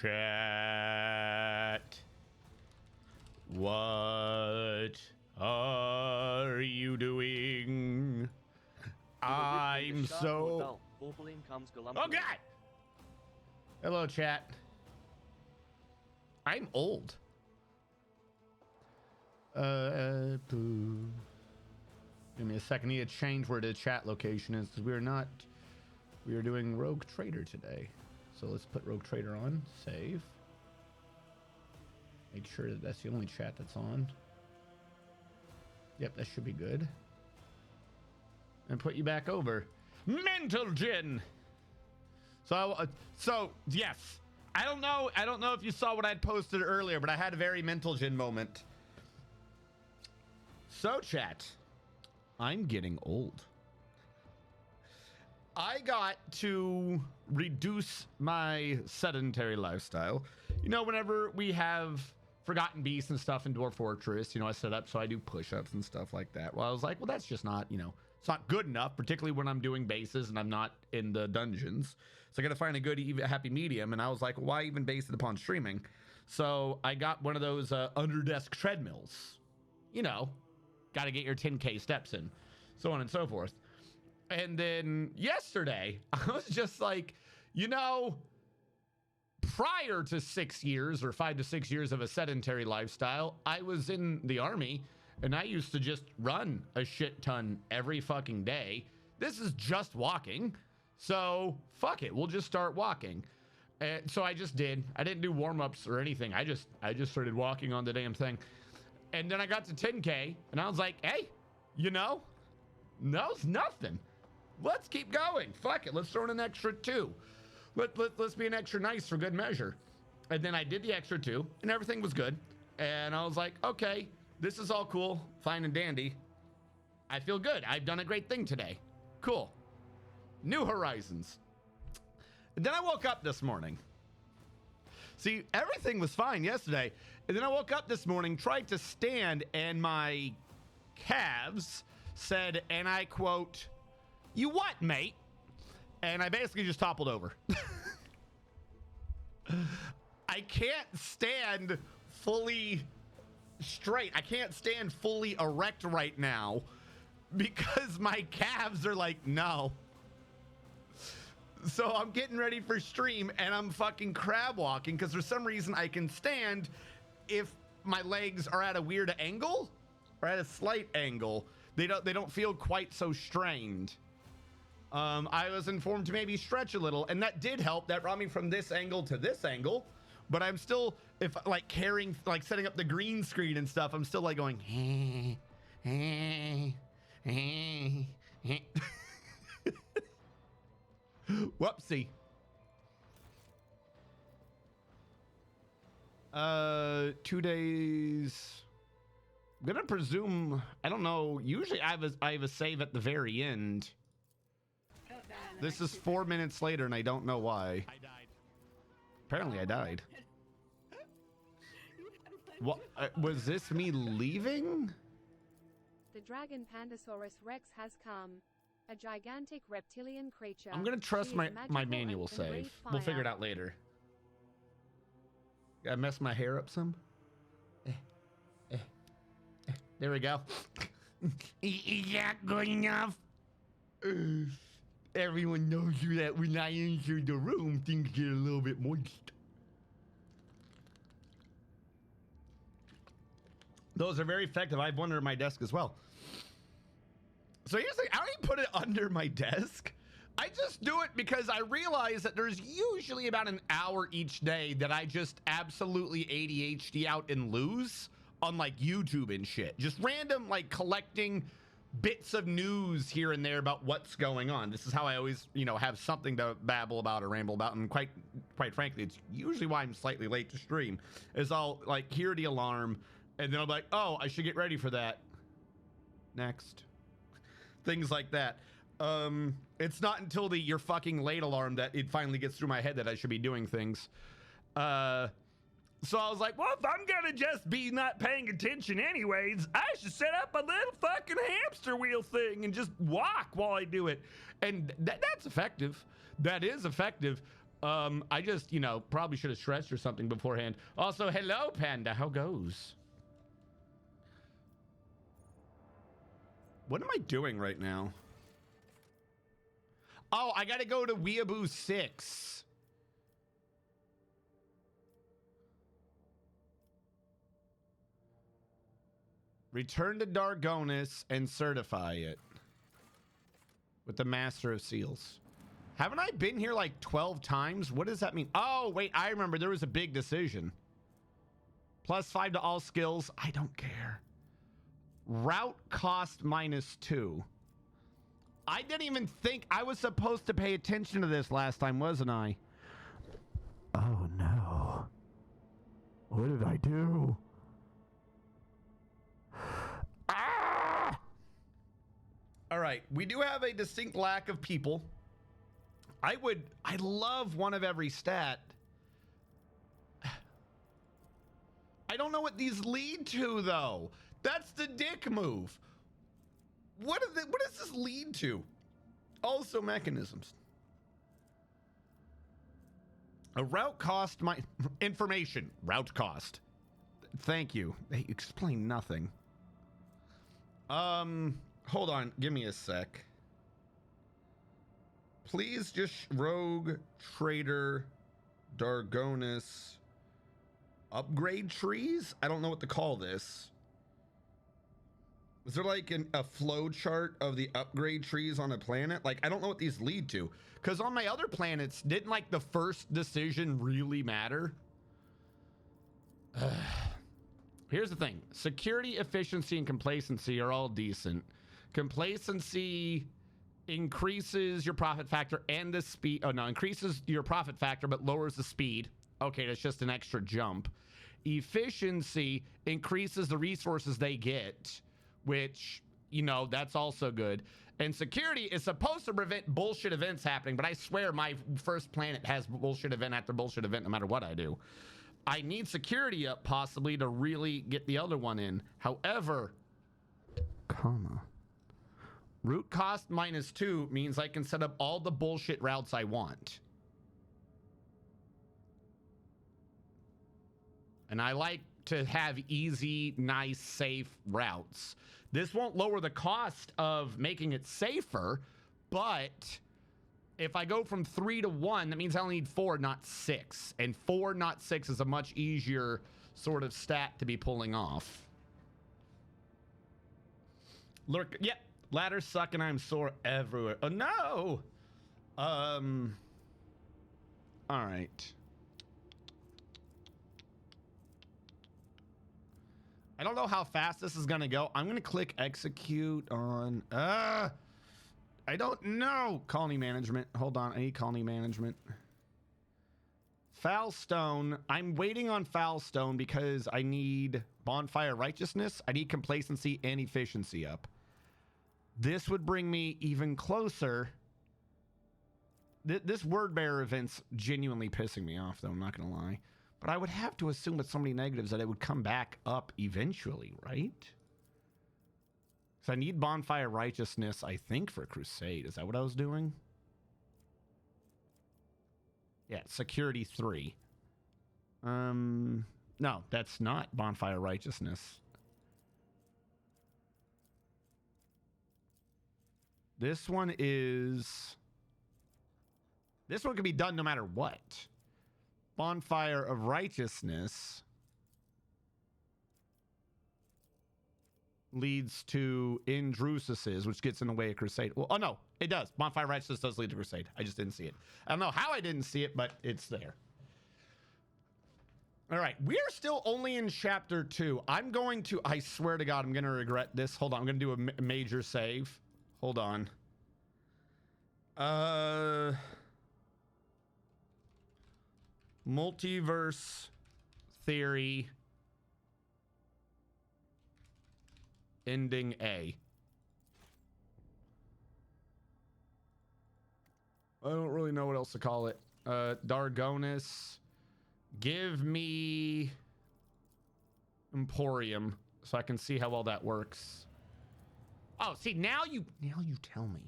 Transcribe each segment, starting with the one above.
chat. What are you doing? I'm so... Oh, God! Hello, chat. I'm old. Boo. Give me a second. I need to change where the chat location is, because we are doing Rogue Trader today. So let's put Rogue Trader on. Save. Make sure that that's the only chat that's on. Yep, that should be good. And put you back over. Mental Gin. So yes. I don't know if you saw what I'd posted earlier, but I had a very Mental Gin moment. So chat, I'm getting old. I got to reduce my sedentary lifestyle. You know, whenever we have Forgotten Beasts and stuff in Dwarf Fortress, you know, I set up so I do push-ups and stuff like that. Well, I was like, well, that's just not, you know, it's not good enough, particularly when I'm doing bases and I'm not in the dungeons. So I got to find a good, even happy medium. And I was like, well, why even base it upon streaming? So I got one of those under-desk treadmills. You know, got to get your 10K steps in, so on and so forth. And then yesterday, I was just like, you know, prior to 6 years or 5 to 6 years of a sedentary lifestyle, I was in the army and I used to just run a shit ton every fucking day. This is just walking. So fuck it. We'll just start walking. And so I just did. I didn't do warm-ups or anything. I just started walking on the damn thing. And then I got to 10K and I was like, hey, you know, no, it's nothing. Let's keep going. Fuck it. Let's throw in an extra 2. Let's be an extra nice for good measure. And then I did the extra 2 and everything was good. And I was like, okay, this is all cool, fine and dandy. I feel good. I've done a great thing today. Cool. New horizons. And then I woke up this morning. See, everything was fine yesterday. And then I woke up this morning, tried to stand, and my calves said, and I quote, "You what, mate?" And I basically just toppled over. I can't stand fully straight. I can't stand fully erect right now because my calves are like, no. So I'm getting ready for stream and I'm fucking crab walking because for some reason I can stand if my legs are at a weird angle or at a slight angle. They don't feel quite so strained. I was informed to maybe stretch a little, and that did help. That brought me from this angle to this angle, but I'm still, if like carrying, like setting up the green screen and stuff, I'm still like going, whoopsie. 2 days. I'm gonna presume, I don't know, usually I have a save at the very end. This is 4 minutes later and I don't know why. I died. Apparently I died. What was this, me leaving? The dragon Pandasaurus Rex has come. A gigantic reptilian creature. I'm gonna trust my manual save. We'll figure it out later. I messed my hair up some. There we go. Is that good enough? Everyone knows you that when I enter the room, things get a little bit moist. Those are very effective. I have one under my desk as well. So here's the thing. I don't even put it under my desk. I just do it because I realize that there's usually about an hour each day that I just absolutely ADHD out and lose on like YouTube and shit. Just random like collecting bits of news here and there about what's going on. This is how I always, you know, have something to babble about or ramble about. And quite frankly, it's usually why I'm slightly late to stream, is I'll like hear the alarm and then I'll be like, oh, I should get ready for that. Next. Things like that. It's not until the you're fucking late alarm that it finally gets through my head that I should be doing things. So I was like, well, if I'm gonna just be not paying attention anyways, I should set up a little fucking hamster wheel thing and just walk while I do it. And that's effective. That is effective. I just, you know, probably should have stretched or something beforehand. Also, hello, Panda. How goes? What am I doing right now? Oh, I gotta go to Weeaboo 6. Return to Dargonis and certify it with the Master of Seals. Haven't I been here like 12 times? What does that mean? Oh, wait, I remember there was a big decision. +5 to all skills. I don't care. Route cost -2. I didn't even think I was supposed to pay attention to this last time, wasn't I? Oh, no. What did I do? Ah! All right, we do have a distinct lack of people. I love one of every stat. I don't know what these lead to, though. That's the dick move. What does this lead to? Also mechanisms. A route cost information. Route cost. Thank you. They explain nothing. Hold on. Give me a sec. Please just rogue, trader, Dargonis, upgrade trees? I don't know what to call this. Is there like a flow chart of the upgrade trees on a planet? Like, I don't know what these lead to. Because on my other planets, didn't like the first decision really matter? Here's the thing. Security, efficiency, and complacency are all decent. Complacency increases your profit factor and the speed. Oh, no, increases your profit factor, but lowers the speed. Okay, that's just an extra jump. Efficiency increases the resources they get, which, you know, that's also good. And security is supposed to prevent bullshit events happening, but I swear my first planet has bullshit event after bullshit event no matter what I do. I need security up possibly to really get the other one in. However, route cost -2 means I can set up all the bullshit routes I want. And I like to have easy, nice, safe routes. This won't lower the cost of making it safer, but if I go from 3 to 1, that means I only need 4, not 6. And 4, not 6 is a much easier sort of stat to be pulling off. Lurk, yep. Ladders suck and I'm sore everywhere. Oh, no! All right. I don't know how fast this is gonna go. I'm gonna click execute on, I don't know. Colony management. Hold on, I need colony management. Foulstone. I'm waiting on Foulstone because I need bonfire righteousness. I need complacency and efficiency up. This would bring me even closer. This word bearer event's genuinely pissing me off, though, I'm not gonna lie. But I would have to assume with so many negatives that it would come back up eventually, right? So I need bonfire righteousness, I think, for Crusade. Is that what I was doing? Yeah, security 3. No, that's not bonfire righteousness. This one can be done no matter what. Bonfire of righteousness leads to Indrusus's, which gets in the way of Crusade. Well, oh no, it does. Bonfire of righteousness does lead to Crusade. I just didn't see it. I don't know how I didn't see it, but it's there. All right, we're still only in chapter 2. I swear to God, I'm going to regret this. Hold on, I'm going to do a major save. Hold on. Multiverse theory. Ending A. I don't really know what else to call it. Dargonis. Give me Emporium so I can see how well that works. Oh, see, now you tell me.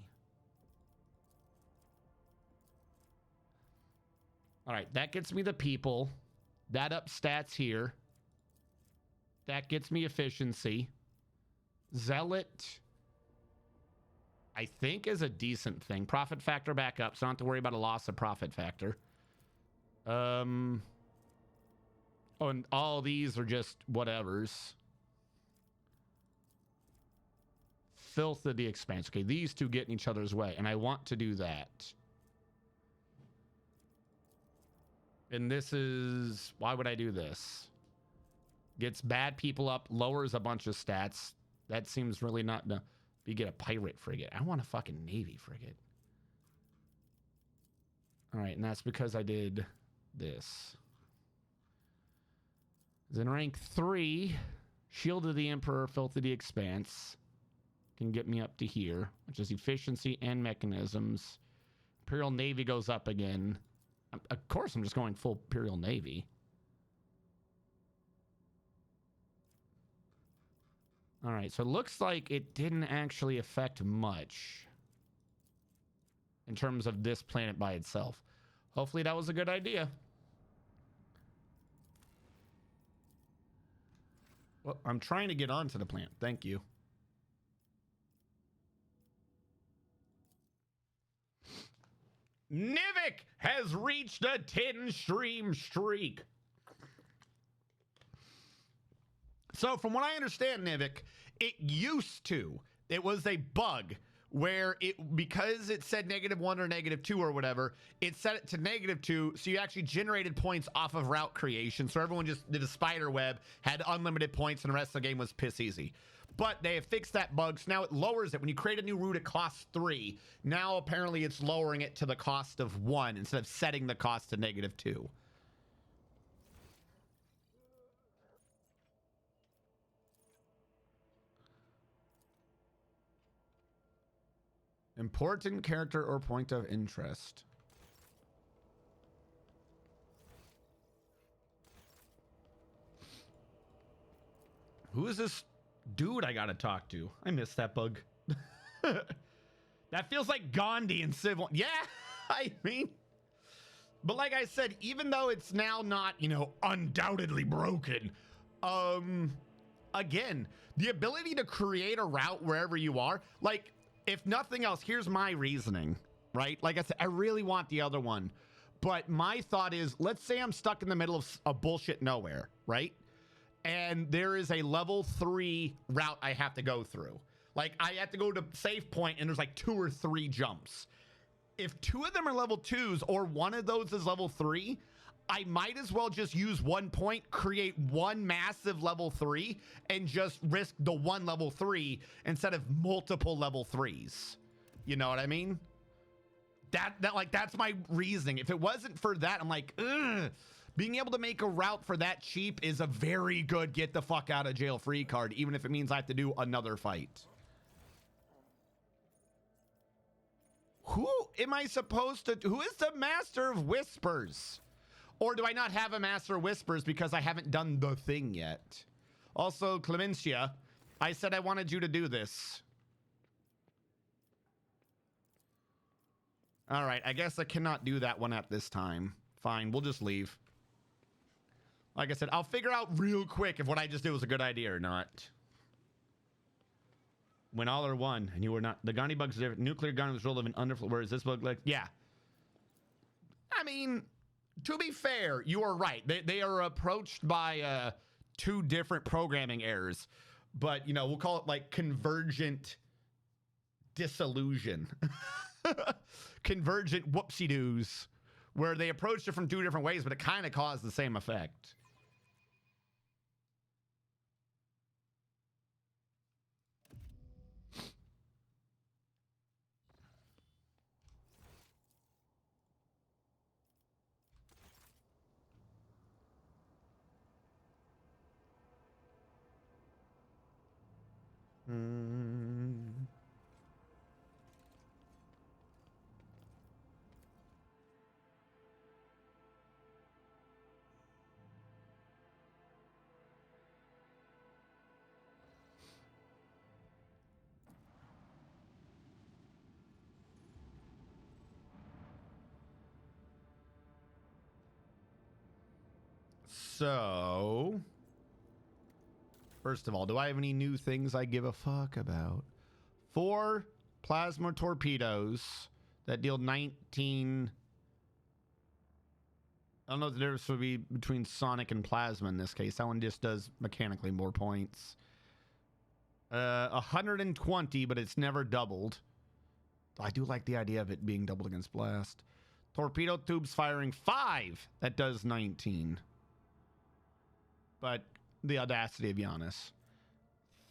All right, that gets me the people. That up stats here. That gets me efficiency. Zealot, I think, is a decent thing. Profit factor back up, so I don't have to worry about a loss of profit factor. Oh, and all these are just whatevers. Filth of the Expanse. Okay, these two get in each other's way, and I want to do that. And this is... Why would I do this? Gets bad people up, lowers a bunch of stats. That seems really not... No. You get a pirate frigate. I want a fucking Navy frigate. All right, and that's because I did this. Then rank 3, Shield of the Emperor, Filth of the Expanse. Can get me up to here, which is efficiency and mechanisms. Imperial Navy goes up again. Of course, I'm just going full Imperial Navy. All right, so it looks like it didn't actually affect much in terms of this planet by itself. Hopefully that was a good idea. Well, I'm trying to get onto the planet. Thank you. Nivik has reached a 10-stream streak. So from what I understand, Nivik, it was a bug where because it said -1 or -2 or whatever, it set it to -2, so you actually generated points off of route creation, so everyone just did a spider web, had unlimited points, and the rest of the game was piss easy. But they have fixed that bug, so now it lowers it. When you create a new route, it costs 3. Now apparently it's lowering it to the cost of 1 instead of setting the cost to -2. Important character or point of interest. Who is this dude I gotta talk to? I missed that bug. That feels like Gandhi in Civil. Yeah, I mean. But like I said, even though it's now not, undoubtedly broken, again, the ability to create a route wherever you are, like, if nothing else, here's my reasoning, right? Like I said, I really want the other one. But my thought is, let's say I'm stuck in the middle of a bullshit nowhere, right? And there is a level 3 route I have to go through. Like, I have to go to save point, and there's like 2 or 3 jumps. If 2 of them are level 2s, or one of those is level 3, I might as well just use 1 point, create one massive level 3, and just risk the one level 3 instead of multiple level 3s. You know what I mean? That's my reasoning. If it wasn't for that, I'm like, ugh. Being able to make a route for that cheap is a very good get the fuck out of jail free card, even if it means I have to do another fight. Who am I supposed to... Who is the Master of Whispers? Or do I not have a Master of Whispers because I haven't done the thing yet? Also, Clemencia, I said I wanted you to do this. All right, I guess I cannot do that one at this time. Fine, we'll just leave. Like I said, I'll figure out real quick if what I just did was a good idea or not. When all are one, and you were not... The Gandhi bug's different. Nuclear gun was rolled of an underflow, whereas this bug, like... Yeah. I mean... To be fair, you are right. They are approached by 2 different programming errors. But, we'll call it like convergent disillusion. Convergent whoopsie-doos. Where they approached it from 2 different ways, but it kind of caused the same effect. So, first of all, do I have any new things I give a fuck about? 4 plasma torpedoes that deal 19. I don't know what the difference would be between sonic and plasma in this case. That one just does mechanically more points. 120, but it's never doubled. I do like the idea of it being doubled against blast. Torpedo tubes firing 5. That does 19. But the audacity of Giannis.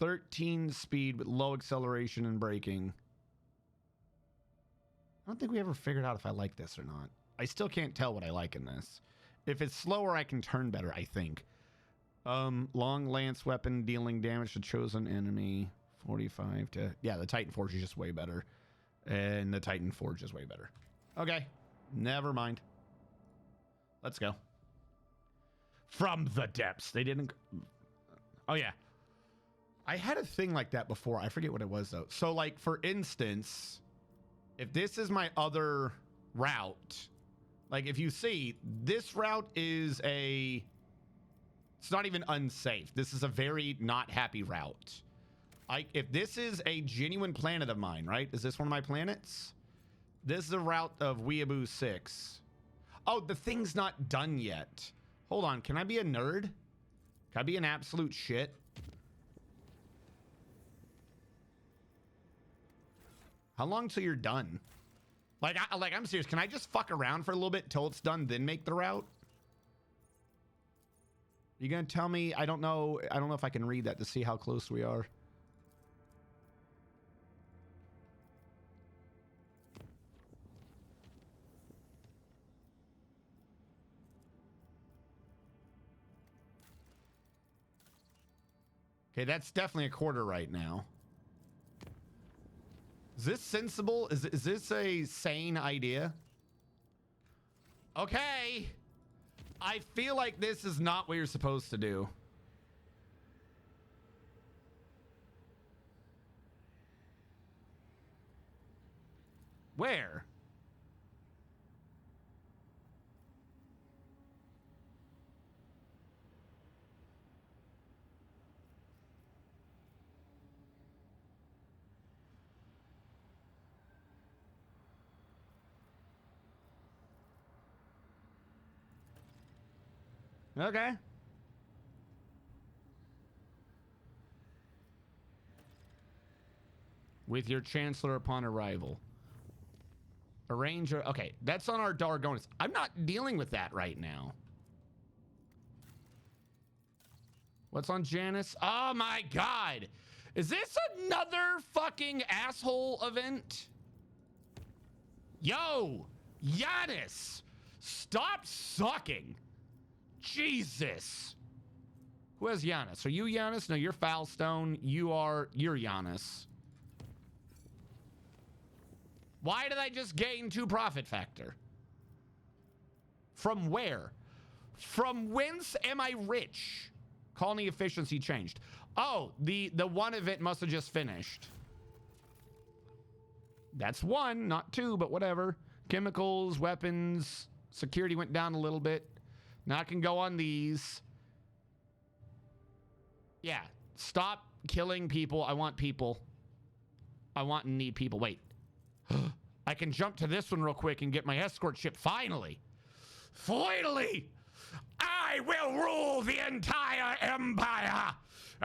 13 speed with low acceleration and braking. I don't think we ever figured out if I like this or not. I still can't tell what I like in this. If it's slower, I can turn better, I think. Long lance weapon dealing damage to chosen enemy. 45 to... Yeah, the Titan Forge is just way better. And the Titan Forge is way better. Okay. Never mind. Let's go. From the depths. They didn't... Oh, yeah. I had a thing like that before. I forget what it was, though. So, like, for instance, if this is my other route... Like, if you see, this route is a... It's not even unsafe. This is a very not happy route. If this is a genuine planet of mine, right? Is this one of my planets? This is a route of Weeaboo 6. Oh, the thing's not done yet. Hold on. Can I be a nerd? Can I be an absolute shit? How long till you're done? Like, I'm serious. Can I just fuck around for a little bit till it's done, then make the route? You gonna tell me? I don't know if I can read that to see how close we are. Okay, that's definitely a quarter right now. Is this sensible? Is this a sane idea? Okay. I feel like this is not what you're supposed to do. Where? Okay. With your chancellor upon arrival. Arrange your... Okay, that's on our Dargonis. I'm not dealing with that right now. What's on Janus? Oh my god! Is this another fucking asshole event? Yo! Giannis! Stop sucking! Jesus! Who has Giannis? Are you Giannis? No, you're Foulstone. You're Giannis. Why did I just gain 2 profit factor? From where? From whence am I rich? Colony efficiency changed. Oh, the one event must have just finished. That's 1, not 2, but whatever. Chemicals, weapons, security went down a little bit. Now I can go on these. Yeah, stop killing people. I want people. I want and need people. Wait. I can jump to this one real quick and get my escort ship. Finally. Finally! I will rule the entire empire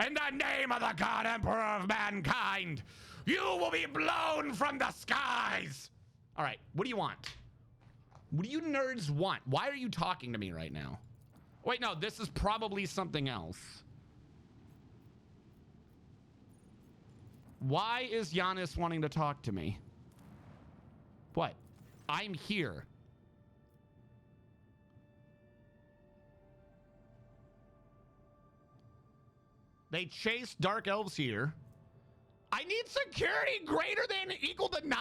in the name of the God Emperor of mankind. You will be blown from the skies. All right, what do you want? What do you nerds want? Why are you talking to me right now? Wait, no, this is probably something else. Why is Giannis wanting to talk to me? What? I'm here. They chase dark elves here. I need security greater than equal to 9?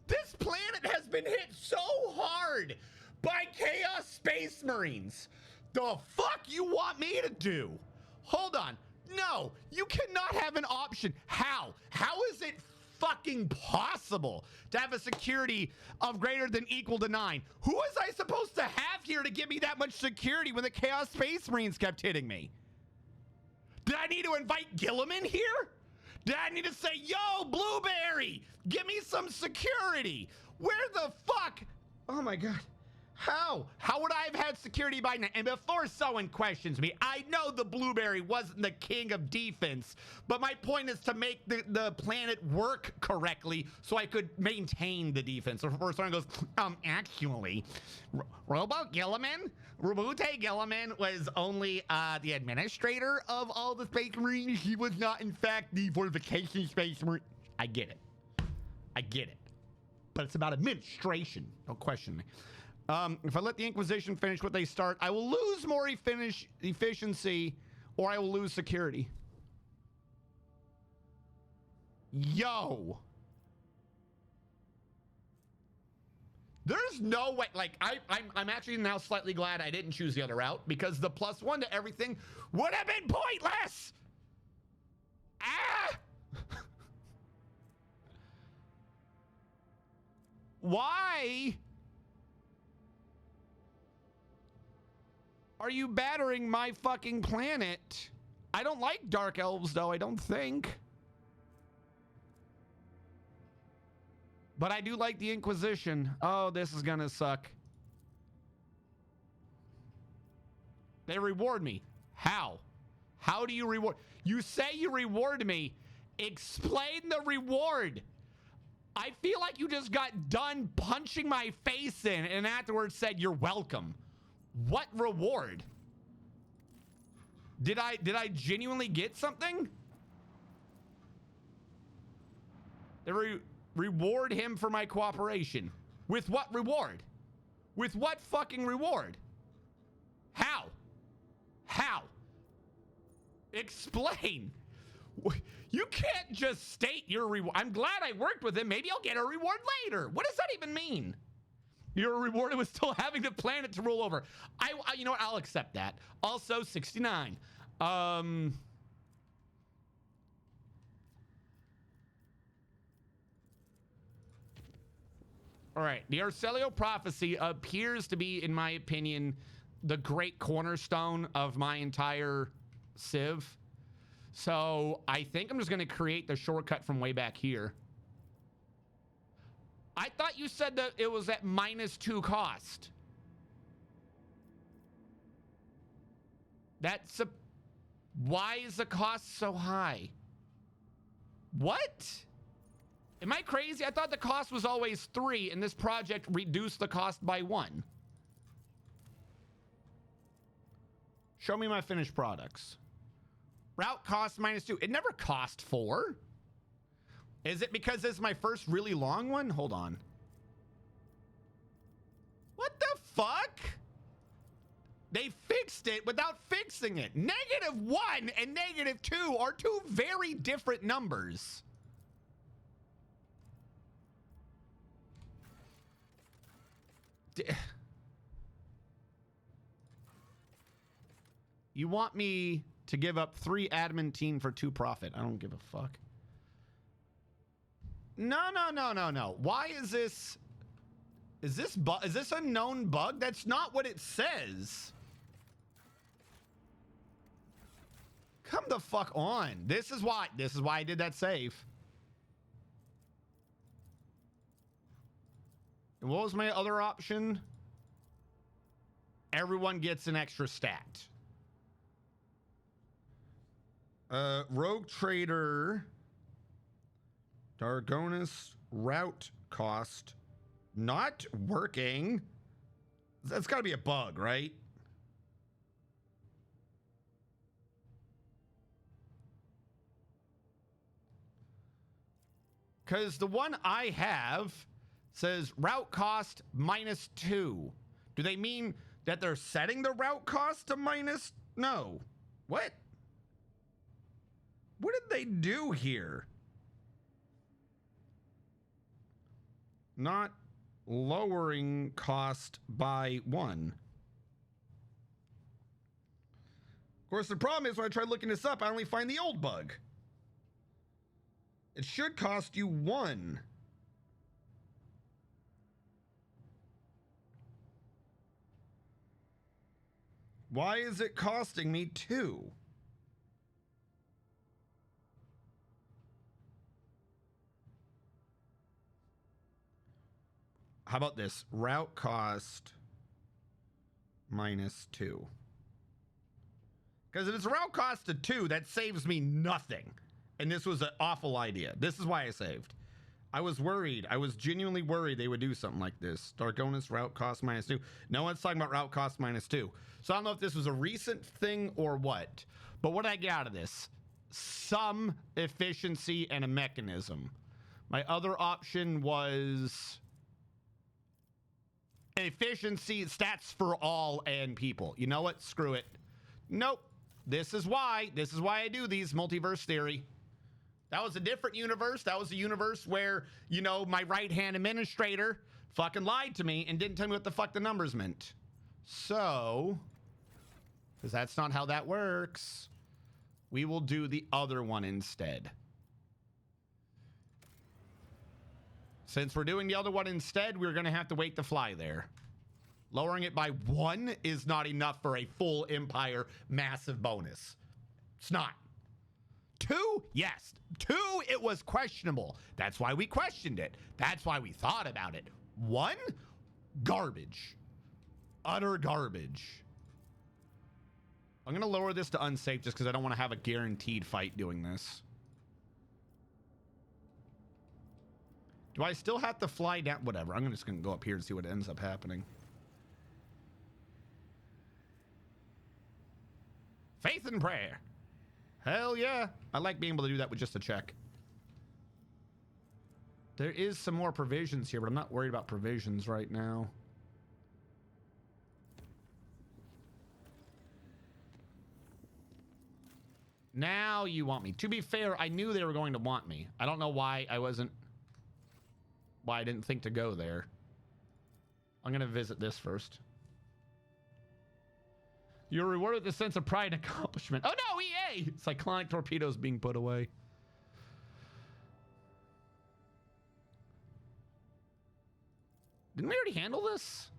This planet has been hit so hard by Chaos Space Marines. The fuck you want me to do? Hold on. No, you cannot have an option. How? How is it fucking possible to have a security of greater than equal to 9? Who was I supposed to have here to give me that much security when the Chaos Space Marines kept hitting me? Did I need to invite Gilliman here? Did I need to say, yo, Blueberry, give me some security? Where the fuck? Oh my God. How? How would I have had security by now? And before someone questions me, I know the Blueberry wasn't the king of defense, but my point is to make the planet work correctly so I could maintain the defense. Or before someone goes, actually, Robute Gilliman was only the administrator of all the Space Marines. He was not, in fact, the fortification Space Marine. I get it. I get it. But it's about administration. Don't question me. If I let the Inquisition finish what they start, I will lose more efficiency, or I will lose security. Yo. There's no way, like, I'm actually now slightly glad I didn't choose the other route, because the +1 to everything would have been pointless. Ah! Why are you battering my fucking planet? I don't like Dark Elves, though, I don't think. But I do like the Inquisition. Oh, this is gonna suck. They reward me. How? How do you reward? You say you reward me. Explain the reward. I feel like you just got done punching my face in and afterwards said you're welcome. What reward? Did I genuinely get something? They reward him for my cooperation. With what reward? With what fucking reward? How? How? Explain. You can't just state your reward. I'm glad I worked with him. Maybe I'll get a reward later. What does that even mean? You're rewarded with still having the planet to rule over. You know what? I'll accept that. Also, 69. All right. The Arcelio Prophecy appears to be, in my opinion, the great cornerstone of my entire Civ. So I think I'm just going to create the shortcut from way back here. I thought you said that it was at -2 cost. Why is the cost so high? What? Am I crazy? I thought the cost was always 3 and this project reduced the cost by 1. Show me my finished products. Route cost -2. It never cost 4. Is it because this is my first really long one? Hold on. What the fuck? They fixed it without fixing it. -1 and -2 are two very different numbers. You want me to give up 3 adamantine for 2 profit? I don't give a fuck. No. Why is this? Is this a known bug? That's not what it says. Come the fuck on. This is why I did that save. And what was my other option? Everyone gets an extra stat. Rogue Trader. Dargonis route cost not working. That's got to be a bug, right? Because the one I have says route cost -2. Do they mean that they're setting the route cost to minus? No. What? What did they do here? Not lowering cost by 1. Of course, the problem is when I try looking this up, I only find the old bug. It should cost you 1. Why is it costing me 2? How about this? Route cost -2. Because if it's a route cost of 2, that saves me nothing. And this was an awful idea. This is why I saved. I was worried. I was genuinely worried they would do something like this. Darkonis route cost -2. No one's talking about route cost -2. So I don't know if this was a recent thing or what. But what did I get out of this? Some efficiency and a mechanism. My other option was efficiency, stats for all and people. You know what? Screw it. Nope. This is why I do these multiverse theory. That was a different universe. That was a universe where, you know, my right-hand administrator fucking lied to me and didn't tell me what the fuck the numbers meant. So, because that's not how that works, we will do the other one instead. Since we're doing the other one instead, we're going to have to wait to fly there. Lowering it by 1 is not enough for a full Empire massive bonus. It's not. 2? Yes. 2, it was questionable. That's why we questioned it. That's why we thought about it. 1? Garbage. Utter garbage. I'm going to lower this to unsafe just because I don't want to have a guaranteed fight doing this. Do I still have to fly down? Whatever. I'm just going to go up here and see what ends up happening. Faith and prayer. Hell yeah. I like being able to do that with just a check. There is some more provisions here, but I'm not worried about provisions right now. Now you want me. To be fair, I knew they were going to want me. I don't know why I didn't think to go there. I'm going to visit this first. You're rewarded with a sense of pride and accomplishment. Oh no, EA! Cyclonic torpedoes being put away. Didn't we already handle this?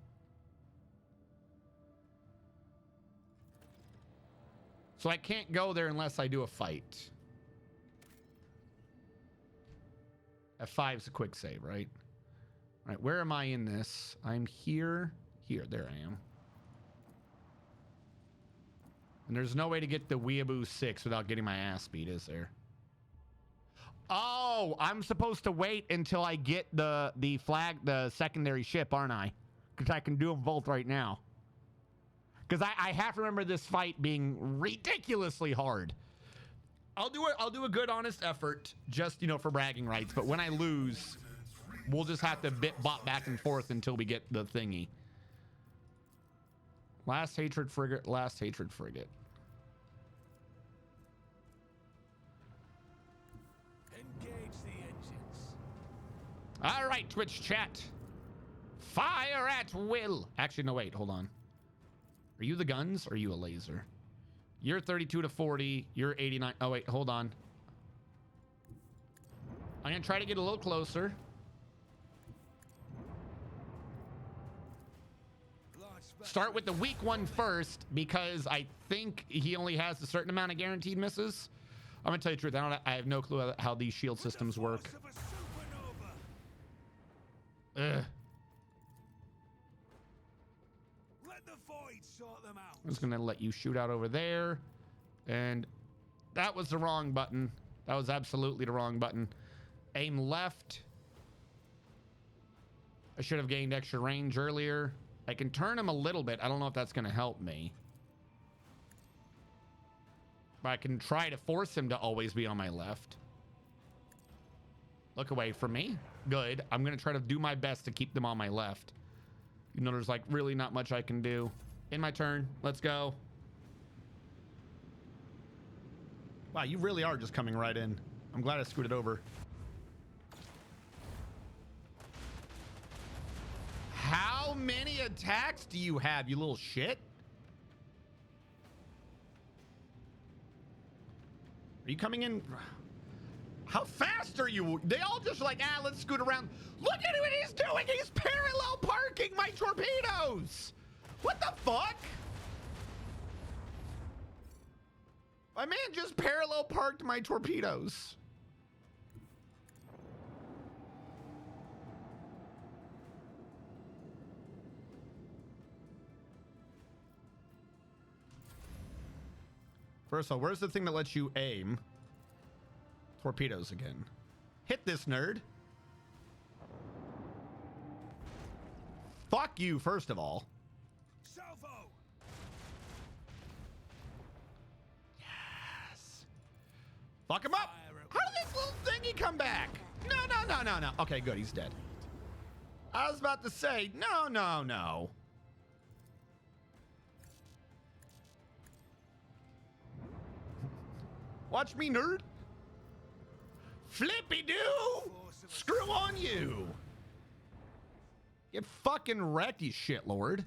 So I can't go there unless I do a fight. F5 is a quick save, right? All right, where am I in this? I'm here. Here, there I am. And there's no way to get the Weeaboo 6 without getting my ass beat, is there? Oh, I'm supposed to wait until I get the secondary ship, aren't I? Because I can do them both right now. Because I have to remember this fight being ridiculously hard. I'll do a good honest effort, just, you know, for bragging rights. But when I lose, we'll just have to bop back and forth until we get the thingy. Last hatred frigate, last hatred frigate. Engage the engines. All right, Twitch chat. Fire at will. Actually, no, wait, hold on. Are you the guns or are you a laser? You're 32 to 40. You're 89. Oh, wait, hold on. I'm going to try to get a little closer. Start with the weak one first because I think he only has a certain amount of guaranteed misses. I'm going to tell you the truth. I have no clue how these shield systems work. Ugh. I'm just gonna let you shoot out over there. And that was the wrong button. That was absolutely the wrong button. Aim left. I should have gained extra range earlier. I can turn him a little bit. I don't know if that's gonna help me. But I can try to force him to always be on my left. Look away from me. Good. I'm gonna try to do my best to keep them on my left. You know, there's like really not much I can do. In my turn. Let's go. Wow, you really are just coming right in. I'm glad I scooted over. How many attacks do you have, you little shit? Are you coming in? How fast are you? They all just like, let's scoot around. Look at what he's doing. He's parallel parking my torpedoes. What the fuck? My man just parallel parked my torpedoes. First of all, where's the thing that lets you aim torpedoes again? Hit this nerd. Fuck you, first of all. Salvo! Yes. Fuck him up. How did this little thingy come back? No. Okay, good. He's dead. I was about to say, no. Watch me, nerd. Flippy-doo! Screw on you! Get fucking wrecked, you shitlord.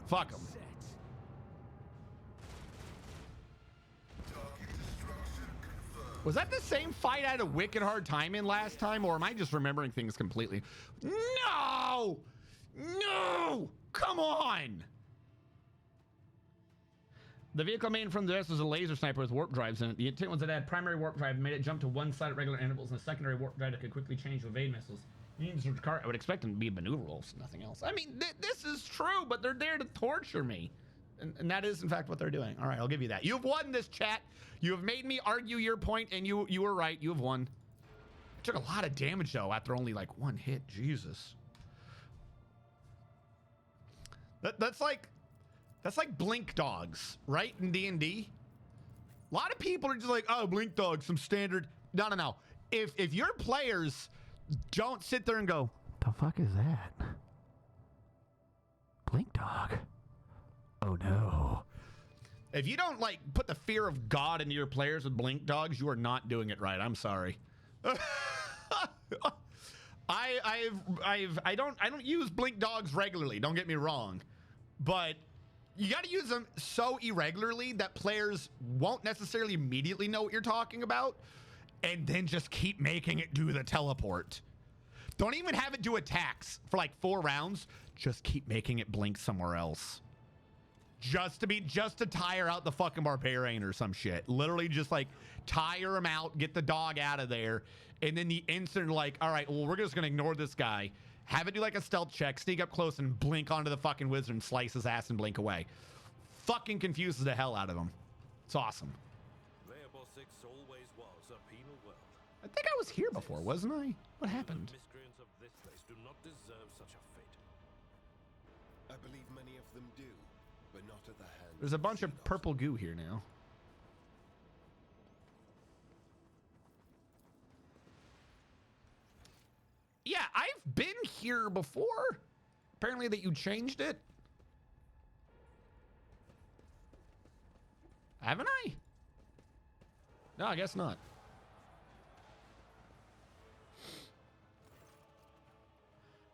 Fuck him. Was that the same fight I had a wicked hard time in last time, or am I just remembering things completely? No! Come on! The vehicle made from this was a laser sniper with warp drives in it. The intent was that it had primary warp drive made it jump to one side at regular intervals, and a secondary warp drive that could quickly change to evade missiles. I would expect them to be maneuverable, nothing else. I mean, this is true, but they're there to torture me. And that is, in fact, what they're doing. All right, I'll give you that. You've won this, chat. You have made me argue your point, and you were right. You have won. Took a lot of damage, though, after only, like, one hit. Jesus. That's like blink dogs, right, in D&D? A lot of people are just like, oh, blink dogs, some standard. No. If your players don't sit there and go, the fuck is that? Blink dog. Oh no. If you don't like put the fear of God into your players with blink dogs, you are not doing it right. I'm sorry. I don't use blink dogs regularly, don't get me wrong. But you got to use them so irregularly that players won't necessarily immediately know what you're talking about, and then just keep making it do the teleport. Don't even have it do attacks for like 4 rounds. Just keep making it blink somewhere else. Just to tire out the fucking barbarian or some shit. Literally just like tire him out, get the dog out of there, and then the instant like, all right, well, we're just gonna ignore this guy. Have it do like a stealth check, sneak up close and blink onto the fucking wizard and slice his ass and blink away. Fucking confuses the hell out of him. It's awesome. Robotics always was a penal world. I think I was here before, wasn't I? What happened? The miscreants of this place do not deserve such a fate. I believe many of them do, but not at the hands. There's a bunch of purple goo here now. Yeah, I've been here before. Apparently that you changed it. Haven't I? No, I guess not.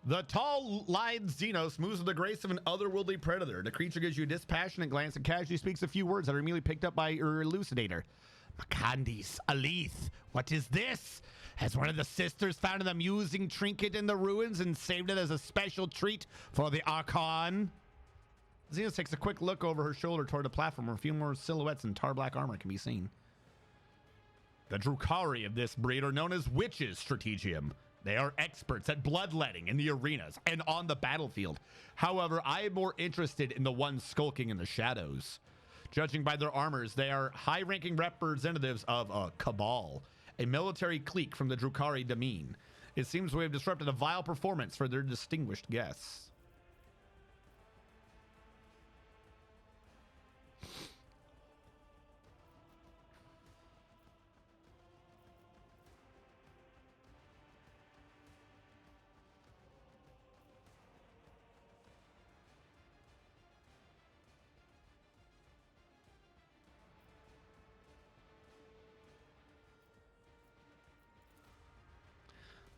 The tall, lithe Xenos moves with the grace of an otherworldly predator. The creature gives you a dispassionate glance and casually speaks a few words that are immediately picked up by your elucidator. Makandis, Alith, what is this? Has one of the sisters found an amusing trinket in the ruins and saved it as a special treat for the Archon? Xenos takes a quick look over her shoulder toward the platform where a few more silhouettes in tar black armor can be seen. The Drukhari of this breed are known as witches, Strategium. They are experts at bloodletting in the arenas and on the battlefield. However, I am more interested in the ones skulking in the shadows. Judging by their armors, they are high-ranking representatives of a cabal, a military clique from the Drukhari Demine. It seems we have disrupted a vile performance for their distinguished guests.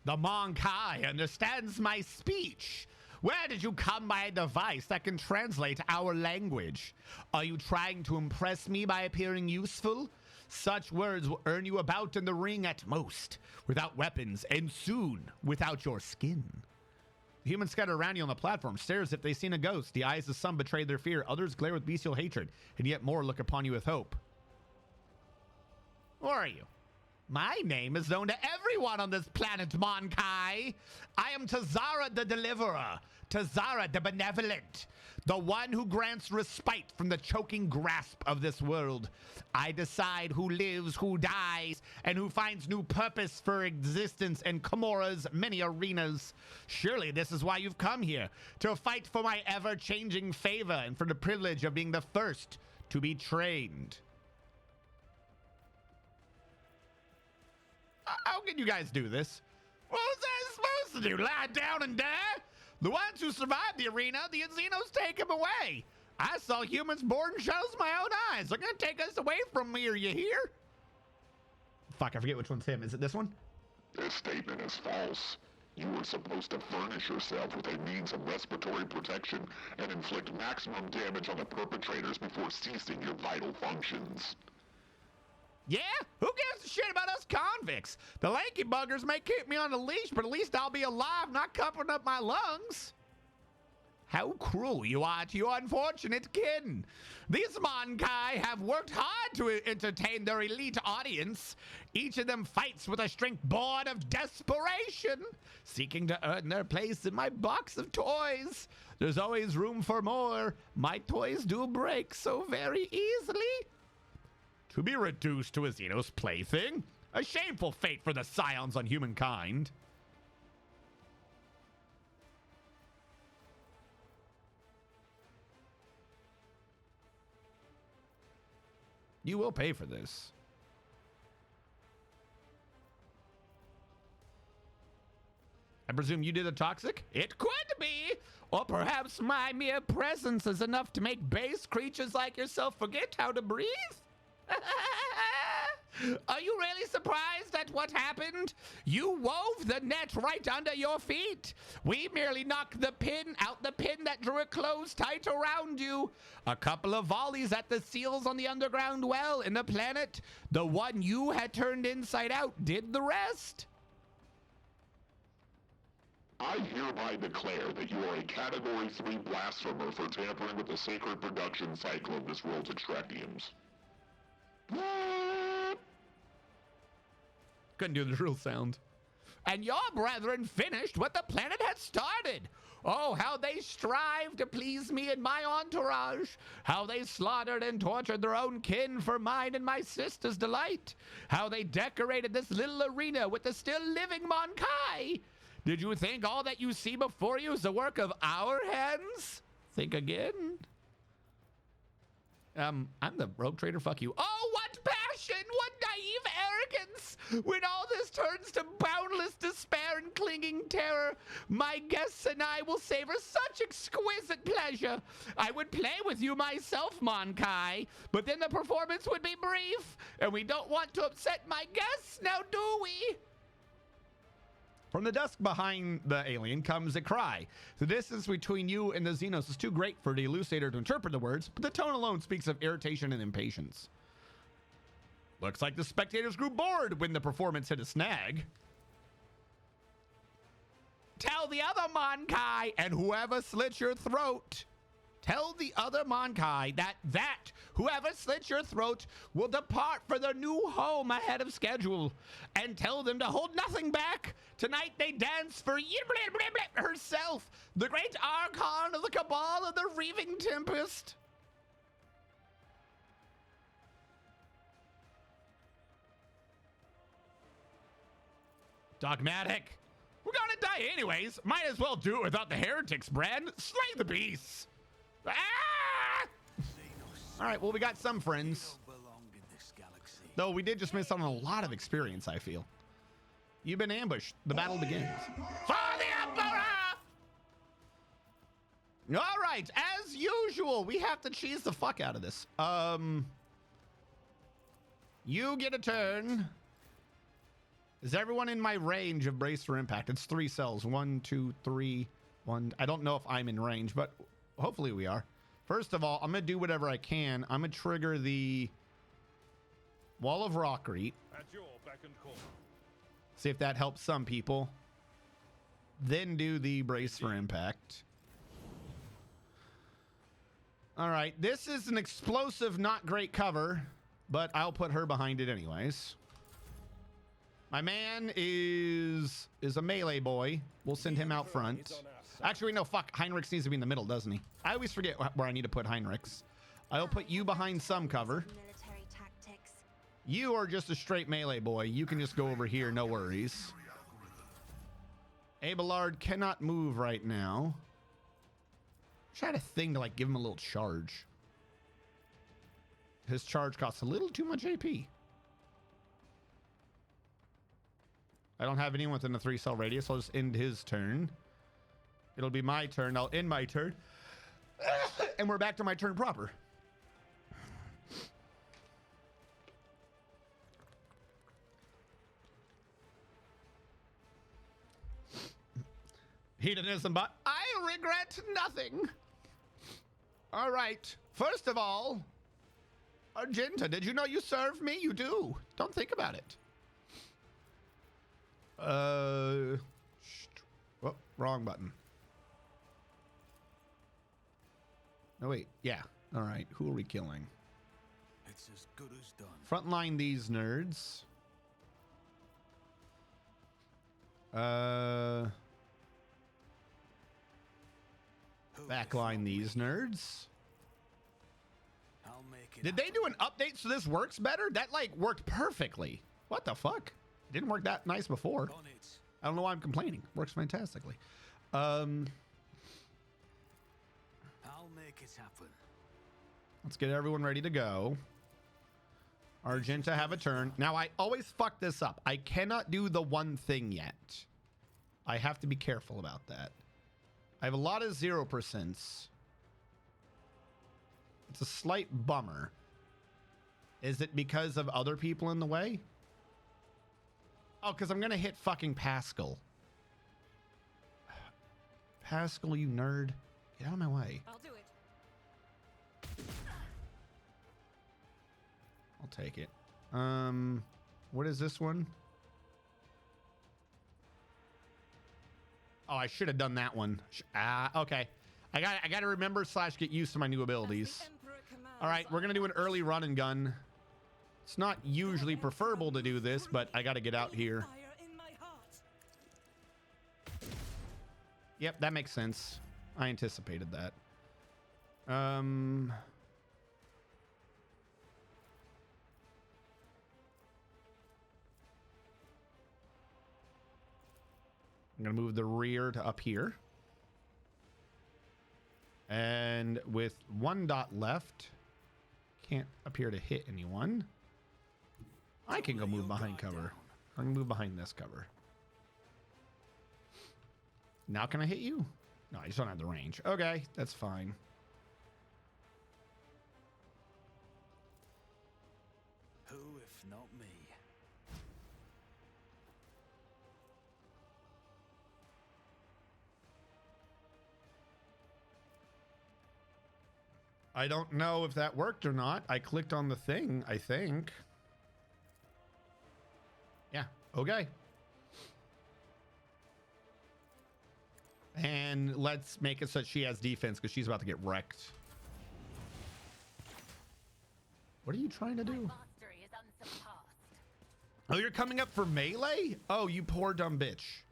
The Monkai understands my speech. Where did you come by a device that can translate our language? Are you trying to impress me by appearing useful? Such words will earn you a bout in the ring at most, without weapons, and soon without your skin. The humans scattered around you on the platform stare as if they've seen a ghost. The eyes of some betray their fear, others glare with bestial hatred, and yet more look upon you with hope. Who are you? My name is known to everyone on this planet, Monkai. I am Tazara the Deliverer, Tazara the Benevolent, the one who grants respite from the choking grasp of this world. I decide who lives, who dies, and who finds new purpose for existence in Komora's many arenas. Surely this is why you've come here, to fight for my ever-changing favor and for the privilege of being the first to be trained. How can you guys do this? What was I supposed to do? Lie down and die? The ones who survived the arena, the Xenos take them away. I saw humans board and shuttles with my own eyes. They're gonna take us away from me, are you here? Fuck, I forget which one's him. Is it this one? This statement is false. You were supposed to furnish yourself with a means of respiratory protection and inflict maximum damage on the perpetrators before ceasing your vital functions. Yeah? Who gives a shit about us convicts? The lanky buggers may keep me on a leash, but at least I'll be alive, not covering up my lungs. How cruel you are to your unfortunate kin. These Monkai have worked hard to entertain their elite audience. Each of them fights with a strength born of desperation, seeking to earn their place in my box of toys. There's always room for more. My toys do break so very easily. To be reduced to a Xenos plaything? A shameful fate for the scions on humankind. You will pay for this. I presume you did the toxic? It could be! Or perhaps my mere presence is enough to make base creatures like yourself forget how to breathe? Are you really surprised at what happened? You wove the net right under your feet. We merely knocked the pin out, the pin that drew it closed tight around you. A couple of volleys at the seals on the underground well in the planet. The one you had turned inside out did the rest. I hereby declare that you are a Category 3 blasphemer for tampering with the sacred production cycle of this world's extractiums. Couldn't do the drill sound. And your brethren finished what the planet had started. Oh, how they strive to please me and my entourage. How they slaughtered and tortured their own kin for mine and my sister's delight. How they decorated this little arena with the still living Monkai. Did you think all that you see before you is the work of our hands? Think again. I'm the rogue trader, fuck you. Oh, what passion, what naive arrogance! When all this turns to boundless despair and clinging terror, my guests and I will savor such exquisite pleasure. I would play with you myself, Monkai, but then the performance would be brief, and we don't want to upset my guests, now do we? From the dusk behind the alien comes a cry. The distance between you and the Xenos is too great for the elucidator to interpret the words, but the tone alone speaks of irritation and impatience. Looks like the spectators grew bored when the performance hit a snag. Tell the other Monkai and whoever slit your throat. Tell the other Monkai that whoever slits your throat will depart for their new home ahead of schedule. And tell them to hold nothing back. Tonight they dance for herself, the great archon of the cabal of the Reaving Tempest. Dogmatic. We're gonna die anyways. Might as well do it without the heretics, Brad. Slay the beasts. Ah! All right, well, we got some friends. Though we did just miss out on a lot of experience, I feel. You've been ambushed. The battle begins. For the Emperor! All right, as usual, we have to cheese the fuck out of this. You get a turn. Is everyone in my range of brace for impact? It's 3 cells. 1, 2, 3, 1. I don't know if I'm in range, but hopefully we are. First of all, I'm going to do whatever I can. I'm going to trigger the Wall of Rockreat. At your beck and call. See if that helps some people. Then do the brace for impact. All right. This is an explosive, not great cover, but I'll put her behind it anyways. My man is a melee boy. We'll send him out front. Actually, no, fuck. Heinrichs needs to be in the middle, doesn't he? I always forget where I need to put Heinrichs. I'll put you behind some cover. Military tactics. You are just a straight melee boy. You can just go over here, no worries. Abelard cannot move right now. Try a thing to like give him a little charge. His charge costs a little too much AP. I don't have anyone within a 3-cell radius. I'll just end his turn. It'll be my turn. I'll end my turn. And we're back to my turn proper. Hedonism, but I regret nothing. All right. First of all, Argenta, did you know you serve me? You do. Don't think about it. Oh, wrong button. No, wait. Yeah. All right. Who are we killing? It's as good as done. Frontline these nerds. Backline these nerds. I'll make it. Did they do an update so this works better? That like worked perfectly. What the fuck? Didn't work that nice before. On it. I don't know why I'm complaining. Works fantastically. I'll make it happen. Let's get everyone ready to go. Argenta have a turn. Now I always fuck this up. I cannot do the one thing yet. I have to be careful about that. I have a lot of 0%. It's a slight bummer. Is it because of other people in the way? Oh, because I'm going to hit fucking Pascal. Pascal, you nerd. Get out of my way. I'll do it. I'll take it. What is this one? Oh, I should have done that one. Okay. I got to remember / get used to my new abilities. All right, we're going to do an early run and gun. It's not usually preferable to do this, but I got to get out here. Yep, that makes sense. I anticipated that. I'm going to move the rear to up here. And with 1 dot left, can't appear to hit anyone. I can go move behind cover. I'm going to move behind this cover. Now can I hit you? No, I just don't have the range. Okay, that's fine. Who if not me? I don't know if that worked or not. I clicked on the thing, I think. Yeah, okay. And let's make it so that she has defense because she's about to get wrecked. What are you trying to do? Mastery is unsurpassed. Oh, you're coming up for melee? Oh, you poor dumb bitch.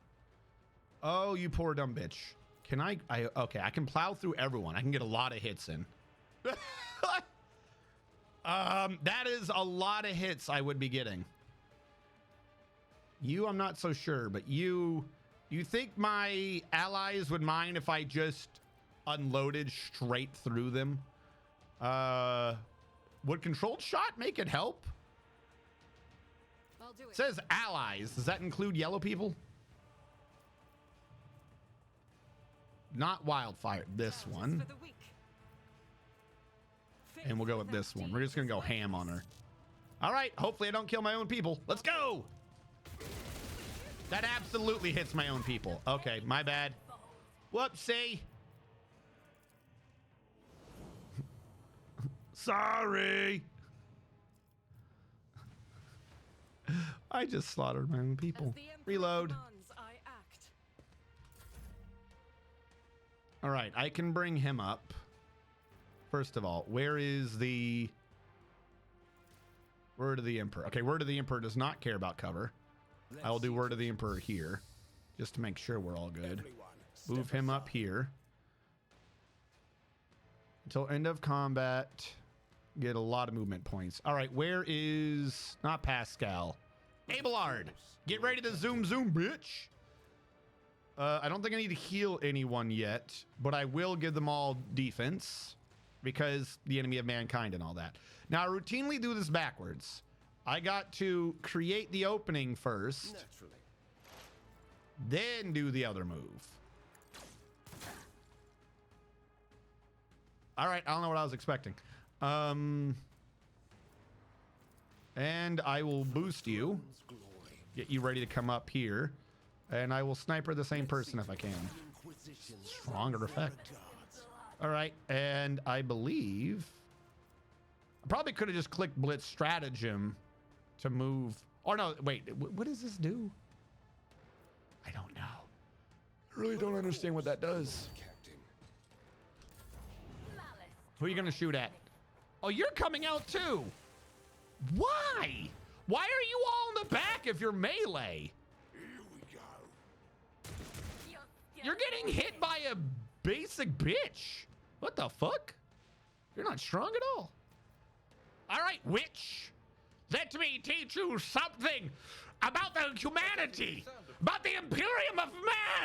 Oh, you poor dumb bitch. Can I okay, I can plow through everyone. I can get a lot of hits in. That is a lot of hits I would be getting. You, I'm not so sure, but you think my allies would mind if I just unloaded straight through them? Would controlled shot make it help? I'll do It it. says allies. Does that include yellow people? Not wildfire. This one. For the weak. And we'll go with this one. We're just going to go ham on her. All right. Hopefully I don't kill my own people. Let's go. That absolutely hits my own people. Okay, my bad. Whoopsie. Sorry. I just slaughtered my own people. Reload. All right, I can bring him up. First of all, where is the Word of the Emperor? Okay, Word of the Emperor does not care about cover. I will do Word of the Emperor here, just to make sure we're all good. Move him up here. Until end of combat. Get a lot of movement points. All right, where is... Not Pascal. Abelard. Get ready to zoom, bitch. I don't think I need to heal anyone yet, but I will give them all defense because the enemy of mankind and all that. Now, I routinely do this backwards. I got to create the opening first, Naturally. then do the other move. All right, I don't know what I was expecting. And I will boost you, get you ready to come up here, and I will sniper the same person if I can. Stronger effect. All right, and I believe I probably could have just clicked Blitz Stratagem to move. Or no, wait, what does this do? I don't know. I really don't understand what that does. Who are you gonna shoot at? Oh, you're coming out too. Why? Why are you all in the back if you're melee? You're getting hit by a basic bitch. What the fuck? You're not strong at all. All right, witch. Let me teach you something about the humanity, about the Imperium of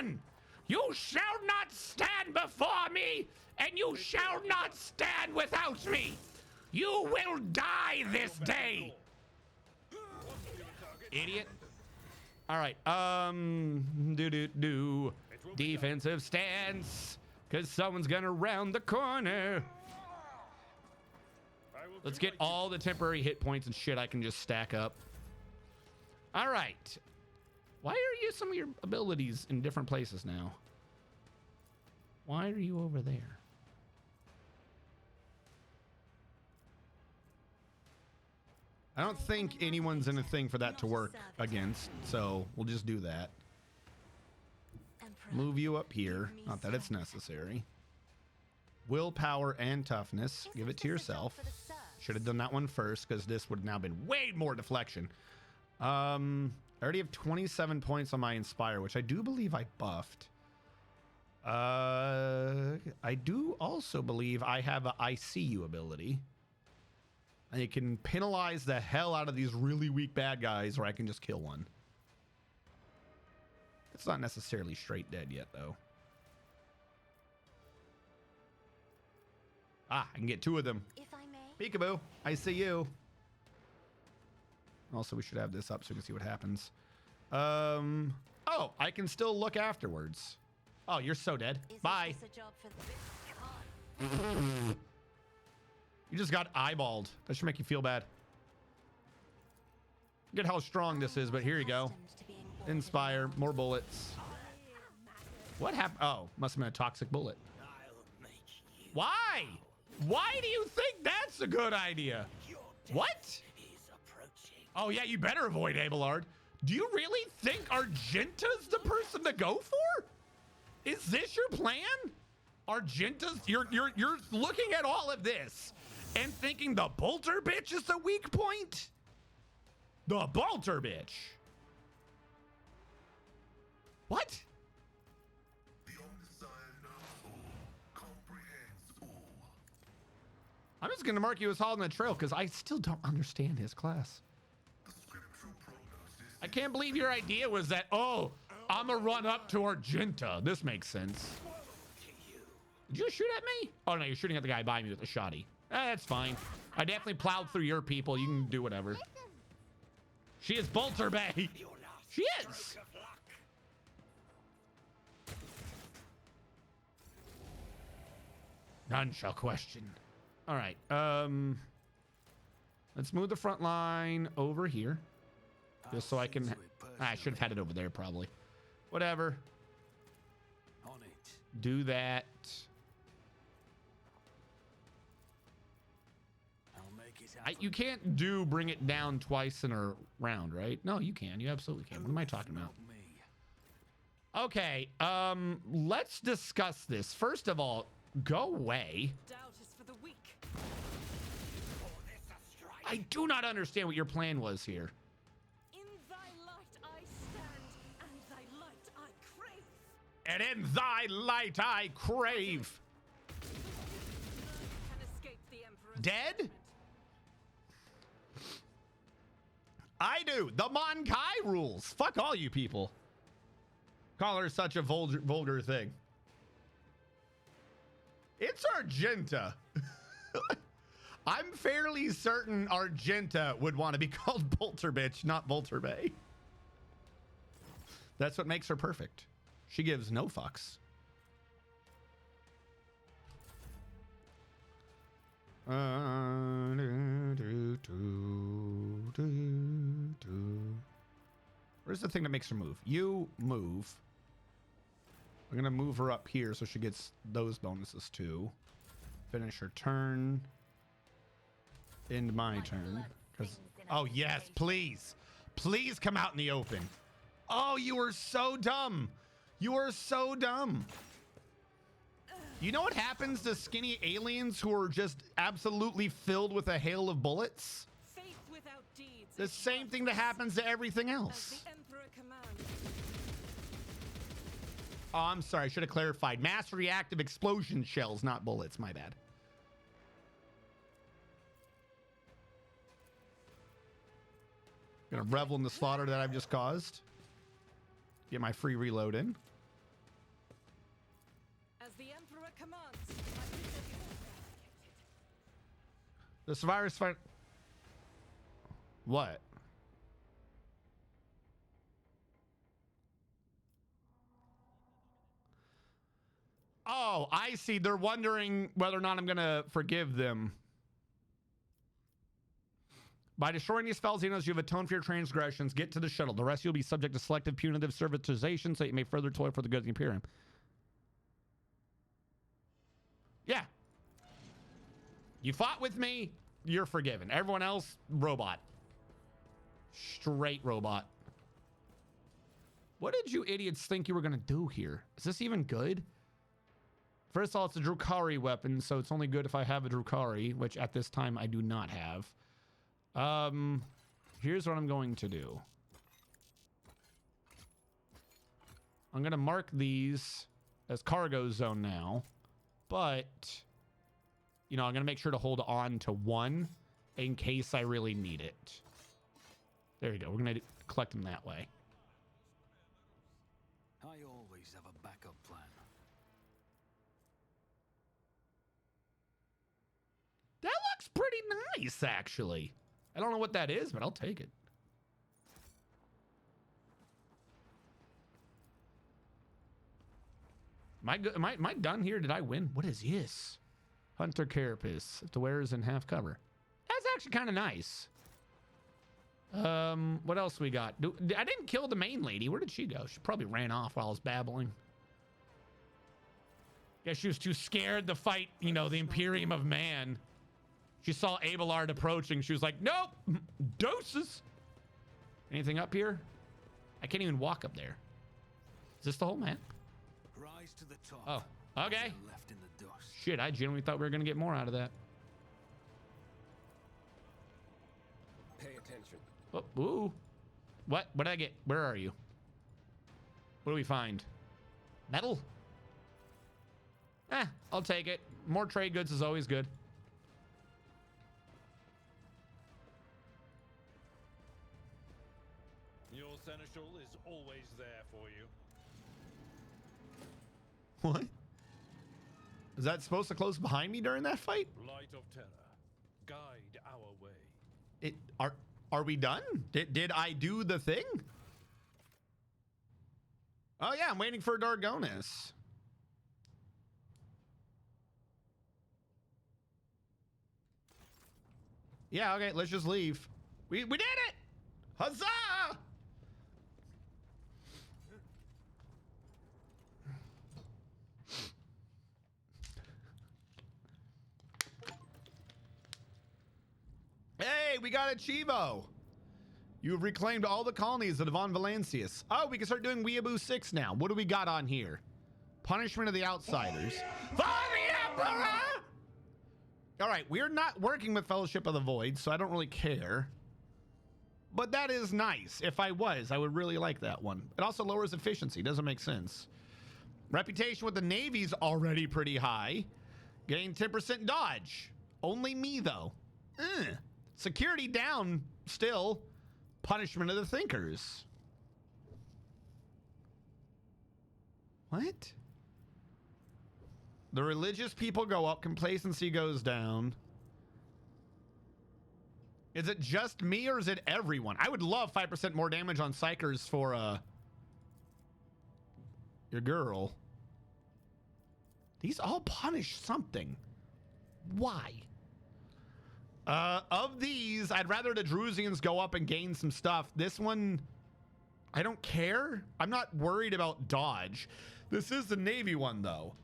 Man. You shall not stand before me, and you shall not stand without me. You will die this day. Idiot. All right. Defensive stance, because someone's gonna round the corner. Let's get all the temporary hit points and shit I can just stack up. All right. Why are you some of your abilities in different places now? Why are you over there? I don't think anyone's in a thing for that to work against, so we'll just do that. Move you up here. Not that it's necessary. Willpower and toughness. Give it to yourself. Should have done that one first because this would have now been way more deflection. I already have 27 points on my Inspire, which I do believe I buffed. I do also believe I have an I See You ability. And it can penalize the hell out of these really weak bad guys, or I can just kill one. It's not necessarily straight dead yet, though. Ah, I can get two of them. If I may. Peekaboo, I see you. Also, we should have this up so we can see what happens. Oh, I can still look afterwards. Oh, you're so dead. Bye. Is this a job for You just got eyeballed. That should make you feel bad. Forget how strong this is, but here you go. Inspire, more bullets. What happened? Oh, must have been a toxic bullet. Why? Why do you think that's a good idea? What? Oh yeah, you better avoid Abelard. Do you really think Argenta's the person to go for? Is this your plan? Argenta's, you're looking at all of this and thinking the bolter bitch is the weak point? The bolter bitch. What? I'm just gonna mark you as hot on the trail because I still don't understand his class. I can't believe your idea was that, oh, I'm gonna run up to Argenta. This makes sense. Did you shoot at me? Oh no, you're shooting at the guy by me with a shotty. That's fine. I definitely plowed through your people. You can do whatever. She is Bolter Bay. She is. None shall question. All right. Let's move the front line over here, just so I can I should have had it over there probably. Whatever. On it. Do that. I'll make it happen. You can't bring it down twice in a round, right? No, you can. You absolutely can. What am I talking about? Not me. Okay, let's discuss this. First of all, go away. Doubt is for the weak. I do not understand what your plan was here. In thy light I stand, and thy light I crave. And in thy light I crave. None can escape the Emperor's Dead? judgment. I do. The Monkai rules. Fuck all you people. Call her such a vulgar thing. It's Argenta. I'm fairly certain Argenta would want to be called Bolter Bitch, not Bolter Bay. That's what makes her perfect. She gives no fucks. Where's the thing that makes her move? You move. I'm gonna move her up here so she gets those bonuses too. Finish her turn. End my turn. Oh yes, please. Please come out in the open. Oh, you are so dumb. You are so dumb. You know what happens to skinny aliens who are just absolutely filled with a hail of bullets? Faith without deeds. The is same thing that worthless. happens to everything As else. the Emperor commands. Oh, I'm sorry. I should have clarified. Mass reactive explosion shells, not bullets. My bad. Gonna revel in the slaughter that I've just caused. Get my free reload in. As the Emperor commands. I present The survivors fight. What? Oh, I see. They're wondering whether or not I'm going to forgive them. By destroying these Falzinos, you have atoned for your transgressions. Get to the shuttle. The rest you'll be subject to selective punitive servitization so that you may further toil for the good of the Imperium. Yeah. You fought with me, you're forgiven. Everyone else, robot. Straight robot. What did you idiots think you were going to do here? Is this even good? First of all, it's a Drukhari weapon, so it's only good if I have a Drukhari, which at this time I do not have. Here's what I'm going to do. I'm going to mark these as cargo zone now, but, you know, I'm going to make sure to hold on to one in case I really need it. There you go. We're going to collect them that way. I always have a backup plan. That looks pretty nice, actually. I don't know what that is, but I'll take it. Am I done here? Did I win? What is this? Hunter Carapace. If the wearer is in half cover. That's actually kind of nice. What else we got? I didn't kill the main lady. Where did she go? She probably ran off while I was babbling. Guess she was too scared to fight, you know, the Imperium of Man. She saw Abelard approaching. She was like, nope, doses. Anything up here? I can't even walk up there. Is this the whole map? Rise to the top. Oh, okay. Left in the dust. Shit, I genuinely thought we were going to get more out of that. Pay attention. Oh, ooh. What did I get? Where are you? What do we find? Metal? I'll take it. More trade goods is always good. Your seneschal is always there for you. What? Is that supposed to close behind me during that fight? Light of terror, guide our way. Are we done? Did I do the thing? Oh yeah, I'm waiting for Dargonis. Yeah, okay, let's just leave. We did it! Huzzah! Hey, we got a Chivo. You have reclaimed all the colonies of Von Valancius. Oh, we can start doing Weeaboo 6 now. What do we got on here? Punishment of the Outsiders. For the Emperor! All right, we're not working with Fellowship of the Void, so I don't really care. But that is nice. If I was, I would really like that one. It also lowers efficiency. Doesn't make sense. Reputation with the Navy's already pretty high. Gain 10% dodge. Only me, though. Security down still. Punishment of the Thinkers. What? The religious people go up. Complacency goes down. Is it just me or is it everyone? I would love 5% more damage on Psychers for your girl. These all punish something. Why? Of these, I'd rather the Drusians go up and gain some stuff. This one, I don't care. I'm not worried about dodge. This is the Navy one, though.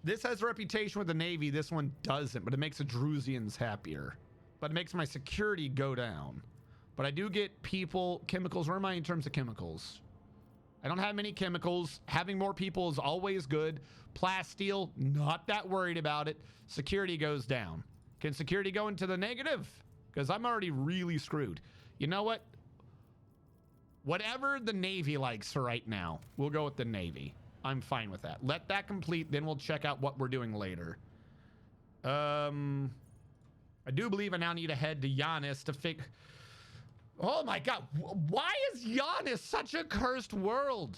This has a reputation with the Navy. This one doesn't, but it makes the Drusians happier. But it makes my security go down. But I do get people, chemicals. Where am I in terms of chemicals? I don't have many chemicals. Having more people is always good. Plasteel, not that worried about it. Security goes down. Can security go into the negative? Because I'm already really screwed. You know what? Whatever the Navy likes for right now, we'll go with the Navy. I'm fine with that. Let that complete, then we'll check out what we're doing later. I do believe I now need to head to Giannis to fix... Oh my god, why is Giannis such a cursed world?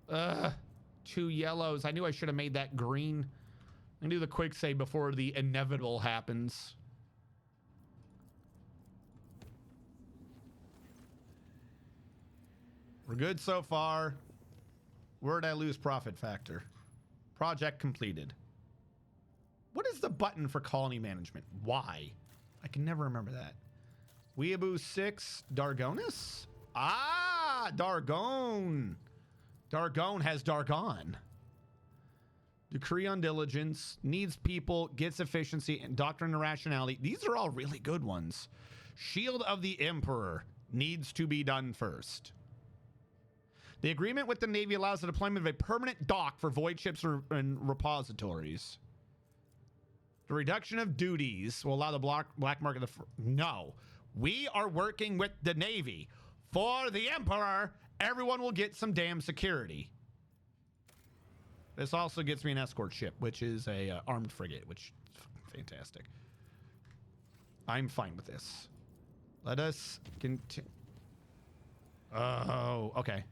2 yellows. I knew I should have made that green. I do the quick save before the inevitable happens. We're good so far. Where did I lose profit factor? Project completed. What is the button for colony management? Why? I can never remember that. Weeaboo 6, Dargonis? Ah, Dargon. Dargon has Dargon. Decree on diligence, needs people, gets efficiency, and doctrine and rationality. These are all really good ones. Shield of the Emperor needs to be done first. The agreement with the Navy allows the deployment of a permanent dock for void ships and repositories. The reduction of duties will allow the black market to... No. We are working with the Navy. For the Emperor, everyone will get some damn security. This also gets me an escort ship, which is a armed frigate, which is fantastic. I'm fine with this. Let us continue. Oh, okay.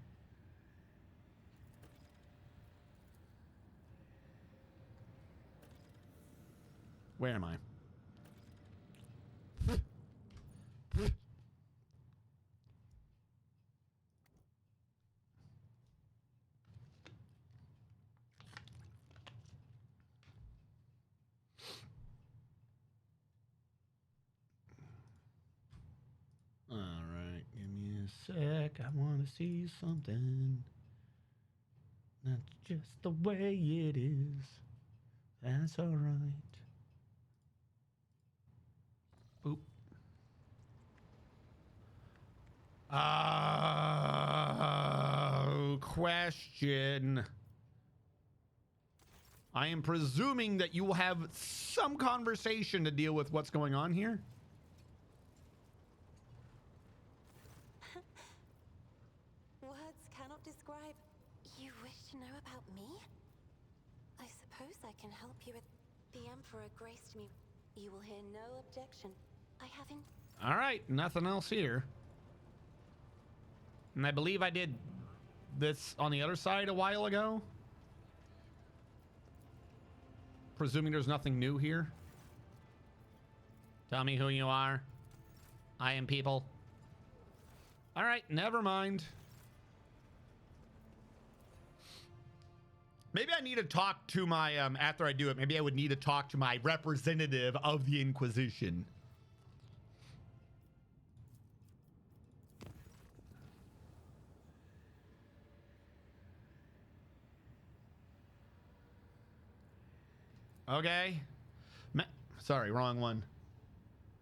Where am I? All right, give me a sec. I want to see something. That's just the way it is. That's all right. Boop. Question. I am presuming that you will have some conversation to deal with what's going on here. Words cannot describe. You wish to know about me? I suppose I can help you with... The Emperor graced me. You will hear no objection. I haven't... All right, nothing else here. And I believe I did this on the other side a while ago. Presuming there's nothing new here. Tell me who you are. I am people. All right, never mind. Maybe I need to talk to my, after I do it, maybe I would need to talk to my representative of the Inquisition. Okay. Sorry, wrong one.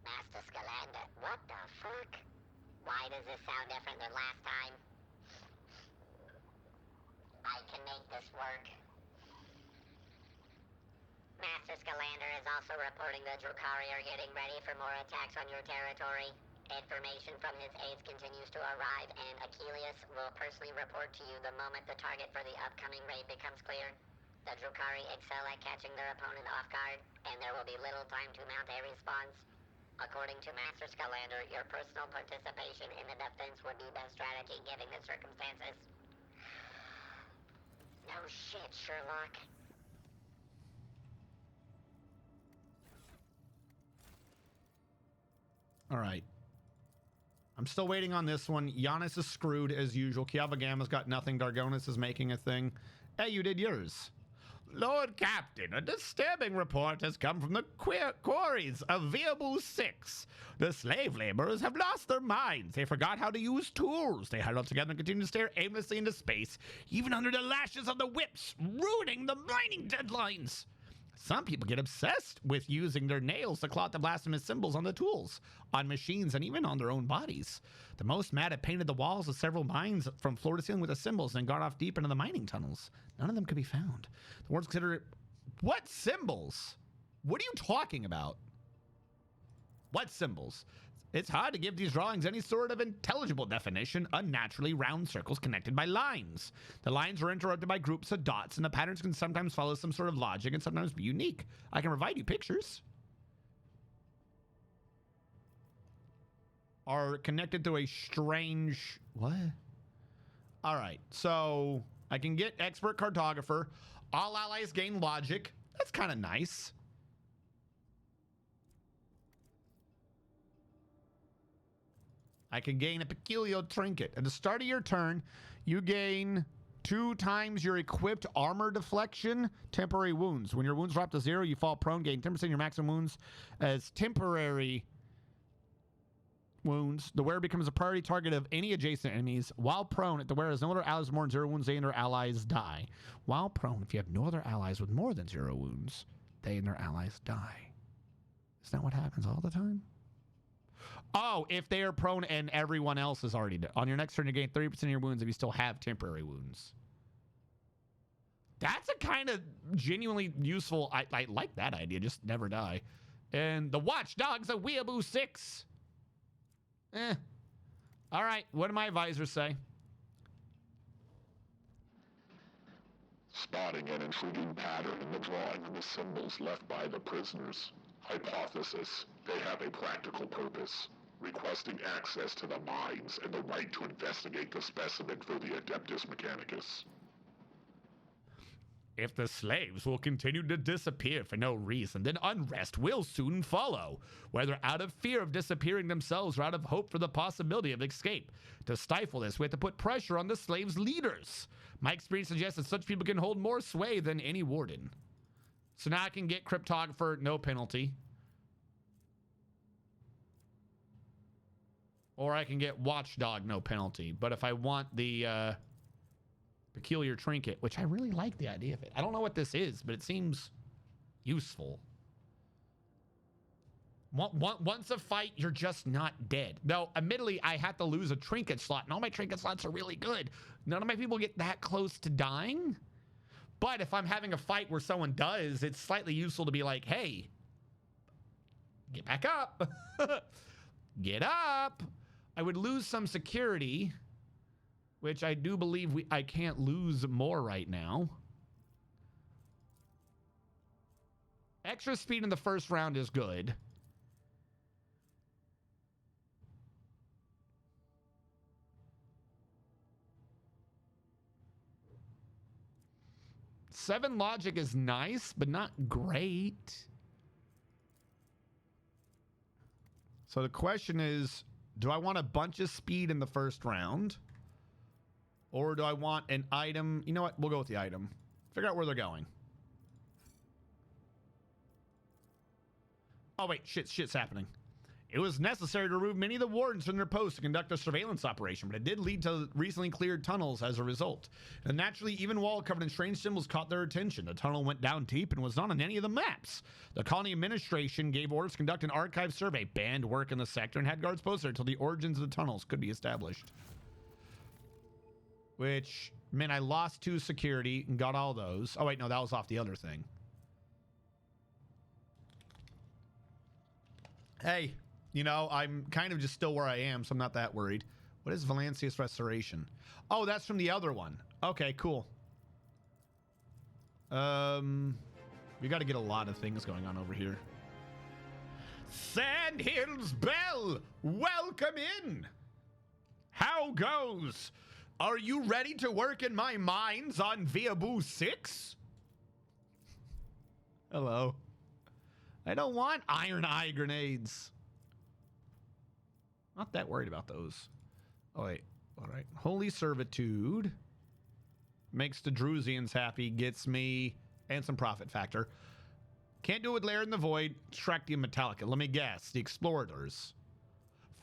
Master Scalander, what the fuck? Why does this sound different than last time? I can make this work. Master Scalander is also reporting the Drukhari are getting ready for more attacks on your territory. Information from his aides continues to arrive, and Achilles will personally report to you the moment the target for the upcoming raid becomes clear. The Drukhari excel at catching their opponent off guard, and there will be little time to mount a response. According to Master Scalander, your personal participation in the defense would be best strategy given the circumstances. No shit, Sherlock. All right. I'm still waiting on this one. Giannis is screwed as usual. Kiavagama's got nothing. Dargonis is making a thing. Hey, you did yours. Lord Captain, a disturbing report has come from the quarries of Viabu 6. The slave laborers have lost their minds. They forgot how to use tools. They huddle together and continue to stare aimlessly into space, even under the lashes of the whips, ruining the mining deadlines. Some people get obsessed with using their nails to claw out the blasphemous symbols on the tools, on machines, and even on their own bodies. The most mad have painted the walls of several mines from floor to ceiling with the symbols and gone off deep into the mining tunnels. None of them could be found. The wards consider... What symbols? What are you talking about? What symbols? It's hard to give these drawings any sort of intelligible definition. Unnaturally round circles connected by lines. The lines are interrupted by groups of dots, and the patterns can sometimes follow some sort of logic and sometimes be unique. I can provide you pictures. Are connected to a strange... What? All right, so I can get expert cartographer. All allies gain logic. That's kind of nice. I can gain a peculiar trinket. At the start of your turn, you gain 2 times your equipped armor deflection, temporary wounds. When your wounds drop to 0, you fall prone, gain 10% of your maximum wounds as temporary wounds. The wearer becomes a priority target of any adjacent enemies. While prone, if the wearer has no other allies with more than 0 wounds, they and their allies die. While prone, if you have no other allies with more than 0 wounds, they and their allies die. Isn't that what happens all the time? Oh, if they are prone and everyone else is already dead. On your next turn, you gain 30% of your wounds if you still have temporary wounds. That's a kind of genuinely useful... I like that idea. Just never die. And the Watchdogs of Weeaboo 6. All right. What do my advisors say? Spotting an intriguing pattern in the drawing and the symbols left by the prisoners. Hypothesis: they have a practical purpose, requesting access to the mines and the right to investigate the specimen for the Adeptus Mechanicus. If the slaves will continue to disappear for no reason, then unrest will soon follow, whether out of fear of disappearing themselves or out of hope for the possibility of escape. To stifle this, we have to put pressure on the slaves' leaders. My experience suggests that such people can hold more sway than any warden. So now I can get cryptographer, no penalty. Or I can get watchdog, no penalty. But if I want the peculiar trinket, which I really like the idea of it. I don't know what this is, but it seems useful. Once a fight, you're just not dead. Though, admittedly, I have to lose a trinket slot, and all my trinket slots are really good. None of my people get that close to dying. But if I'm having a fight where someone does, it's slightly useful to be like, hey, get back up. Get up. I would lose some security, which I do believe I can't lose more right now. Extra speed in the first round is good. Seven logic is nice, but not great. So the question is, do I want a bunch of speed in the first round? Or do I want an item? You know what? We'll go with the item. Figure out where they're going. Oh, wait. Shit's happening. It was necessary to remove many of the wardens from their posts to conduct a surveillance operation, but it did lead to recently cleared tunnels as a result. And naturally, even wall covered in strange symbols caught their attention. The tunnel went down deep and was not on any of the maps. The colony administration gave orders to conduct an archive survey, banned work in the sector, and had guards posted until the origins of the tunnels could be established. Which meant I lost 2 security and got all those. Oh, wait, no, that was off the other thing. Hey. You know, I'm kind of just still where I am, so I'm not that worried. What is Valancius Restoration? Oh, that's from the other one. Okay, cool. We got to get a lot of things going on over here. Sandhills Bell, welcome in. How goes? Are you ready to work in my mines on Viaboo 6? Hello. I don't want iron eye grenades. Not that worried about those. Oh, wait. All right. Holy Servitude. Makes the Drusians happy. Gets me... And some profit factor. Can't do it with Lair in the Void. Extractium Metallica. Let me guess. The Explorators.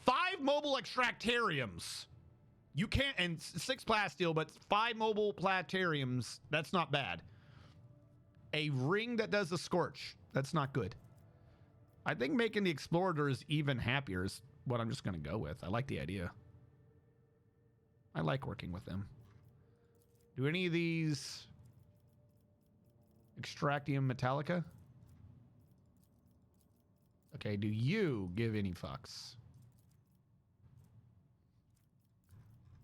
5 mobile Extractariums. You can't... And 6 Plasteel, but 5 mobile Platariums. That's not bad. A ring that does the Scorch. That's not good. I think making the Explorators even happier is what I'm just going to go with. I like the idea. I like working with them. Do any of these Extractium Metallica? Okay, do you give any fucks?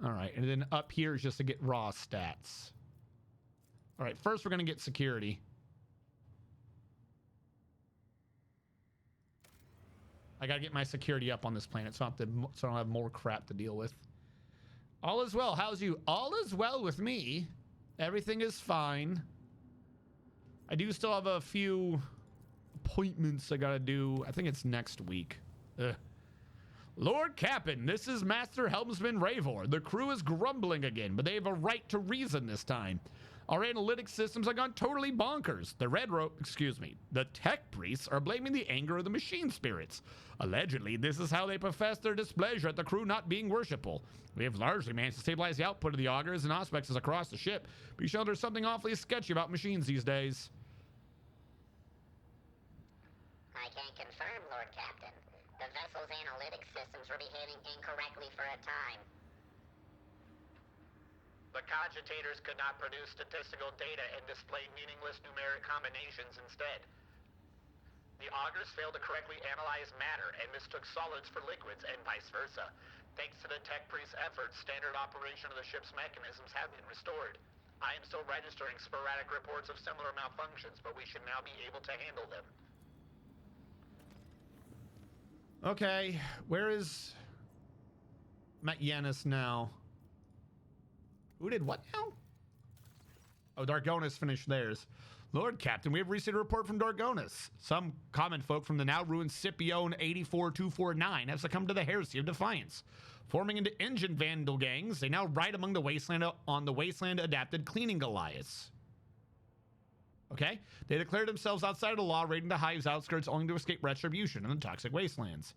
All right, and then up here is just to get raw stats. All right, first we're going to get security. I gotta get my security up on this planet so I don't have more crap to deal with. All is well. How's you? All is well with me. Everything is fine. I do still have a few appointments I gotta do. I think it's next week. Ugh. Lord Captain, this is Master Helmsman Ravor. The crew is grumbling again, but they have a right to reason this time. Our analytics systems have gone totally bonkers. The tech priests are blaming the anger of the machine spirits. Allegedly, this is how they profess their displeasure at the crew not being worshipful. We have largely managed to stabilize the output of the augurs and auspexes across the ship, but you show there's something awfully sketchy about machines these days. I can confirm, Lord Captain. The vessel's analytics systems were behaving incorrectly for a time. The cogitators could not produce statistical data and displayed meaningless numeric combinations instead. The augurs failed to correctly analyze matter and mistook solids for liquids and vice versa. Thanks to the tech priest's efforts, standard operation of the ship's mechanisms have been restored. I am still registering sporadic reports of similar malfunctions, but we should now be able to handle them. Okay, where is Yanis now? Who did what now? Oh, Dargonis finished theirs. Lord Captain, we have received a report from Dargonis. Some common folk from the now ruined Scipione 84249 have succumbed to the heresy of defiance. Forming into engine vandal gangs, they now ride among the wasteland on the wasteland adapted cleaning Goliaths. Okay? They declared themselves outside of the law, raiding the hive's outskirts only to escape retribution in the toxic wastelands.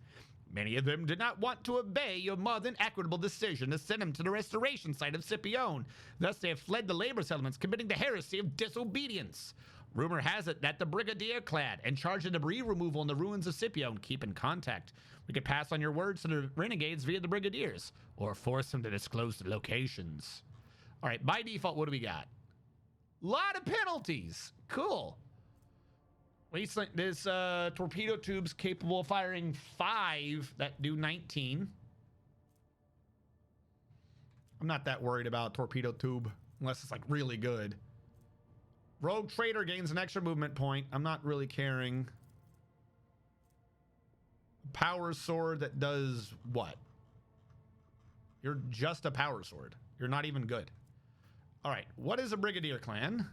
Many of them did not want to obey your more than equitable decision to send them to the restoration site of Scipione. Thus, they have fled the labor settlements, committing the heresy of disobedience. Rumor has it that the Brigadier clad and charged of debris removal in the ruins of Scipione keep in contact. We could pass on your words to the renegades via the Brigadiers, or force them to disclose the locations. All right, by default, what do we got? Lot of penalties. Cool. There's torpedo tubes capable of firing 5 that do 19. I'm not that worried about torpedo tube unless it's like really good. Rogue Trader gains an extra movement point. I'm not really caring. Power sword that does what? You're just a power sword. You're not even good. All right, what is a Brigadier clan?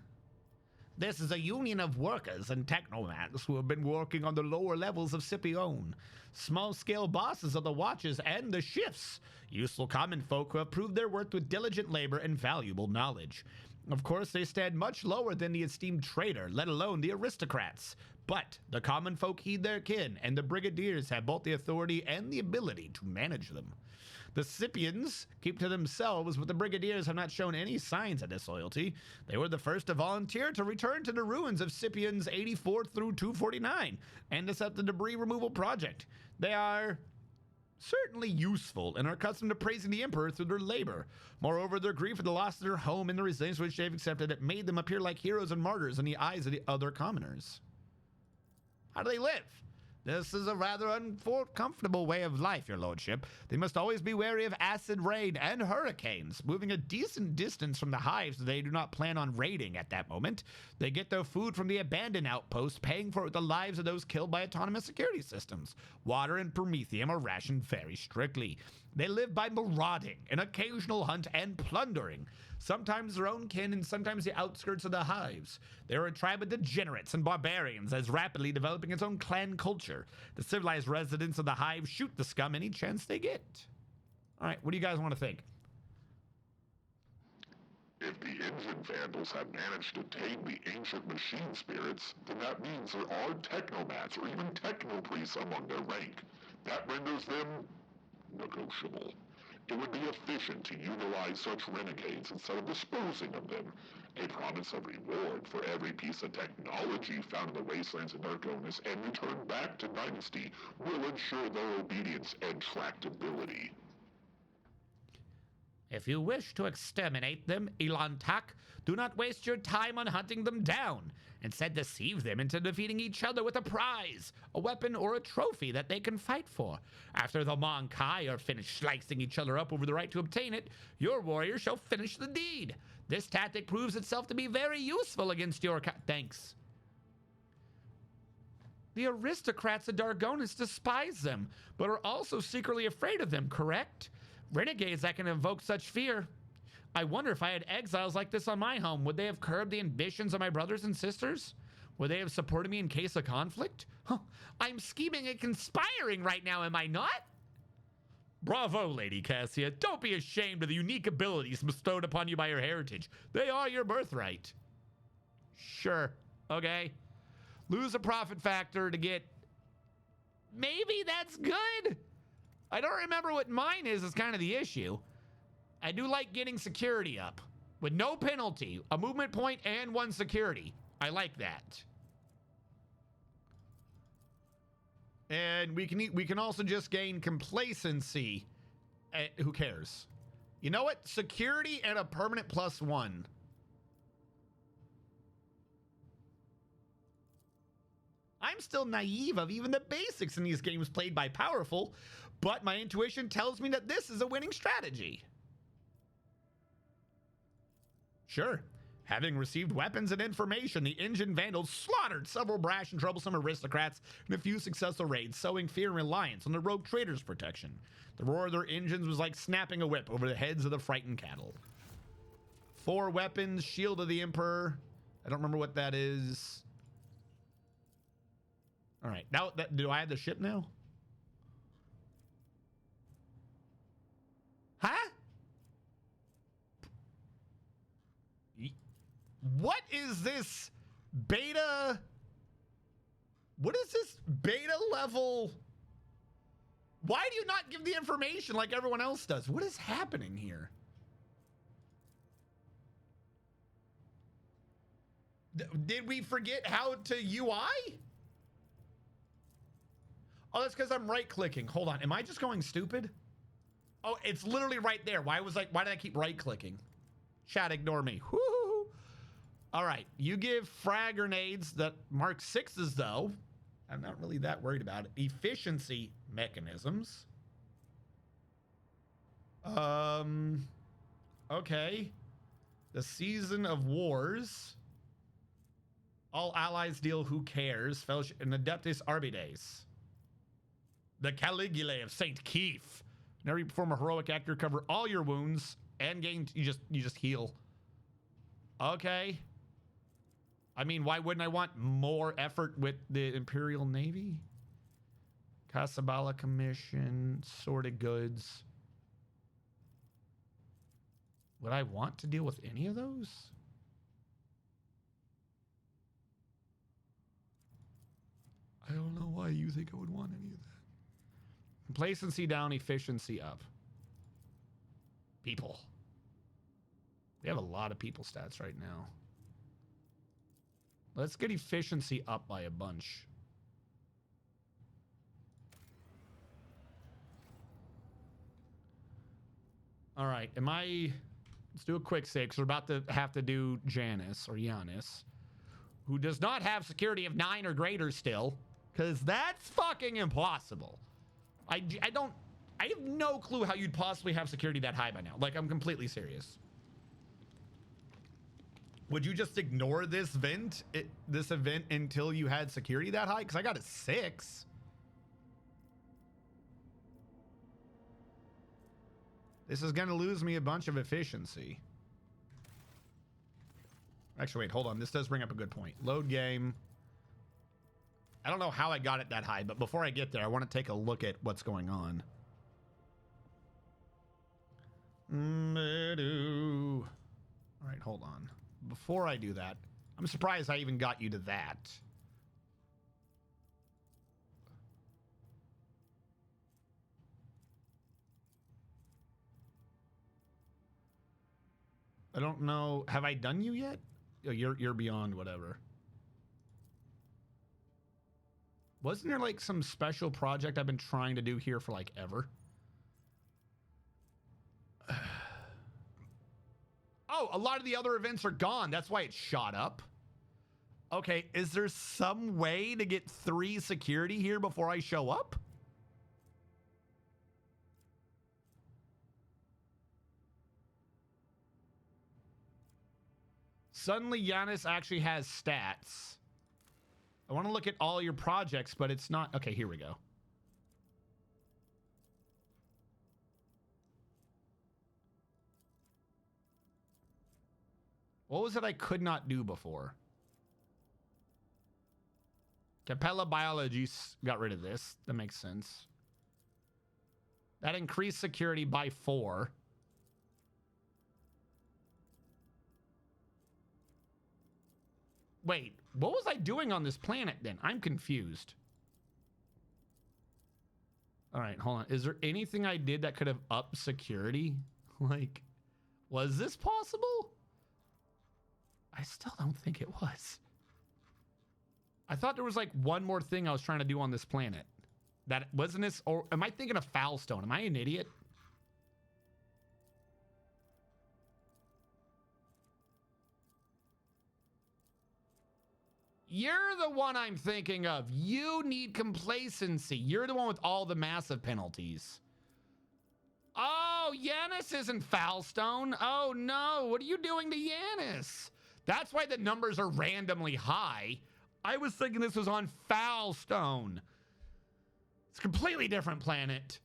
This is a union of workers and technomats who have been working on the lower levels of Scipione. Small-scale bosses of the watches and the shifts. Useful common folk who have proved their worth with diligent labor and valuable knowledge. Of course, they stand much lower than the esteemed trader, let alone the aristocrats. But the common folk heed their kin, and the brigadiers have both the authority and the ability to manage them. The Scipians keep to themselves, but the brigadiers have not shown any signs of disloyalty. They were the first to volunteer to return to the ruins of Scipians 84 through 249 and to set the debris removal project. They are certainly useful and are accustomed to praising the emperor through their labor. Moreover, their grief at the loss of their home and the resilience which they've accepted it made them appear like heroes and martyrs in the eyes of the other commoners. How do they live? This is a rather uncomfortable way of life, your lordship. They must always be wary of acid rain and hurricanes, moving a decent distance from the hives they do not plan on raiding at that moment. They get their food from the abandoned outposts, paying for it with the lives of those killed by autonomous security systems. Water and promethium are rationed very strictly. They live by marauding, an occasional hunt, and plundering. Sometimes their own kin and sometimes the outskirts of the hives. They are a tribe of degenerates and barbarians that is rapidly developing its own clan culture. The civilized residents of the hive shoot the scum any chance they get. All right, what do you guys want to think? If the engine vandals have managed to tame the ancient machine spirits, then that means there are technomats or even technopriests among their rank. That renders them negotiable. It would be efficient to utilize such renegades instead of disposing of them. A promise of reward for every piece of technology found in the wastelands of Narconis and returned back to Dynasty will ensure their obedience and tractability. If you wish to exterminate them, Elantak, do not waste your time on hunting them down. Instead, deceive them into defeating each other with a prize, a weapon, or a trophy that they can fight for. After the Monkai are finished slicing each other up over the right to obtain it, your warrior shall finish the deed. This tactic proves itself to be very useful against your thanks. The aristocrats of Dargonis despise them, but are also secretly afraid of them, correct? Renegades that can invoke such fear. I wonder if I had exiles like this on my home, would they have curbed the ambitions of my brothers and sisters? Would they have supported me in case of conflict? Huh, I'm scheming and conspiring right now, am I not? Bravo, Lady Cassia. Don't be ashamed of the unique abilities bestowed upon you by your heritage. They are your birthright. Sure. Okay. Lose a profit factor to get... Maybe that's good. I don't remember what mine is kind of the issue. I do like getting security up with no penalty, a movement point, and 1 security. I like that. And we can also just gain complacency. Who cares? You know what? Security and a permanent +1. I'm still naive of even the basics in these games played by powerful, but my intuition tells me that this is a winning strategy. Sure. Having received weapons and information, the engine vandals slaughtered several brash and troublesome aristocrats in a few successful raids, sowing fear and reliance on the rogue traders' protection. The roar of their engines was like snapping a whip over the heads of the frightened cattle. 4 weapons, Shield of the Emperor. I don't remember what that is. All right, now do I have the ship now? Huh? What is this beta? What is this beta level? Why do you not give the information like everyone else does? What is happening here? Did we forget how to UI? Oh, that's because I'm right-clicking. Hold on. Am I just going stupid? Oh, it's literally right there. Why did I keep right-clicking? Chat, ignore me. Woo-hoo-hoo. All right. You give frag grenades that mark 6s, though. I'm not really that worried about it. Efficiency mechanisms. Okay. The Season of Wars. All allies deal who cares. Fellowship and Adeptus Arbides. The Caligulae of St. Keith. Whenever you perform a heroic act, you recover all your wounds and gain. You just heal. Okay. I mean, why wouldn't I want more effort with the Imperial Navy? Casabala Commission, sorted goods. Would I want to deal with any of those? I don't know why you think I would want any of that. Complacency down, efficiency up. People. We have a lot of people stats right now. Let's get efficiency up by a bunch. All right, let's do a quick save because we're about to have to do Janice or Giannis, who does not have security of 9 or greater still, because that's fucking impossible. I have no clue how you'd possibly have security that high by now. Like, I'm completely serious. Would you just ignore this event until you had security that high? Because I got a 6. This is going to lose me a bunch of efficiency. Actually, wait, hold on. This does bring up a good point. Load game. I don't know how I got it that high, but before I get there, I want to take a look at what's going on. All right, hold on. Before I do that, I'm surprised I even got you to that. I don't know. Have I done you yet? Oh, you're beyond whatever. Wasn't there like some special project I've been trying to do here for like ever? Oh, a lot of the other events are gone. That's why it shot up. Okay, is there some way to get 3 security here before I show up? Suddenly, Giannis actually has stats. I want to look at all your projects, but it's not. Okay, here we go. What was it I could not do before? Capella Biology got rid of this. That makes sense. That increased security by 4. Wait, what was I doing on this planet then? I'm confused. All right, hold on. Is there anything I did that could have upped security? Like, was this possible? I still don't think it was. I thought there was like one more thing I was trying to do on this planet. That wasn't this, or am I thinking of Foulstone? Am I an idiot? You're the one I'm thinking of. You need complacency. You're the one with all the massive penalties. Oh, Giannis isn't Foulstone. Oh no, what are you doing to Giannis? That's why the numbers are randomly high. I was thinking this was on Foulstone. It's a completely different planet.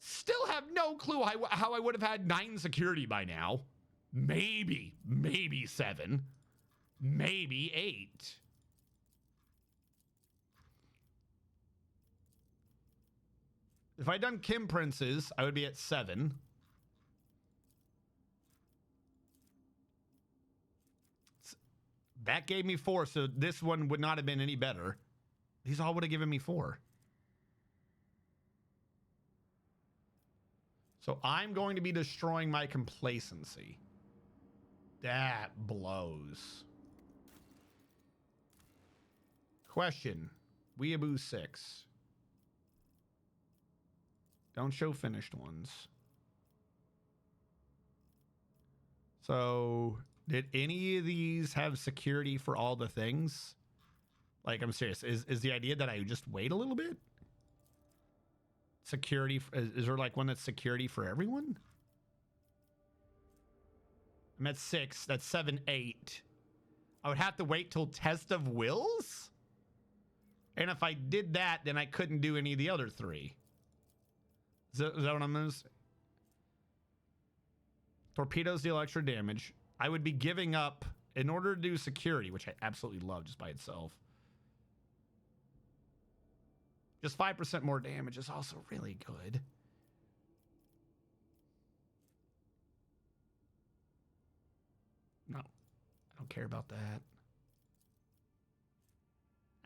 Still have no clue how I would have had 9 security by now. Maybe 7. Maybe 8. If I'd done Kim Prince's, I would be at 7. That gave me 4, so this one would not have been any better. These all would have given me 4. So I'm going to be destroying my complacency. That blows. Question. Weeaboo 6. Don't show finished ones. So, did any of these have security for all the things? Like, I'm serious. Is the idea that I just wait a little bit? Security, is there like one that's security for everyone? I'm at 6. That's 7, 8. I would have to wait till Test of Wills? And if I did that, then I couldn't do any of the other 3. Is that what I'm going to say? Torpedoes deal extra damage. I would be giving up, in order to do security, which I absolutely love just by itself. Just 5% more damage is also really good. No, I don't care about that.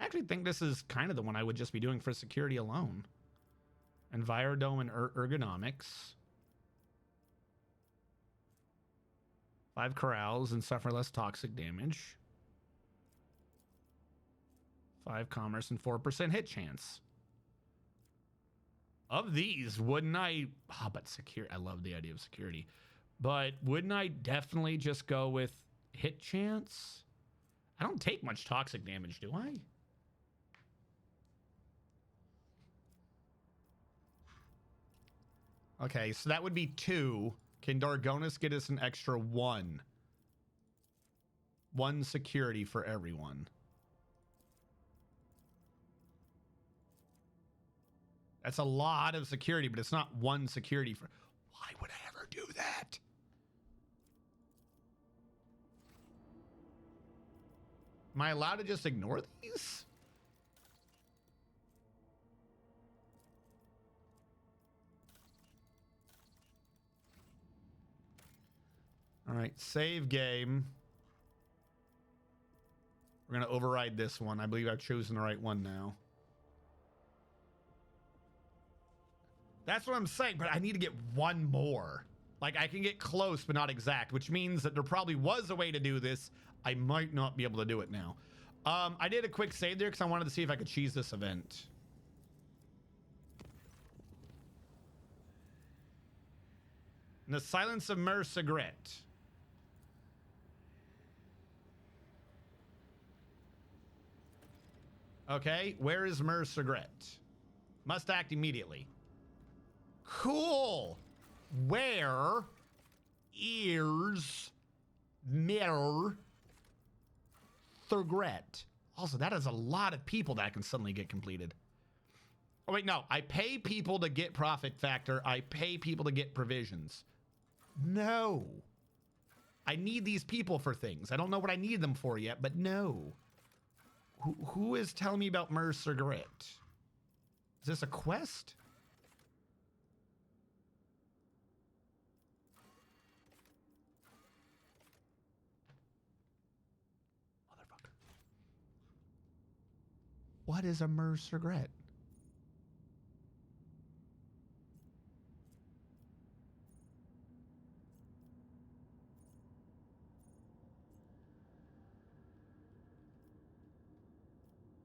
actually think this is kind of the one I would just be doing for security alone. Envirodome and ergonomics. 5 corrals and suffer less toxic damage. 5 commerce and 4% hit chance. Of these, wouldn't I... Oh, but security... I love the idea of security. But wouldn't I definitely just go with hit chance? I don't take much toxic damage, do I? Okay, so that would be 2. Can Dargonis get us an extra 1? 1 security for everyone. That's a lot of security, but it's not 1 security for... Why would I ever do that? Am I allowed to just ignore these? All right, save game. We're going to override this one. I believe I've chosen the right one now. That's what I'm saying, but I need to get 1 more. Like, I can get close, but not exact, which means that there probably was a way to do this. I might not be able to do it now. I did a quick save there because I wanted to see if I could cheese this event. In the silence of Mer Cigarette. Okay, where is Mer Cigarette? Must act immediately. Cool. Where is Mer Cigarette? Also, that is a lot of people that can suddenly get completed. Oh, wait, no. I pay people to get profit factor. I pay people to get provisions. No. I need these people for things. I don't know what I need them for yet, but no. Who is telling me about Mer Cigarette? Is this a quest? Motherfucker. What is a Mer Cigarette?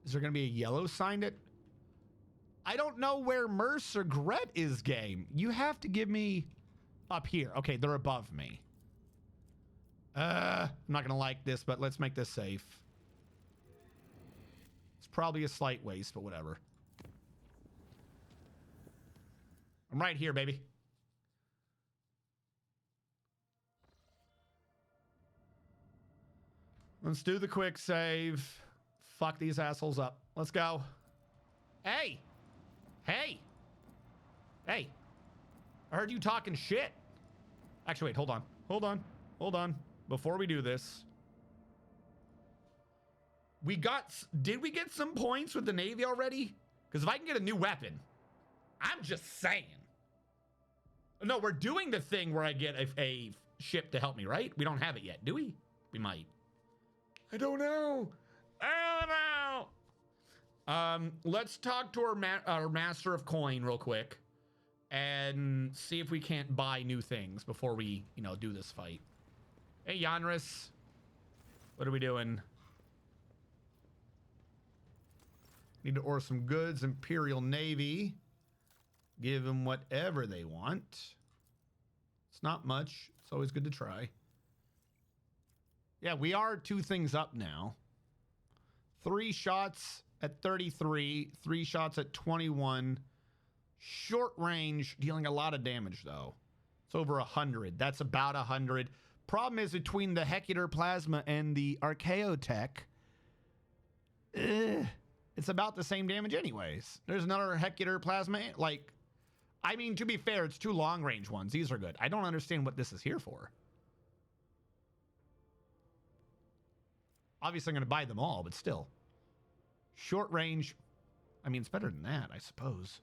Is there going to be a yellow sign that... I don't know where Mer Cigarette is, game. You have to give me up here. Okay, they're above me. I'm not going to like this, but let's make this safe. It's probably a slight waste, but whatever. I'm right here, baby. Let's do the quick save. Fuck these assholes up. Let's go. Hey! Hey! Hey! I heard you talking shit. Actually, wait, hold on. Hold on. Hold on. Before we do this. Did we get some points with the Navy already? Because if I can get a new weapon, I'm just saying. No, we're doing the thing where I get a ship to help me, right? We don't have it yet, do we? We might. I don't know. I don't know. Let's talk to our master of coin real quick and see if we can't buy new things before we, do this fight. Hey, Yanris. What are we doing? Need to order some goods. Imperial Navy. Give them whatever they want. It's not much. It's always good to try. Yeah, we are 2 things up now. 3 shots at 33. 3 shots at 21. Short range, dealing a lot of damage, though. It's over 100. That's about 100. Problem is, between the Hecular Plasma and the Archaeotech, it's about the same damage anyways. There's another Hecular Plasma. To be fair, it's 2 long-range ones. These are good. I don't understand what this is here for. Obviously, I'm going to buy them all, but still. Short range. It's better than that, I suppose.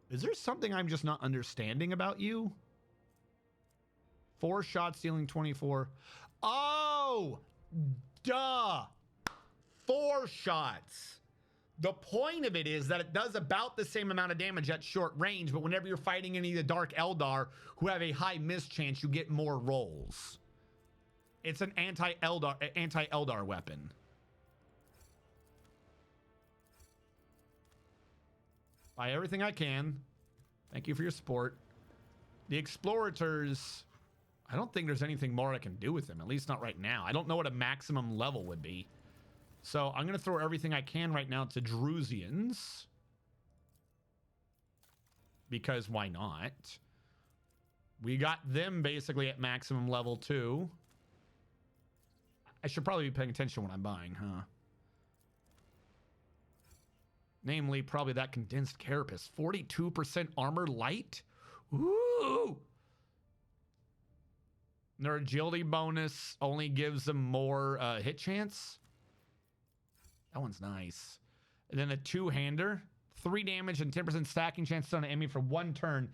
Is there something I'm just not understanding about you? 4 shots dealing 24. Oh! Duh! 4 shots. The point of it is that it does about the same amount of damage at short range, but whenever you're fighting any of the Dark Eldar who have a high miss chance, you get more rolls. It's an anti-Eldar weapon. Buy everything I can. Thank you for your support. The Explorators, I don't think there's anything more I can do with them, at least not right now. I don't know what a maximum level would be. So I'm going to throw everything I can right now to Drusians. Because why not? We got them basically at maximum level too. I should probably be paying attention when I'm buying, huh? Namely, probably that condensed carapace. 42% armor light? Ooh! Their agility bonus only gives them more hit chance. That one's nice. And then a 2-hander, 3 damage and 10% stacking chances on an enemy for 1 turn.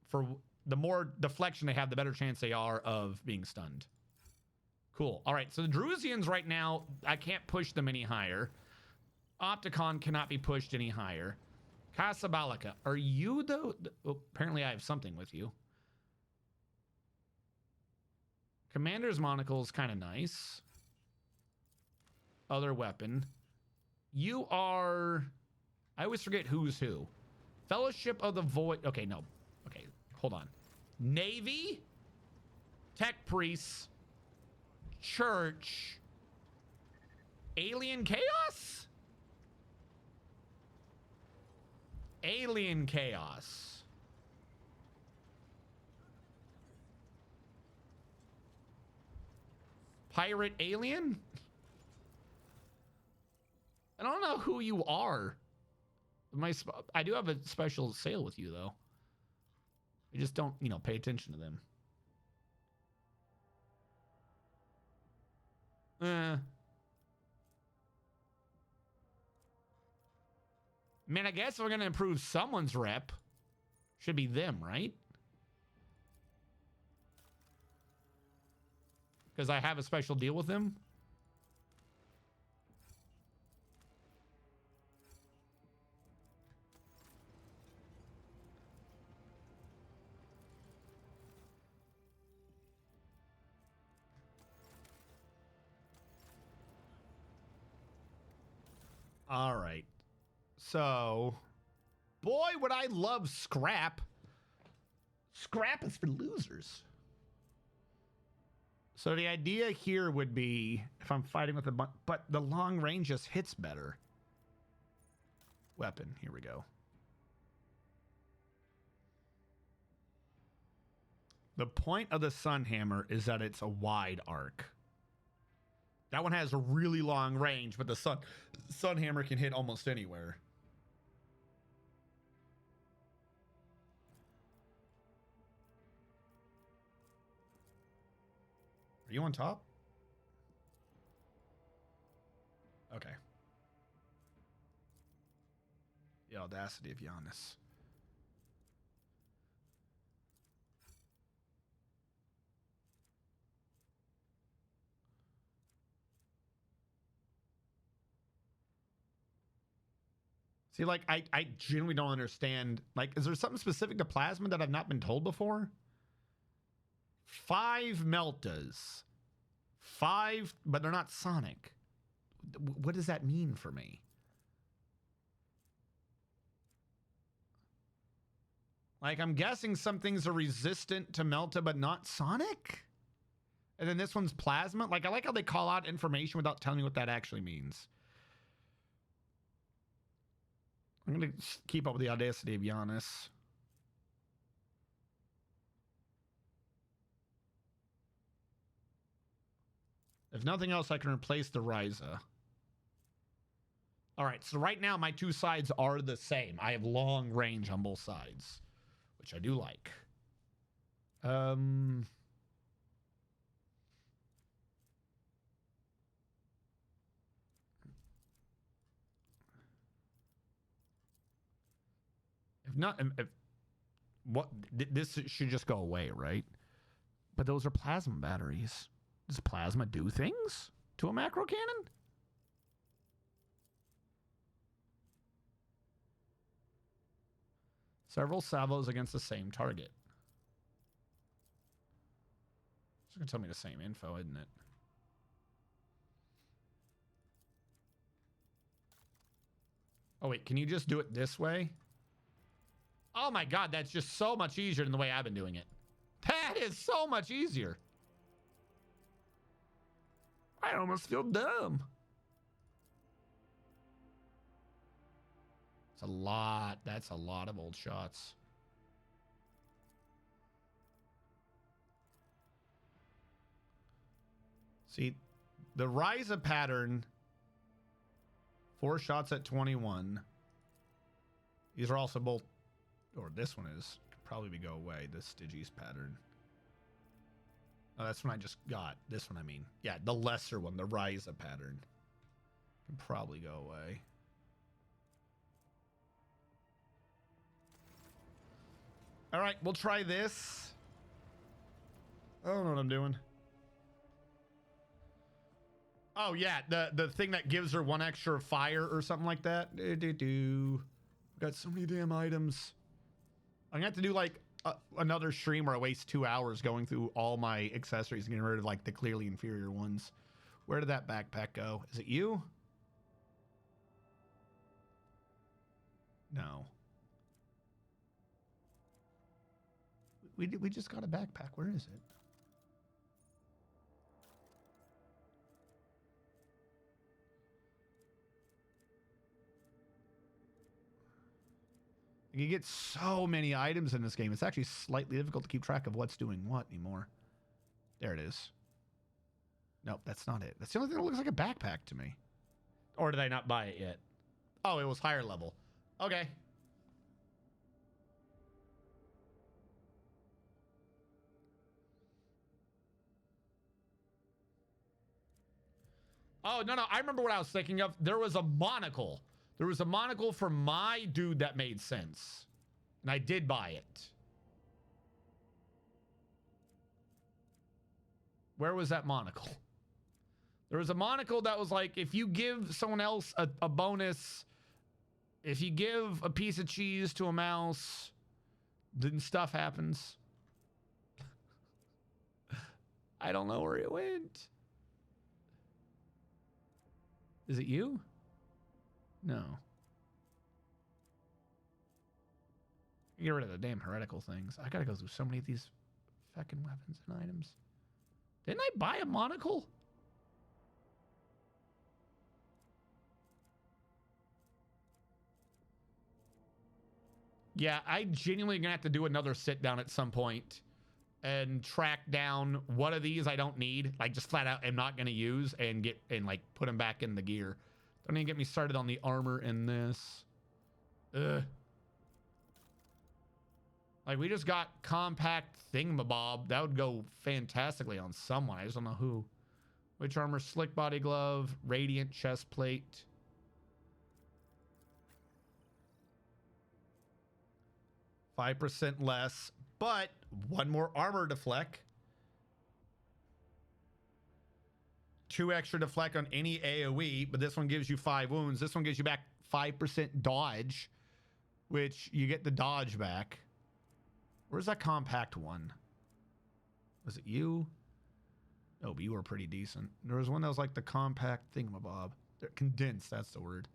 For the more deflection they have, the better chance they are of being stunned. Cool. All right, so the Drusians right now, I can't push them any higher. Opticon cannot be pushed any higher. Casabalica, are you though? Oh, apparently I have something with you. Commander's Monocle is kind of nice. Other weapon. You are... I always forget who's who. Fellowship of the Void... Okay, no. Okay, hold on. Navy. Tech Priests. Church. Alien Chaos? Alien Chaos. Pirate Alien? I don't know who you are. I do have a special sale with you, though. You just don't, pay attention to them. Man, I guess if we're going to improve someone's rep, should be them, right? Because I have a special deal with them. All right. So, boy, would I love scrap. Scrap is for losers. So the idea here would be, if I'm fighting with but the long range just hits better. Weapon, here we go. The point of the Sun Hammer is that it's a wide arc. That one has a really long range, but the Sun Hammer can hit almost anywhere. Are you on top? Okay. The audacity of Giannis. See, like, I genuinely don't understand. Like, is there something specific to Plasma that I've not been told before? 5 Meltas. 5, but they're not Sonic. What does that mean for me? Like, I'm guessing some things are resistant to Melta, but not Sonic? And then this one's Plasma? Like, I like how they call out information without telling me what that actually means. I'm going to keep up with the audacity of Giannis. If nothing else, I can replace the Ryza. All right, so right now my 2 sides are the same. I have long range on both sides, which I do like. This should just go away, right? But those are plasma batteries. Does plasma do things to a macro cannon? Several salvos against the same target. It's going to tell me the same info, isn't it? Oh, wait. Can you just do it this way? Oh, my God. That's just so much easier than the way I've been doing it. That is so much easier. I almost feel dumb. It's a lot. That's a lot of old shots. See, the Ryza pattern, 4 shots at 21. These are also both, or this one is, could probably go away, the Stygies pattern. Oh, that's one I just got. This one, I mean. Yeah, the lesser one, the Ryza pattern. Can probably go away. All right, we'll try this. I don't know what I'm doing. Oh, yeah, the thing that gives her 1 extra fire or something like that. Got so many damn items. I'm going to have to do, like, another stream where I waste 2 hours going through all my accessories and getting rid of, like, the clearly inferior ones. Where did that backpack go? Is it you? No. We just got a backpack. Where is it? You get so many items in this game. It's actually slightly difficult to keep track of what's doing what anymore. There it is. Nope, that's not it. That's the only thing that looks like a backpack to me. Or did I not buy it yet? Oh, it was higher level. Okay. Oh, no. I remember what I was thinking of. There was a monocle. There was a monocle for my dude that made sense. And I did buy it. Where was that monocle? There was a monocle that was like, if you give someone else a bonus, if you give a piece of cheese to a mouse, then stuff happens. I don't know where it went. Is it you? No. Get rid of the damn heretical things. I gotta go through so many of these fucking weapons and items. Didn't I buy a monocle? Yeah, I genuinely gonna have to do another sit down at some point and track down what of these I don't need, like just flat out am not gonna use, and get and like put them back in the gear. Don't even get me started on the armor in this. Ugh. Like, we just got compact thingamabob. That would go fantastically on someone. I just don't know who. Which armor? Slick body glove, radiant chest plate. %5 less, but 1 more armor deflect. 2 extra deflect on any AoE, but this one gives you 5 wounds. This one gives you back 5% dodge, which you get the dodge back. Where's that compact one? Was it you? Oh, but you were pretty decent. There was one that was like the compact thingamabob. They're condensed, that's the word.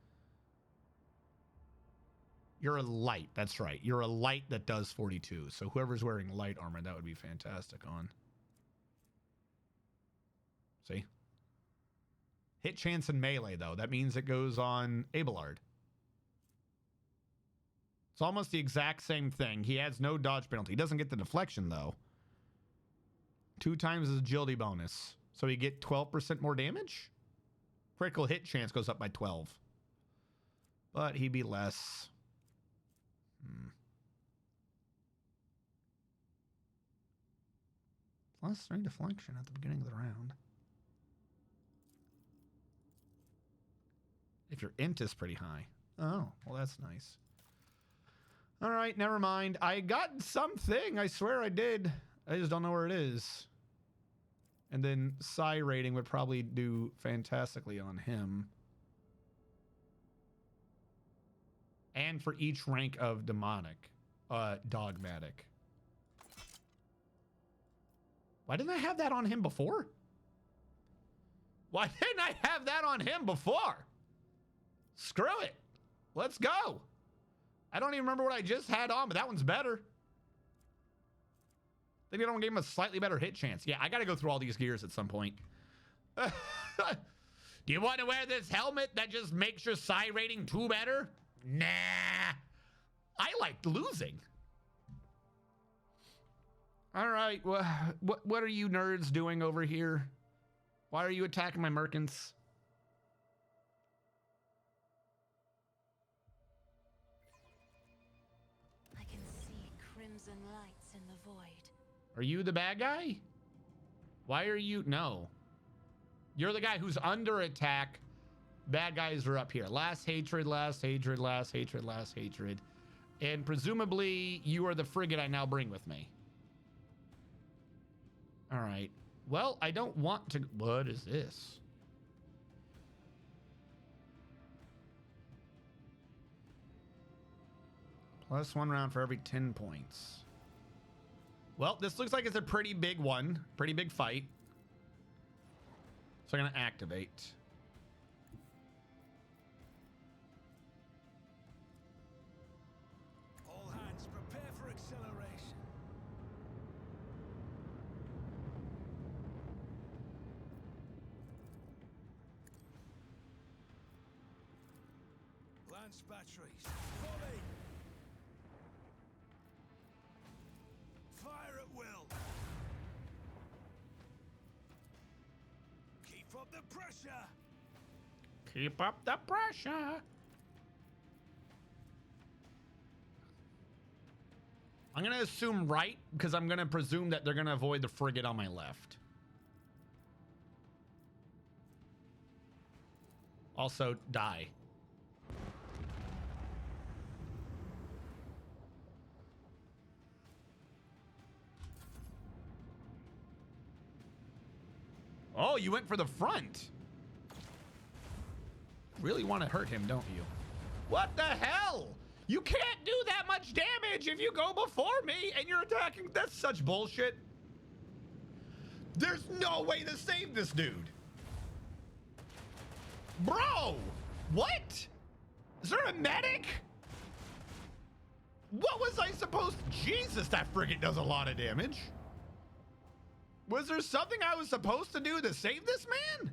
You're a light, that's right. You're a light that does 42. So whoever's wearing light armor, that would be fantastic on. See? Hit chance in melee, though. That means it goes on Abelard. It's almost the exact same thing. He adds no dodge penalty. He doesn't get the deflection, though. 2 times his agility bonus. So he get 12% more damage? Critical hit chance goes up by 12. But he'd be less. Plus 3 deflection at the beginning of the round. If your int is pretty high. Oh, well, that's nice. All right, never mind. I got something. I swear I did. I just don't know where it is. And then psi rating would probably do fantastically on him. And for each rank of demonic. dogmatic. Why didn't I have that on him before? Why didn't I have that on him before? Screw it. Let's go. I don't even remember what I just had on, but that one's better. They don't give him a slightly better hit chance. Yeah, I got to go through all these gears at some point. Do you want to wear this helmet that just makes your psi rating 2 better? Nah. I liked losing. All right. What are you nerds doing over here? Why are you attacking my merchants? I can see crimson lights in the void. Are you the bad guy? Why are you? No. You're the guy who's under attack. Bad guys are up here. Last hatred, last hatred, last hatred, last hatred. And presumably you are the frigate I now bring with me. All right. Well, I don't want to. What is this? +1 round for every 10 points. Well, this looks like it's a pretty big one. Pretty big fight. So I'm going to activate. All hands, prepare for acceleration. Lance batteries, volley. Fire at will. Keep up the pressure. Keep up the pressure. I'm going to assume right because I'm going to presume that they're going to avoid the frigate on my left. Also, die. Oh, you went for the front. Really want to hurt him, don't you? What the hell? You can't do that much damage if you go before me and you're attacking. That's such bullshit. There's no way to save this dude. Bro, what? Is there a medic? What was I supposed to? Jesus, that frigate does a lot of damage. Was there something I was supposed to do to save this man?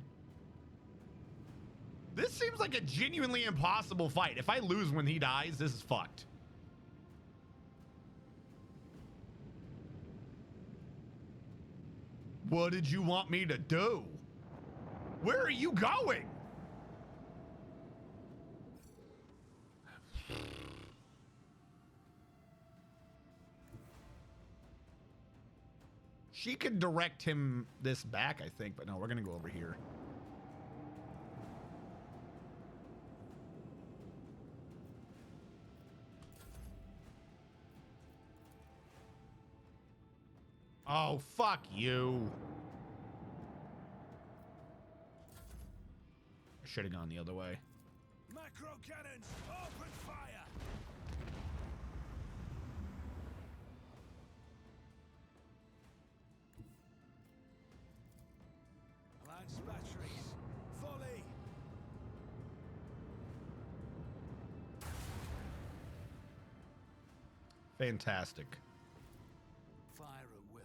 This seems like a genuinely impossible fight. If I lose when he dies, this is fucked. What did you want me to do? Where are you going? She could direct him this back, I think, but no, we're gonna go over here. Oh, fuck you. I should have gone the other way. Macro cannons, open fire. Lance batteries, volley. Fantastic. Fire at will.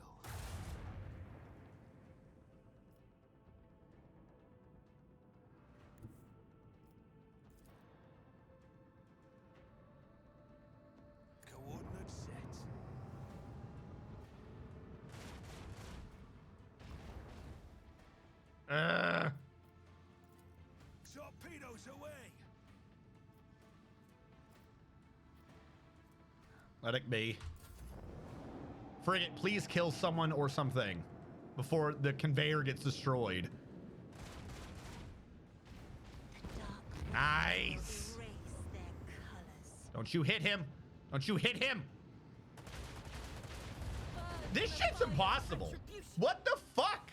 Coordinates set. Torpedoes away. Let it be. Frigate, please kill someone or something before the conveyor gets destroyed. The dark Nice. will erase their colors. Don't you hit him. Don't you hit him. This shit's impossible. What the fuck?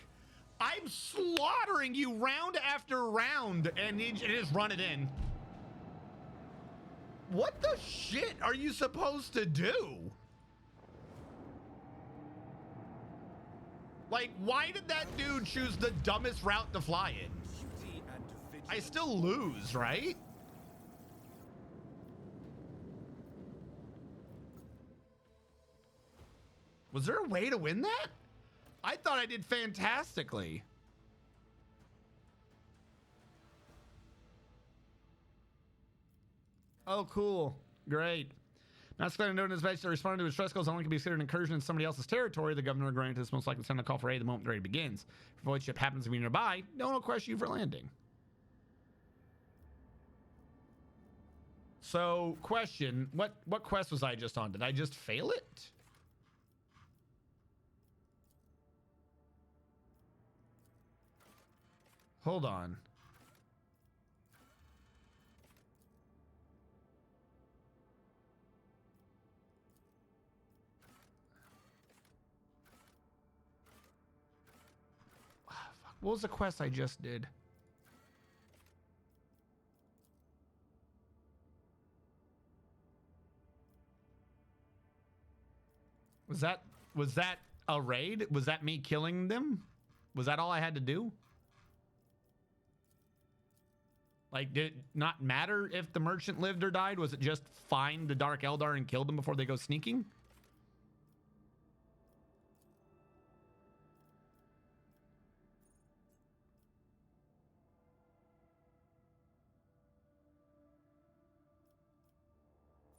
I'm slaughtering you round after round and you just run it in. What the shit are you supposed to do? Like, why did that dude choose the dumbest route to fly in? Duty and I vigilance. still lose, right? Was there a way to win that? I thought I did fantastically. Oh, cool. Great. Masculine known as advice to respond to his stress goals only can be considered an incursion in somebody else's territory. The governor granted is most likely to send a call for aid the moment the raid begins. If a void ship happens to be nearby, no one will question you for landing. So, question, what quest was I just on? Did I just fail it? Hold on. What was the quest I just did? Was that a raid? Was that me killing them? Was that all I had to do? Like, did it not matter if the merchant lived or died? Was it just find the Dark Eldar and kill them before they go sneaking?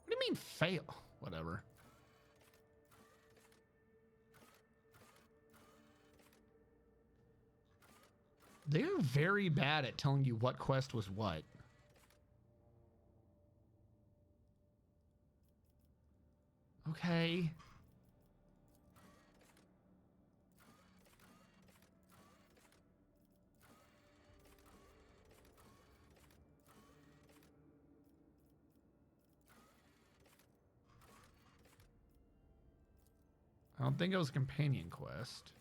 What do you mean fail? Whatever. They're very bad at telling you what quest was what. Okay. I don't think it was a companion quest.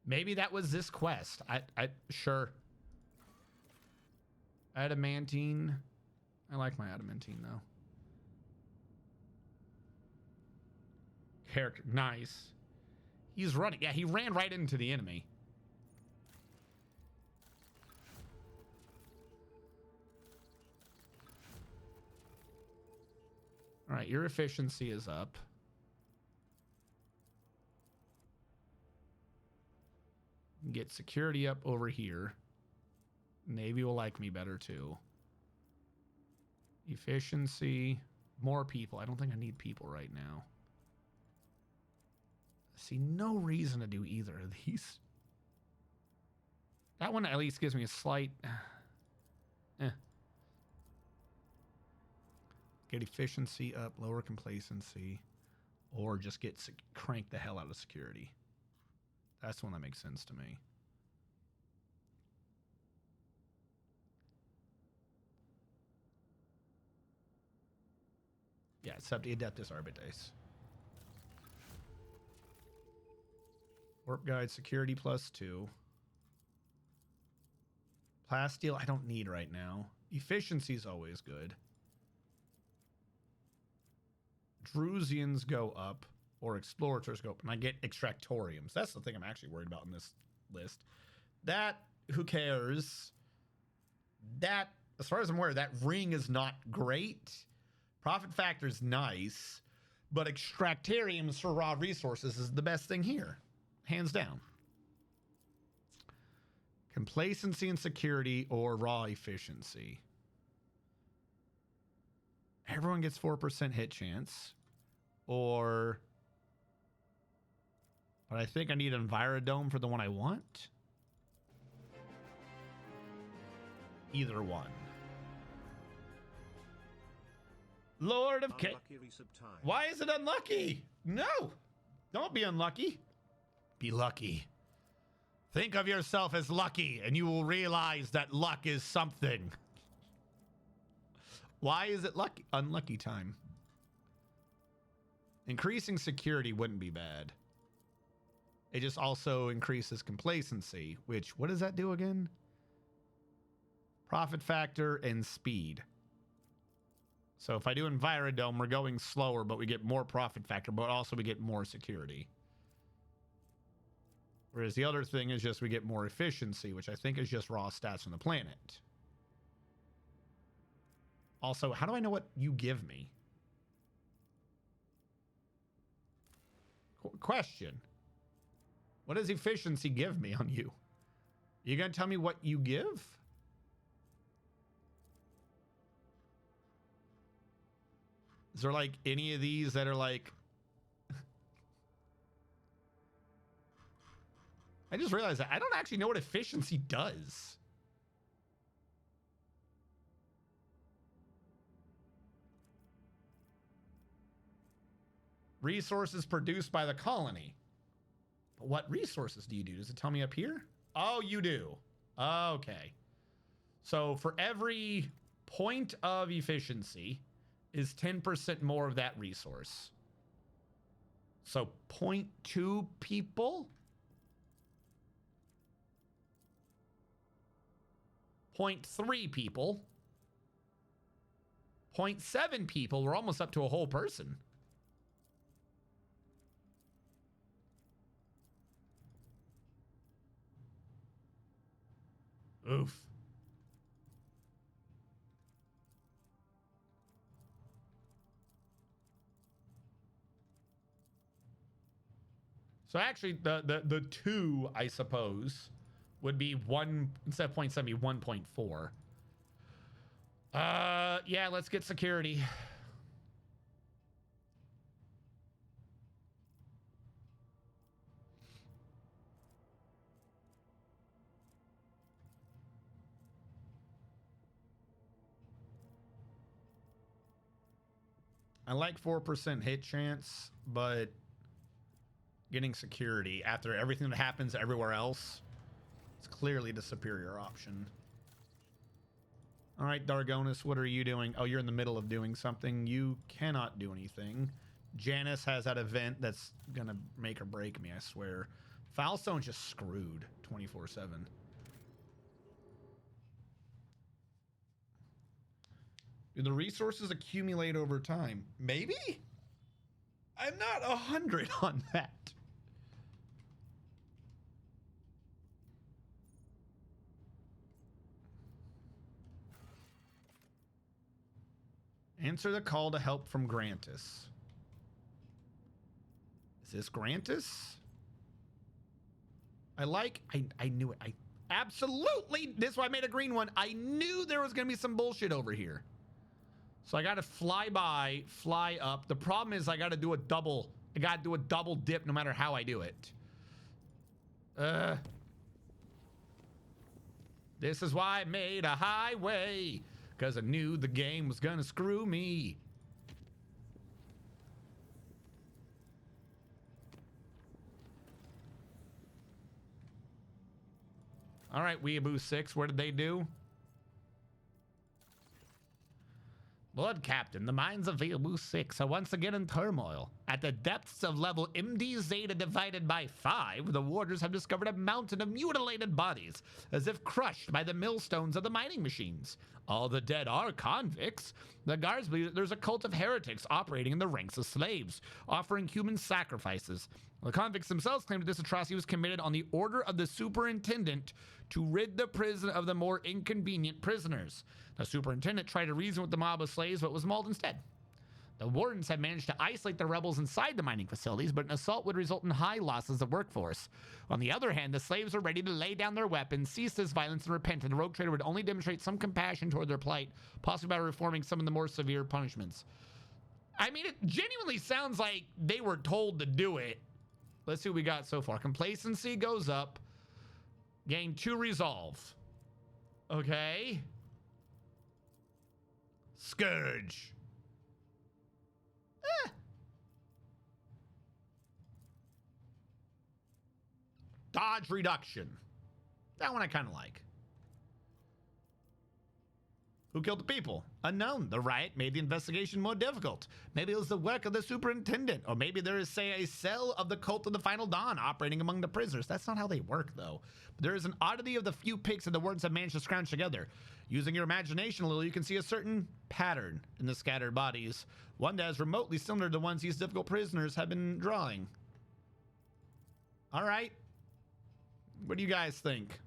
Maybe that was this quest. Sure. Adamantine. I like my adamantine though. Character, nice. He's running. Yeah, he ran right into the enemy. All right, your efficiency is up. Get security up over here. Navy will like me better too. Efficiency, more people. I don't think I need people right now. I see no reason to do either of these. That one at least gives me a slight... Get efficiency up, lower complacency, or just get crank the hell out of security. That's one that makes sense to me. Yeah, except Adeptus Arbites. Warp Guide, security +2. Plasteel, I don't need right now. Efficiency is always good. Drusians go up, or Explorators go up, and I get Extractoriums. That's the thing I'm actually worried about in this list. That, who cares? That, as far as I'm aware, that ring is not great. Profit factor is nice, but Extractoriums for raw resources is the best thing here. Hands down. Complacency and security or raw efficiency. Everyone gets 4% hit chance. Or... But I think I need Envirodome for the one I want. Either one. Lord of K. Why is it unlucky? No! Don't be unlucky. Be lucky. Think of yourself as lucky, and you will realize that luck is something. Why is it lucky? Unlucky time. Increasing security wouldn't be bad. It just also increases complacency, which, what does that do again? Profit factor and speed. So if I do Envirodome, we're going slower, but we get more profit factor, but also we get more security. Whereas the other thing is just we get more efficiency, which I think is just raw stats from the planet. Also, how do I know what you give me? Question. What does efficiency give me on you? You gonna tell me what you give? Is there like any of these that are like... I just realized that I don't actually know what efficiency does. Resources produced by the colony. But what resources do you do? Does it tell me up here? Oh, you do. Okay. So for every point of efficiency is 10% more of that resource. So 0.2 people? 0.3 people? 0.7 people? We're almost up to a whole person. Oof. So actually, the 2, I suppose, would be 1, instead of 0.7, be 1.4. Yeah, let's get security. I like 4% hit chance, but getting security after everything that happens everywhere else is clearly the superior option. All right, Dargonis, what are you doing? Oh, you're in the middle of doing something. You cannot do anything. Janice has that event that's gonna make or break me, I swear. Foulstone's just screwed 24/7. Do the resources accumulate over time? Maybe? I'm not 100 on that. Answer the call to help from Grantis. Is this Grantis? I knew it. I absolutely, this is why I made a green one. I knew there was going to be some bullshit over here. So I got to fly by, fly up. The problem is I got to do a double dip no matter how I do it. This is why I made a highway, because I knew the game was going to screw me. All right, Weeaboo 6, what did they do? Lord Captain, the minds of Weeaboo 6 are once again in turmoil. At the depths of level MD Zeta divided by 5, the warders have discovered a mountain of mutilated bodies, as if crushed by the millstones of the mining machines. All the dead are convicts. The guards believe that there's a cult of heretics operating in the ranks of slaves, offering human sacrifices. The convicts themselves claim that this atrocity was committed on the order of the superintendent to rid the prison of the more inconvenient prisoners. The superintendent tried to reason with the mob of slaves, but was mauled instead. The wardens have managed to isolate the rebels inside the mining facilities, but an assault would result in high losses of workforce. On the other hand, the slaves are ready to lay down their weapons, cease this violence, and repent, and the rogue trader would only demonstrate some compassion toward their plight, possibly by reforming some of the more severe punishments. I mean, it genuinely sounds like they were told to do it. Let's see what we got so far. Complacency goes up. Gain 2 resolve. Okay. Scourge. Dodge reduction. That one I kind of like. Who killed the people? Unknown. The riot made the investigation more difficult. Maybe it was the work of the superintendent, or maybe there is, say, a cell of the cult of the Final Dawn operating among the prisoners. That's not how they work, though. But there is an oddity of the few pics and the words have managed to scrounge together. Using your imagination a little, you can see a certain pattern in the scattered bodies, one that is remotely similar to the ones these difficult prisoners have been drawing. All right. What do you guys think?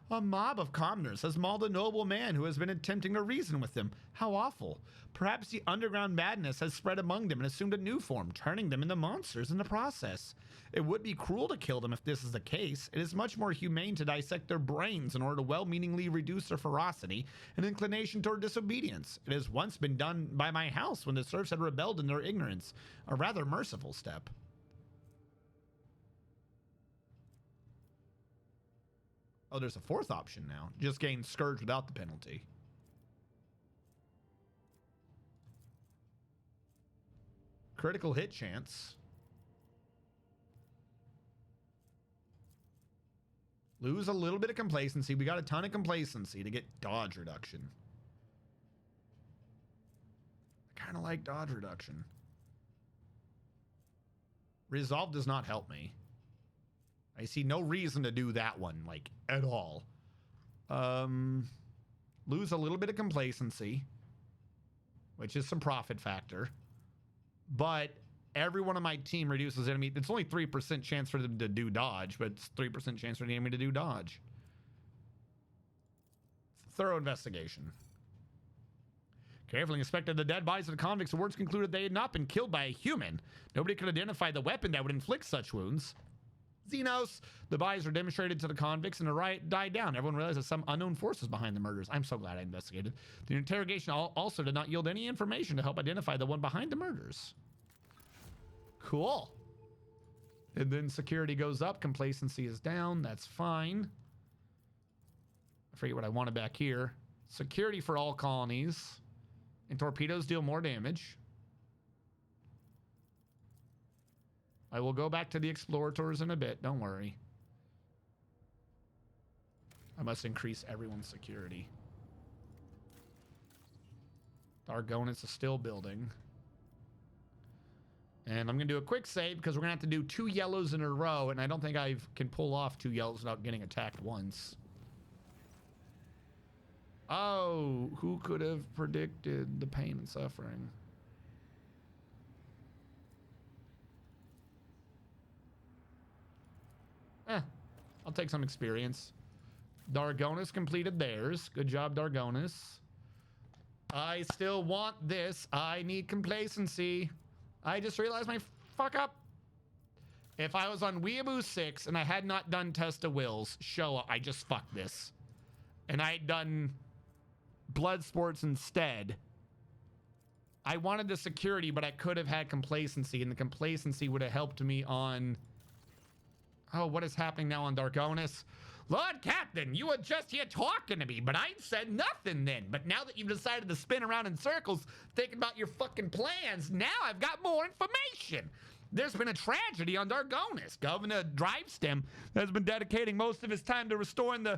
A mob of commoners has mauled a noble man who has been attempting to reason with them. How awful. Perhaps the underground madness has spread among them and assumed a new form, turning them into monsters in the process. It would be cruel to kill them if this is the case. It is much more humane to dissect their brains in order to well-meaningly reduce their ferocity and inclination toward disobedience. It has once been done by my house when the serfs had rebelled in their ignorance. A rather merciful step. Oh, there's a fourth option now. Just gain Scourge without the penalty. Critical hit chance. Lose a little bit of complacency. We got a ton of complacency to get dodge reduction. I kind of like dodge reduction. Resolve does not help me. I see no reason to do that one, like, at all. Lose a little bit of complacency, which is some profit factor. But everyone on my team reduces enemy. It's only 3% chance for them to do dodge, but it's 3% chance for the enemy to do dodge. Thorough investigation. Carefully inspected the dead bodies of the convicts. The wards concluded they had not been killed by a human. Nobody could identify the weapon that would inflict such wounds. Xenos. The bodies were demonstrated to the convicts and the riot died down. Everyone realized that some unknown force was behind the murders. I'm so glad I investigated. The interrogation also did not yield any information to help identify the one behind the murders. Cool. And then security goes up. Complacency is down. That's fine. I forget what I wanted back here. Security for all colonies. And torpedoes deal more damage. I will go back to the explorators in a bit. Don't worry. I must increase everyone's security. Dargonus is still building. And I'm going to do a quick save because we're going to have to do 2 yellows in a row. And I don't think I can pull off 2 yellows without getting attacked once. Oh, who could have predicted the pain and suffering? I'll take some experience. Dargonus completed theirs. Good job, Dargonus. I still want this. I need complacency. I just realized my fuck up. If I was on Weeaboo 6 and I had not done Test of Wills, show up. I just fucked this. And I had done Blood Sports instead. I wanted the security, but I could have had complacency, and the complacency would have helped me on... Oh, what is happening now on Dargonus? Lord Captain, you were just here talking to me, but I said nothing then. But now that you've decided to spin around in circles thinking about your fucking plans, now I've got more information. There's been a tragedy on Dargonus. Governor Drivestem has been dedicating most of his time to restoring the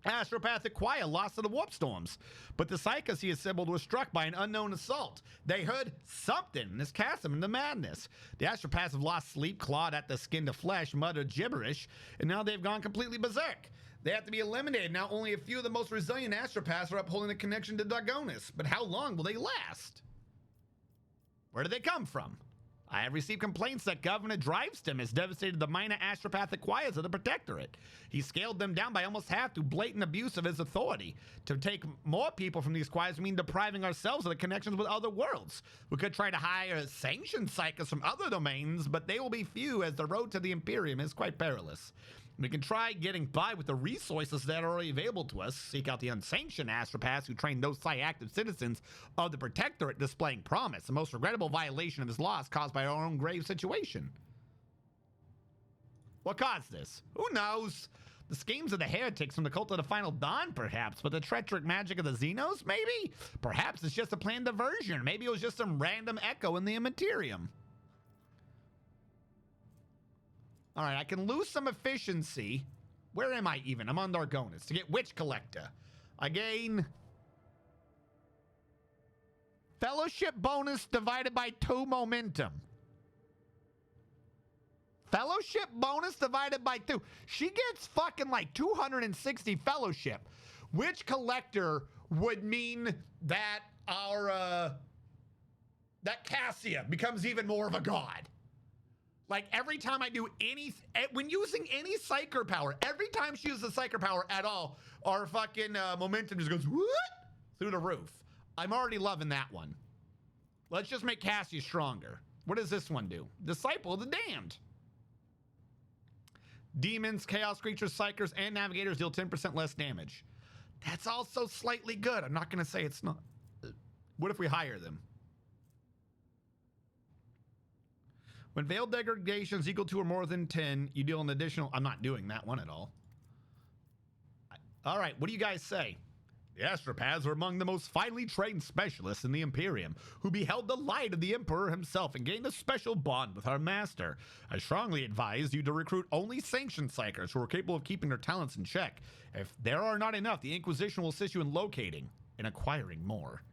astropathic quiet lost to the warp storms. But the psychos he assembled were struck by an unknown assault. They heard something and this cast them into madness. The astropaths have lost sleep, clawed at the skin to flesh, muttered gibberish, and now they've gone completely berserk. They have to be eliminated. Now only a few of the most resilient astropaths are upholding the connection to Dargonus. But how long will they last? Where do they come from? I have received complaints that Governor Drivestem has devastated the minor astropathic choirs of the Protectorate. He scaled them down by almost half through blatant abuse of his authority. To take more people from these choirs would mean depriving ourselves of the connections with other worlds. We could try to hire sanctioned psychos from other domains, but they will be few as the road to the Imperium is quite perilous. We can try getting by with the resources that are already available to us, seek out the unsanctioned astropaths who train those psi-active citizens of the Protectorate displaying promise, the most regrettable violation of his laws caused by our own grave situation. What caused this? Who knows? The schemes of the heretics from the cult of the Final Dawn, perhaps, but the treacherous magic of the Xenos, maybe? Perhaps it's just a planned diversion. Maybe it was just some random echo in the Immaterium. All right, I can lose some efficiency. Where am I even? I'm on Dargonus to get Witch Collector. I gain Fellowship bonus divided by 2 momentum. Fellowship bonus divided by 2. She gets fucking like 260 fellowship, which collector would mean that our that Cassia becomes even more of a god. Like every time I do any, when using any psyker power, every time she uses a psyker power at all, our fucking momentum just goes what? Through the roof. I'm already loving that one. Let's just make Cassia stronger. What does this one do? Disciple of the Damned. Demons, chaos creatures, psychers, and navigators deal 10% less damage. That's also slightly good. I'm not going to say it's not. What if we hire them? When veiled degradation is equal to or more than 10, you deal an additional... I'm not doing that one at all. All right, what do you guys say? The astropaths are among the most finely trained specialists in the Imperium, who beheld the light of the Emperor himself and gained a special bond with our master. I strongly advise you to recruit only sanctioned psychers who are capable of keeping their talents in check. If there are not enough, the Inquisition will assist you in locating and acquiring more.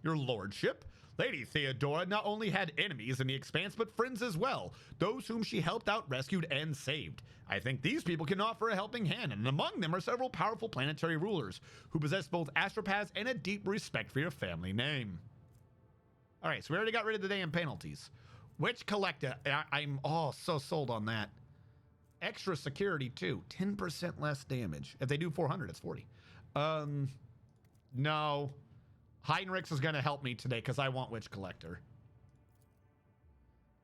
Your lordship, Lady Theodora not only had enemies in the Expanse, but friends as well, those whom she helped out, rescued, and saved. I think these people can offer a helping hand, and among them are several powerful planetary rulers who possess both astropaths and a deep respect for your family name. All right, so we already got rid of the damn penalties. Which collector? I'm so sold on that. Extra security too, 10% less damage. If they do 400, it's 40. No. Heinrichs is going to help me today because I want Witch Collector.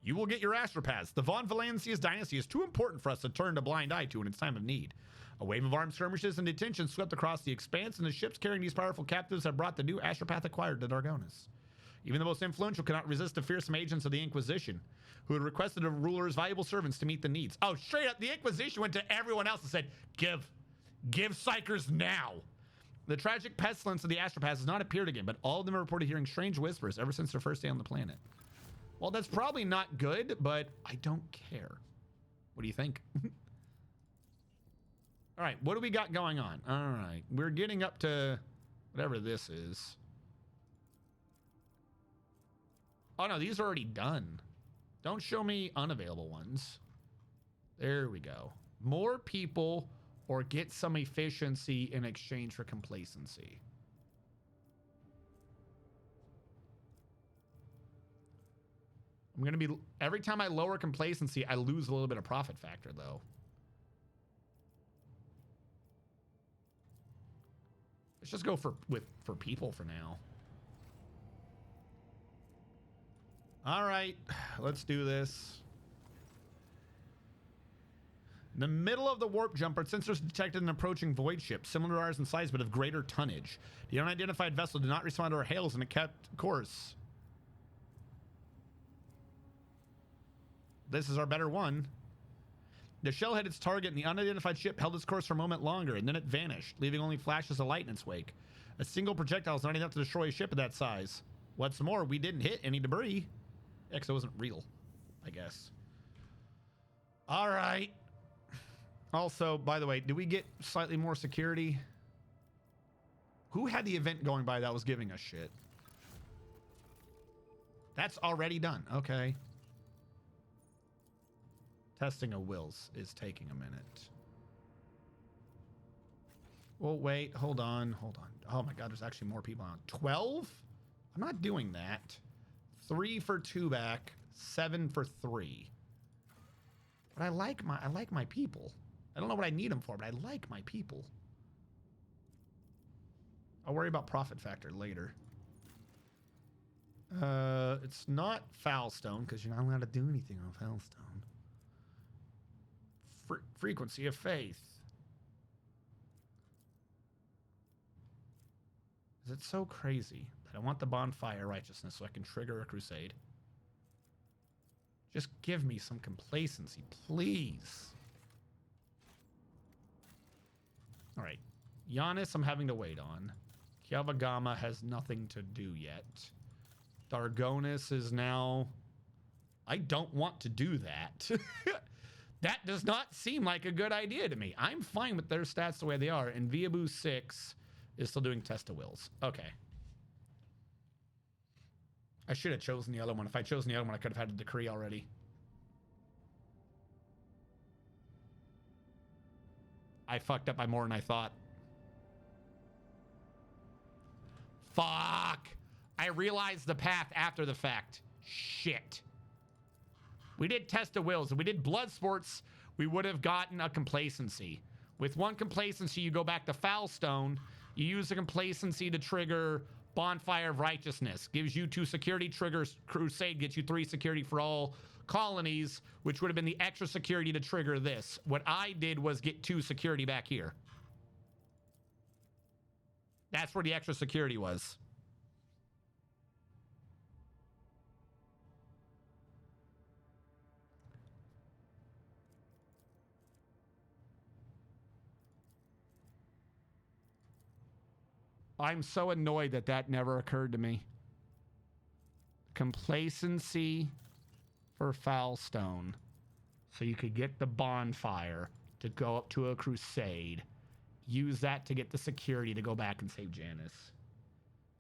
You will get your astropaths. The Von Valancius dynasty is too important for us to turn a blind eye to in its time of need. A wave of armed skirmishes and detention swept across the Expanse, and the ships carrying these powerful captives have brought the new astropath acquired to Dargonis. Even the most influential cannot resist the fearsome agents of the Inquisition, who had requested of rulers valuable servants to meet the needs. Oh, straight up, the Inquisition went to everyone else and said, give psychers now. The tragic pestilence of the astropaths has not appeared again, but all of them are reported hearing strange whispers ever since their first day on the planet. Well, that's probably not good, but I don't care. What do you think? All right, what do we got going on? All right, we're getting up to whatever this is. Oh, no, these are already done. Don't show me unavailable ones. There we go. More people or get some efficiency in exchange for complacency. I'm going to be... Every time I lower complacency, I lose a little bit of profit factor, though. Let's just go for people for now. All right, let's do this. In the middle of the warp jump, our sensors detected an approaching void ship, similar to ours in size but of greater tonnage. The unidentified vessel did not respond to our hails and it kept course. This is our better one. The shell hit its target and the unidentified ship held its course for a moment longer, and then it vanished, leaving only flashes of light in its wake. A single projectile is not enough to destroy a ship of that size. What's more, we didn't hit any debris. Yeah, 'cause it wasn't real, I guess. All right. Also, by the way, did we get slightly more security? Who had the event going by that was giving us shit? That's already done. Okay. Testing of wills is taking a minute. Well, wait, hold on. Oh my God, there's actually more people on. 12? I'm not doing that. 3 for 2 back, 7 for 3. But I like my people. I don't know what I need them for, but I like my people. I'll worry about profit factor later. It's not Foulstone because you're not allowed to do anything on Foulstone. Frequency of faith. Is it so crazy that I want the bonfire righteousness so I can trigger a crusade? Just give me some complacency, please. All right. Giannis, I'm having to wait on. Kiavagama has nothing to do yet. Dargonis is now... I don't want to do that. That does not seem like a good idea to me. I'm fine with their stats the way they are. And Viabu 6 is still doing Test of Wills. Okay. I should have chosen the other one. If I chosen the other one, I could have had a decree already. I fucked up by more than I thought. Fuck! I realized the path after the fact. Shit. We did test of wills. If we did blood sports, we would have gotten a complacency. With one complacency, you go back to Foulstone. You use the complacency to trigger Bonfire of Righteousness. Gives you 2 security triggers. Crusade gets you 3 security for all colonies, which would have been the extra security to trigger this. What I did was get 2 security back here. That's where the extra security was. I'm so annoyed that that never occurred to me. Complacency for Foulstone. So you could get the bonfire to go up to a crusade. Use that to get the security to go back and save Janice.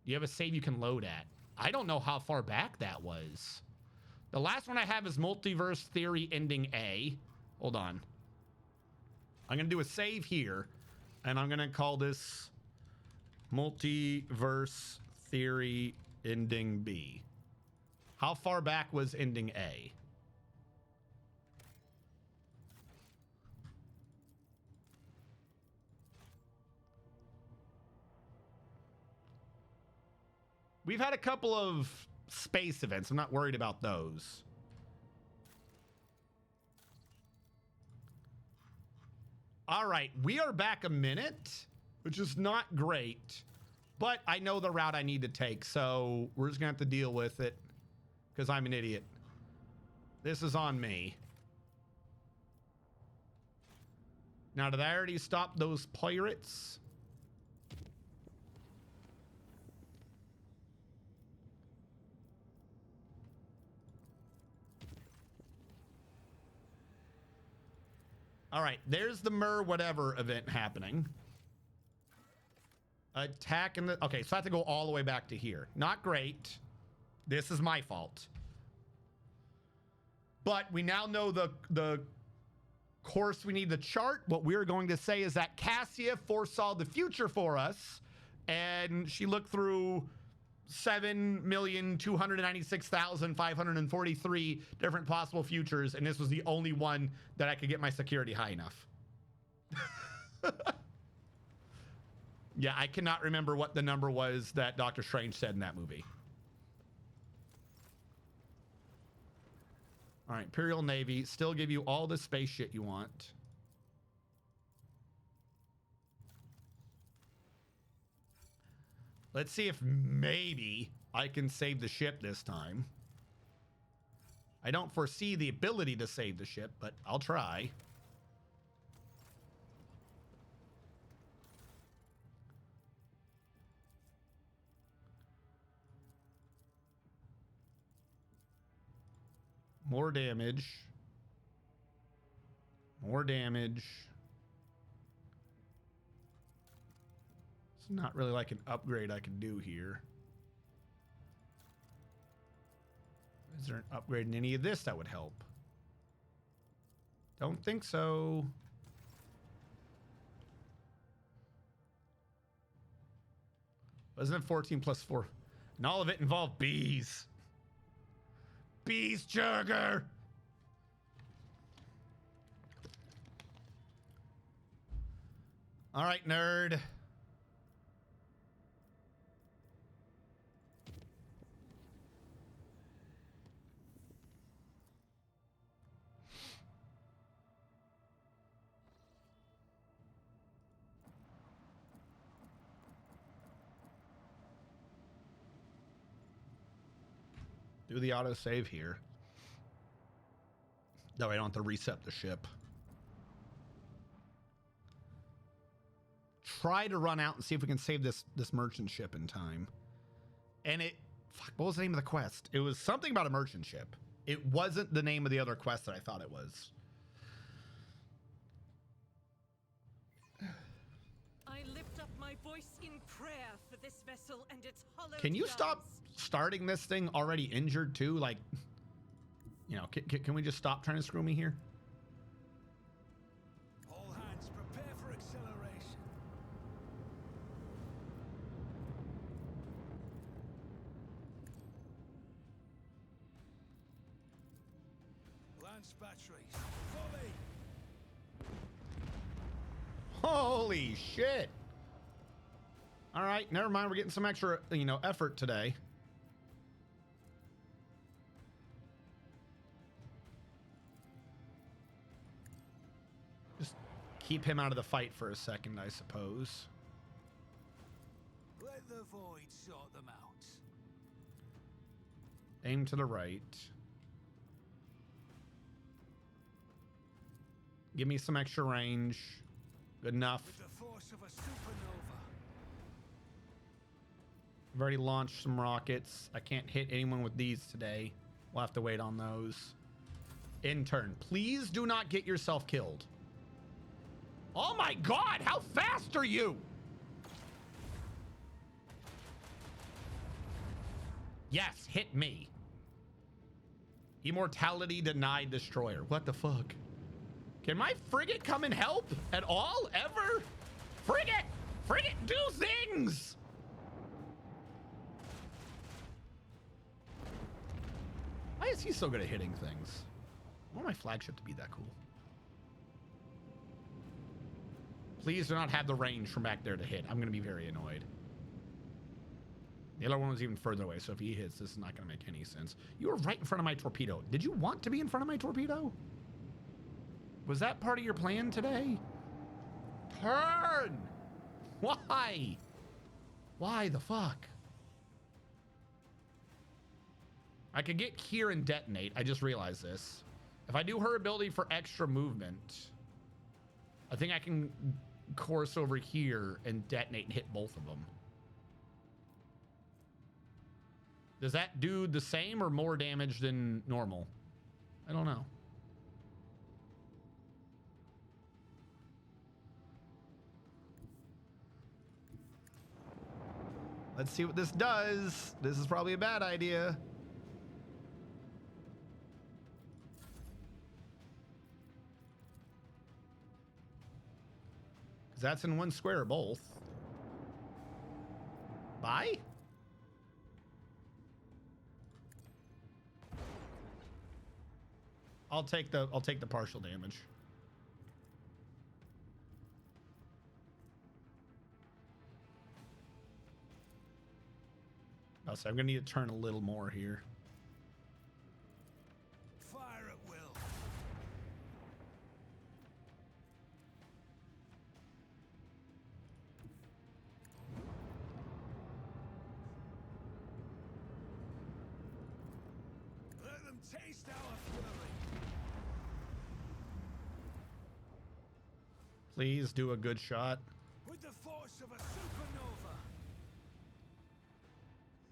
You have a save you can load at. I don't know how far back that was. The last one I have is Multiverse Theory Ending A. Hold on. I'm going to do a save here. And I'm going to call this Multiverse Theory Ending B. How far back was Ending A? We've had a couple of space events. I'm not worried about those. All right, we are back a minute, which is not great, but I know the route I need to take, so we're just gonna have to deal with it because I'm an idiot. This is on me. Now, did I already stop those pirates? All right, there's the Mer whatever event happening. Attack in the... Okay, so I have to go all the way back to here. Not great. This is my fault. But we now know the course we need to chart. What we're going to say is that Cassia foresaw the future for us. And she looked through 7,296,543 different possible futures, and this was the only one that I could get my security high enough. Yeah, I cannot remember what the number was that Doctor Strange said in that movie. All right, Imperial Navy, still give you all the space shit you want. Let's see if maybe I can save the ship this time. I don't foresee the ability to save the ship, but I'll try. More damage. More damage. It's not really like an upgrade I can do here. Is there an upgrade in any of this that would help? Don't think so. Wasn't it 14 plus 4? And all of it involved bees. Bees, Jurger! All right, nerd. Do the autosave here. No, I don't have to reset the ship. Try to run out and see if we can save this merchant ship in time. And it... Fuck, what was the name of the quest? It was something about a merchant ship. It wasn't the name of the other quest that I thought it was. I lift up my voice in prayer for this vessel and its hollow Can you guns. stop starting this thing already injured too. Like, you know, can we just stop trying to screw me here? All hands, prepare for acceleration. Lance batteries, volley. Holy shit. All right, never mind. We're getting some extra, you know, effort today. Just keep him out of the fight for a second, I suppose. Let the void sort them out. Aim to the right. Give me some extra range. Good enough. With the force of a supernova. I've already launched some rockets. I can't hit anyone with these today. We'll have to wait on those. Intern, please do not get yourself killed. Oh my God, how fast are you? Yes, hit me. Immortality denied destroyer. What the fuck? Can my frigate come and help at all? Ever? Frigate! Frigate, do things! Why is he so good at hitting things? I want my flagship to be that cool. Please do not have the range from back there to hit. I'm going to be very annoyed. The other one was even further away, so if he hits, this is not going to make any sense. You were right in front of my torpedo. Did you want to be in front of my torpedo? Was that part of your plan today? Turn! Why? Why the fuck? I could get here and detonate. I just realized this. If I do her ability for extra movement, I think I can course over here and detonate and hit both of them. Does that do the same or more damage than normal? I don't know. Let's see what this does. This is probably a bad idea. Because that's in one square, both. Bye? I'll take the partial damage. Oh, so I'm gonna need to turn a little more here. Fire at will. Let them taste our fury. Please do a good shot. With the force of a supernova.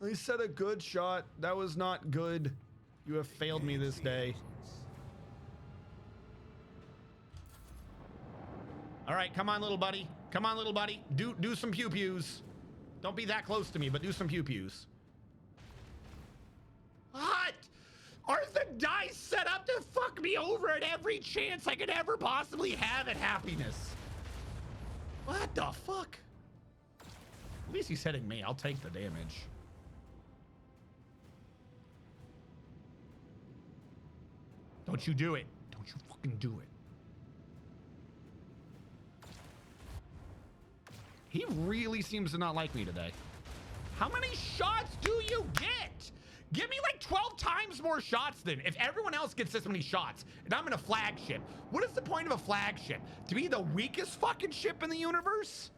They said a good shot. That was not good. You have failed me this day. All right, come on, little buddy. Come on, little buddy. Do some pew-pews. Don't be that close to me, but do some pew-pews. What? Are the dice set up to fuck me over at every chance I could ever possibly have at happiness? What the fuck? At least he's hitting me. I'll take the damage. Don't you do it. Don't you fucking do it. He really seems to not like me today. How many shots do you get? Give me like 12 times more shots then. If everyone else gets this many shots and I'm in a flagship, what is the point of a flagship? To be the weakest fucking ship in the universe?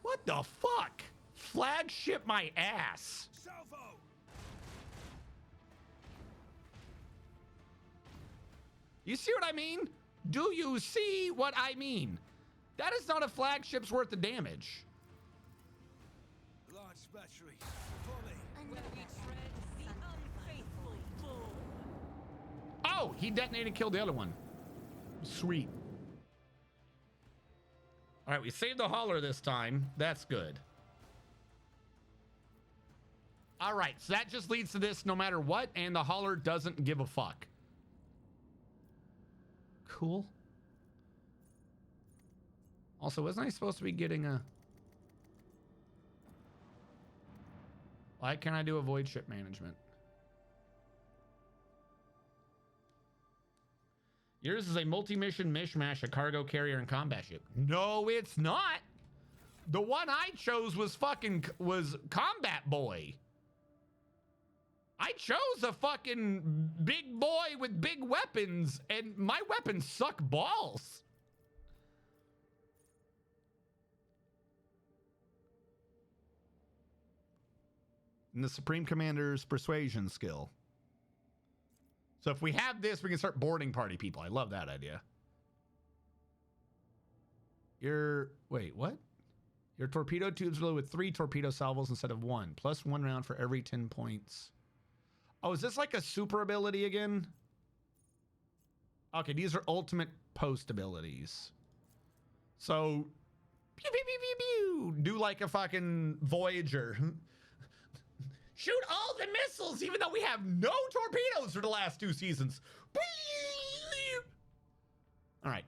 What the fuck? Flagship my ass. Salvo. You see what I mean? Do you see what I mean? That is not a flagship's worth of damage. Launch batteries. Volley. Where we tread the unfaithful bull. Oh, he detonated and killed the other one. Sweet. All right, we saved the hauler this time. That's good. All right, so that just leads to this no matter what, and the hauler doesn't give a fuck. Cool. Also, wasn't I supposed to be getting a... Why can't I do avoid ship management? Yours is a multi-mission mishmash, a cargo carrier and combat ship. No, it's not. The one I chose was Combat Boy. I chose a fucking big boy with big weapons, and my weapons suck balls. And the Supreme Commander's persuasion skill. So if we have this, we can start boarding party people. I love that idea. Wait, what? Your torpedo tubes load with 3 torpedo salvos instead of 1, plus 1 round for every 10 points. Oh, is this like a super ability again? Okay, these are ultimate post abilities. So, pew, pew, pew, pew, pew. Do like a fucking Voyager. Shoot all the missiles, even though we have no torpedoes for the last 2 seasons. All right.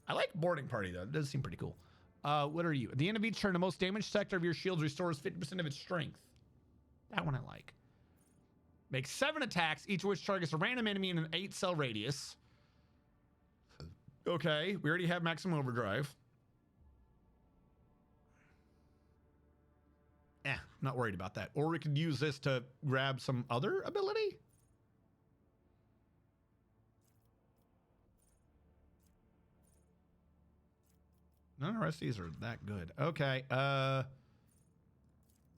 I like boarding party, though. It does seem pretty cool. What are you? At the end of each turn, the most damaged sector of your shields restores 50% of its strength. That one I like. Make 7 attacks, each of which targets a random enemy in an 8-cell radius. Okay, we already have maximum overdrive. Not worried about that. Or we could use this to grab some other ability. None of the rest of these are that good. Okay,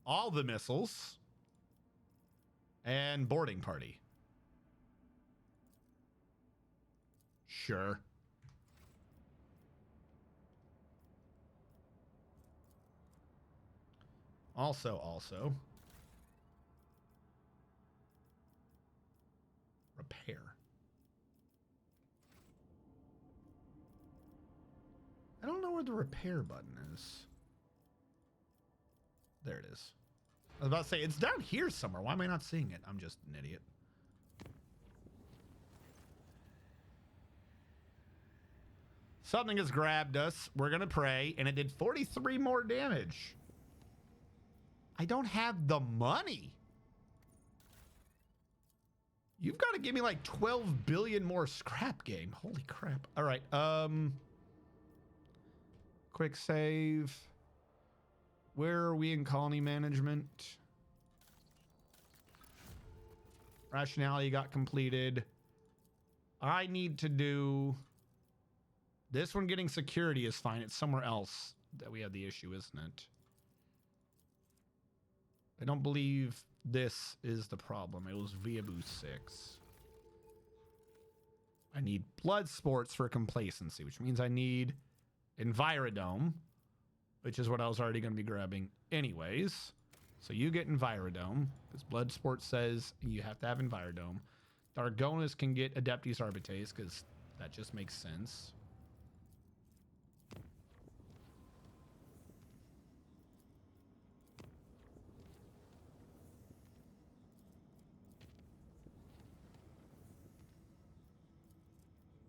all the missiles and boarding party. Sure. Also, repair. I don't know where the repair button is. There it is. I was about to say, it's down here somewhere. Why am I not seeing it? I'm just an idiot. Something has grabbed us. We're going to pray, and it did 43 more damage. I don't have the money. You've got to give me like 12 billion more scrap game. Holy crap. All right. Quick save. Where are we in colony management? Rationality got completed. I need to do... This one getting security is fine. It's somewhere else that we have the issue, isn't it? I don't believe this is the problem. It was Viaboo 6. I need blood sports for complacency, which means I need Envirodome, which is what I was already going to be grabbing anyways. So you get Envirodome, because blood sports says you have to have Envirodome. Dargonis can get Adeptus Arbites, because that just makes sense.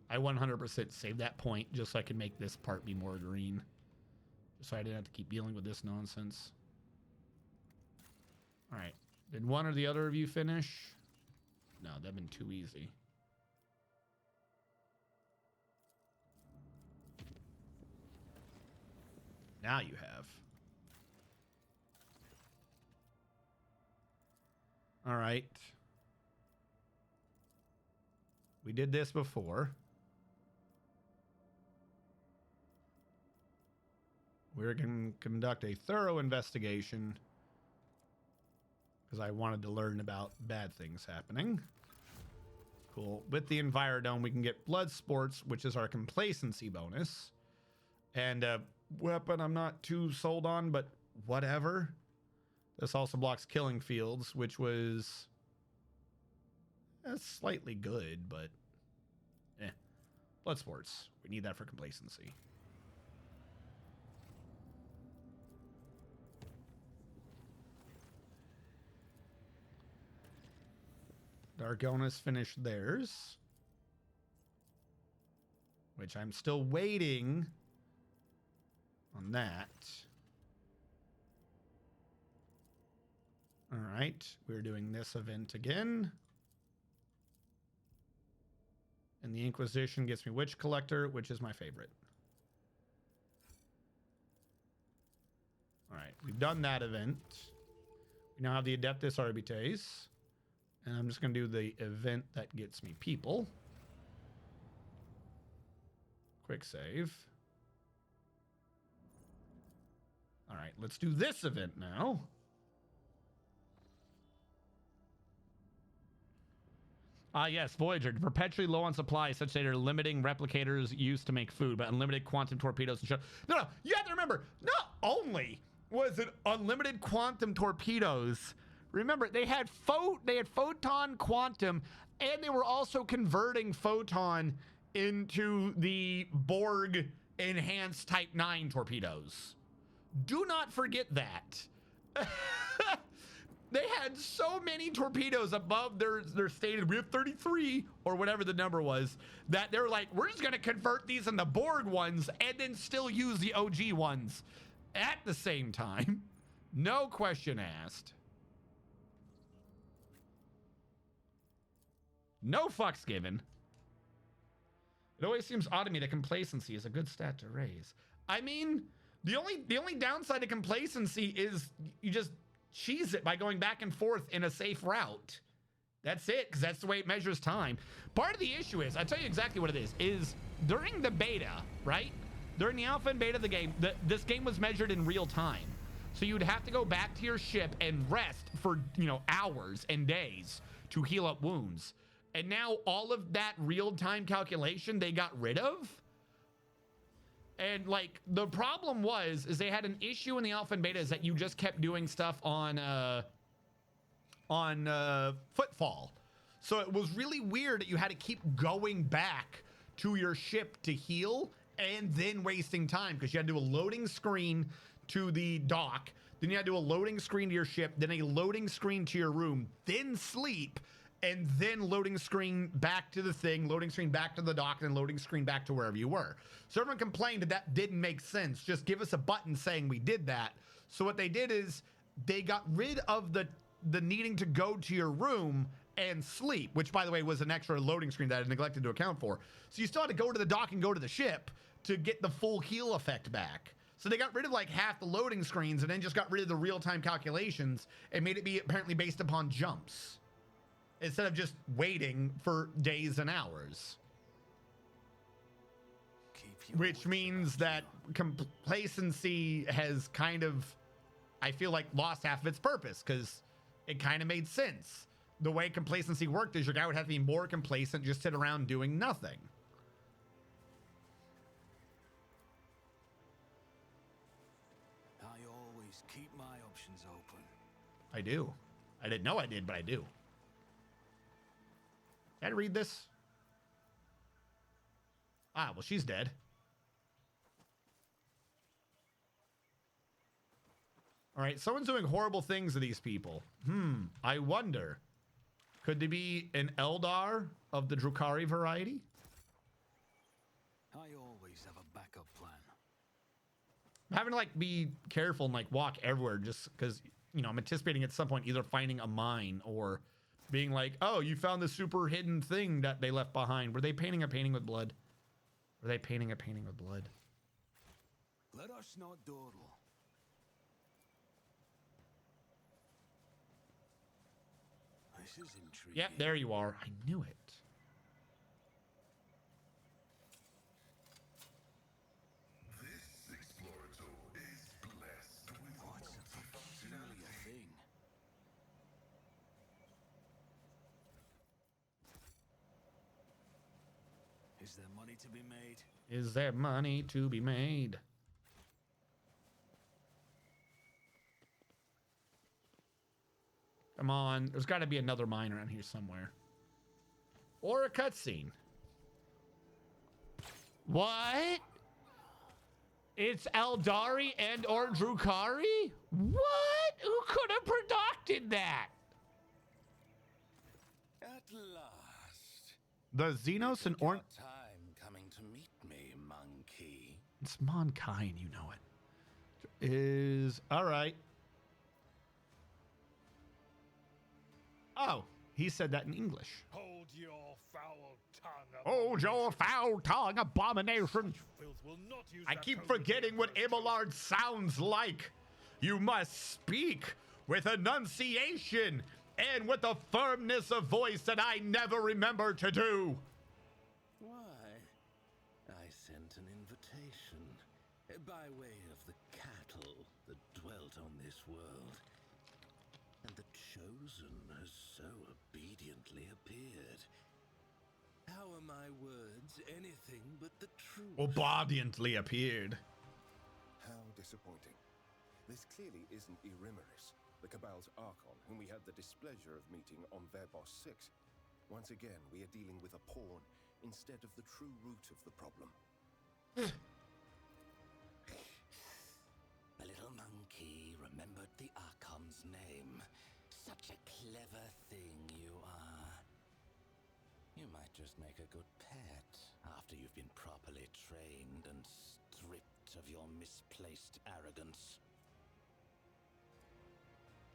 I 100% saved that point just so I could make this part be more green. Just so I didn't have to keep dealing with this nonsense. All right. Did one or the other of you finish? No, that'd been too easy. Now you have. All right. We did this before. We're going to conduct a thorough investigation because I wanted to learn about bad things happening. Cool. With the Envirodome, we can get blood sports, which is our complacency bonus. And a weapon I'm not too sold on, but whatever. This also blocks killing fields, which was slightly good, but blood sports. We need that for complacency. Gargonis finished theirs. Which I'm still waiting on that. All right, we're doing this event again. And the Inquisition gets me Witch Collector, which is my favorite. All right, we've done that event. We now have the Adeptus Arbites. And I'm just going to do the event that gets me people. Quick save. All right, let's do this event now. Yes, Voyager. Perpetually low on supply, such that are limiting replicators used to make food, but unlimited quantum torpedoes and No, you have to remember, not only was it unlimited quantum torpedoes, remember, they had photon quantum, and they were also converting photon into the Borg enhanced Type 9 torpedoes. Do not forget that. They had so many torpedoes above their stated, we have 33 or whatever the number was, that they're like, we're just going to convert these into Borg ones and then still use the OG ones at the same time. No question asked. No fucks given. It always seems odd to me that complacency is a good stat to raise. I mean, the only downside to complacency is you just cheese it by going back and forth in a safe route. That's it, because that's the way it measures time. Part of the issue is, I'll tell you exactly what it is during the beta, right? During the alpha and beta of the game, this game was measured in real time. So you'd have to go back to your ship and rest for, hours and days to heal up wounds. And now all of that real-time calculation they got rid of. And like the problem is they had an issue in the alpha and beta is that you just kept doing stuff on footfall. So it was really weird that you had to keep going back to your ship to heal and then wasting time because you had to do a loading screen to the dock. Then you had to do a loading screen to your ship, then a loading screen to your room, then sleep, and then loading screen back to the thing, loading screen back to the dock, and loading screen back to wherever you were. So everyone complained that didn't make sense. Just give us a button saying we did that. So what they did is they got rid of the needing to go to your room and sleep, which by the way was an extra loading screen that I neglected to account for. So you still had to go to the dock and go to the ship to get the full heal effect back. So they got rid of like half the loading screens and then just got rid of the real-time calculations and made it be apparently based upon jumps, instead of just waiting for days and hours. Which means that complacency has kind of, I feel like, lost half of its purpose, because it kind of made sense. The way complacency worked is your guy would have to be more complacent, just sit around doing nothing. I always keep my options open. I do. I didn't know I did, but I do. Can I read this? Ah, well, she's dead. All right, someone's doing horrible things to these people. I wonder. Could they be an Eldar of the Drukhari variety? I always have a backup plan. I'm having to like be careful and like walk everywhere just because, I'm anticipating at some point either finding a mine or being like, oh, you found the super hidden thing that they left behind. Were they painting a painting with blood? Were they painting a painting with blood? Let us not dawdle. This is intriguing. Yep, there you are. I knew it. This explorator is blessed with What's a peculiar thing? Is there money to be made? Is there money to be made? Come on, there's got to be another mine around here somewhere. Or a cutscene. What? It's Eldari and or Drukhari? What? Who could have predicted that? At The Xenos and Orn. Time coming to meet me, monkey. It's Mankind, you know it. Is all right. Oh, he said that in English. Hold your foul tongue. Hold your foul tongue, abomination. Filth will not use I that keep code forgetting what against us. Abelard sounds like. You must speak with enunciation and with a firmness of voice that I never remember to do. Why? I sent an invitation by way of the cattle that dwelt on this world. And the chosen has so obediently appeared. How are my words anything but the truth? Obediently appeared. How disappointing. This clearly isn't Erimeris, the Cabal's Archon, whom we had the displeasure of meeting on Verbos 6. Once again, we are dealing with a pawn instead of the true root of the problem. The little monkey remembered the Archon's name. Such a clever thing you are. You might just make a good pet after you've been properly trained and stripped of your misplaced arrogance.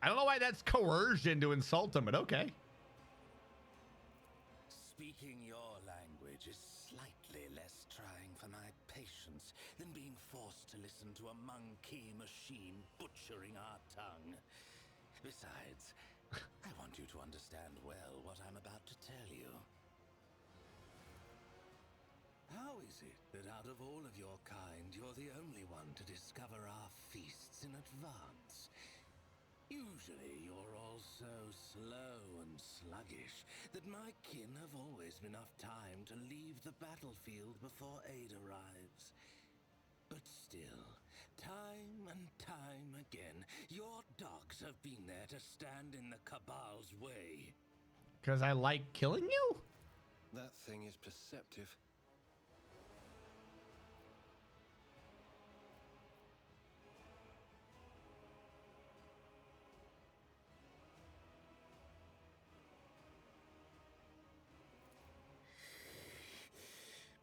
I don't know why that's coercion to insult him, but okay. Speaking your language is slightly less trying for my patience than being forced to listen to a monkey machine butchering our tongue. Besides, I want you to understand well what I'm about to tell you. How is it that out of all of your kind, you're the only one to discover our feasts in advance? Usually you're all so slow and sluggish that my kin have always enough time to leave the battlefield before aid arrives. But still, time and time again, your dogs have been there to stand in the Cabal's way. Because I like killing you? That thing is perceptive.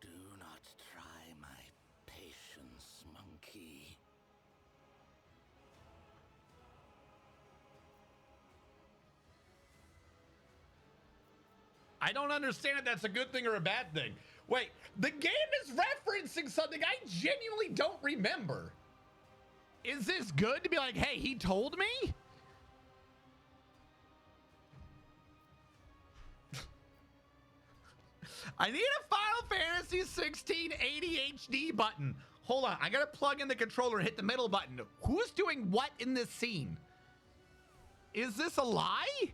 Do not try my patience, monkey. I don't understand if that's a good thing or a bad thing. Wait, the game is referencing something I genuinely don't remember. Is this good to be like, hey, he told me? I need a Final Fantasy 16 ADHD button. Hold on, I gotta plug in the controller and hit the middle button. Who's doing what in this scene? Is this a lie?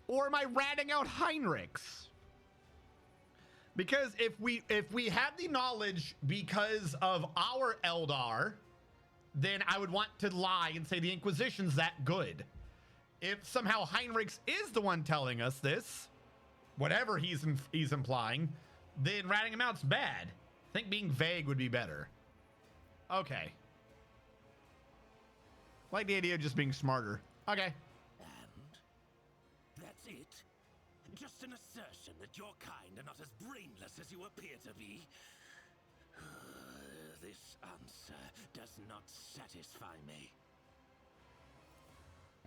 Or am I ratting out Heinrichs? Because if we had the knowledge because of our Eldar, then I would want to lie and say the Inquisition's that good. If somehow Heinrichs is the one telling us this, whatever he's implying, then ratting him out's bad. I think being vague would be better. Okay. Like the idea of just being smarter. Okay. And that's it? Just an assertion that your kind are not as brainless as you appear to be? This answer does not satisfy me.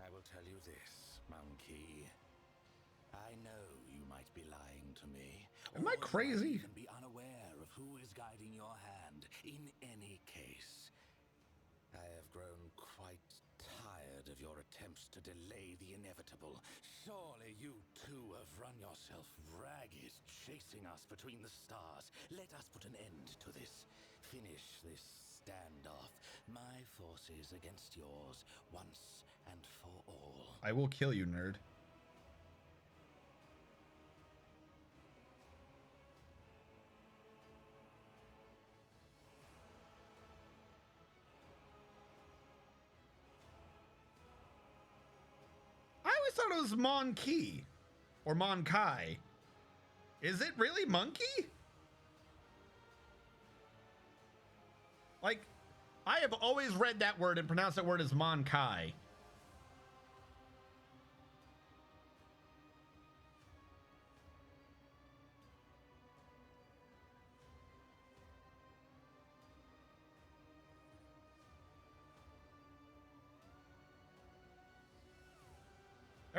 I will tell you this, monkey. I know you might be lying to me. Am I crazy? You can be unaware of who is guiding your hand. In any case, I have grown quite tired of your attempts to delay the inevitable. Surely you too have run yourself ragged, chasing us between the stars. Let us put an end to this. Finish this standoff. My forces against yours, once and for all. I will kill you, nerd. I always thought it was Monkey or Monkai. Is it really monkey? Like, I have always read that word and pronounced that word as Monkai.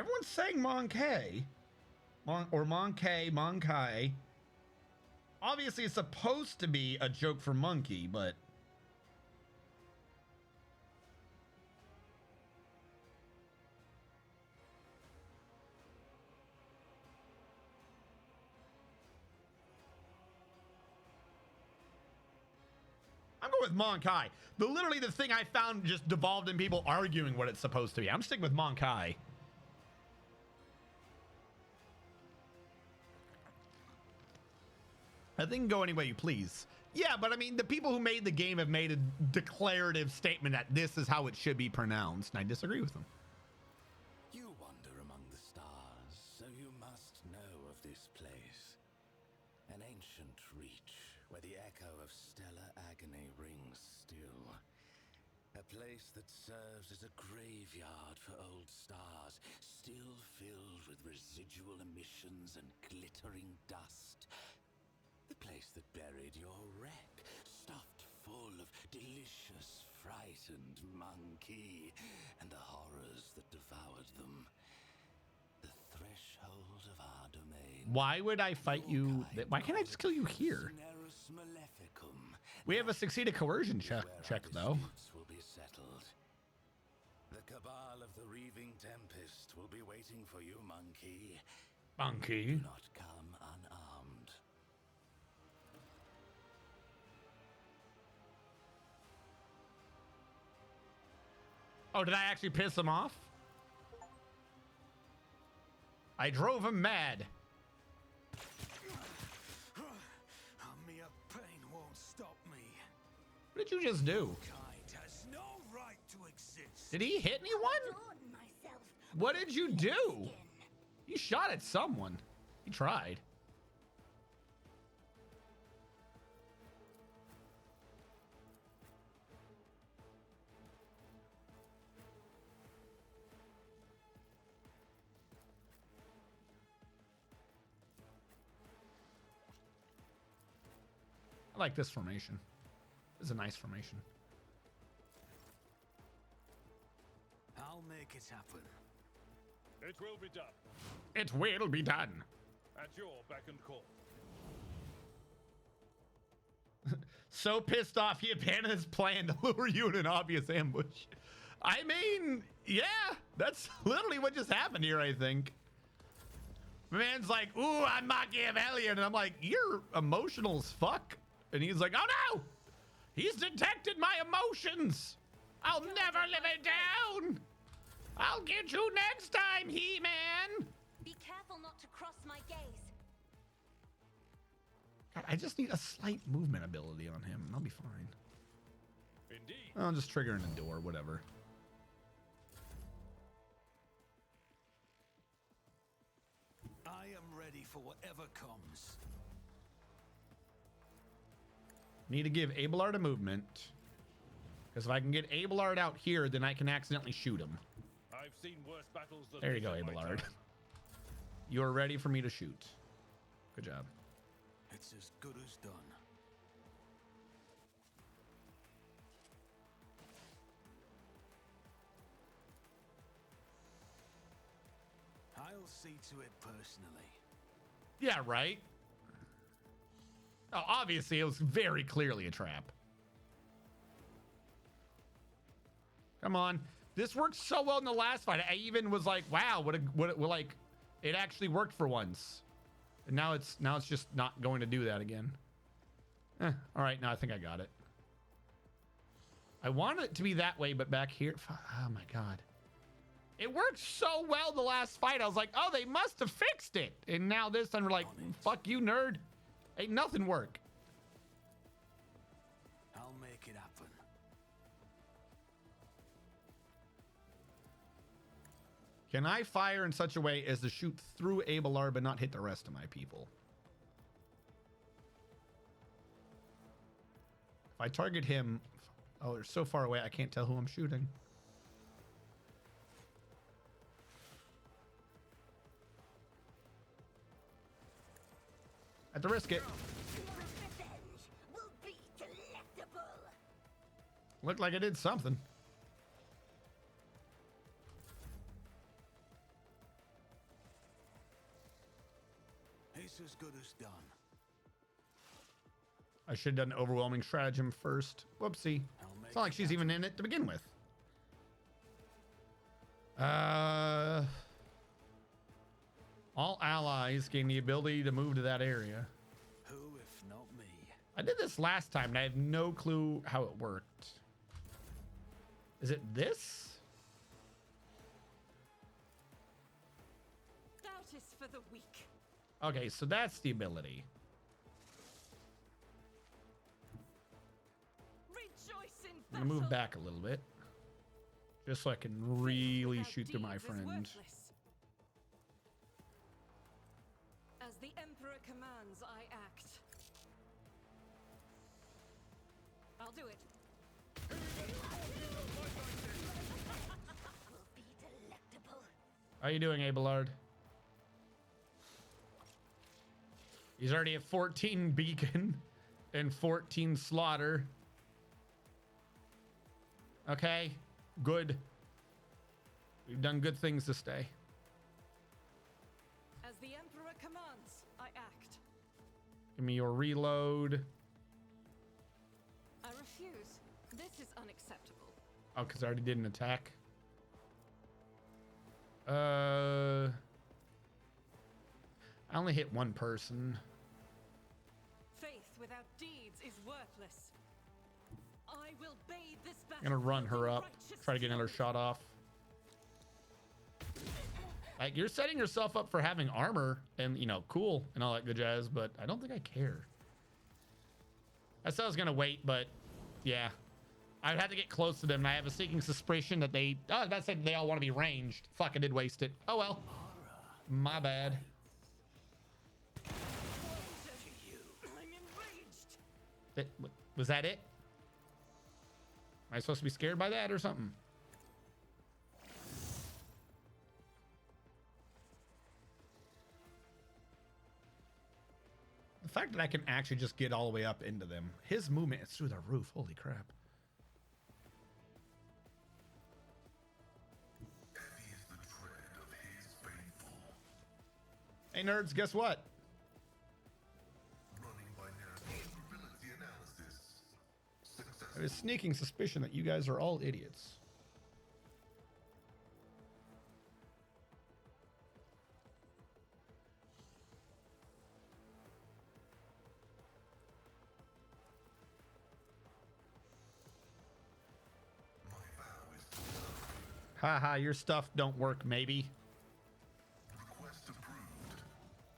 Everyone's saying Monkey. Or Monkey, Monkai. Obviously, it's supposed to be a joke for monkey, but... I'm going with Monkai. Literally the thing I found just devolved in people arguing what it's supposed to be. I'm sticking with Monkai. I think go any way you please. Yeah, but I mean, the people who made the game have made a declarative statement that this is how it should be pronounced, and I disagree with them. You wander among the stars, so you must know of this place. An ancient reach where the echo of stellar agony rings still. A place that serves as a graveyard for old stars, still filled with residual emissions and glittering dust. The place that buried your wreck, stuffed full of delicious, frightened monkey, and the horrors that devoured them. The threshold of our domain. Why would I fight you? Why can't I just kill you here? We have a succeeded coercion check though. Will be settled. The cabal of the Reaving Tempest will be waiting for you, monkey. Monkey. Do not come unarmed. Oh, did I actually piss him off? I drove him mad. Mere pain won't stop me. What did you just do? Kind has no right to exist. Did he hit anyone? What did you do? You shot at someone. He tried. I like this formation. This is a nice formation. I'll make it happen. It will be done. It will be done. At your beck and call. So pissed off he abandoned his plan to lure you in an obvious ambush. I mean, yeah, that's literally what just happened here, I think. My man's like, ooh, I'm Machiavellian. And I'm like, you're emotional as fuck. And he's like, oh no, he's detected my emotions. I'll never live it down. I'll get you next time, He-Man. Be careful not to cross my gaze. God, I just need a slight movement ability on him, and I'll be fine. Indeed. I'll just trigger in a door, whatever. I am ready for whatever comes. Need to give Abelard a movement. Because if I can get Abelard out here, then I can accidentally shoot him. I've seen worse battles than There you this go, in my Abelard. time. You are ready for me to shoot. Good job. It's as good as done. I'll see to it personally. Yeah, right? Oh, obviously, it was very clearly a trap. Come on. This worked so well in the last fight. I even was like, wow, like, it actually worked for once. And now it's just not going to do that again. All right, now I think I got it. I wanted it to be that way, but back here, oh my God. It worked so well the last fight. I was like, oh, they must have fixed it. And now this time we're like, fuck you, nerd. Ain't nothing work. I'll make it happen. Can I fire in such a way as to shoot through Abelard but not hit the rest of my people? If I target him, oh, they're so far away I can't tell who I'm shooting. I have to risk it. Looked like I did something. It's as good as done. I should have done overwhelming stratagem first. Whoopsie. It's not like she's even in it to begin with. All allies gain the ability to move to that area. Who if not me? I did this last time and I have no clue how it worked. Is it this? Doubt is for the weak. Okay, so that's the ability. Rejoice in I'm gonna move battle. back a little bit. Just so I can really Without shoot through my deeds is friend. worthless. As the Emperor commands, I act. I'll do it. Will be delectable. How you doing, Abelard? He's already at 14 beacon and 14 slaughter. Okay, good. We've done good things this day. As the Emperor commands, I act. Give me your reload. I refuse. This is unacceptable. Oh, because I already did an attack. I only hit one person. Faith without deeds is worthless. I will bathe this battle. I'm gonna run her in up. righteous Try to get another fury. shot off. Like, you're setting yourself up for having armor and, you know, cool and all that good jazz, but I don't think I care. I said I was gonna wait, but yeah. I'd have to get close to them, and I have a sneaking suspicion that they... Oh, I was about to say they all want to be ranged. Fuck, I did waste it. Oh, well. My bad. I'm enraged. Was that it? Am I supposed to be scared by that or something? The fact that I can actually just get all the way up into them. His movement is through the roof. Holy crap. Hey nerds, guess what? I have a sneaking suspicion that you guys are all idiots. Haha, your stuff don't work, maybe.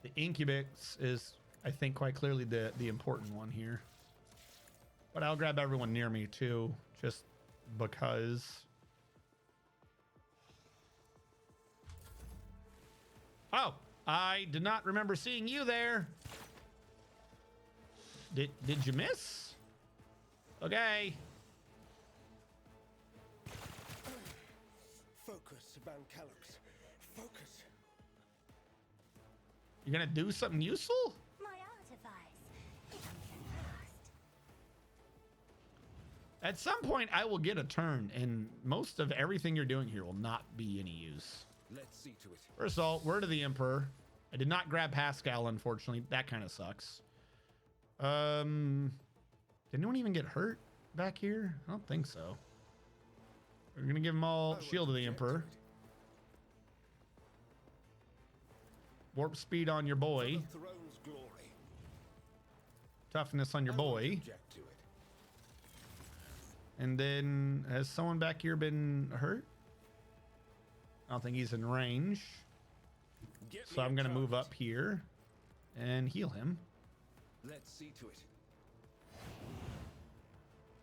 The incubus is, I think, quite clearly the important one here. But I'll grab everyone near me too, just because. Oh, I did not remember seeing you there. Did you miss? Okay. Focus, Bancalux. Focus. You're gonna do something useful? My artifice. It can last. At some point, I will get a turn, and most of everything you're doing here will not be any use. Let's see to it. First of all, word of the Emperor. I did not grab Pascal, unfortunately. That kind of sucks. Did anyone even get hurt back here? I don't think so. We're gonna give them all Shield of the Emperor. Warp speed on your boy. For the throne's glory. Toughness on your I won't boy. object to it. And then, has someone back here been hurt? I don't think he's in range. Get So me I'm a gonna move target. up here and heal him. Let's see to it.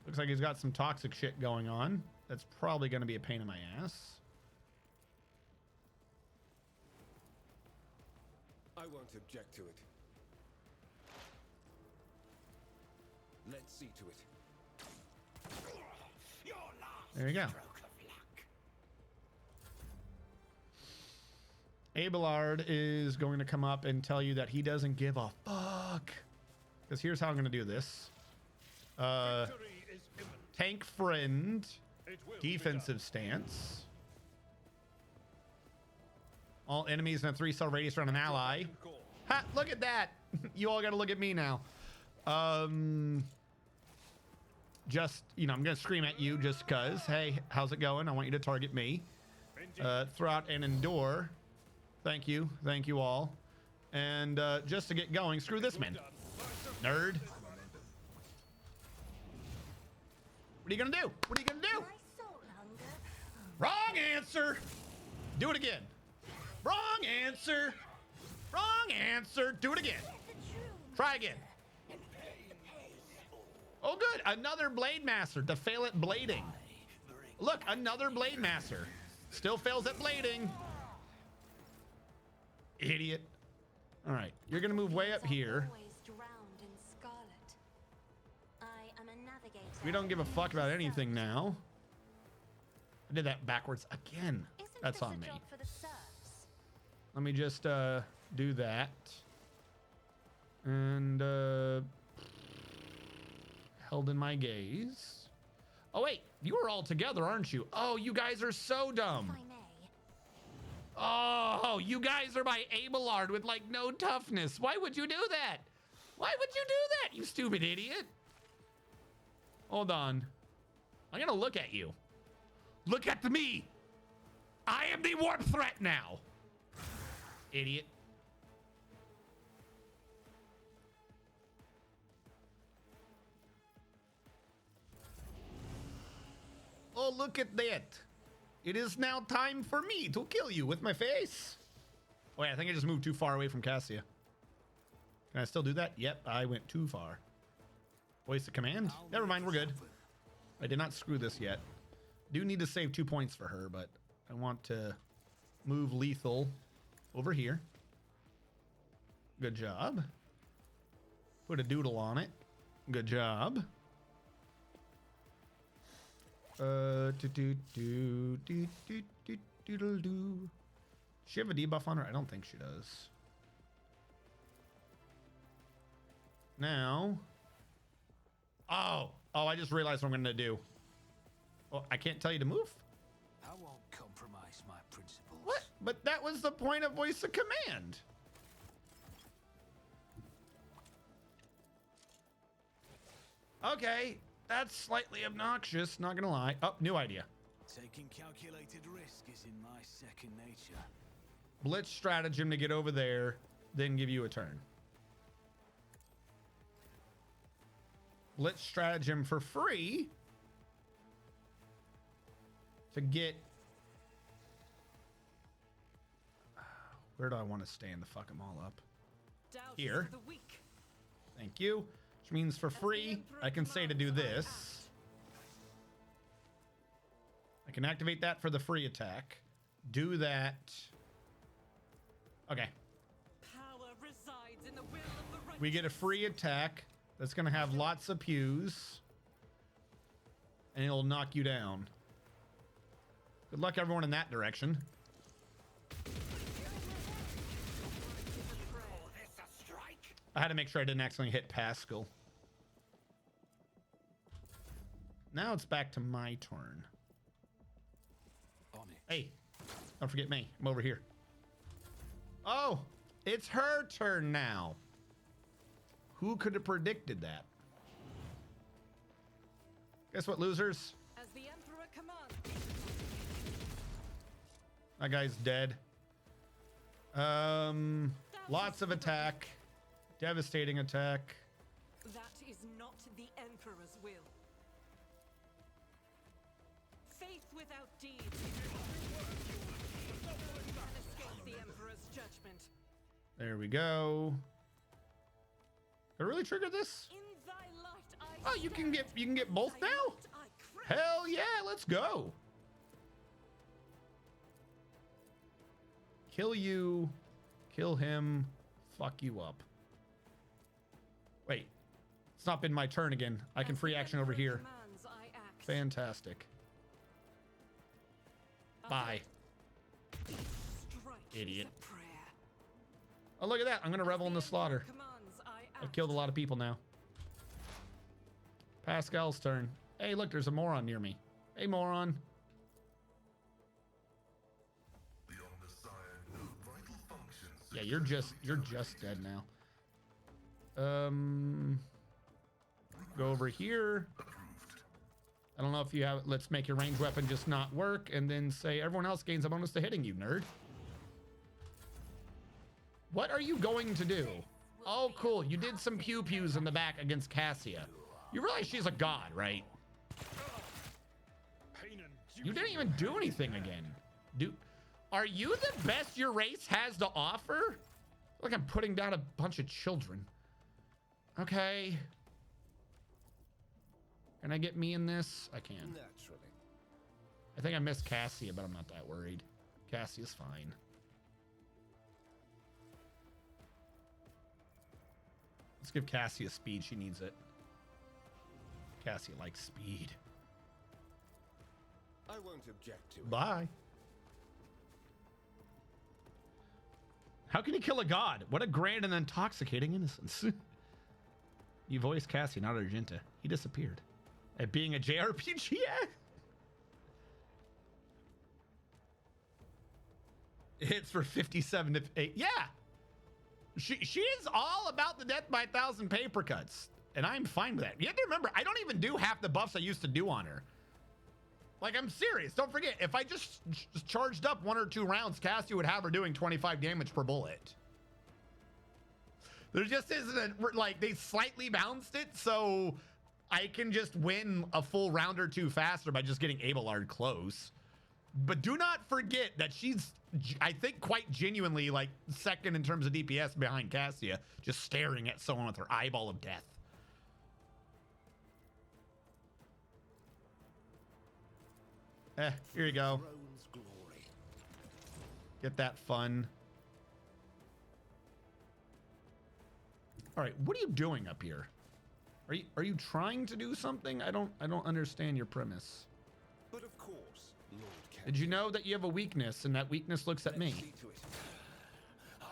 Looks like he's got some toxic shit going on. That's probably gonna be a pain in my ass. I won't object to it. Let's see to it. Your last There you go. stroke of luck. Abelard is going to come up and tell you that he doesn't give a fuck. Because here's how I'm going to do this. Victory is imminent. Tank friend, It will be defensive stance. All enemies in a 3-cell radius around an ally. done. Call. Ha, look at that. You all got to look at me now. Just, you know, I'm going to scream at you just because. Hey, how's it going? I want you to target me. Throw out and endure. Thank you. Thank you all. And just to get going, screw this man. Nerd. What are you going to do? What are you going to do? Wrong answer. Do it again. Wrong answer. Wrong answer. Do it again. Try again. Oh, good. Another Blade Master to fail at blading. Look, another Blade Master. Still fails at blading. Idiot. All right. You're going to move way up here. We don't give a fuck about anything now. I did that backwards again. That's on me. Let me just do that. And held in my gaze. Oh wait, you are all together, aren't you? Oh, you guys are so dumb. Oh, you guys are my Abelard with like no toughness. Why would you do that? Why would you do that, you stupid idiot? Hold on. I'm gonna look at you. Look at me. I am the warp threat now. Idiot. Oh, look at that. It is now time for me to kill you with my face. Wait, I think I just moved too far away from Cassia. Can I still do that? Yep, I went too far. Voice of command? Never mind, we're good. I did not screw this yet. Do need to save 2 points for her, but I want to move lethal over here. Good job. Put a doodle on it. Good job. Doodle-doo. She have a debuff on her? I don't think she does. Now. Oh, I just realized what I'm going to do. Oh, I can't tell you to move? I won't compromise my principles. What? But that was the point of voice of command. Okay, that's slightly obnoxious, not gonna lie. Oh, new idea. Taking calculated risk is in my second nature. Blitz stratagem to get over there, then give you a turn. Blitz stratagem for free to get... Where do I want to stand to fuck them all up? Here. Thank you. Which means for free, I can say to do this. I can activate that for the free attack. Do that. Okay. We get a free attack that's going to have lots of pews. And it'll knock you down. Good luck, everyone, in that direction. I had to make sure I didn't accidentally hit Pascal. Now it's back to my turn. Hey, don't forget me. I'm over here. Oh, it's her turn now. Who could have predicted that? Guess what, losers? As the Emperor commands. That guy's dead. Lots of attack. Devastating attack. That is not the Emperor's will. Faith without deeds can escape the Emperor's judgment. There we go. Did I really trigger this? In thy light I Oh, you can get both now? Hell yeah, let's go. Kill you, kill him, fuck you up. Wait, it's not been my turn again. I can free action over here. Fantastic. Bye. Idiot. Oh, look at that. I'm going to revel in the slaughter. I've killed a lot of people now. Pascal's turn. Hey, look, there's a moron near me. Hey, moron. Yeah, you're just dead now. Go over here. I don't know if you have. Let's make your ranged weapon just not work, and then say everyone else gains a bonus to hitting you, nerd. What are you going to do? Oh, cool. You did some pew-pews in the back against Cassia. You realize she's a god, right? You didn't even do anything again. Are you the best your race has to offer? Like I'm putting down a bunch of children. Okay. Can I get me in this? I can. Naturally. I think I missed Cassia, but I'm not that worried. Cassia's fine. Let's give Cassia speed. She needs it. Cassia likes speed. I won't object to it. Bye. How can you kill a god? What a grand and intoxicating innocence. You voiced Cassia, not Argenta. He disappeared. At being a JRPG, yeah. It hits for 57 to 8. Yeah. She is all about the death by 1,000 paper cuts. And I'm fine with that. You have to remember, I don't even do half the buffs I used to do on her. Like, I'm serious. Don't forget, if I just charged up 1 or 2 rounds, Cassia would have her doing 25 damage per bullet. There just isn't a, like, they slightly balanced it, so I can just win a full round or 2 faster by just getting Abelard close. But do not forget that she's, I think, quite genuinely, like, second in terms of DPS behind Cassia, just staring at someone with her eyeball of death. Here you go. Get that fun. All right, what are you doing up here? Are you trying to do something? I don't understand your premise. But of course, Lord Ken. Did you know that you have a weakness and that weakness looks at me? See to it.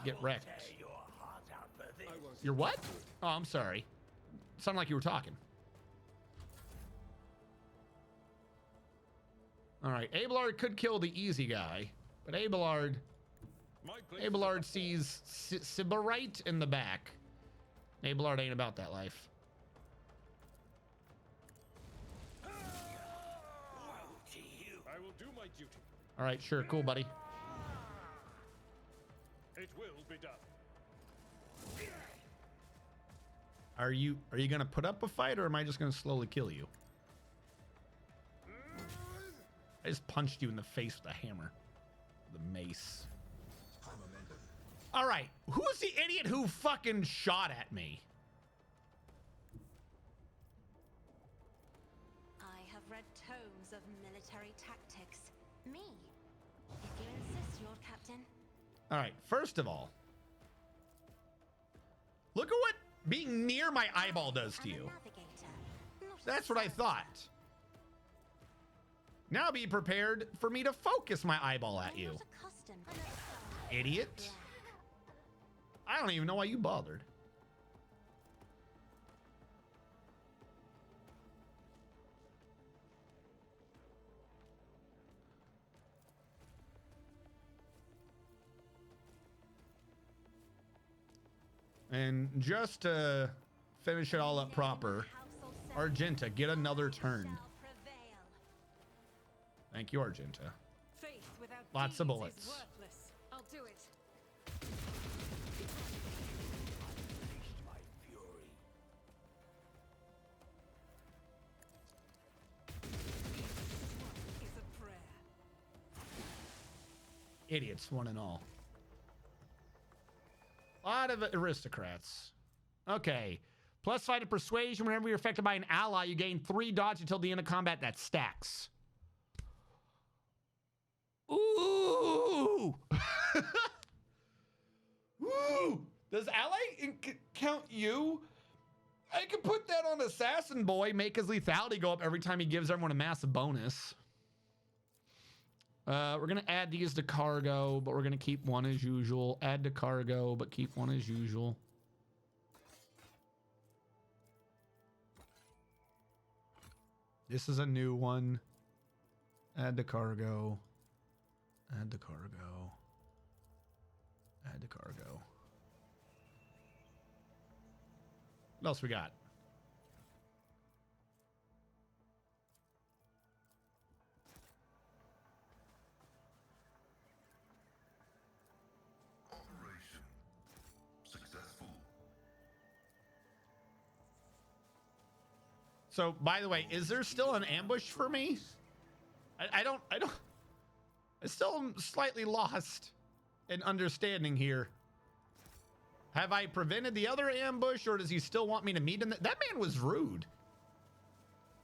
Get wrecked. You're what? Oh, I'm sorry. Sounded like you were talking. All right, Abelard could kill the easy guy, but Abelard sees Sybarite in the back. Abelard ain't about that life. I will do my duty. All right, sure, cool, buddy. It will be done. Are you gonna put up a fight, or am I just gonna slowly kill you? I just punched you in the face with a hammer. The mace. All right, who's the idiot who fucking shot at me? I have read tomes of military tactics. Me, if you insist, Lord Captain. All right, first of all, look at what being near my eyeball does to you. That's what I thought. Now be prepared for me to focus my eyeball at you. Idiot. I don't even know why you bothered. And just to finish it all up proper, Argenta, get another turn. Thank you, Argenta. Faith without Lots of deeds bullets. is worthless. I'll do it. Is a prayer. Idiots, one and all. A lot of aristocrats. Okay. +5 to persuasion. Whenever you're affected by an ally, you gain 3 dodge until the end of combat. That stacks. Ooh! Ooh! Does ally count you? I could put that on Assassin Boy, make his lethality go up every time he gives everyone a massive bonus. We're gonna add these to cargo, but we're gonna keep one as usual. Add to cargo, but keep one as usual. This is a new one. Add to cargo. Add to cargo. Add to cargo. What else we got? Operation successful. So, by the way, is there still an ambush for me? I still am slightly lost in understanding here. Have I prevented the other ambush, or does he still want me to meet him? That man was rude.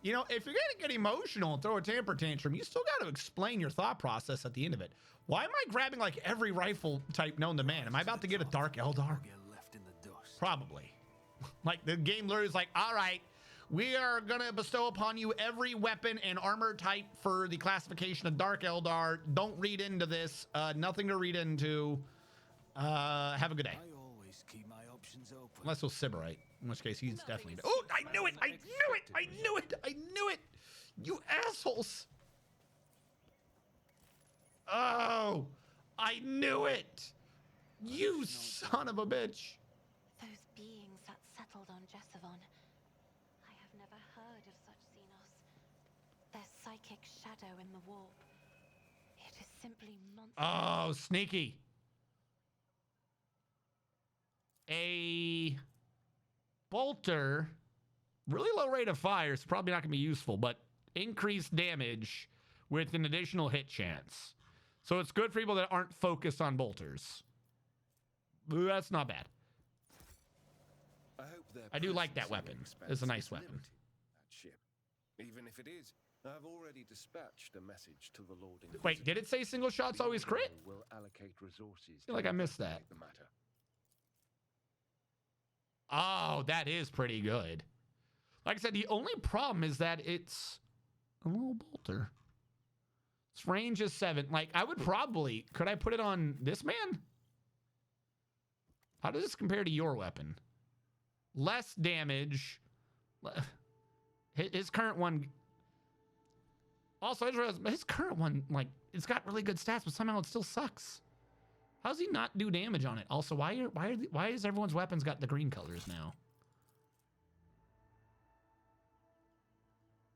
You know, if you're gonna get emotional and throw a temper tantrum, you still got to explain your thought process at the end of it. Why am I grabbing like every rifle type known to man? Am I about to get a Dark Eldar? Probably. Like the game literally is like, all right, we are gonna bestow upon you every weapon and armor type for the classification of Dark Eldar. Don't read into this. Nothing to read into. Have a good day. I always keep my options open. Unless it was Sybarite, in which case he's definitely. Oh, I knew it! I knew it! I knew it! I knew it! You assholes! Oh, I knew it! You son of a bitch! Those beings that settled on Jessavon. I have never heard of such Xenos. Their psychic shadow in the warp. It is simply monstrous. Oh, sneaky! A bolter, really low rate of fire, so probably not going to be useful, but increased damage with an additional hit chance. So it's good for people that aren't focused on bolters. That's not bad. I do like that weapon. It's a nice weapon. That ship. Even if it is, I've already dispatched a message to the Lord. Wait, did it say single shots always crit? Will allocate resources. I feel like I missed that. The matter. Oh, that is pretty good. Like I said, the only problem is that it's a little bolter. Its range is 7. Like, I would probably... Could I put it on this man? How does this compare to your weapon? Less damage. His current one... Also, I just realized his current one, like, it's got really good stats, but somehow it still sucks. How does he not do damage on it? Also, why is everyone's weapons got the green colors now?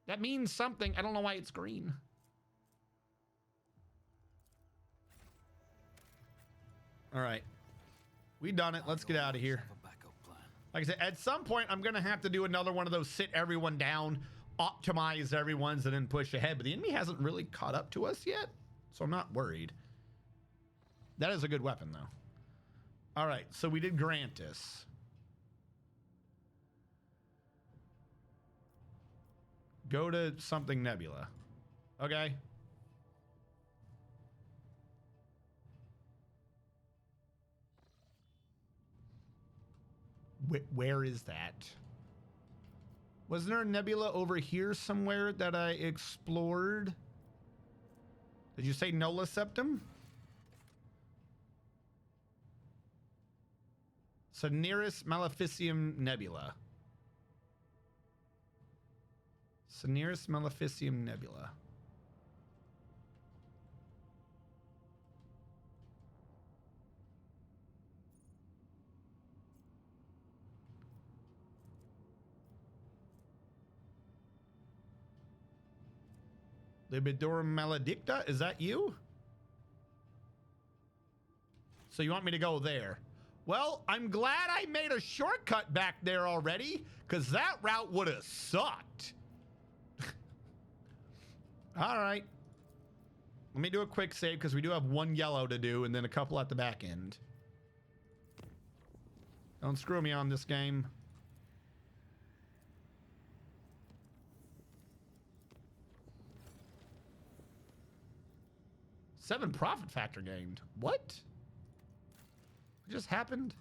That means something. I don't know why it's green. All right. We done it. Let's get out of here. Like I said, at some point, I'm going to have to do another one of those sit everyone down, optimize everyone's, and then push ahead. But the enemy hasn't really caught up to us yet, so I'm not worried. That is a good weapon, though. All right, so we did Grantis. Go to something Nebula. Okay. Where is that? Wasn't there a nebula over here somewhere that I explored? Did you say Nola Septum? Cineris Maleficium Nebula. Cineris Maleficium Nebula. Libidorum Maledicta, is that you? So you want me to go there? Well, I'm glad I made a shortcut back there already, because that route would have sucked. All right. Let me do a quick save, because we do have one yellow to do, and then a couple at the back end. Don't screw me on this game. Seven profit factor gained. What? What just happened?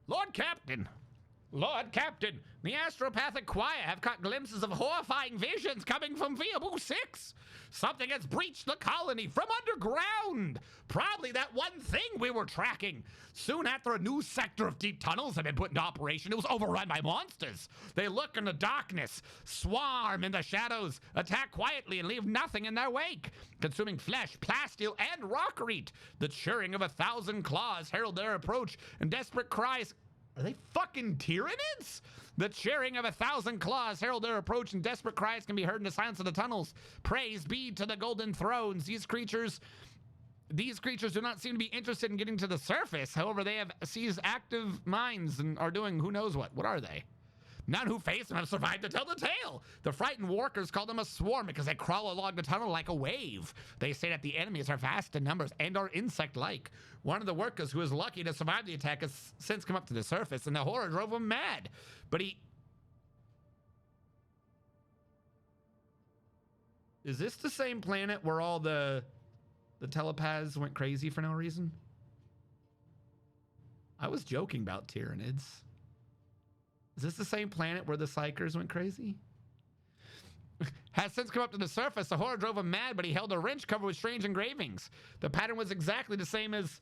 Lord Captain, Lord Captain, the astropathic choir have caught glimpses of horrifying visions coming from Viabu 6. Something has breached the colony from underground. Probably that one thing we were tracking. Soon after a new sector of deep tunnels had been put into operation, it was overrun by monsters. They lurk in the darkness, swarm in the shadows, attack quietly and leave nothing in their wake, consuming flesh, plasteel, and rockrete. The churring of 1,000 claws herald their approach, and desperate cries... Are they fucking Tyranids? The cheering of 1,000 claws herald their approach, and desperate cries can be heard in the silence of the tunnels. Praise be to the golden thrones. These creatures do not seem to be interested in getting to the surface. However, they have seized active minds and are doing who knows what. What are they? None who face them have survived to tell the tale. The frightened walkers call them a swarm because they crawl along the tunnel like a wave. They say that the enemies are vast in numbers and are insect-like. One of the workers who was lucky to survive the attack has since come up to the surface, and the horror drove him mad. But he... Is this the same planet where all the telepaths went crazy for no reason? I was joking about Tyranids. Is this the same planet where the Psychers went crazy? Has since come up to the surface. The horror drove him mad, but he held a wrench covered with strange engravings. The pattern was exactly the same as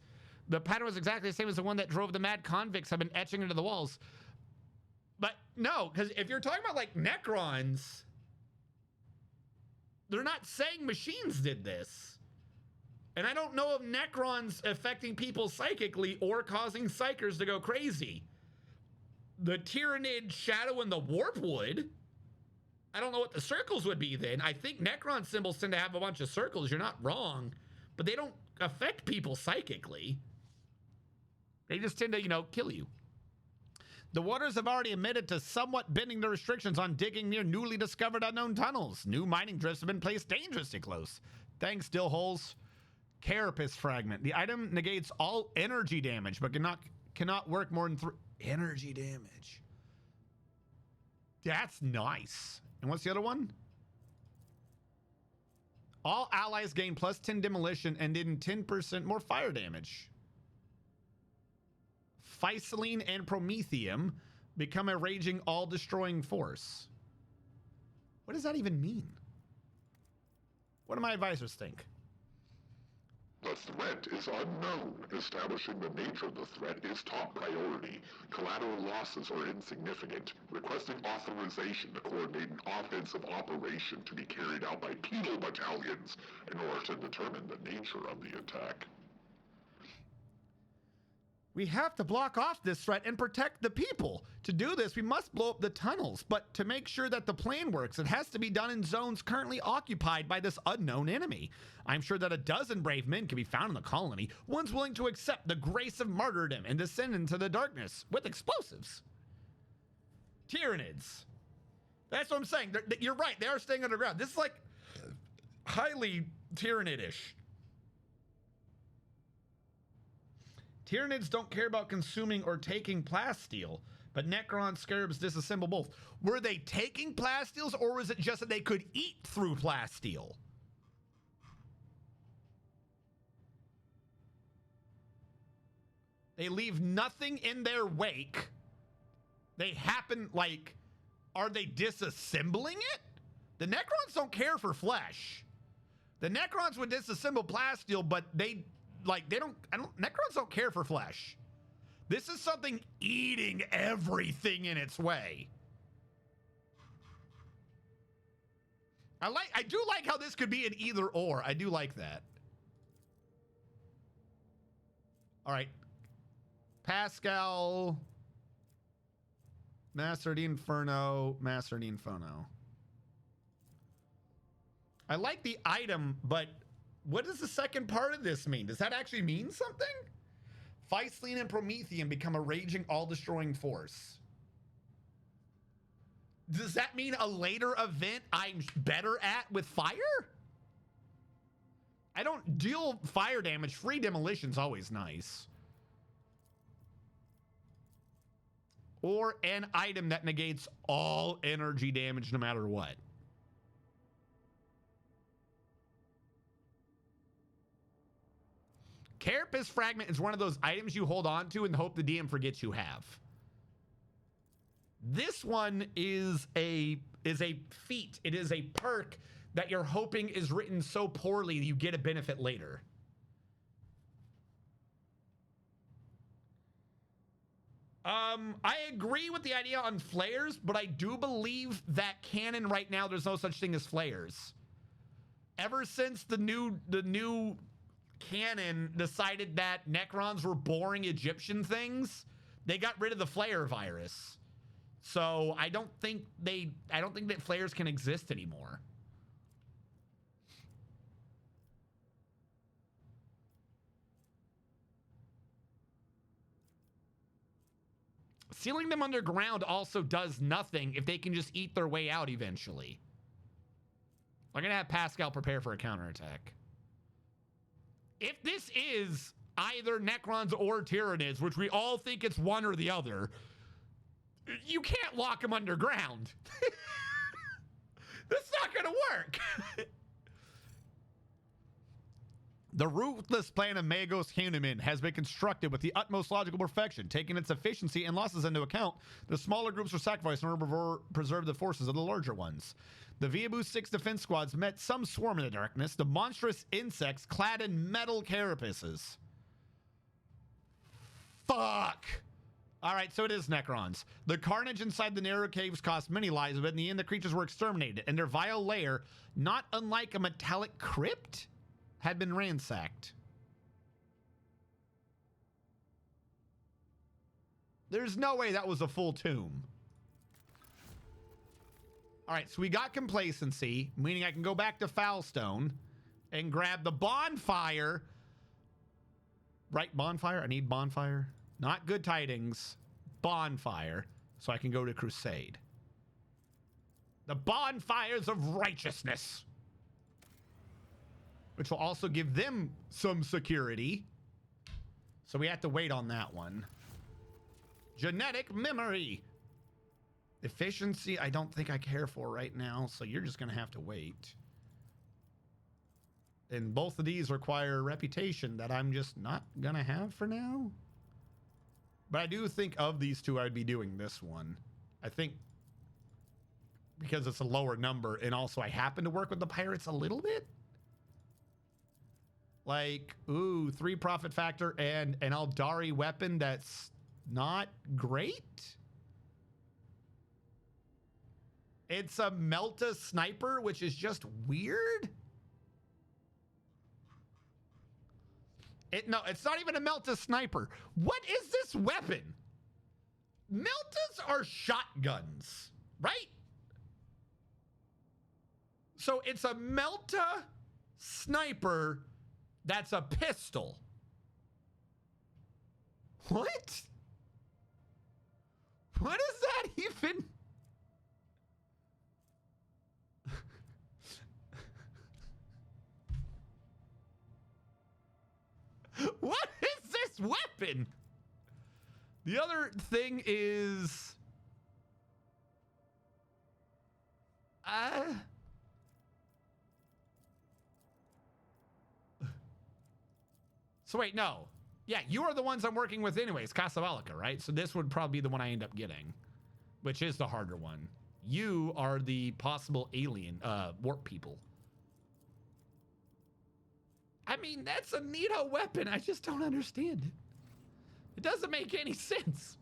the one that drove the mad convicts have been etching into the walls. But no, because if you're talking about like Necrons, they're not saying machines did this. And I don't know of Necrons affecting people psychically or causing Psychers to go crazy. The Tyranid shadow and the warp would. I don't know what the circles would be then. I think Necron symbols tend to have a bunch of circles. You're not wrong. But they don't affect people psychically. They just tend to, kill you. The waters have already admitted to somewhat bending the restrictions on digging near newly discovered unknown tunnels. New mining drifts have been placed dangerously close. Thanks, still holes. Carapace fragment. The item negates all energy damage, but cannot work more than 3 energy damage. That's nice. And what's the other one? All allies gain plus 10 demolition and then 10% more fire damage. Physaline and Promethium become a raging all-destroying force. What does that even mean? What do my advisors think? The threat is unknown. Establishing the nature of the threat is top priority. Collateral losses are insignificant. Requesting authorization to coordinate an offensive operation to be carried out by penal battalions in order to determine the nature of the attack. We have to block off this threat and protect the people. To do this, we must blow up the tunnels. But to make sure that the plan works, it has to be done in zones currently occupied by this unknown enemy. I'm sure that a dozen brave men can be found in the colony, ones willing to accept the grace of martyrdom and descend into the darkness with explosives. Tyranids. That's what I'm saying. You're right. They are staying underground. This is like highly Tyranidish. Tyranids don't care about consuming or taking plasteel, but Necron scarabs disassemble both. Were they taking plasteels, or was it just that they could eat through plasteel? They leave nothing in their wake. They happen, like, are they disassembling it? The Necrons don't care for flesh. The Necrons would disassemble plasteel, but Necrons don't care for flesh. This is something eating everything in its way. I do like how this could be an either or. I do like that. All right. Pascal. Master the Inferno. Master the Inferno. I like the item, but what does the second part of this mean? Does that actually mean something? Physaline and Promethium become a raging, all-destroying force. Does that mean a later event I'm better at with fire? I don't deal fire damage. Free demolition's always nice. Or an item that negates all energy damage no matter what. Carapace fragment is one of those items you hold on to and hope the DM forgets you have. This one is a feat. It is a perk that you're hoping is written so poorly you get a benefit later. I agree with the idea on flares, but I do believe that canon right now, there's no such thing as flares. Ever since the new canon decided that Necrons were boring Egyptian things, they got rid of the flare virus. So I don't think that flares can exist anymore. Sealing them underground also does nothing if they can just eat their way out eventually. I'm gonna have Pascal prepare for a counterattack. If this is either Necrons or Tyranids, which we all think it's one or the other, you can't lock them underground. That's not gonna work. The ruthless plan of Magos Hanuman has been constructed with the utmost logical perfection. Taking its efficiency and losses into account, the smaller groups were sacrificed in order to preserve the forces of the larger ones. The Viabu 6 defense squads met some swarm in the darkness, the monstrous insects clad in metal carapaces. Fuck! Alright, so it is Necrons. The carnage inside the narrow caves cost many lives, but in the end the creatures were exterminated, and their vile lair, not unlike a metallic crypt, had been ransacked. There's no way that was a full tomb. All right, so we got complacency, meaning I can go back to Foulstone and grab the bonfire. Right, bonfire? I need bonfire. Not good tidings. Bonfire. So I can go to Crusade. The bonfires of righteousness. Which will also give them some security. So we have to wait on that one. Genetic memory. Efficiency, I don't think I care for right now, so you're just going to have to wait. And both of these require reputation that I'm just not going to have for now. But I do think of these two, I'd be doing this one. I think because it's a lower number, and also I happen to work with the pirates a little bit. Like, ooh, 3 profit factor and an Aldari weapon that's not great. It's a Melta sniper, which is just weird. No, it's not even a Melta sniper. What is this weapon? Meltas are shotguns, right? So it's a Melta sniper that's a pistol. What? What is that even? What is this weapon? The other thing is... So wait, no. Yeah, you are the ones I'm working with anyways, Casablanca, right? So this would probably be the one I end up getting, which is the harder one. You are the possible alien, warp people. I mean, that's a neato weapon. I just don't understand it. It doesn't make any sense.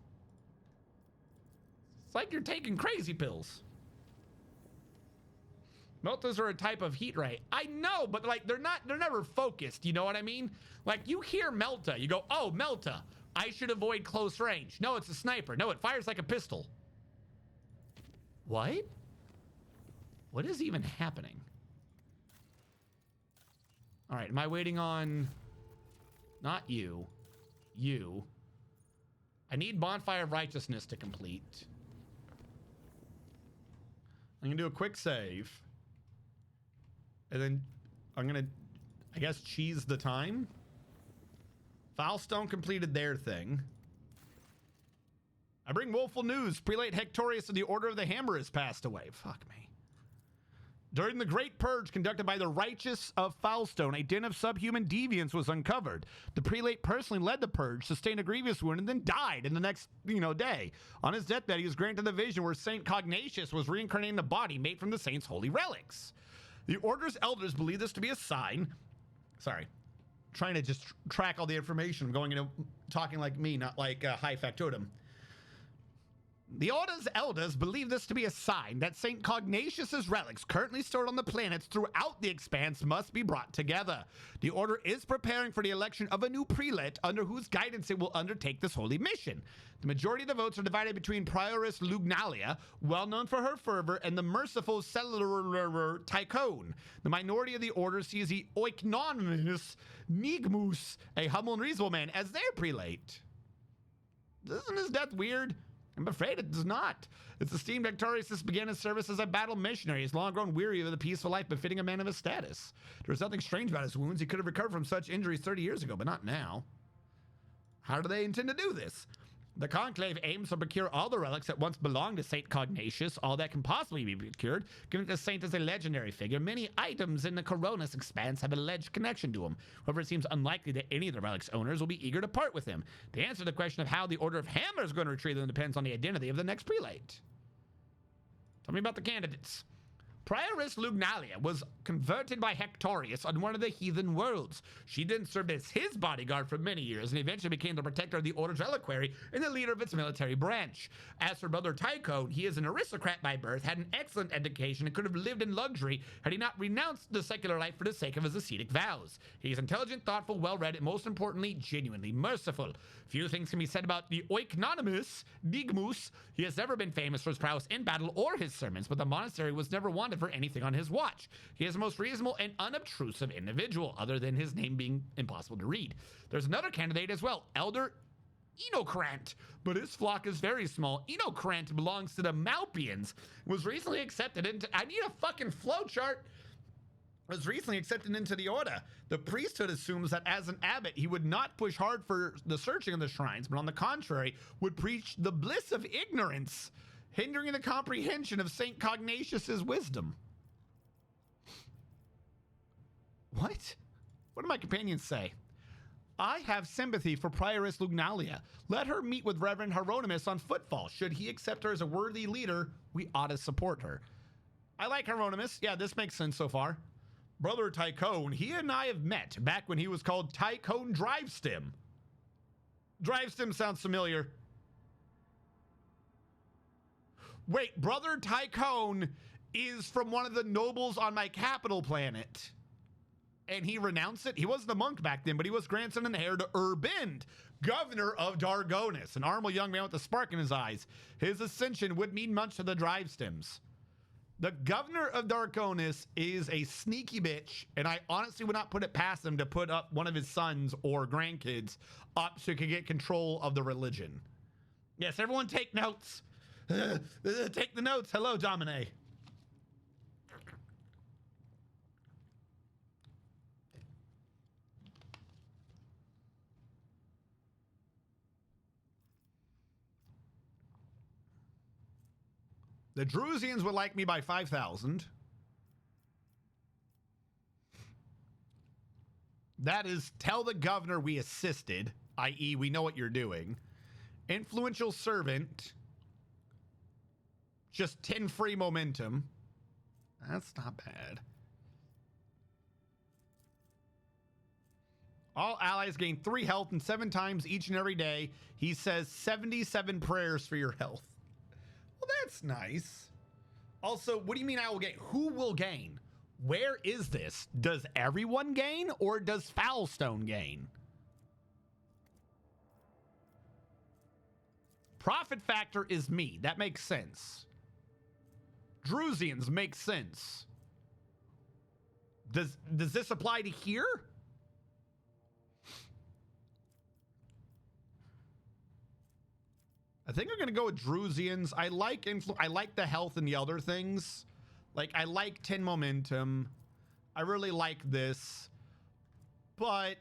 It's like you're taking crazy pills. Meltas are a type of heat ray. I know, but like they're never focused, you know what I mean? Like you hear Melta, you go, oh, Melta, I should avoid close range. No, it's a sniper. No, it fires like a pistol. What? What is even happening? All right, am I waiting on... Not you. You. I need Bonfire of Righteousness to complete. I'm gonna do a quick save. And then I'm gonna, I guess, cheese the time. Foulstone completed their thing. I bring woeful news. Prelate Hectorius of the Order of the Hammer has passed away. Fuck me. During the Great Purge conducted by the righteous of Foulstone, a den of subhuman deviants was uncovered. The prelate personally led the purge, sustained a grievous wound, and then died in the next, day. On his deathbed, he was granted the vision where Saint Cognatius was reincarnated in a body made from the saint's holy relics. The Order's elders believe this to be a sign. Sorry, trying to just track all the information. I'm going into talking like me, not like high factotum. The Order's elders believe this to be a sign that St. Cognatius's relics currently stored on the planets throughout the expanse must be brought together. The Order is preparing for the election of a new prelate under whose guidance it will undertake this holy mission. The majority of the votes are divided between Prioress Lugnalia, well known for her fervor, and the merciful Cellular Tycoon. The minority of the Order sees the Oikonomous Nigmus, a humble and reasonable man, as their prelate. Isn't his death weird? I'm afraid it does not. Its esteemed Victorious began his service as a battle missionary. He's long grown weary of the peaceful life befitting a man of his status. There was nothing strange about his wounds. He could have recovered from such injuries 30 years ago, but not now. How do they intend to do this? The Conclave aims to procure all the relics that once belonged to St. Cognatius, all that can possibly be procured, given that the saint is a legendary figure. Many items in the Coronis expanse have an alleged connection to him. However, it seems unlikely that any of the relics' owners will be eager to part with him. The answer to the question of how the Order of Hammer is going to retrieve them depends on the identity of the next prelate. Tell me about the candidates. Prioress Lugnalia was converted by Hectorius on one of the heathen worlds. She then served as his bodyguard for many years and eventually became the protector of the Order's reliquary and the leader of its military branch. As for Brother Tycoon, he is an aristocrat by birth, had an excellent education, and could have lived in luxury had he not renounced the secular life for the sake of his ascetic vows. He is intelligent, thoughtful, well-read, and most importantly, genuinely merciful. Few things can be said about the Oikonomous Nigmus. He has never been famous for his prowess in battle or his sermons, but the monastery was never wanted for anything on his watch. He is the most reasonable and unobtrusive individual, other than his name being impossible to read. There's another candidate as well, Elder Enocrant, but his flock is very small. Enocrant belongs to the Malpians, was recently accepted into... I need a fucking flowchart. Was recently accepted into the Order. The priesthood assumes that as an abbot, he would not push hard for the searching of the shrines, but on the contrary, would preach the bliss of ignorance, hindering the comprehension of St. Cognatius's wisdom. What? What do my companions say? I have sympathy for Prioress Lugnalia. Let her meet with Reverend Hieronymus on footfall. Should he accept her as a worthy leader, we ought to support her. I like Hieronymus. Yeah, this makes sense so far. Brother Tycoon, he and I have met back when he was called Tycoon Drivestim. Drivestim sounds familiar. Wait, Brother Tycoon is from one of the nobles on my capital planet. And he renounced it. He wasn't a monk back then, but he was grandson and heir to Urbind, governor of Dargonis, an honorable young man with a spark in his eyes. His ascension would mean much to the Drivestims. The governor of Dargonis is a sneaky bitch, and I honestly would not put it past him to put up one of his sons or grandkids up so he could get control of the religion. Yes, everyone take notes. Take the notes. Hello, Domine. The Drusians would like me by 5,000. That is, tell the governor we assisted, i.e. we know what you're doing. Influential servant. Just 10 free momentum. That's not bad. All allies gain 3 health and 7 times each and every day. He says 77 prayers for your health. Well, that's nice. Also, what do you mean I will gain? Who will gain? Where is this? Does everyone gain or does Foulstone gain? Profit factor is me. That makes sense. Drusians make sense. Does this apply to here? I think I'm gonna go with Drusians. I like the health and the other things. Like, I like 10 momentum. I really like this. But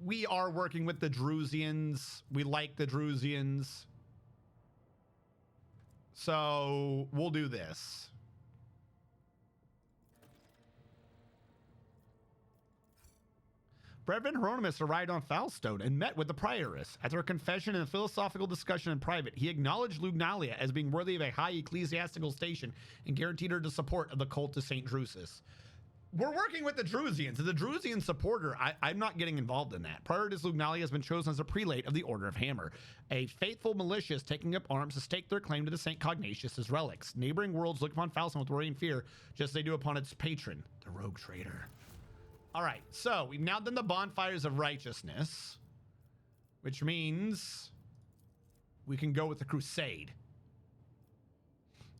we are working with the Drusians. We like the Drusians. So we'll do this. Reverend Hieronymus arrived on Foulstone and met with the prioress. After a confession and a philosophical discussion in private, he acknowledged Lugnalia as being worthy of a high ecclesiastical station and guaranteed her the support of the cult of St. Drusus. We're working with the Drusians. As a Drusian supporter, I'm not getting involved in that. Prioress Lugnalia has been chosen as a prelate of the Order of Hammer. A faithful militia is taking up arms to stake their claim to the St. Cognatius' relics. Neighboring worlds look upon Foulstone with worry and fear, just as they do upon its patron, the rogue trader. All right, so we've now done the bonfires of righteousness, which means we can go with the crusade.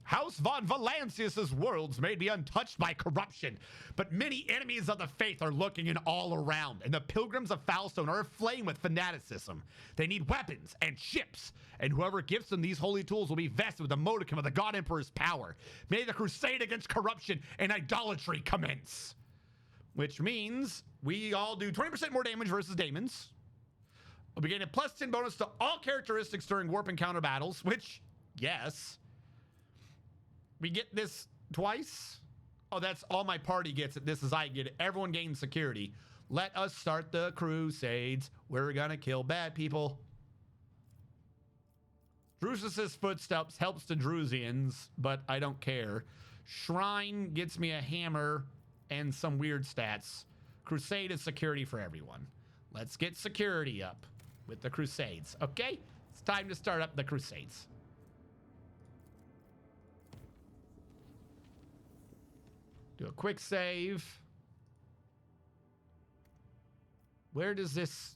House von Valancius's worlds may be untouched by corruption, but many enemies of the faith are lurking in all around, and the pilgrims of Foulstone are aflame with fanaticism. They need weapons and ships, and whoever gives them these holy tools will be vested with the modicum of the God Emperor's power. May the crusade against corruption and idolatry commence. Which means we all do 20% more damage versus daemons. We gain a plus 10 bonus to all characteristics during warp encounter battles, which, yes. We get this twice. Oh, that's all my party gets it. This is I get it. Everyone gains security. Let us start the crusades. We're gonna kill bad people. Drusus's footsteps helps the Drusians, but I don't care. Shrine gets me a hammer and some weird stats. Crusade is security for everyone. Let's get security up with the crusades. Okay, it's time to start up the crusades. Do a quick save. Where does this...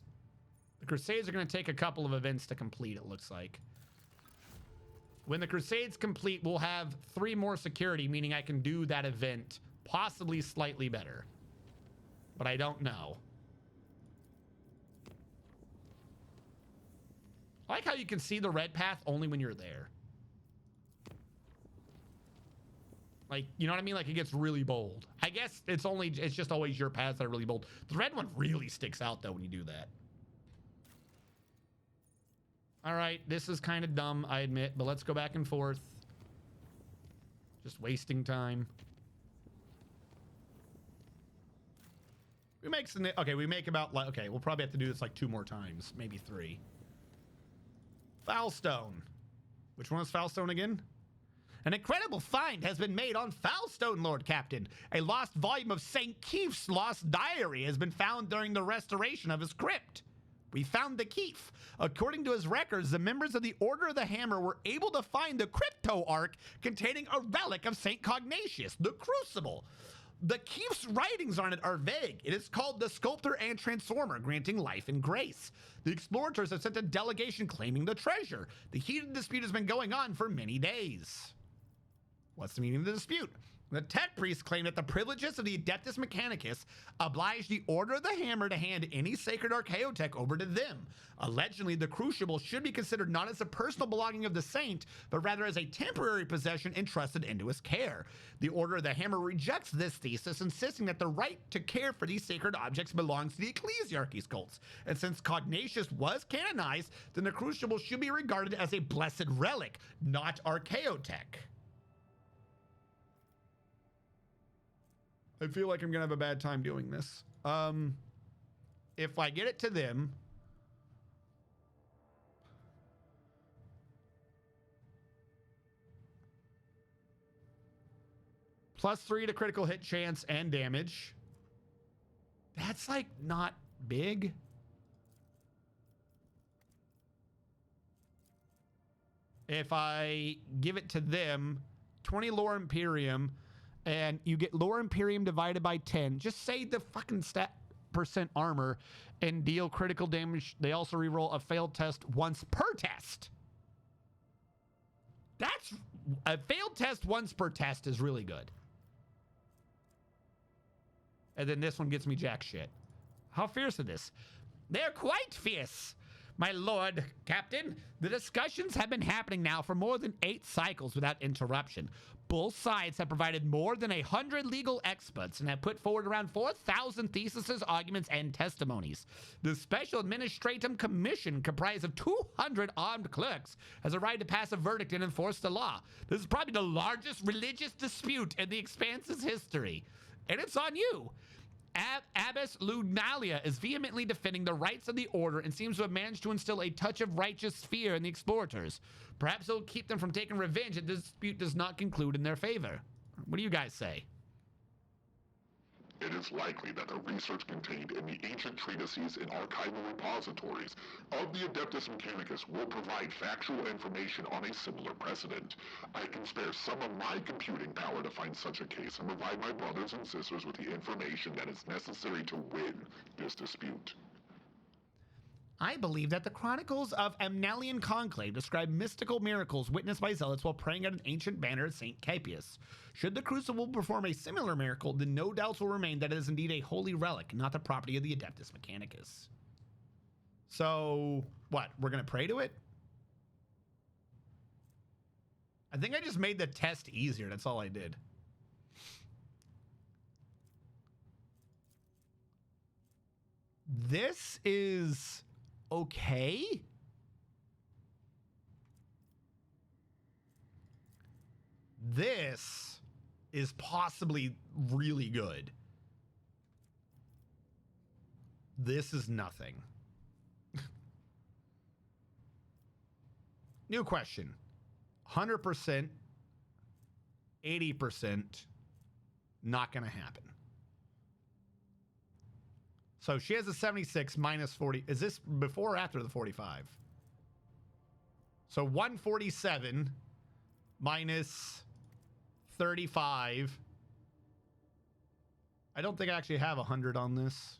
The crusades are going to take a couple of events to complete, it looks like. When the crusades complete, we'll have 3 more security, meaning I can do that event possibly slightly better. But I don't know. I like how you can see the red path only when you're there. Like, you know what I mean? Like, it gets really bold. I guess it's just always your paths that are really bold. The red one really sticks out, though, when you do that. All right, this is kind of dumb, I admit, but let's go back and forth. Just wasting time. We make some... Okay, we make about... Okay, we'll probably have to do this like 2 more times. Maybe 3. Foulstone. Which one is Foulstone again? An incredible find has been made on Foulstone, Lord Captain. A lost volume of St. Keith's lost diary has been found during the restoration of his crypt. We found the Keith. According to his records, the members of the Order of the Hammer were able to find the crypto ark containing a relic of St. Cognatius, the Crucible. The Keith's writings on it are vague. It is called the Sculptor and Transformer, granting life and grace. The explorators have sent a delegation claiming the treasure. The heated dispute has been going on for many days. What's the meaning of the dispute? The tech priests claim that the privileges of the Adeptus Mechanicus oblige the Order of the Hammer to hand any sacred archaeotech over to them. Allegedly, the Crucible should be considered not as a personal belonging of the saint, but rather as a temporary possession entrusted into his care. The Order of the Hammer rejects this thesis, insisting that the right to care for these sacred objects belongs to the ecclesiarchy's cults. And since Cognatius was canonized, then the Crucible should be regarded as a blessed relic, not archaeotech. I feel like I'm gonna have a bad time doing this. If I get it to them, +3 to critical hit chance and damage. That's like not big. If I give it to them, 20 lore Imperium, and you get lore Imperium divided by 10. Just say the fucking stat % armor and deal critical damage. They also reroll a failed test once per test. That's a failed test once per test is really good. And then this one gets me jack shit. How fierce is this? They're quite fierce, my lord captain. The discussions have been happening now for more than 8 cycles without interruption. Both sides have provided more than 100 legal experts and have put forward around 4,000 theses, arguments, and testimonies. The Special Administratum Commission, comprised of 200 armed clerks, has arrived to pass a verdict and enforce the law. This is probably the largest religious dispute in the Expanse's history. And it's on you. Abbess Lunalia is vehemently defending the rights of the Order and seems to have managed to instill a touch of righteous fear in the explorators. Perhaps it'll keep them from taking revenge if this dispute does not conclude in their favor. What do you guys say? It is likely that the research contained in the ancient treatises and archival repositories of the Adeptus Mechanicus will provide factual information on a similar precedent. I can spare some of my computing power to find such a case and provide my brothers and sisters with the information that is necessary to win this dispute. I believe that the Chronicles of Amnalian Conclave describe mystical miracles witnessed by zealots while praying at an ancient banner at St. Capius. Should the Crucible perform a similar miracle, then no doubts will remain that it is indeed a holy relic, not the property of the Adeptus Mechanicus. So, what? We're going to pray to it? I think I just made the test easier. That's all I did. This is okay. This is possibly really good. This is nothing. New question. 100%, 80%, not going to happen. So she has a 76 minus 40. Is this before or after the 45? So 147 minus 35. I don't think I actually have 100 on this.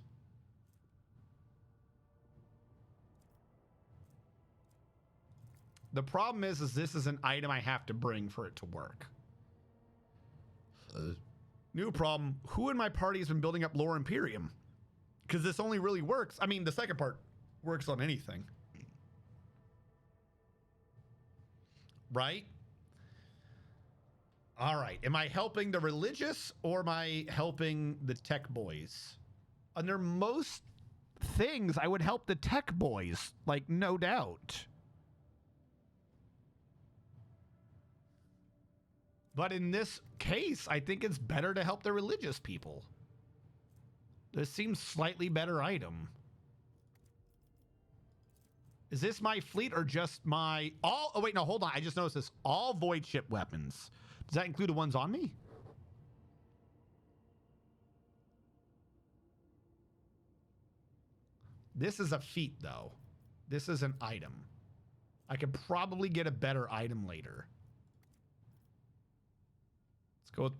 The problem is this is an item I have to bring for it to work. New problem. Who in my party has been building up Lore Imperium? Because this only really works. I mean, the second part works on anything. Right? All right. Am I helping the religious or am I helping the tech boys? Under most things, I would help the tech boys. Like, no doubt. But in this case, I think it's better to help the religious people. This seems slightly better item. Is this my fleet or just my all? Oh wait, no, hold on. I just noticed this. All void ship weapons. Does that include the ones on me? This is a feat though. This is an item. I could probably get a better item later.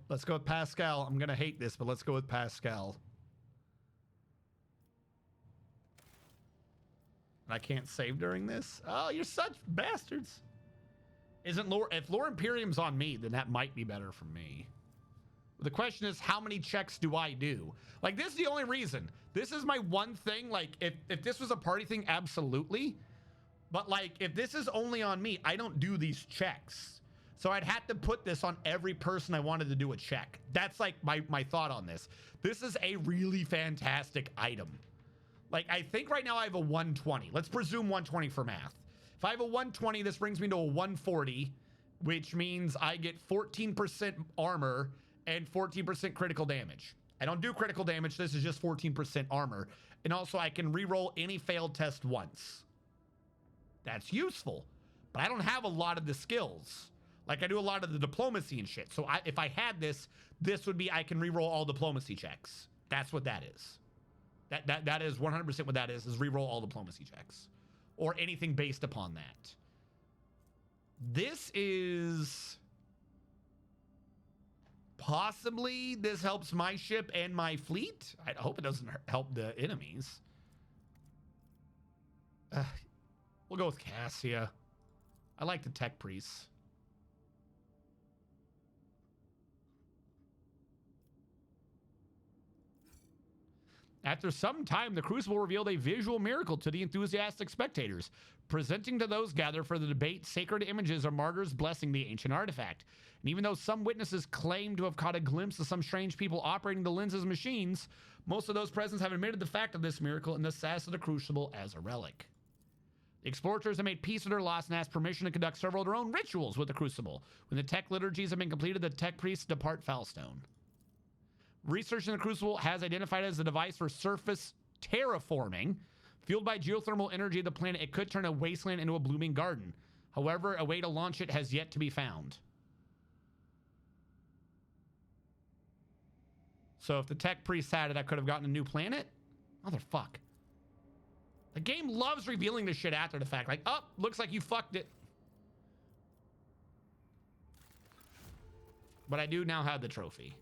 Let's go with Pascal. I'm gonna hate this, but let's go with Pascal. I can't save during this. Oh, you're such bastards. Isn't Lore, if Lore Imperium's on me, then that might be better for me. The question is, how many checks do I do? Like, this is the only reason. This is my one thing. Like, if this was a party thing, absolutely. But like, if this is only on me, I don't do these checks. So I'd have to put this on every person I wanted to do a check. That's like my thought on this. This is a really fantastic item. Like, I think right now I have a 120. Let's presume 120 for math. If I have a 120, this brings me to a 140, which means I get 14% armor and 14% critical damage. I don't do critical damage. This is just 14% armor. And also I can reroll any failed test once. That's useful. But I don't have a lot of the skills. Like, I do a lot of the diplomacy and shit. So if I had this, this would be I can reroll all diplomacy checks. That's what that is. That is 100% what that is reroll all diplomacy checks. Or anything based upon that. This is... possibly this helps my ship and my fleet. I hope it doesn't help the enemies. We'll go with Cassia. I like the tech priests. After some time, the Crucible revealed a visual miracle to the enthusiastic spectators, presenting to those gathered for the debate sacred images of martyrs blessing the ancient artifact. And even though some witnesses claim to have caught a glimpse of some strange people operating the lens as machines, most of those present have admitted the fact of this miracle and the status of the Crucible as a relic. The explorators have made peace with their loss and asked permission to conduct several of their own rituals with the Crucible. When the tech liturgies have been completed, the tech priests depart Falstone. Research in the Crucible has identified it as a device for surface terraforming. Fueled by geothermal energy of the planet, it could turn a wasteland into a blooming garden. However, a way to launch it has yet to be found. So if the tech priest had it, I could have gotten a new planet? Motherfuck. The game loves revealing this shit after the fact. Like, oh, looks like you fucked it. But I do now have the trophy.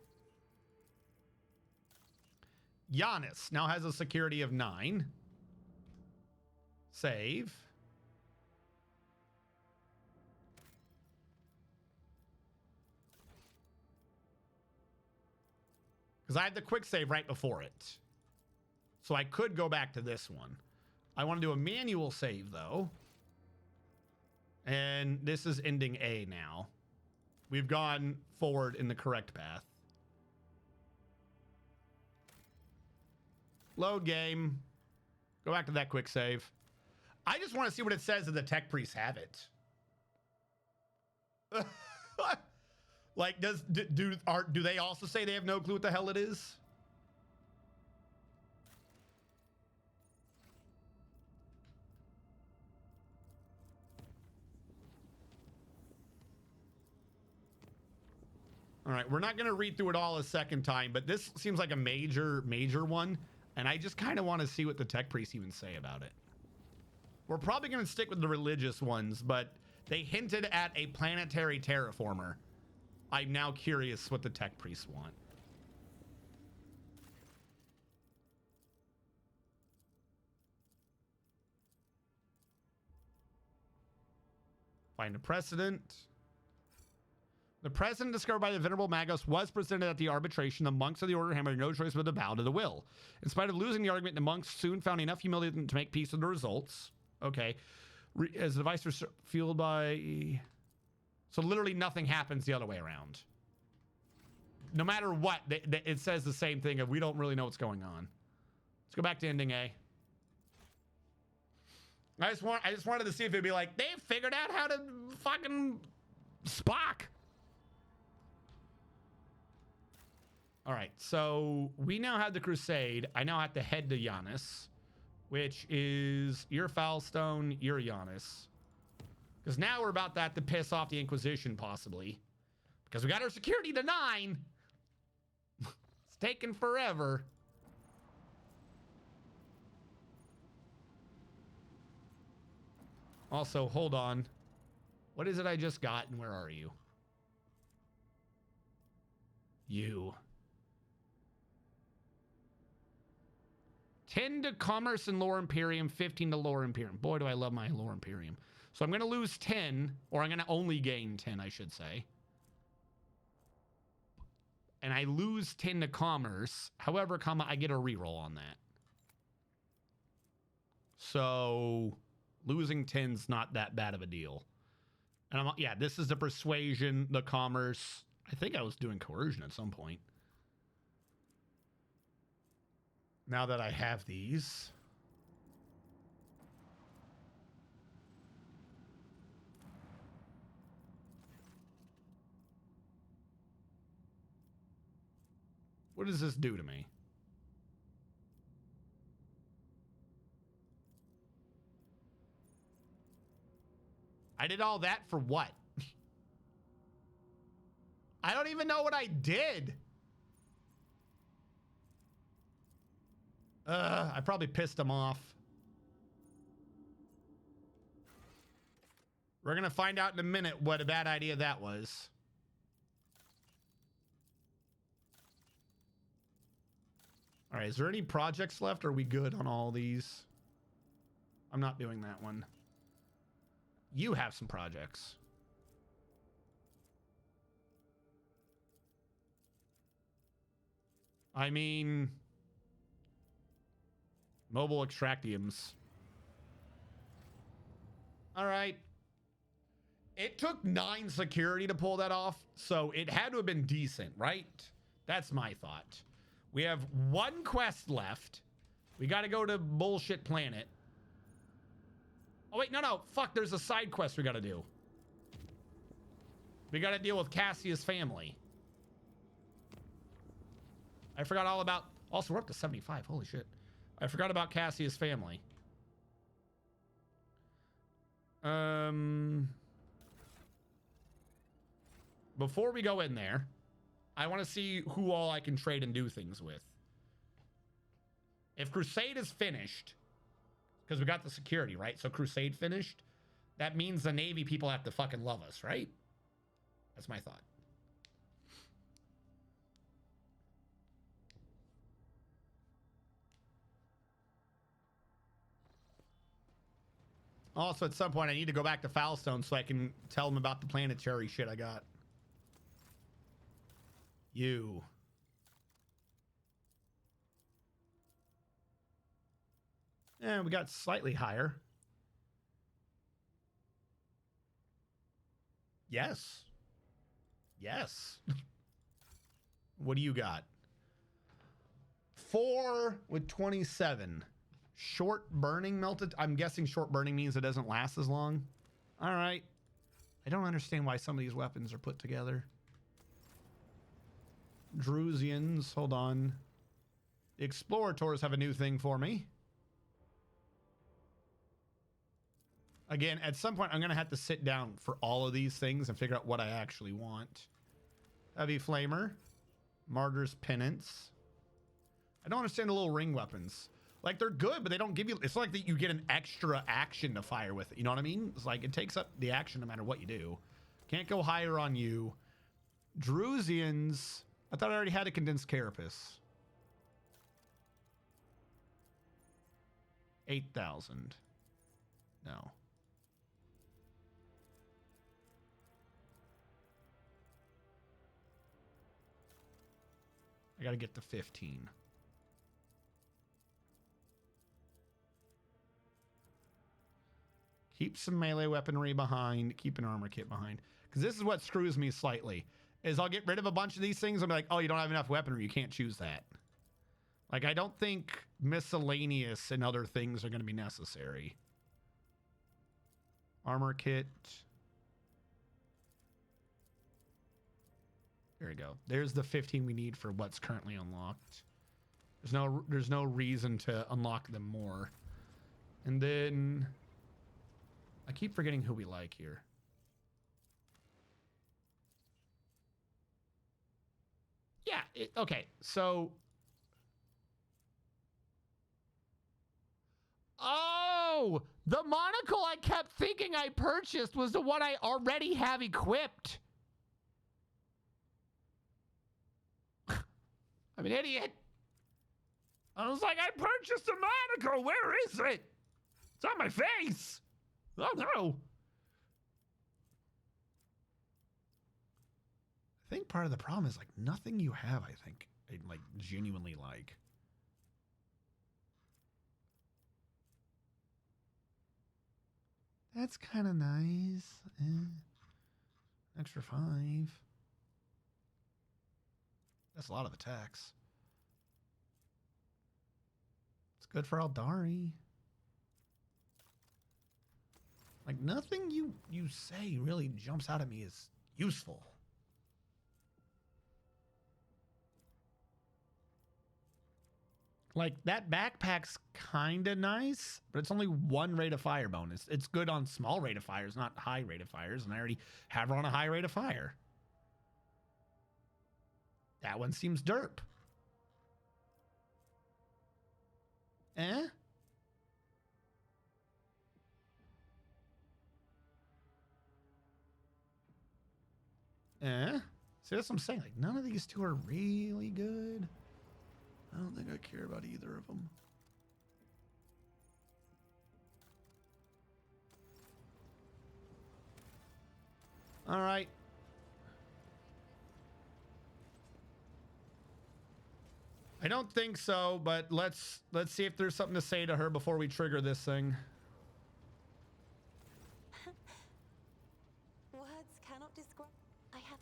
Giannis now has a security of 9. Save. Because I had the quick save right before it. So I could go back to this one. I want to do a manual save, though. And this is ending A now. We've gone forward in the correct path. Load game. Go back to that quick save. I just want to see what it says if the tech priests have it. Like, do they also say they have no clue what the hell it is? All right, we're not going to read through it all a second time, but this seems like a major one, and I just kind of want to see what the tech priests even say about it. We're probably going to stick with the religious ones, but they hinted at a planetary terraformer. I'm now curious what the tech priests want. Find a precedent. The precedent discovered by the Venerable Magos was presented at the arbitration. The monks of the Order of Hammer had no choice but to bow to the will. In spite of losing the argument, the monks soon found enough humility to make peace with the results. Okay. As the device was fueled by... So literally nothing happens the other way around. No matter what, it says the same thing of we don't really know what's going on. Let's go back to ending A. I just wanted to see if it'd be like, they figured out how to fucking Spock. All right, so we now have the Crusade. I now have to head to Giannis, which is your Foulstone, your Giannis. Because now we're about to have to piss off the Inquisition, possibly. Because we got our security to 9. It's taking forever. Also, hold on. What is it I just got, and where are you? You. 10 to Commerce and Lore Imperium, 15 to Lore Imperium. Boy, do I love my Lore Imperium. So I'm going to lose 10, or I'm going to only gain 10, I should say. And I lose 10 to Commerce. However, I get a reroll on that. So losing 10's not that bad of a deal. And yeah, this is the Persuasion, the Commerce. I think I was doing Coercion at some point. Now that I have these. What does this do to me? I did all that for what? I don't even know what I did. I probably pissed him off. We're going to find out in a minute what a bad idea that was. All right, is there any projects left? Or are we good on all these? I'm not doing that one. You have some projects. I mean, mobile extractiums. All right. It took 9 security to pull that off, so it had to have been decent, right? That's my thought. We have 1 quest left. We got to go to bullshit planet. Oh, wait, no. Fuck, there's a side quest we got to do. We got to deal with Cassia's family. I forgot all about... Also, we're up to 75. Holy shit. I forgot about Cassia's family. Before we go in there, I want to see who all I can trade and do things with. If Crusade is finished, because we got the security, right? So Crusade finished, that means the Navy people have to fucking love us, right? That's my thought. Also, at some point, I need to go back to Foulstone so I can tell them about the planetary shit I got. You. And we got slightly higher. Yes. Yes. What do you got? 4 with 27. Short burning melted. I'm guessing short burning means it doesn't last as long. All right. I don't understand why some of these weapons are put together. Drusians. Hold on. The Explorators have a new thing for me. Again, at some point, I'm going to have to sit down for all of these things and figure out what I actually want. Heavy Flamer. Martyr's Penance. I don't understand the little ring weapons. Like, they're good, but they don't give you... It's like that you get an extra action to fire with it. You know what I mean? It's like it takes up the action no matter what you do. Can't go higher on you. Drusians. I thought I already had a condensed carapace. 8,000. No. I gotta get to 15. Keep some melee weaponry behind. Keep an armor kit behind. Because this is what screws me slightly. Is I'll get rid of a bunch of these things. I'll be like, oh, you don't have enough weaponry. You can't choose that. Like, I don't think miscellaneous and other things are going to be necessary. Armor kit. There we go. There's the 15 we need for what's currently unlocked. There's no reason to unlock them more. And then I keep forgetting who we like here. Yeah, okay. So oh, the monocle I kept thinking I purchased was the one I already have equipped. I'm an idiot. I was like, I purchased a monocle. Where is it? It's on my face. Oh, no. I think part of the problem is, like, nothing you have, I think, I, like, genuinely like. That's kind of nice. Extra 5. That's a lot of attacks. It's good for Aldari. Like, nothing you say really jumps out at me as useful. Like, that backpack's kind of nice, but it's only 1 rate of fire bonus. It's good on small rate of fires, not high rate of fires, and I already have her on a high rate of fire. That one seems derp. Eh? Eh? See, that's what I'm saying. Like, none of these two are really good. I don't think I care about either of them. All right. I don't think so, but let's see if there's something to say to her before we trigger this thing. Words cannot describe. I have.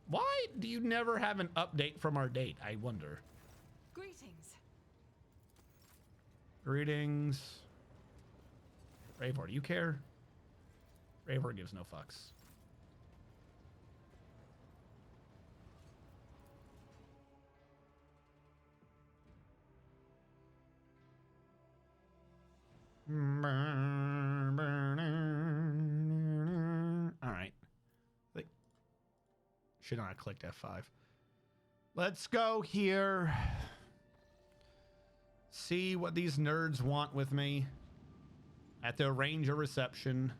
Why do you never have an update from our date? I wonder. Greetings. Greetings. Ravor, do you care? Ravor gives no fucks. All right. Should not have clicked F5. Let's go here. See what these nerds want with me at the Ranger reception.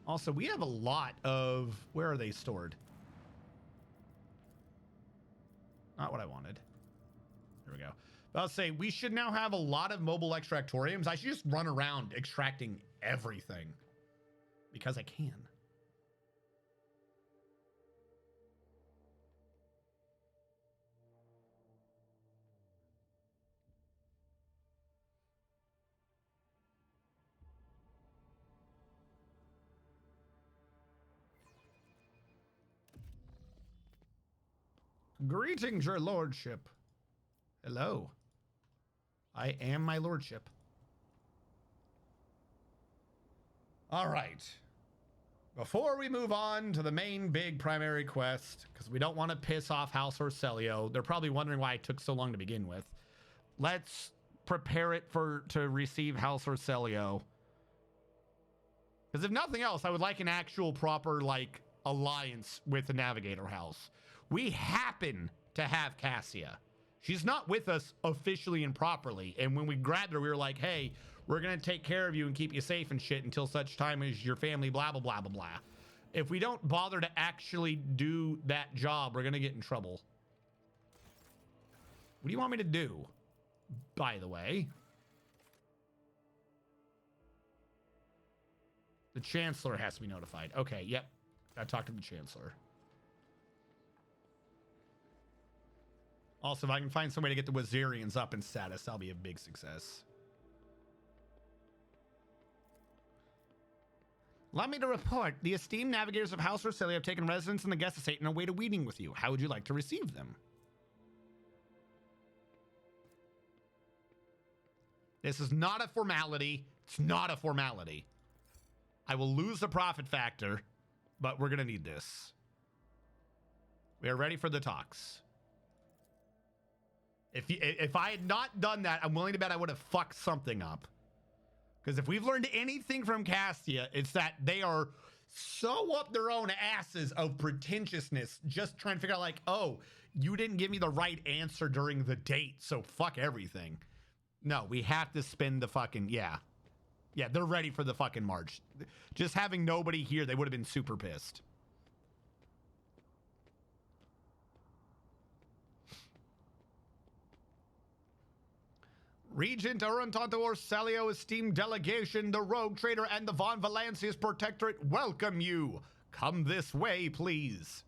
Also, we have a lot of... Where are they stored? Not what I wanted. There we go. But I'll say we should now have a lot of mobile extractoriums. I should just run around extracting everything because I can. Greetings, your lordship. Hello. I am my lordship. All right. Before we move on to the main big primary quest, because we don't want to piss off House Orselio, they're probably wondering why it took so long to begin with. Let's prepare it to receive House Orselio. Because if nothing else, I would like an actual proper, like, alliance with the Navigator House. We happen to have Cassia. She's not with us officially and properly. And when we grabbed her, we were like, hey, we're going to take care of you and keep you safe and shit until such time as your family, blah, blah, blah, blah, blah. If we don't bother to actually do that job, we're going to get in trouble. What do you want me to do, by the way? The Chancellor has to be notified. Okay, yep. I talked to the Chancellor. Also, if I can find some way to get the Wazirians up in status, that'll be a big success. Allow me to report. The esteemed navigators of House Orselio have taken residence in the guest estate and are await a meeting with you. How would you like to receive them? This is not a formality. It's not a formality. I will lose the profit factor, but we're going to need this. We are ready for the talks. If I had not done that, I'm willing to bet I would have fucked something up. Because if we've learned anything from Cassia, it's that they are so up their own asses of pretentiousness, just trying to figure out like, oh, you didn't give me the right answer during the date, so fuck everything. No, we have to spend the fucking, yeah. Yeah, they're ready for the fucking march. Just having nobody here, they would have been super pissed. Regent Arantanto Orselio, esteemed delegation, the Rogue Trader, and the Von Valancius Protectorate welcome you. Come this way, please.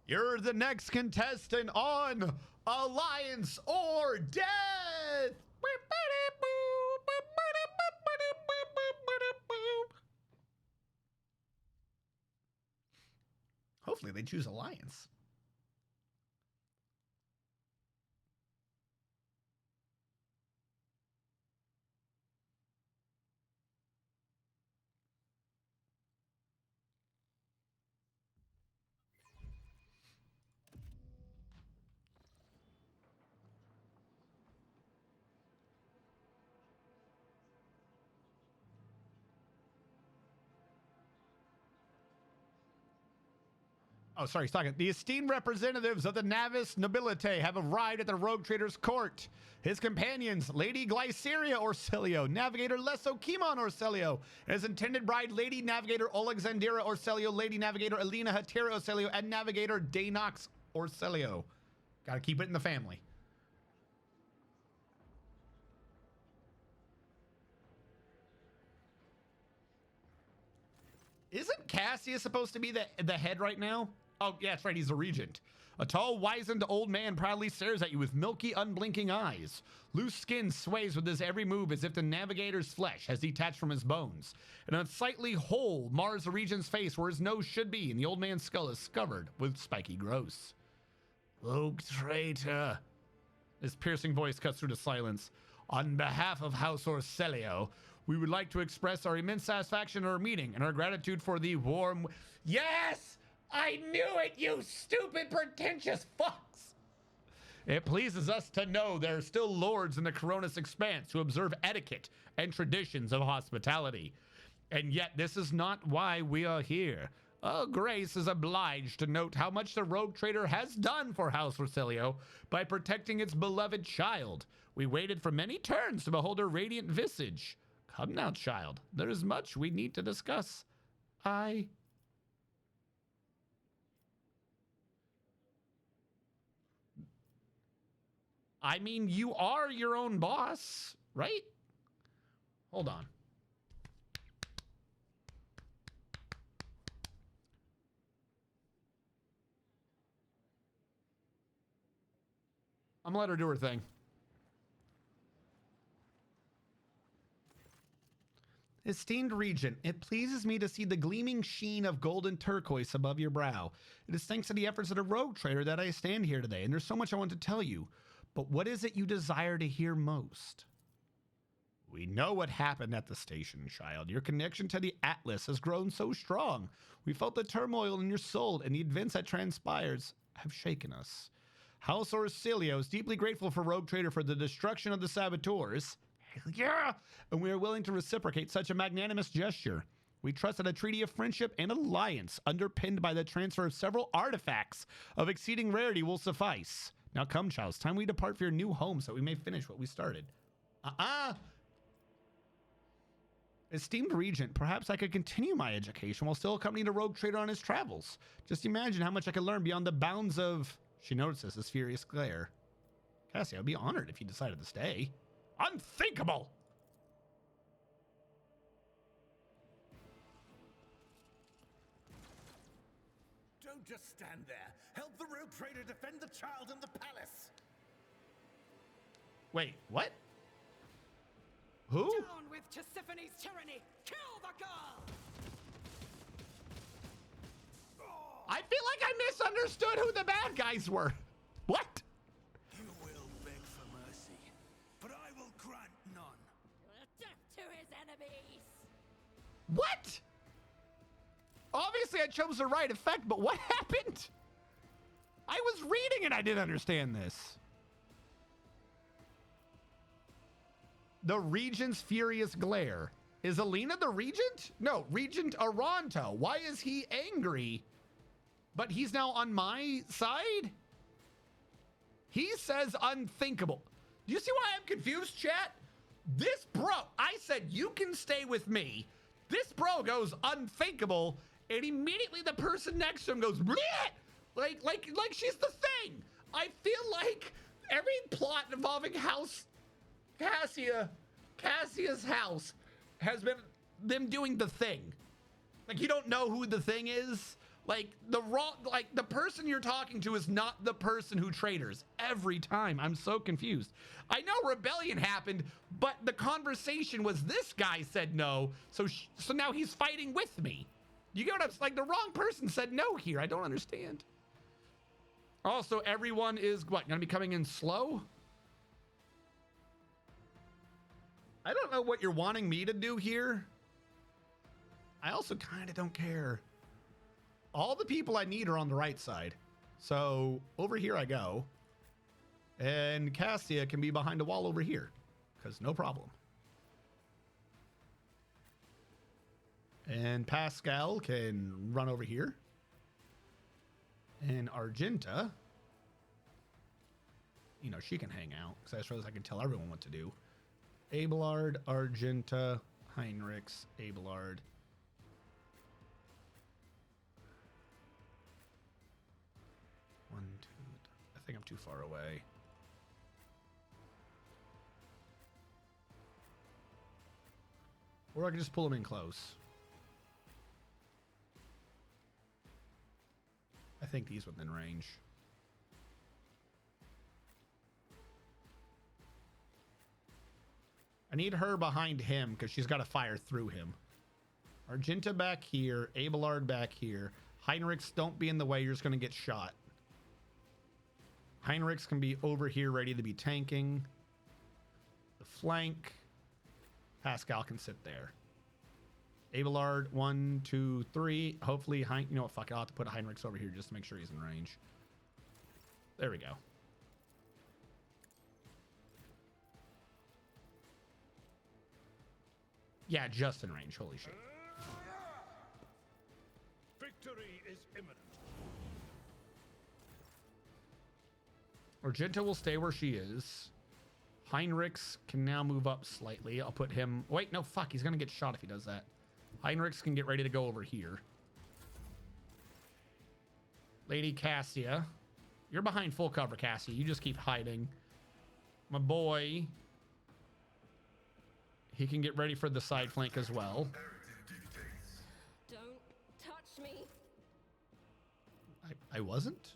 You're the next contestant on Alliance or Death. Hopefully they choose Alliance. Oh, sorry, he's talking. The esteemed representatives of the Navis Nobilite have arrived at the Rogue Trader's court. His companions, Lady Glyceria Orselio, Navigator Leso Kimon Orselio, and his intended bride, Lady Navigator Alexandra Orselio, Lady Navigator Elena Hatera Orselio, and Navigator Danox Orselio. Gotta keep it in the family. Isn't Cassia supposed to be the head right now? Oh, yeah, that's right. He's the regent. A tall, wizened old man proudly stares at you with milky, unblinking eyes. Loose skin sways with his every move as if the navigator's flesh has detached from his bones. An unsightly hole mars the regent's face where his nose should be, and the old man's skull is covered with spiky growths. Rogue traitor. His piercing voice cuts through the silence. On behalf of House Orselio, we would like to express our immense satisfaction at our meeting and our gratitude for the warm... Yes! I knew it, you stupid, pretentious fucks! It pleases us to know there are still lords in the Coronis Expanse who observe etiquette and traditions of hospitality. And yet this is not why we are here. Grace is obliged to note how much the Rogue Trader has done for House Rosilio by protecting its beloved child. We waited for many turns to behold her radiant visage. Come now, child. There is much we need to discuss. I mean, you are your own boss, right? Hold on. I'm gonna let her do her thing. Esteemed Regent, it pleases me to see the gleaming sheen of golden turquoise above your brow. It is thanks to the efforts of the Rogue Trader that I stand here today, and there's so much I want to tell you. But what is it you desire to hear most? We know what happened at the station, child. Your connection to the Atlas has grown so strong. We felt the turmoil in your soul, and the events that transpires have shaken us. House Orsilio is deeply grateful for Rogue Trader for the destruction of the saboteurs. Hell yeah! And we are willing to reciprocate such a magnanimous gesture. We trust that a treaty of friendship and alliance underpinned by the transfer of several artifacts of exceeding rarity will suffice. Now come, child, it's time we depart for your new home so we may finish what we started. Esteemed Regent, perhaps I could continue my education while still accompanying the Rogue Trader on his travels. Just imagine how much I could learn beyond the bounds of... She notices his furious glare. Cassia, I'd be honored if you decided to stay. Unthinkable! Don't just stand there. Help the Rogue Trader defend the child in the palace. Wait, what? Who? Down with Tisiphone's tyranny! Kill the girl! I feel like I misunderstood who the bad guys were. What? You will beg for mercy, but I will grant none. Death to his enemies! What? Obviously, I chose the right effect, but what happened? I was reading and I didn't understand this. The Regent's furious glare. Is Alina the Regent? No, Regent Aranto. Why is he angry? But he's now on my side? He says unthinkable. Do you see why I'm confused, chat? This bro, I said you can stay with me. This bro goes unthinkable, and immediately the person next to him goes bleh! like she's the thing. I feel like every plot involving Cassia's house has been them doing the thing. Like, you don't know who the thing is. Like, the person you're talking to is not the person who traders every time. I'm so confused. I know rebellion happened, but the conversation was this guy said no, so now he's fighting with me. You get what I'm like? The wrong person said no here. I don't understand. Also, everyone is what, gonna be coming in slow? I don't know what you're wanting me to do here. I also kind of don't care. All the people I need are on the right side. So over here I go. And Cassia can be behind a wall over here, because no problem. And Pascal can run over here. And Argenta, you know, she can hang out, because I suppose I can tell everyone what to do. Abelard, Argenta, Heinrichs, Abelard. One, two, I think I'm too far away. Or I can just pull them in close. I think he's within range. I need her behind him because she's got to fire through him. Argenta back here. Abelard back here. Heinrichs, don't be in the way. You're just going to get shot. Heinrichs can be over here ready to be tanking. The flank. Pascal can sit there. Abelard, 1, 2, 3. Hopefully, you know what? Fuck it. I'll have to put Heinrichs over here just to make sure he's in range. There we go. Yeah, just in range. Holy shit. Victory is imminent. Argenta will stay where she is. Heinrichs can now move up slightly. I'll put him... Wait, no, fuck. He's going to get shot if he does that. Heinrichs can get ready to go over here. Lady Cassia. You're behind full cover, Cassia. You just keep hiding. My boy. He can get ready for the side flank as well. Don't touch me. I wasn't?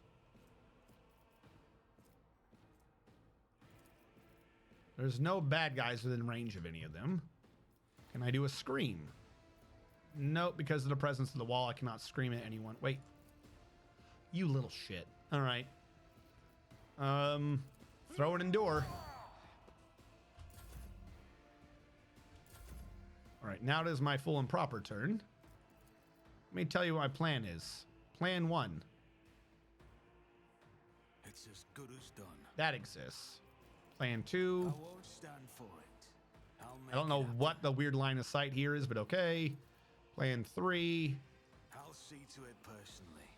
There's no bad guys within range of any of them. Can I do a scream? Nope, because of the presence of the wall, I cannot scream at anyone. Wait. You little shit. All right. Throw and endure. All right, now it is my full and proper turn. Let me tell you what my plan is. Plan 1. It's as good as done. That exists. Plan 2. I won't stand for it. I don't know what the weird line of sight here is, but okay. Plan 3. I'll see to it personally.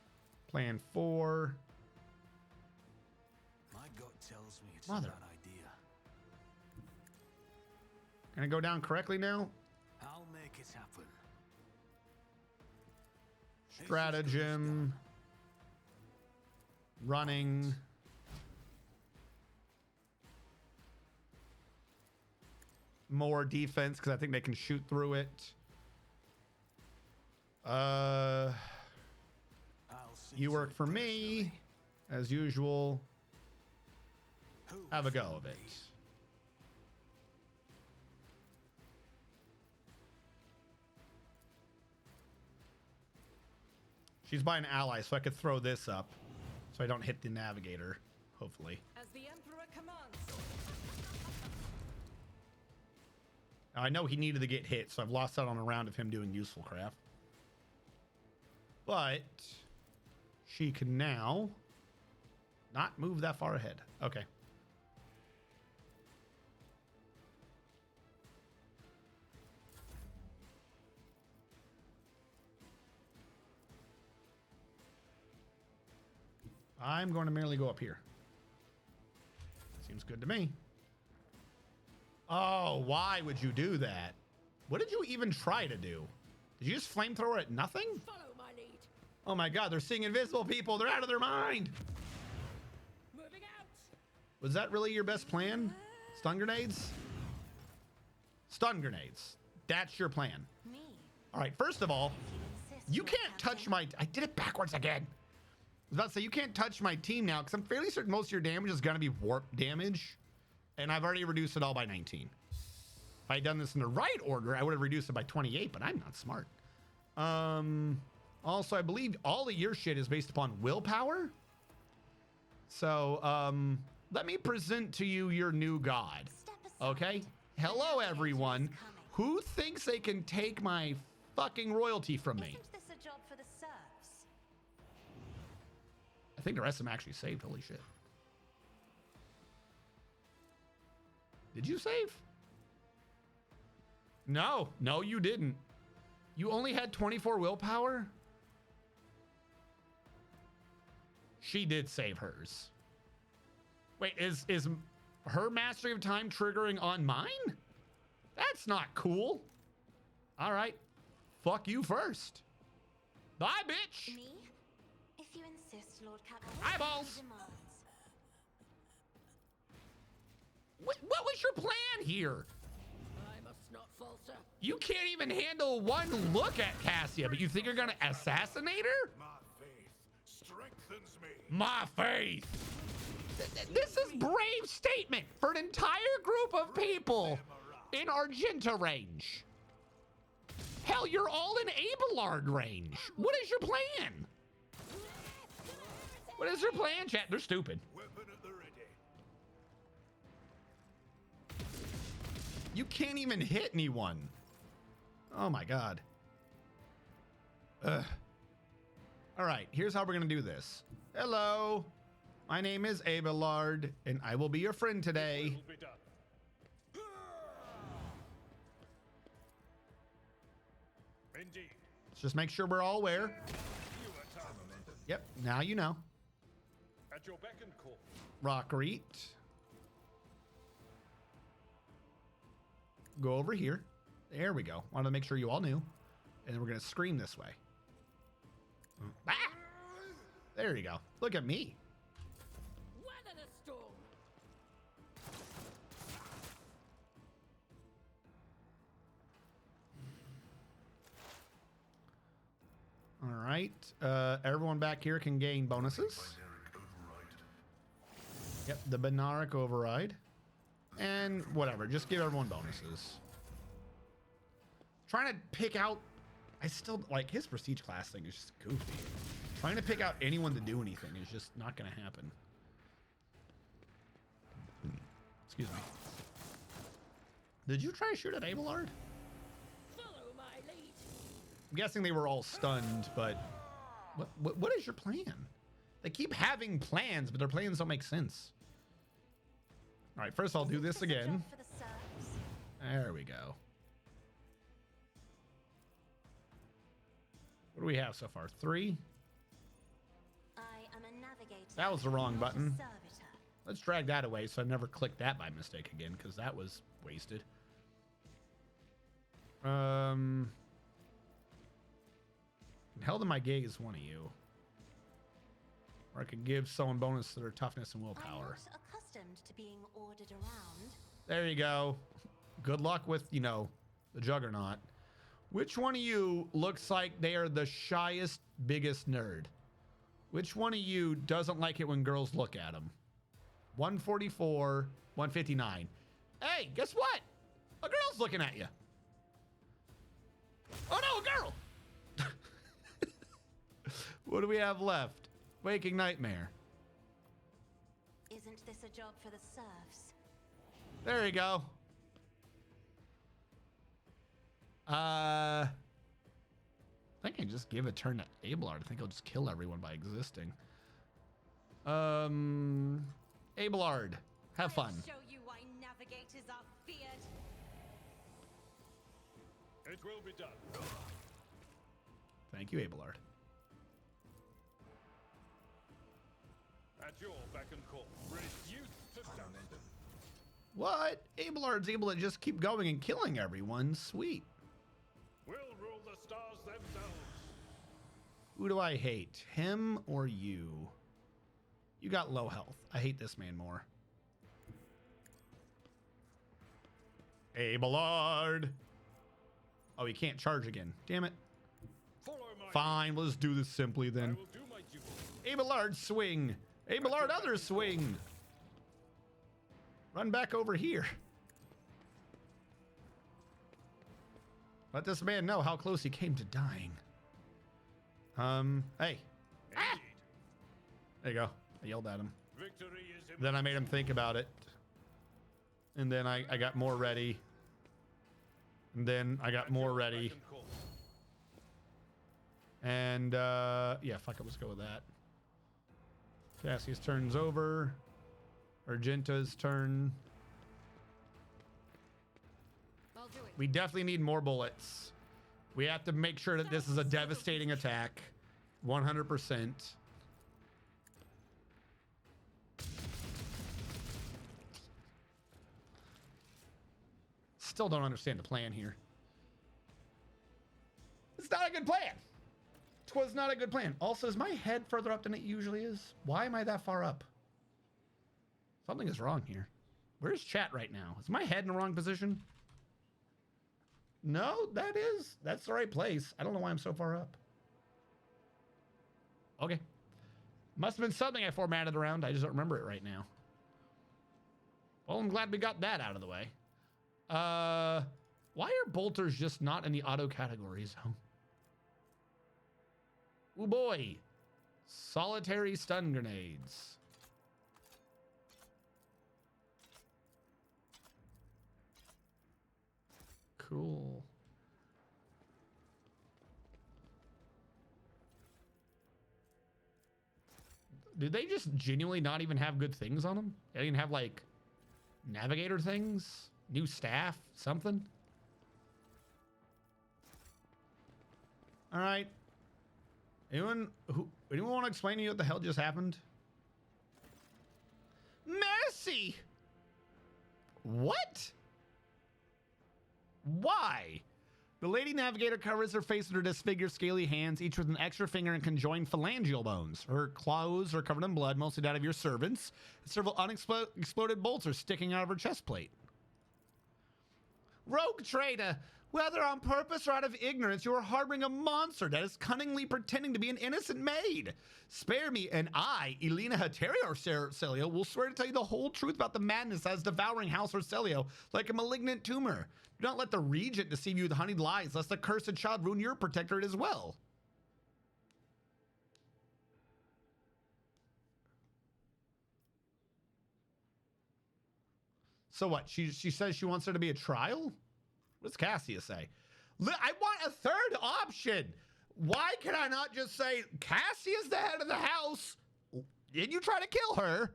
Plan 4. My gut tells me it's Mother. a bad idea. Can I go down correctly now? I'll make it happen. Stratagem. Running. More defense because I think they can shoot through it. You work for me, as usual. Have a go of it. She's by an ally, so I could throw this up so I don't hit the navigator, hopefully. As the Emperor commands. Now, I know he needed to get hit, so I've lost out on a round of him doing useful craft. But she can now not move that far ahead. Okay. I'm going to merely go up here. Seems good to me. Oh, why would you do that? What did you even try to do? Did you just flamethrower at nothing? Follow my lead. Oh my god, they're seeing invisible people. They're out of their mind. Moving out. Was that really your best plan? Stun grenades? Stun grenades. That's your plan. Me? All right, first of all, Insist, you Lord can't touch Captain. my... I did it backwards again. I was about to say, you can't touch my team now because I'm fairly certain most of your damage is going to be warp damage. And I've already reduced it all by 19. If I had done this in the right order, I would have reduced it by 28, but I'm not smart. Also, I believe all of your shit is based upon willpower. So, let me present to you your new god. Step aside. Okay? Hello, everyone. Who thinks they can take my fucking royalty from me? Isn't this a job for the serfs? I think the rest of them actually saved. Holy shit. Did you save? No, you didn't. You only had 24 willpower? She did save hers. Wait, is her mastery of time triggering on mine? That's not cool. All right. Fuck you first. Bye, bitch. Me? If you insist, Lord Captain. Eyeballs. Demands. What was your plan here? I must not falter. You can't even handle one look at Cassia, but you think you're gonna assassinate her? My faith strengthens me. My faith. This is brave statement for an entire group of people in Argenta range. Hell, you're all in Abelard range. What is your plan? What is your plan, chat? They're stupid. Weapon at the ready. You can't even hit anyone. Oh my god. Ugh. All right, here's how we're gonna do this. Hello, my name is Abelard, and I will be your friend today. Will be done. Indeed. Let's just make sure we're all aware. You attack. Yep, now you know. At your beck and call. Rockreet. Go over here. There we go. Wanted to make sure you all knew. And then we're going to scream this way. Ah! There you go. Look at me. Weather the storm. All right. Everyone back here can gain bonuses. Yep, the Binaric override. And whatever, just give everyone bonuses. Trying to pick out, I still, like, his prestige class thing is just goofy. Trying to pick out anyone to do anything is just not going to happen. Excuse me. Did you try to shoot at Abelard? Follow my lead. I'm guessing they were all stunned, but what is your plan? They keep having plans, but their plans don't make sense. All right, first I'll do this again. For the serfs. There we go. What do we have so far? 3? I am a navigator. That was the wrong not a button. servitor. Let's drag that away so I never click that by mistake again, because that was wasted. Held in my gaze one of you. Or I could give someone bonus to their toughness and I'm willpower. not accustomed to being ordered around. There you go. Good luck with, you know, the Juggernaut. Which one of you looks like they are the shyest, biggest nerd? Which one of you doesn't like it when girls look at them? 144, 159. Hey, guess what? A girl's looking at you. Oh no, a girl! What do we have left? Waking Nightmare. Isn't this a job for the serfs? There you go. I think I just give a turn to Abelard. I think I'll just kill everyone by existing. Abelard, have fun. I'll show you why navigators are feared. It will be done. Thank you, Abelard. At your beck and call. Reduce to dust. What? Abelard's able to just keep going and killing everyone. Sweet. We'll rule the stars themselves. Who do I hate? Him or you? You got low health. I hate this man more. Abelard. Oh, he can't charge again. Damn it. Follow my Fine, let's do this simply I then. will do my duty. Abelard swing. Abelard other swing. Run back over here. Let this man know how close he came to dying. Hey. Ah! Indeed. There you go. I yelled at him. Victory is imminent. Then I made him think about it. And then I got more ready. And then I got At more your ready. beck and call. And yeah, fuck it, let's go with that. Cassia's turn's over. Argenta's turn. I'll do it. We definitely need more bullets. We have to make sure that this is a devastating attack. 100%. Still don't understand the plan here. It's not a good plan. It was not a good plan. Also, is my head further up than it usually is? Why am I that far up? Something is wrong here. Where's chat right now? Is my head in the wrong position? No, that's the right place. I don't know why I'm so far up. Okay. Must have been something I formatted around. I just don't remember it right now. Well, I'm glad we got that out of the way. Why are bolters just not in the auto category zone? Oh boy. Solitary stun grenades. Cool. Do they just genuinely not even have good things on them? They didn't have like navigator things, new staff, something. All right. Anyone want to explain to you what the hell just happened? Mercy! What? Why? The Lady Navigator covers her face with her disfigured, scaly hands, each with an extra finger and conjoined phalangeal bones. Her clothes are covered in blood, mostly that of your servants. Several unexploded bolts are sticking out of her chest plate. Rogue trader! Whether on purpose or out of ignorance, you are harboring a monster that is cunningly pretending to be an innocent maid. Spare me, and I, Elena Heteria Orcelio, will swear to tell you the whole truth about the madness that is devouring House Orcelio like a malignant tumor. Do not let the regent deceive you with honeyed lies, lest the cursed child ruin your protectorate as well. So what? She says she wants there to be a trial? What does Cassia say? I want a third option. Why can I not just say Cassia's the head of the house? Did you try to kill her?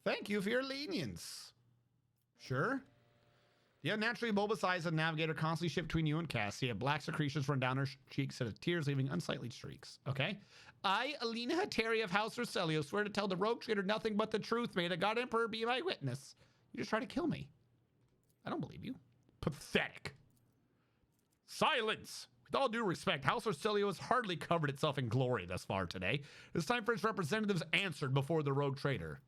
Thank you for your lenience. Sure. The unnaturally bulbous eyes of the Navigator constantly shift between you and Cassia. Black secretions run down her cheeks instead of tears, leaving unsightly streaks. Okay. I, Elena Heteria of House Orcelio, swear to tell the rogue trader nothing but the truth. May the God Emperor be my witness. You just try to kill me. I don't believe you. Pathetic. Silence! With all due respect, House Orcelio has hardly covered itself in glory thus far today. It's time for its representatives answered before the rogue trader.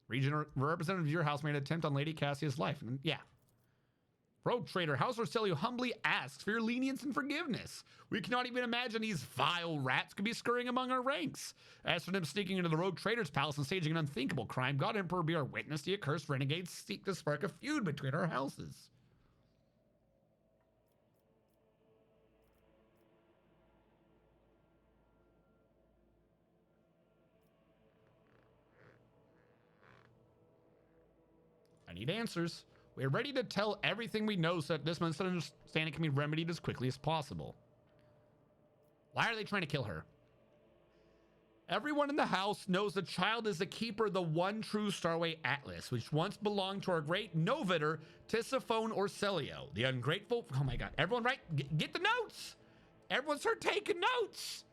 Regional representative of your house made an attempt on Lady Cassia's life. And yeah. Rogue trader, House Orcelio humbly asks for your lenience and forgiveness. We cannot even imagine these vile rats could be scurrying among our ranks. As for them sneaking into the rogue trader's palace and staging an unthinkable crime, God Emperor be our witness, the accursed renegades seek to spark a feud between our houses. I need answers. We're ready to tell everything we know so that this misunderstanding can be remedied as quickly as possible. Why are they trying to kill her? Everyone in the house knows the child is the keeper of the one true Starway Atlas, which once belonged to our great Novator, Tisiphone Orcelio. The ungrateful... Oh my god. Everyone, right? Get the notes! Everyone start taking notes!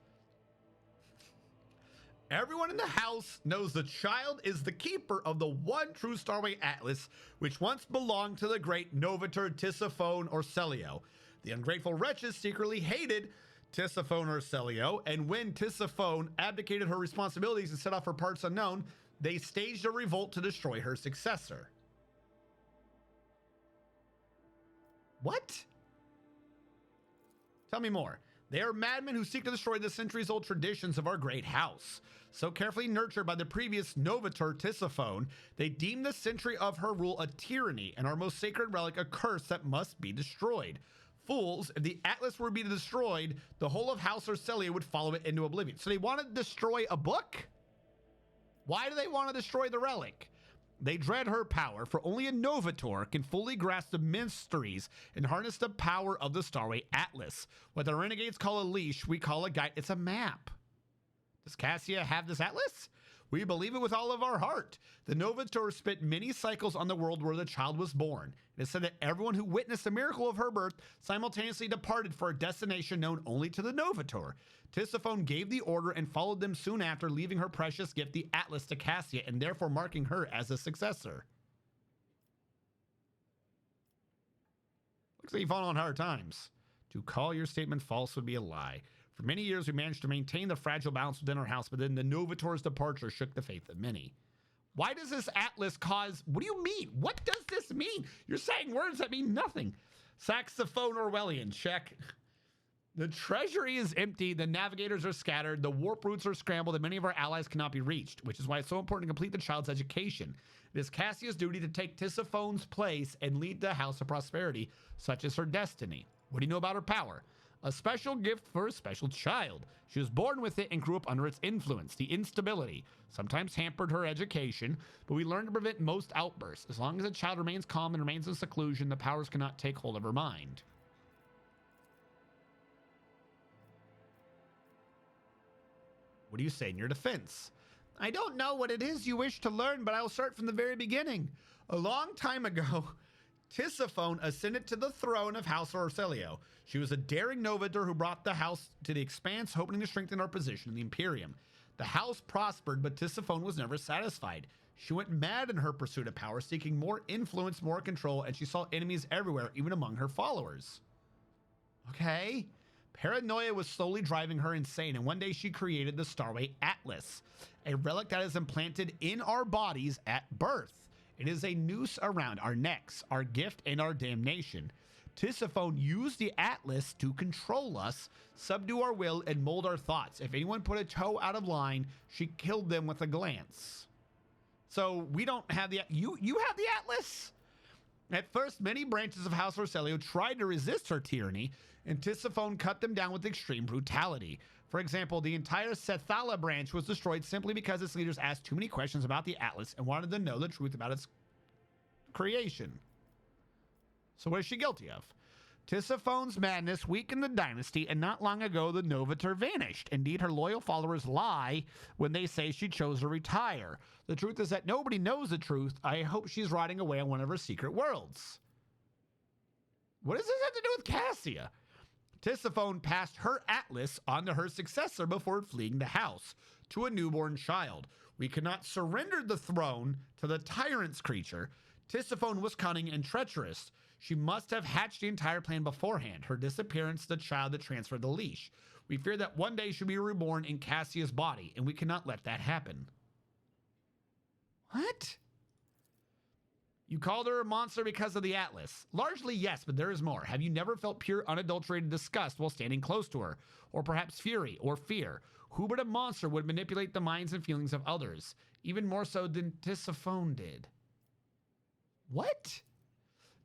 Everyone in the house knows the child is the keeper of the one true Starway Atlas, which once belonged to the great Novator Tisiphone Orcelio. The ungrateful wretches secretly hated Tisiphone Orcelio, and when Tisiphone abdicated her responsibilities and set off for parts unknown, they staged a revolt to destroy her successor. What? Tell me more. They are madmen who seek to destroy the centuries-old traditions of our great house. So carefully nurtured by the previous Novator Tisiphone, they deem the century of her rule a tyranny and our most sacred relic a curse that must be destroyed. Fools, if the Atlas were to be destroyed, the whole of House Orcelio would follow it into oblivion. So they want to destroy a book? Why do they want to destroy the relic? They dread her power, for only a Novator can fully grasp the mysteries and harness the power of the Starway Atlas. What the renegades call a leash, we call a guide. It's a map. Does Cassia have this atlas? We believe it with all of our heart. The Novator spent many cycles on the world where the child was born. It is said that everyone who witnessed the miracle of her birth simultaneously departed for a destination known only to the Novator. Tisiphone gave the order and followed them soon after, leaving her precious gift, the Atlas, to Cassia, and therefore marking her as a successor. Looks like you've fallen on hard times. To call your statement false would be a lie. For many years, we managed to maintain the fragile balance within our house, but then the Novator's departure shook the faith of many. Why does this Atlas cause... What do you mean? What does this mean? You're saying words that mean nothing. Saxophone Orwellian, check. The treasury is empty, the navigators are scattered, the warp routes are scrambled, and many of our allies cannot be reached, which is why it's so important to complete the child's education. It is Cassia's duty to take Tisiphone's place and lead the House of Prosperity, such as her destiny. What do you know about her power? A special gift for a special child. She was born with it and grew up under its influence. The instability sometimes hampered her education, but we learned to prevent most outbursts. As long as a child remains calm and remains in seclusion, the powers cannot take hold of her mind. What do you say in your defense? I don't know what it is you wish to learn, but I'll start from the very beginning. A long time ago, Tisiphone ascended to the throne of House Orselio. She was a daring novator who brought the house to the expanse, hoping to strengthen our position in the Imperium. The house prospered, but Tisiphone was never satisfied. She went mad in her pursuit of power, seeking more influence, more control, and she saw enemies everywhere, even among her followers. Okay. Paranoia was slowly driving her insane, and one day she created the Starway Atlas, a relic that is implanted in our bodies at birth. It is a noose around our necks, our gift, and our damnation. Tisiphone used the Atlas to control us, subdue our will, and mold our thoughts. If anyone put a toe out of line, she killed them with a glance. So we don't have the... You have the Atlas? At first, many branches of House Orselio tried to resist her tyranny, and Tisiphone cut them down with extreme brutality. For example, the entire Sethala branch was destroyed simply because its leaders asked too many questions about the Atlas and wanted to know the truth about its creation. So what is she guilty of? Tisiphone's madness weakened the dynasty, and not long ago the Novator vanished. Indeed, her loyal followers lie when they say she chose to retire. The truth is that nobody knows the truth. I hope she's rotting away on one of her secret worlds. What does this have to do with Cassia? Tisiphone passed her Atlas on to her successor before fleeing the house, to a newborn child. We cannot surrender the throne to the tyrant's creature. Tisiphone was cunning and treacherous. She must have hatched the entire plan beforehand. Her disappearance, the child that transferred the leash. We fear that one day she'll be reborn in Cassia's body, and we cannot let that happen. What? You called her a monster because of the Atlas. Largely, yes, but there is more. Have you never felt pure, unadulterated disgust while standing close to her? Or perhaps fury or fear? Who but a monster would manipulate the minds and feelings of others? Even more so than Tisiphone did. What?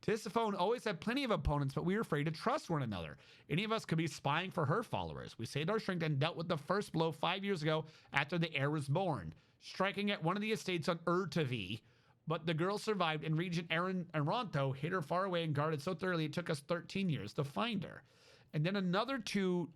Tisiphone always had plenty of opponents, but we were afraid to trust one another. Any of us could be spying for her followers. We saved our strength and dealt with the first blow 5 years ago after the heir was born, striking at one of the estates on Urtavi. But the girl survived, and Regent Aranto hid her far away and guarded so thoroughly it took us 13 years to find her. And then another 2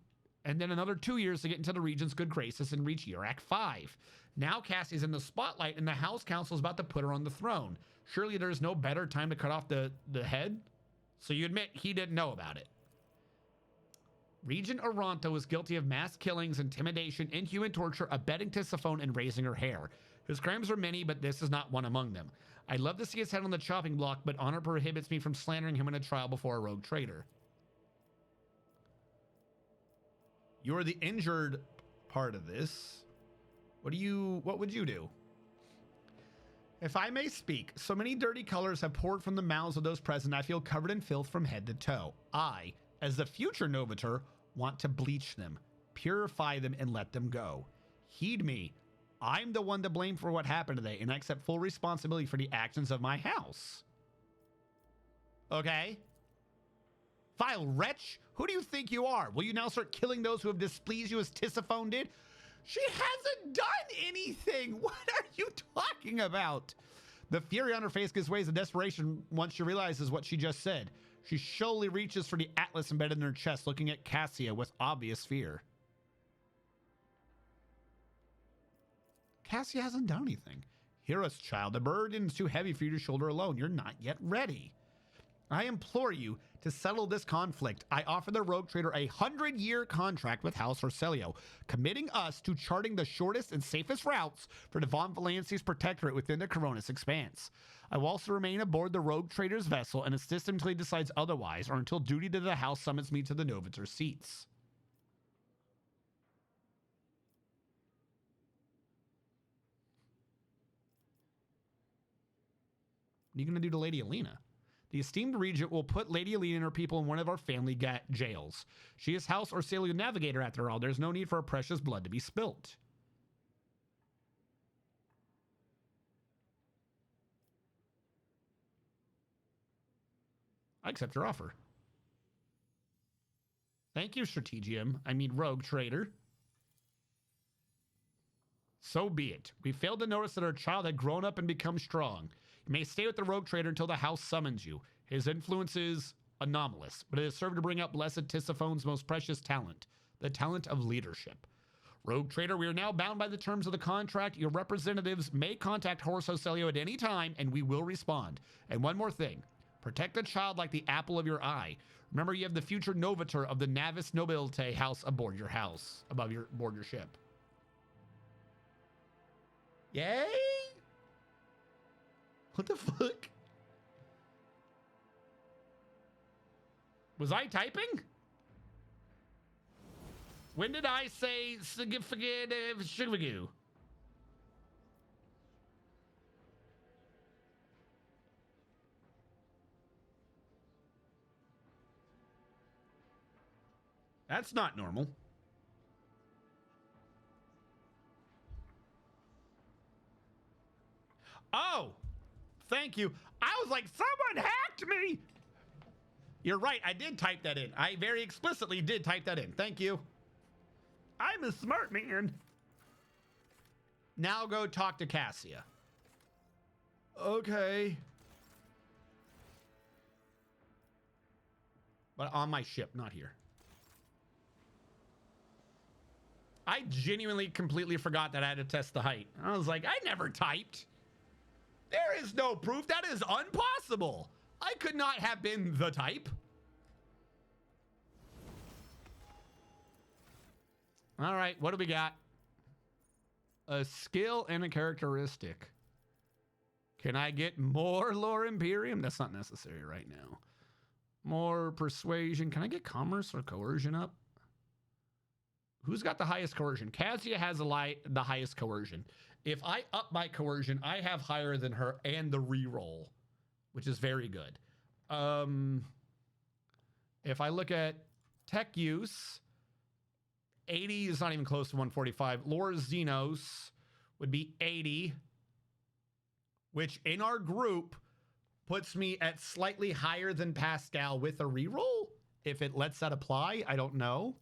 years to get into the Regent's good graces and reach Urak 5. Now Cassie's in the spotlight, and the House Council is about to put her on the throne. Surely there's no better time to cut off the head? So you admit he didn't know about it. Regent Aranto is guilty of mass killings, intimidation, inhuman torture, abetting Tisiphone, and raising her hair. His crimes are many, but this is not one among them. I'd love to see his head on the chopping block, but honor prohibits me from slandering him in a trial before a rogue traitor. You're the injured part of this. What would you do? If I may speak, so many dirty colors have poured from the mouths of those present, I feel covered in filth from head to toe. I, as the future Novator, want to bleach them, purify them, and let them go. Heed me. I'm the one to blame for what happened today, and I accept full responsibility for the actions of my house. Okay? Vile wretch, who do you think you are? Will you now start killing those who have displeased you as Tisiphone did? She hasn't done anything! What are you talking about? The fury on her face gives way to desperation once she realizes what she just said. She slowly reaches for the Atlas embedded in her chest, looking at Cassia with obvious fear. Cassia hasn't done anything. Hear us, child. The burden is too heavy for you to shoulder alone. You're not yet ready. I implore you to settle this conflict. I offer the rogue trader a 100-year contract with House Orselio, committing us to charting the shortest and safest routes for Devon Valanci's protectorate within the Coronis expanse. I will also remain aboard the rogue trader's vessel and assist him until he decides otherwise, or until duty to the house summons me to the Novator seats. What are you going to do to Lady Alina? The esteemed regent will put Lady Alina and her people in one of our family jails. She is House Orselio Navigator after all. There's no need for her precious blood to be spilt. I accept your offer. Thank you, rogue trader. So be it. We failed to notice that our child had grown up and become strong. You may stay with the rogue trader until the house summons you. His influence is anomalous, but it has served to bring out blessed Tisiphone's most precious talent, the talent of leadership. Rogue Trader, we are now bound by the terms of the contract. Your representatives may contact Horus Hoselio at any time, and we will respond. And one more thing. Protect the child like the apple of your eye. Remember, you have the future Novator of the Navis Nobilite house aboard your house, aboard your ship. Yay? What the fuck? Was I typing? When did I say significant shigvagu? That's not normal. Oh, thank you. I was like, someone hacked me. You're right. I did type that in. I very explicitly did type that in. Thank you. I'm a smart man. Now go talk to Cassia. Okay. But on my ship, not here. I genuinely completely forgot that I had to test the height. I was like, I never typed. There is no proof. That is impossible. I could not have been the type. All right, what do we got? A skill and a characteristic. Can I get more lore Imperium? That's not necessary right now. More persuasion. Can I get commerce or coercion up? Who's got the highest coercion? Cassia has the highest coercion. If I up my coercion, I have higher than her and the reroll, which is very good. If I look at tech use, 80 is not even close to 145. Lore Xenos would be 80, which in our group puts me at slightly higher than Pascal with a reroll. If it lets that apply, I don't know.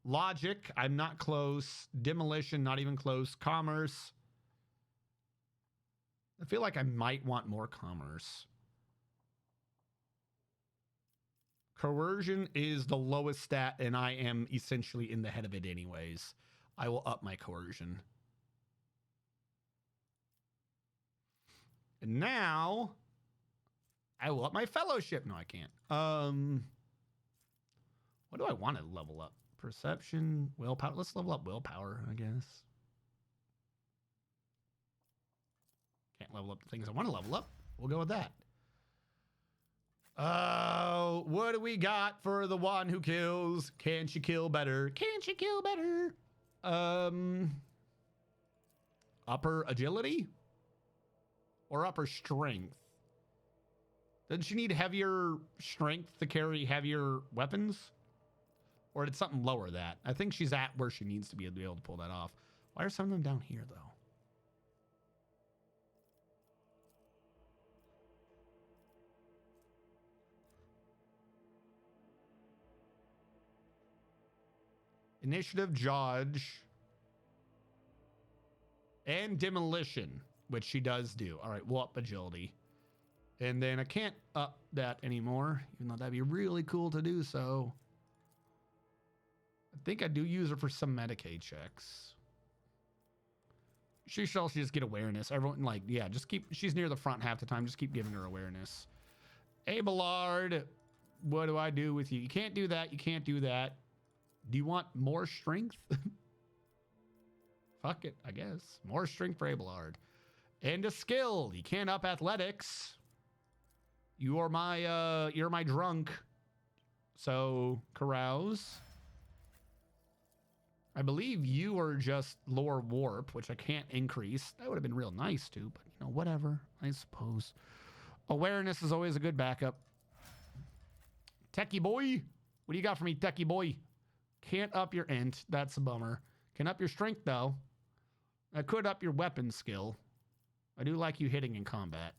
Logic, I'm not close. Demolition, not even close. Commerce. I feel like I might want more commerce. Coercion is the lowest stat, and I am essentially in the head of it anyways. I will up my coercion. And now, I will up my fellowship. No, I can't. What do I want to level up? Perception, willpower. Let's level up willpower, I guess. Can't level up the things I want to level up. We'll go with that. Oh, what do we got for the one who kills? Can she kill better? Can she kill better? Upper agility or upper strength? Doesn't she need heavier strength to carry heavier weapons? Or did something lower that? I think she's at where she needs to be able to pull that off. Why are some of them down here, though? Initiative, Dodge, and Demolition, which she does do. All right, we'll up Agility. And then I can't up that anymore, even though that'd be really cool to do so. I think I do use her for some Medicaid checks. She shall just get awareness. Everyone, like, yeah, just keep, she's near the front half the time. Just keep giving her awareness. Abelard, what do I do with you? You can't do that. You can't do that. Do you want more strength? Fuck it, I guess. More strength for Abelard. And a skill. You can't up athletics. You're my drunk. So, carouse. I believe you are just lore warp, which I can't increase. That would have been real nice too, but you know, whatever, I suppose. Awareness is always a good backup. Techie boy. What do you got for me, techie boy? Can't up your int. That's a bummer. Can up your strength, though. I could up your weapon skill. I do like you hitting in combat.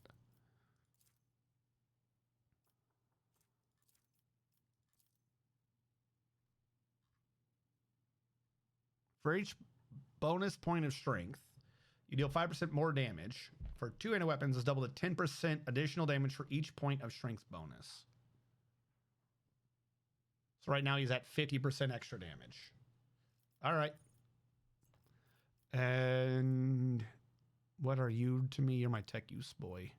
For each bonus point of strength, you deal 5% more damage. For two-handed weapons, it's double the 10% additional damage for each point of strength bonus. So right now he's at 50% extra damage. All right. And what are you to me? You're my tech use boy.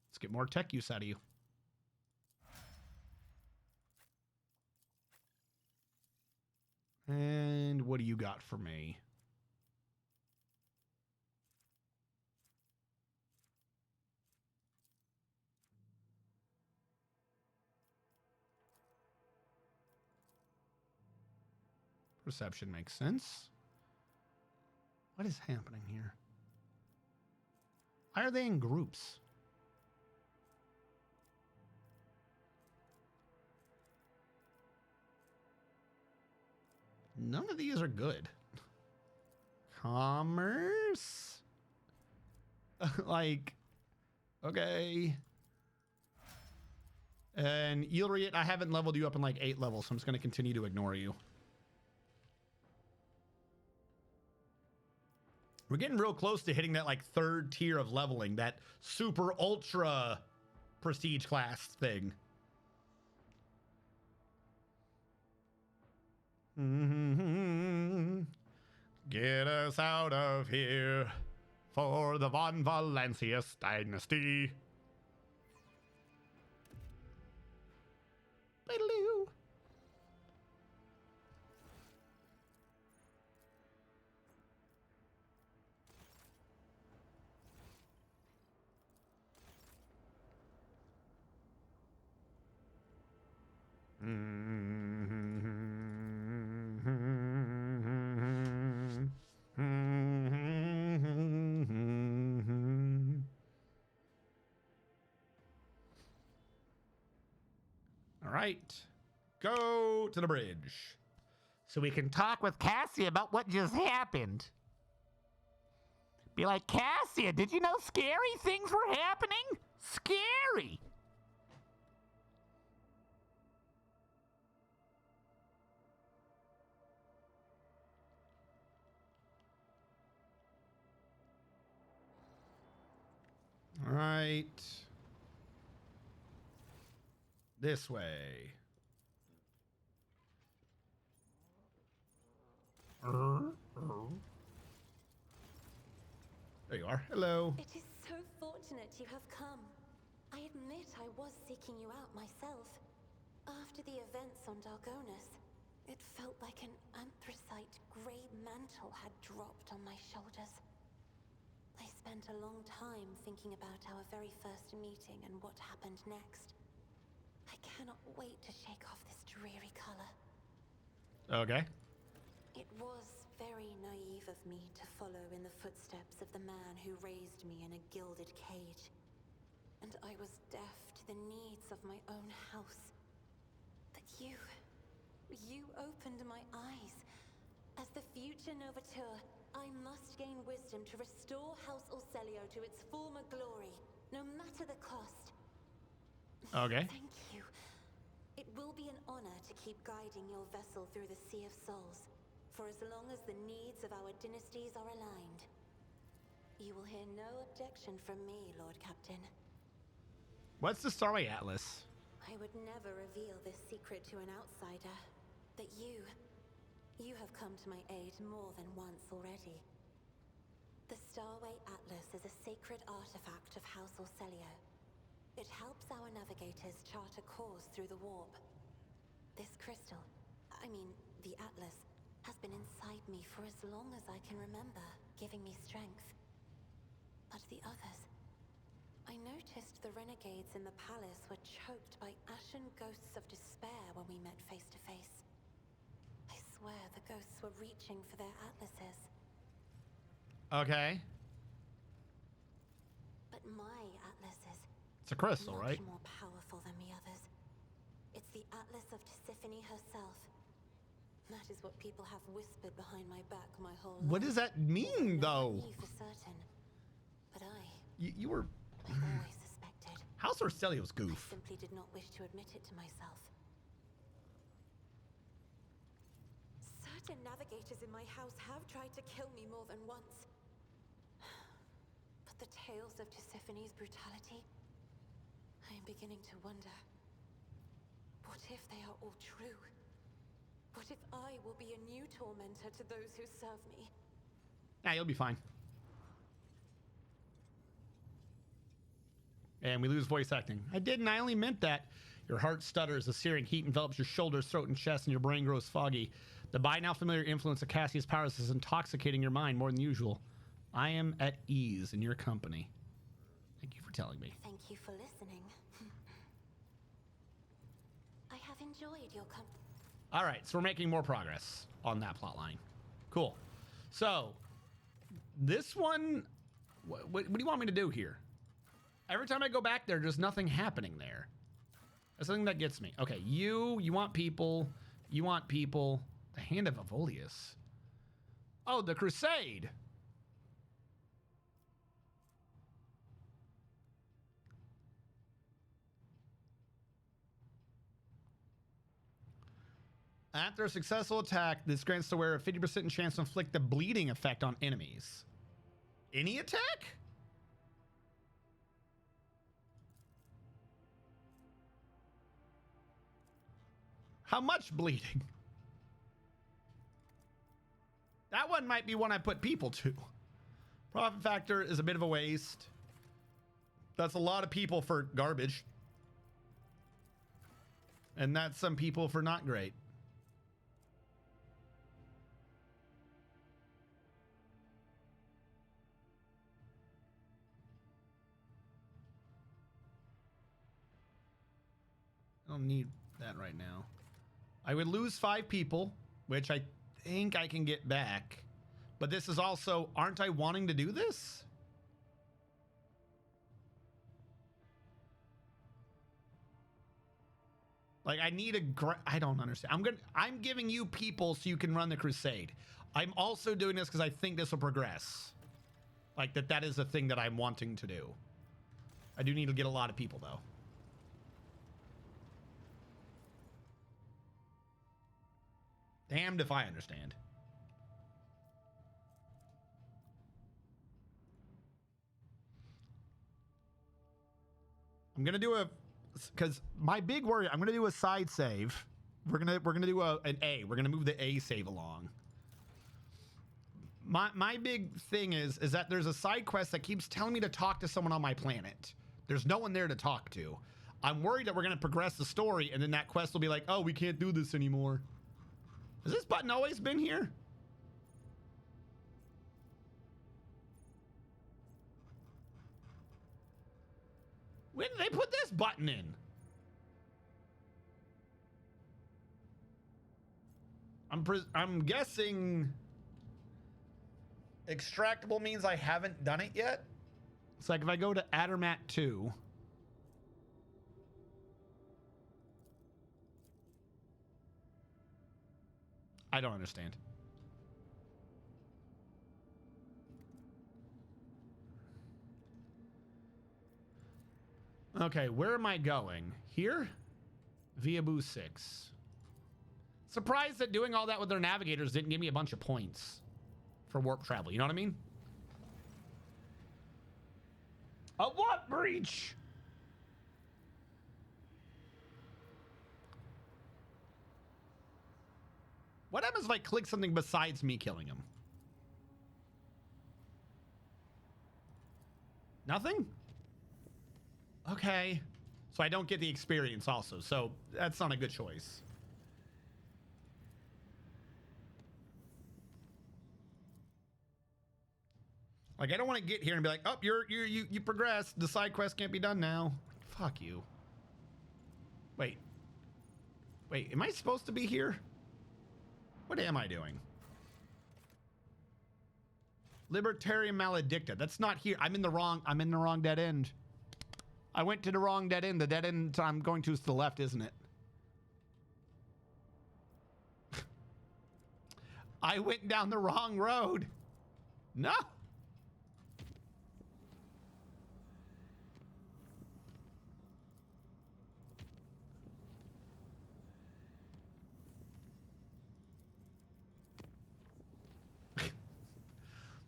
Let's get more tech use out of you. And what do you got for me? Perception makes sense. What is happening here? Why are they in groups? None of these are good. Commerce? Like, okay. And Yilriet, I haven't leveled you up in like 8 levels, so I'm just going to continue to ignore you. We're getting real close to hitting that like 3rd tier of leveling, that super ultra prestige class thing. Get us out of here for the Von Valancius dynasty. Biddle-oo. All right, go to the bridge so we can talk with Cassia about what just happened. Be like, Cassia, did you know scary things were happening? Scary. All right. This way. There you are. Hello. It is so fortunate you have come. I admit I was seeking you out myself. After the events on Dargonus, it felt like an anthracite grey mantle had dropped on my shoulders. I spent a long time thinking about our very first meeting and what happened next. I cannot wait to shake off this dreary color. Okay. It was very naive of me to follow in the footsteps of the man who raised me in a gilded cage. And I was deaf to the needs of my own house. But you opened my eyes. As the future Novateur, I must gain wisdom to restore House Orselio to its former glory, no matter the cost. Okay. Thank you. It will be an honor to keep guiding your vessel through the Sea of Souls, for as long as the needs of our dynasties are aligned. You will hear no objection from me, Lord Captain. What's the Starway Atlas? I would never reveal this secret to an outsider, but you have come to my aid more than once already. The Starway Atlas is a sacred artifact of House Orselio. It helps our navigators chart a course through the warp. This crystal, the Atlas, has been inside me for as long as I can remember, giving me strength. But the others... I noticed the renegades in the palace were choked by ashen ghosts of despair when we met face to face. I swear the ghosts were reaching for their atlases. Okay. But my atlas is... It's a crystal, much right? more powerful than the others. It's the Atlas of Tisiphone herself. That is what people have whispered behind my back my whole life. What does that mean, though? I knew for certain, but You were... I always suspected. House Orselio's I goof. simply did not wish to admit it to myself. Certain navigators in my house have tried to kill me more than once. But the tales of Tisiphone's brutality, I am beginning to wonder. What if they are all true? What if I will be a new tormentor to those who serve me? Yeah, you'll be fine. And we lose voice acting. I didn't. I only meant that. Your heart stutters. A searing heat envelops your shoulders, throat, and chest, and your brain grows foggy. The by now familiar influence of Cassia's powers is intoxicating your mind more than usual. I am at ease in your company. Thank you for telling me. Thank you for listening. I have enjoyed your company. All right, so we're making more progress on that plot line. Cool. So, this one, what do you want me to do here? Every time I go back there, there's nothing happening there. That's something that gets me. Okay, you want people. You want people. The Hand of Avolius. Oh, the Crusade. After a successful attack, this grants the wearer a 50% chance to inflict the bleeding effect on enemies. Any attack? How much bleeding? That one might be one I put people to. Profit factor is a bit of a waste. That's a lot of people for garbage. And that's some people for not great. I don't need that right now. I would lose 5 people, which I think I can get back. But this is also, aren't I wanting to do this? Like, I need I don't understand. I'm giving you people so you can run the crusade. I'm also doing this because I think this will progress. Like, that is a thing that I'm wanting to do. I do need to get a lot of people, though. Damned if I understand. I'm gonna do because my big worry, I'm gonna do a side save. We're gonna do an A. We're gonna move the A save along. My big thing is that there's a side quest that keeps telling me to talk to someone on my planet. There's no one there to talk to. I'm worried that we're gonna progress the story and then that quest will be like, oh, we can't do this anymore. Has this button always been here? When did they put this button in? I'm guessing extractable means I haven't done it yet. It's like if I go to Addermat 2. I don't understand. Okay, where am I going? Here? Via Boo 6. Surprised that doing all that with their navigators didn't give me a bunch of points for warp travel. You know what I mean? A what breach? What happens if I click something besides me killing him? Nothing? Okay. So I don't get the experience also. So that's not a good choice. Like, I don't want to get here and be like, oh, you progressed. The side quest can't be done now. Fuck you. Wait, am I supposed to be here? What am I doing? Libertarian Maledicta. That's not here. I'm in the wrong dead end. I went to the wrong dead end. The dead end I'm going to is to the left, isn't it? I went down the wrong road. No.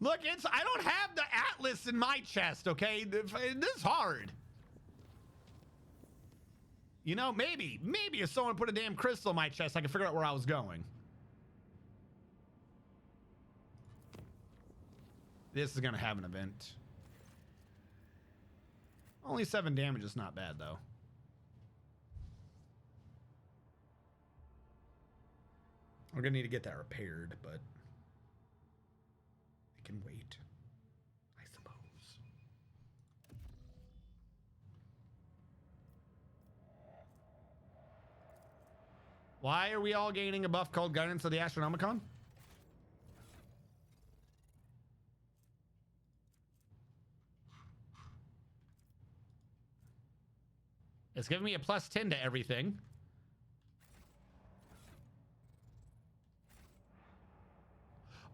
Look, I don't have the atlas in my chest, okay? This is hard. You know, maybe if someone put a damn crystal in my chest, I could figure out where I was going. This is gonna have an event. Only 7 damage is not bad though. We're gonna need to get that repaired, but it can wait, I suppose. Why are we all gaining a buff called Guidance of the Astronomicon? It's giving me a +10 to everything.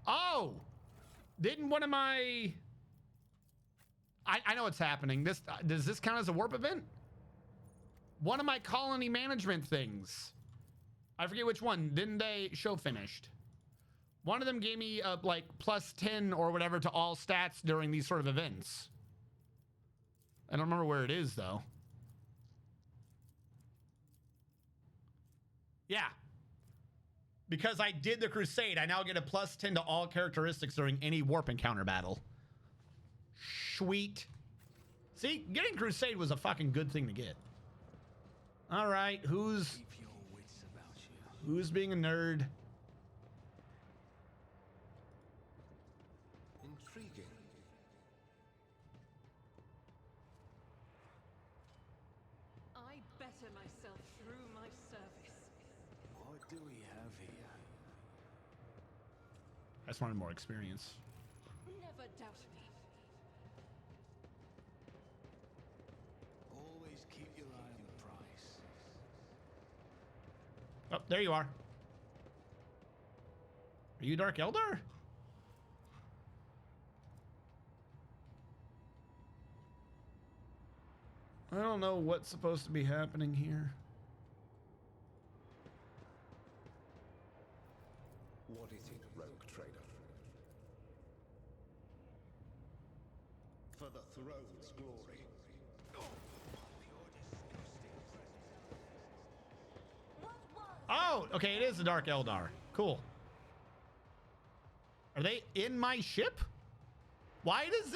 Oh! Didn't one of my... I know what's happening. This does this count as a warp event? One of my colony management things. I forget which one. Didn't they show finished? One of them gave me a like +10 or whatever to all stats during these sort of events. I don't remember where it is though. Yeah. Because I did the crusade, I now get a +10 to all characteristics during any warp encounter battle. Sweet. See, getting crusade was a fucking good thing to get. All right, who's being a nerd? Intriguing. I better myself through my service. What do we have here? I just wanted more experience. Never doubt me. Always keep your eye on the price. Oh, there you are. Are you Dark Eldar? I don't know what's supposed to be happening here. What is it, rogue trader? For the throne's glory. Oh, okay, it is the Dark Eldar. Cool. Are they in my ship? Why is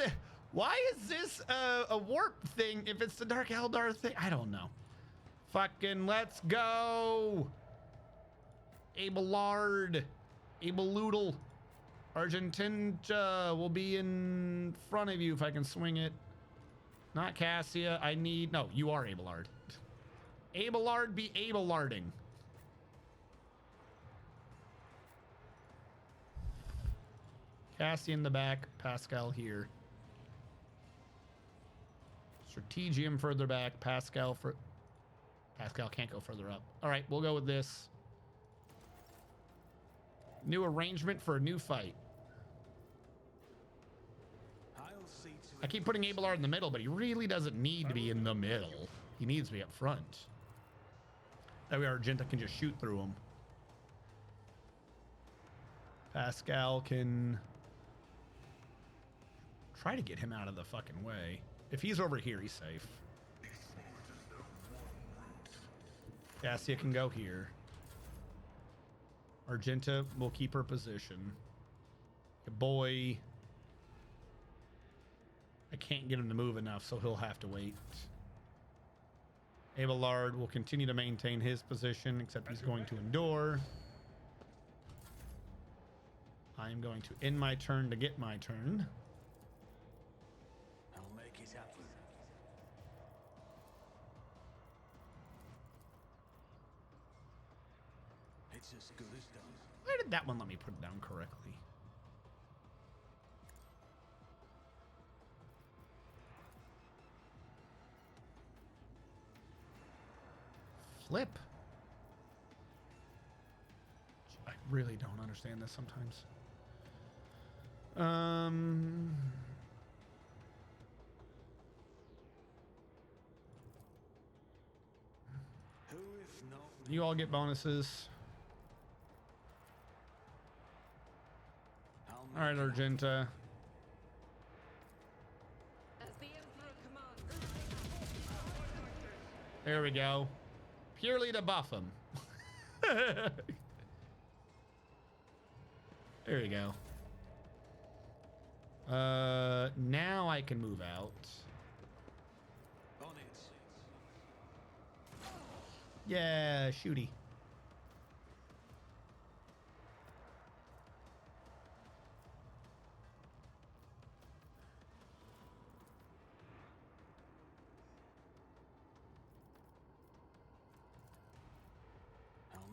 this a warp thing if it's the Dark Eldar thing? I don't know. Fucking let's go. Abelard. Abeloodle. Argentinja will be in front of you if I can swing it. Not Cassia. I need... No, you are Abelard. Abelard be Abelarding. Cassia in the back. Pascal here. Strategium further back. Pascal can't go further up. All right, we'll go with this. New arrangement for a new fight. I keep putting Abelard in the middle, but he really doesn't need to be in the middle. He needs to be up front. That way Argenta can just shoot through him. Pascal can try to get him out of the fucking way. If he's over here, he's safe. Cassia can go here. Argenta will keep her position. Your boy. I can't get him to move enough, so he'll have to wait. Abelard will continue to maintain his position, except he's going to endure. I am going to end my turn to get my turn. I'll make it happen. It's as good as done. Why did that one let me put it down correctly? Flip. I really don't understand this sometimes. Who if not You all get bonuses. All right, Argenta. As the Emperor commands. There we go. Purely to buff him. There we go. Now I can move out. On it. Yeah, shooty.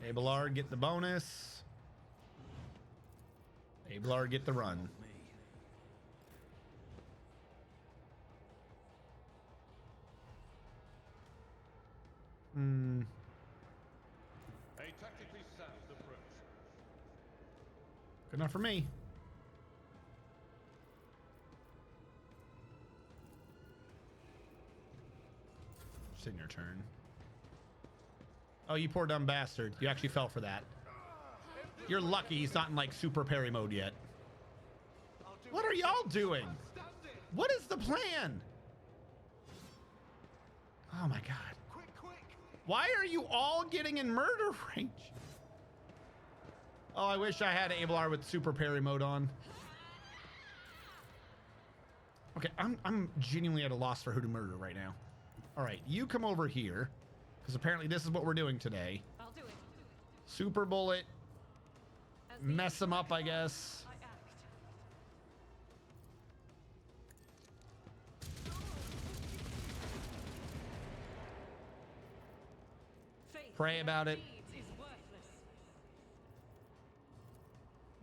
Abelard get the bonus. Abelard get the run. Hmm. A tactically sound approach. Good enough for me. Just in your turn. Oh, you poor dumb bastard. You actually fell for that. You're lucky he's not in like super parry mode yet. What are y'all doing? What is the plan? Oh my god. Why are you all getting in murder range? Oh, I wish I had Abelard with super parry mode on. Okay, I'm genuinely at a loss for who to murder right now. All right, you come over here, because apparently this is what we're doing today. I'll do it. Super bullet, As the mess him up, I guess. I act. Faith Pray without about it. deeds is worthless.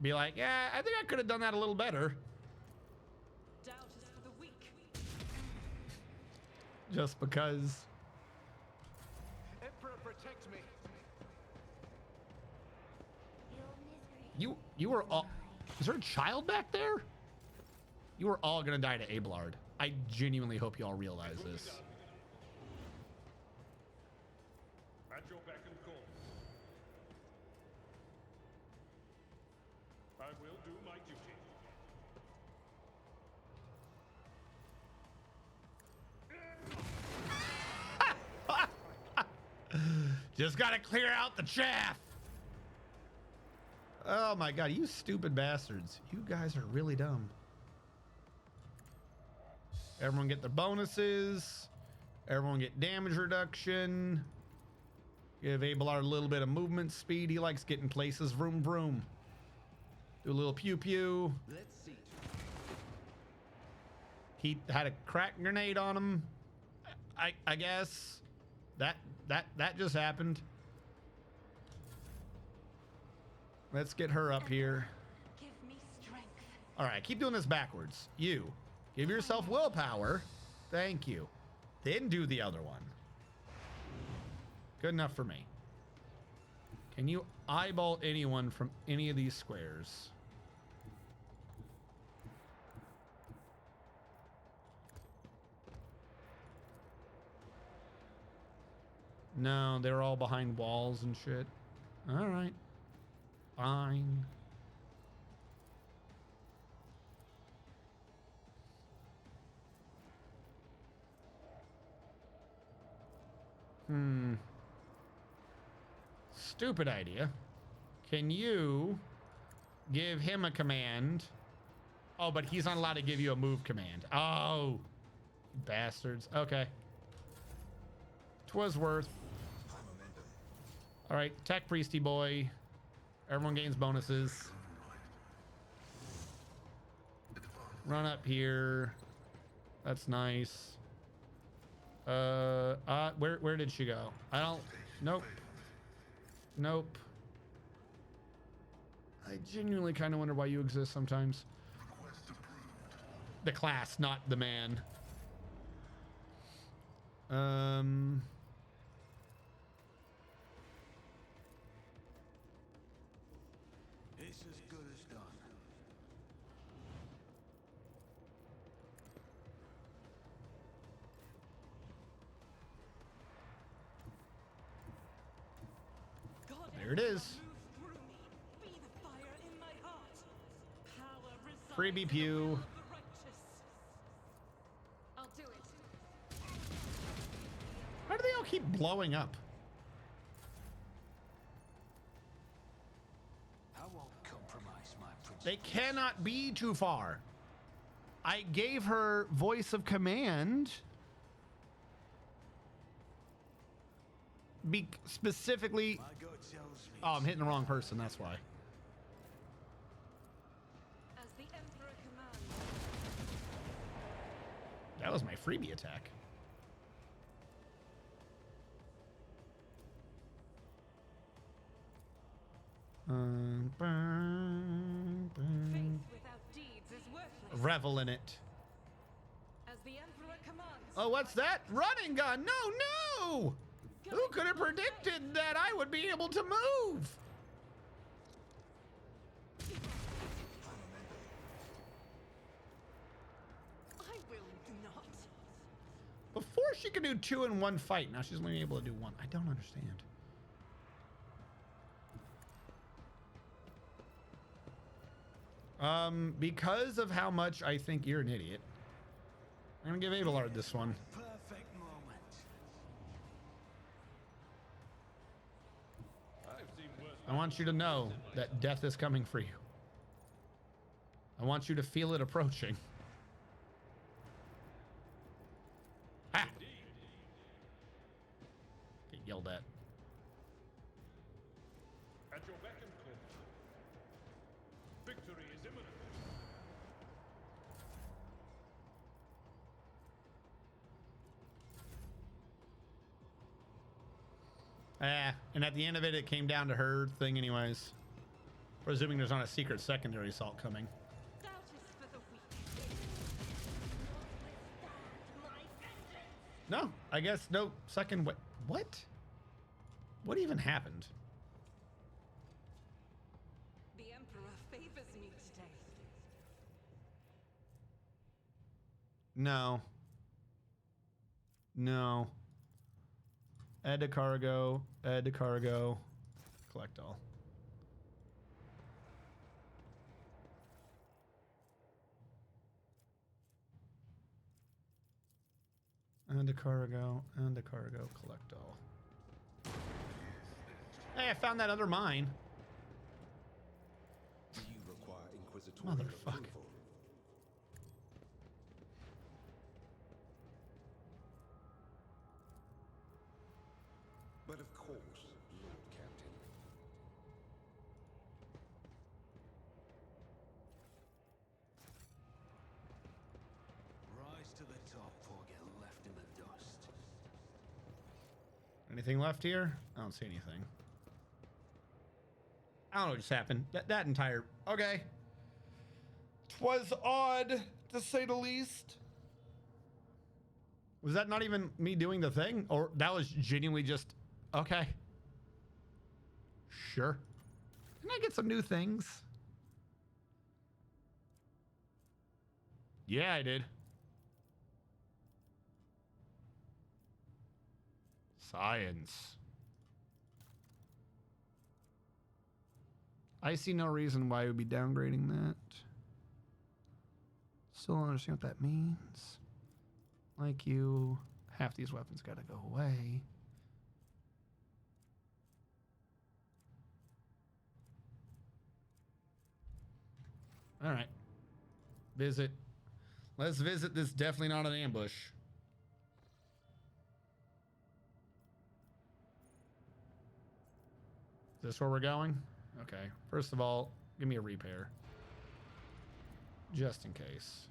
Be like, yeah, I think I could have done that a little better. Doubt is for the weak. Just because. Emperor, protect me. You were all... Is there a child back there? You were all gonna die to Abelard. I genuinely hope you all realize this. At your beck and call. I will do my duty. Just gotta clear out the chaff. Oh my god, you stupid bastards. You guys are really dumb. Everyone get their bonuses. Everyone get damage reduction. Give Abelard a little bit of movement speed. He likes getting places. Vroom, vroom. Do a little pew pew. Let's see. He had a crack grenade on him. I guess. That just happened. Let's get her up here. Give me strength. All right, keep doing this backwards. You, give yourself willpower. Thank you. Then do the other one. Good enough for me. Can you eyeball anyone from any of these squares? No, they're all behind walls and shit. All right. Fine. Stupid idea. Can you give him a command? Oh, but he's not allowed to give you a move command. Oh, bastards. Okay. 'Twas worth. All right, tech priesty boy. Everyone gains bonuses. Run up here. That's nice. Where did she go? I don't. Nope. Nope. I genuinely kind of wonder why you exist sometimes. The class, not the man. It's as good as done. God There it is. move through me. Be the fire in my heart. Power resides Freebie in the pew. will of the righteous. I'll do it. Why do they all keep blowing up? I won't compromise my principles. They cannot be too far. I gave her voice of command. Specifically. Oh, I'm hitting the wrong person. That's why. As the Emperor commands. That was my freebie attack. Faith without deeds is worthless. Revel in it. As the Emperor commands. Oh, what's that? Running gun. No. Who could have predicted that I would be able to move? I will not. Before she could do 2 in one fight. Now she's only able to do 1. I don't understand. Because of how much I think you're an idiot, I'm gonna give Abelard this one. Perfect moment. I've seen worse. I want you to know that death is coming for you. I want you to feel it approaching. Ah! Get yelled at. At your beck and call. Victory is imminent. And at the end of it, it came down to her thing anyways. Presuming there's not a secret secondary assault coming. Doubt is for the weak. No, I guess no second. What? What even happened? The Emperor favors me today. No. No. Add to cargo. Add to cargo. Collect all. And a cargo, and a cargo, collect all. Hey, I found that other mine. Do you require inquisitorial Motherfucker. approval? But of course, Lord Captain. Rise to the top or get left in the dust. Anything left here? I don't see anything. I don't know what just happened. That entire... Okay. 'Twas odd, to say the least. Was that not even me doing the thing? Or that was genuinely just... Okay. Sure. Can I get some new things? Yeah, I did. Science. I see no reason why I would be downgrading that. Still don't understand what that means. Like you, half these weapons gotta go away. All right. Visit. Let's visit this definitely not an ambush. Is this where we're going? Okay. First of all, give me a repair. Just in case.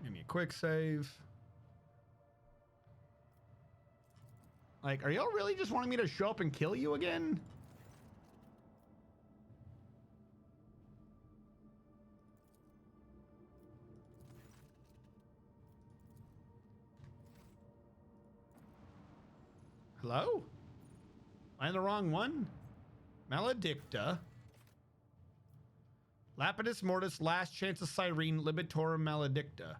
Give me a quick save. Like, are y'all really just wanting me to show up and kill you again? Hello? Am I in the wrong one? Maledicta. Lapidus Mortis, Last Chance of Cyrene, Libitorum Maledicta.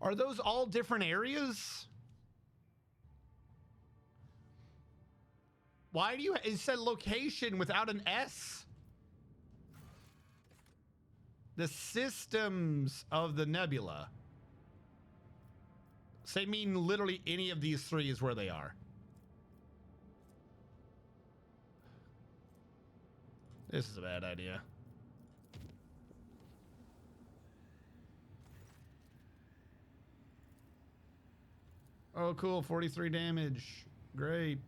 Are those all different areas? Why do you... It said location without an S. The systems of the nebula. So they mean literally any of these three is where they are. This is a bad idea. Oh, cool. 43 damage. Great.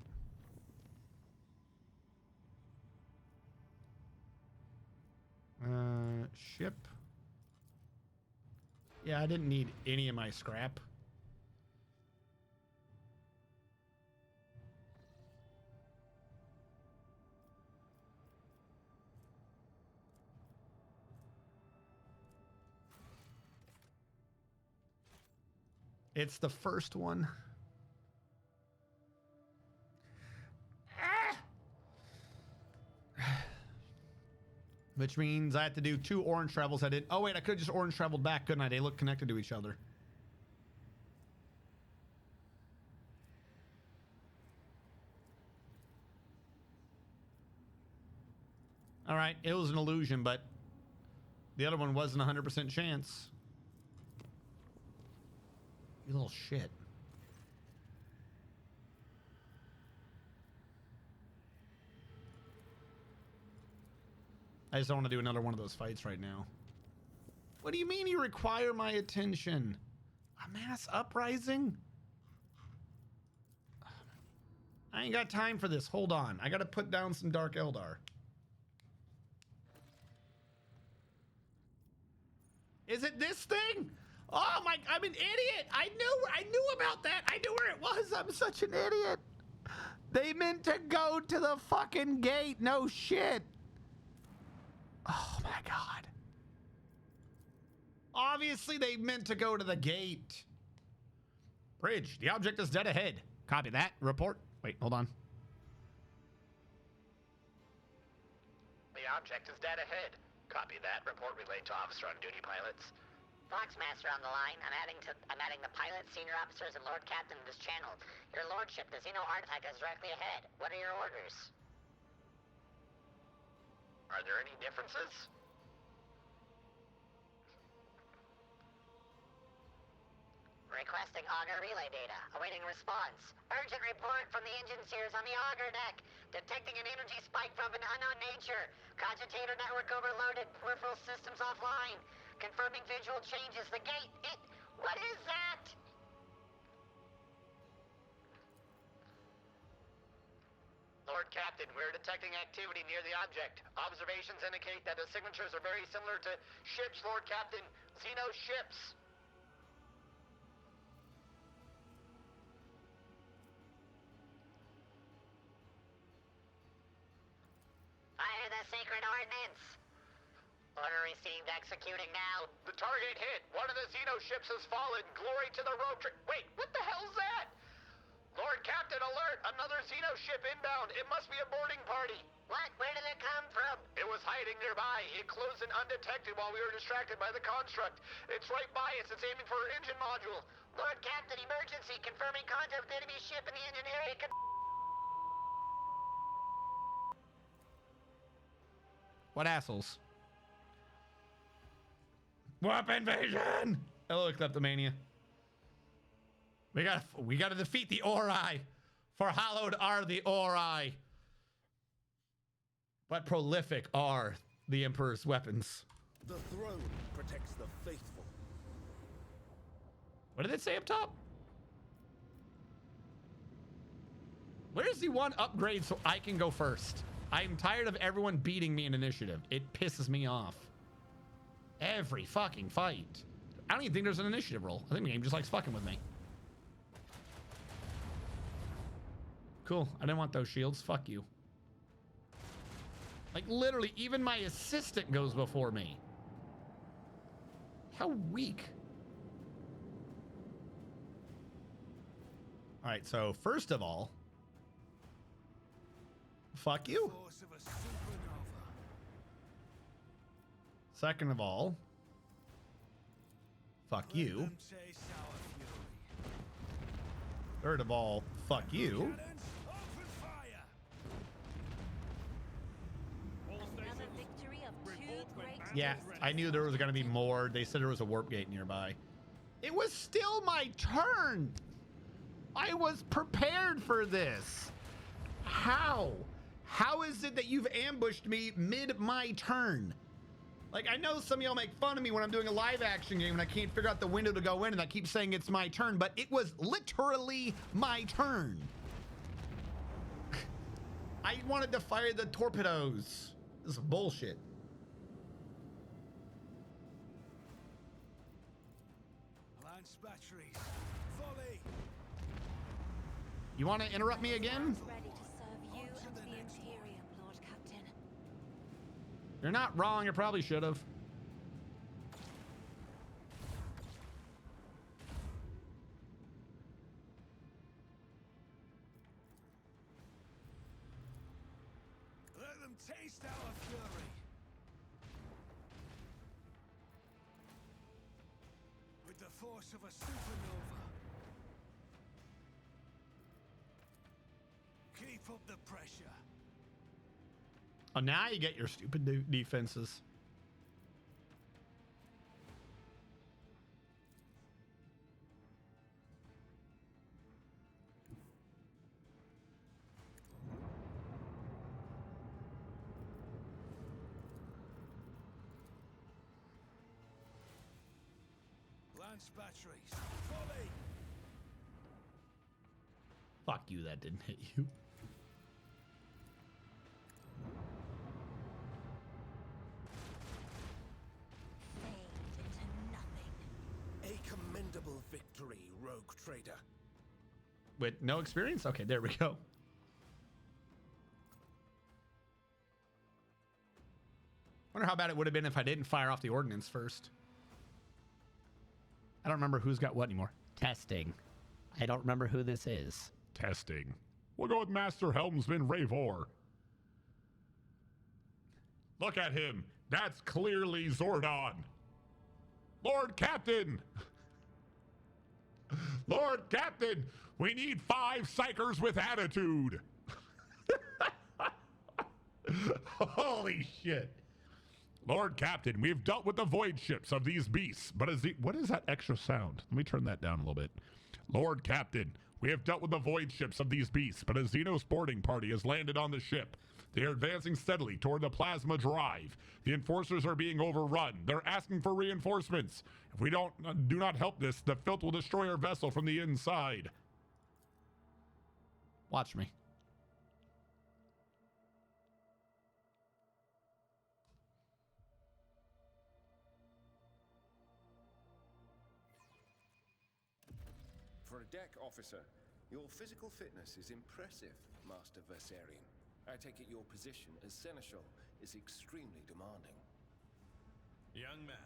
Ship. Yeah, I didn't need any of my scrap. It's the first one. Which means I have to do 2 orange travels. I did. Oh, wait, I could have just orange traveled back, couldn't I? They look connected to each other. All right, it was an illusion, but the other one wasn't 100% chance. You little shit. I just don't want to do another one of those fights right now. What do you mean you require my attention? A mass uprising? I ain't got time for this. Hold on. I got to put down some Dark Eldar. Is it this thing? Oh my, I'm an idiot. I knew about that. I knew where it was. I'm such an idiot. They meant to go to the fucking gate. No shit. Oh my God. Obviously they meant to go to the gate. Bridge, the object is dead ahead. Copy that. Report. Wait, hold on. The object is dead ahead. Copy that. Report relayed to officer on duty pilots. Foxmaster on the line. I'm adding the pilot, senior officers, and Lord Captain to this channel. Your lordship, the Xeno artifact is directly ahead. What are your orders? Are there any differences? Requesting auger relay data. Awaiting response. Urgent report from the engine seers on the auger deck. Detecting an energy spike from an unknown nature. Cogitator network overloaded. Peripheral systems offline. Confirming visual changes. The gate. What is that? Lord Captain, we're detecting activity near the object. Observations indicate that the signatures are very similar to ships, Lord Captain. Xeno ships. Fire the sacred ordnance. Order received, executing now. The target hit. One of the Xeno ships has fallen. Glory to the road trip. Wait, what the hell's that? Lord Captain, alert! Another Xeno ship inbound. It must be a boarding party. What? Where did it come from? It was hiding nearby. It closed in undetected while we were distracted by the construct. It's right by us. It's aiming for our engine module. Lord Captain, emergency. Confirming contact with enemy ship in the engine area. What assholes? Weapon invasion! Hello, kleptomania. We gotta defeat the Ori, for hallowed are the Ori. But prolific are the Emperor's weapons. The throne protects the faithful. What did it say up top? Where's the one upgrade so I can go first? I'm tired of everyone beating me in initiative. It pisses me off. Every fucking fight. I don't even think there's an initiative roll. I think the game just likes fucking with me. Cool. I didn't want those shields. Fuck you. Like, literally, even my assistant goes before me. How weak. All right, so first of all, fuck you. Second of all, fuck you. Third of all, fuck you. Yeah, I knew there was going to be more. They said there was a warp gate nearby. It was still my turn. I was prepared for this. How? How is it that you've ambushed me mid my turn? Like, I know some of y'all make fun of me when I'm doing a live action game and I can't figure out the window to go in and I keep saying it's my turn, but it was literally my turn. I wanted to fire the torpedoes. This is bullshit. Lance batteries. Volley. You want to interrupt me again? Ready to serve you and the Imperium, Lord Captain. You're not wrong. You probably should have. Let them taste our fury. With the force of a supernova. Keep up the pressure. Oh, now you get your stupid defenses. Lance batteries. Volley. Fuck you, that didn't hit you. A commendable victory, rogue trader. With no experience? Okay, there we go. Wonder how bad it would have been if I didn't fire off the ordnance first. I don't remember who's got what anymore. Testing. I don't remember who this is. Testing. We'll go with Master Helmsman Ravor. Look at him. That's clearly Zordon. Lord Captain! Lord Captain, we need 5 psychers with attitude. Holy shit. Lord Captain, we've dealt with the void ships of these beasts, but what is that extra sound? Let me turn that down a little bit. Lord Captain, we have dealt with the void ships of these beasts, but a Xeno sporting party has landed on the ship. They are advancing steadily toward the plasma drive. The enforcers are being overrun. They're asking for reinforcements. If we do not help this, the filth will destroy our vessel from the inside. Watch me. For a deck officer, your physical fitness is impressive, Master Versarian. I take it your position as seneschal is extremely demanding. Young man,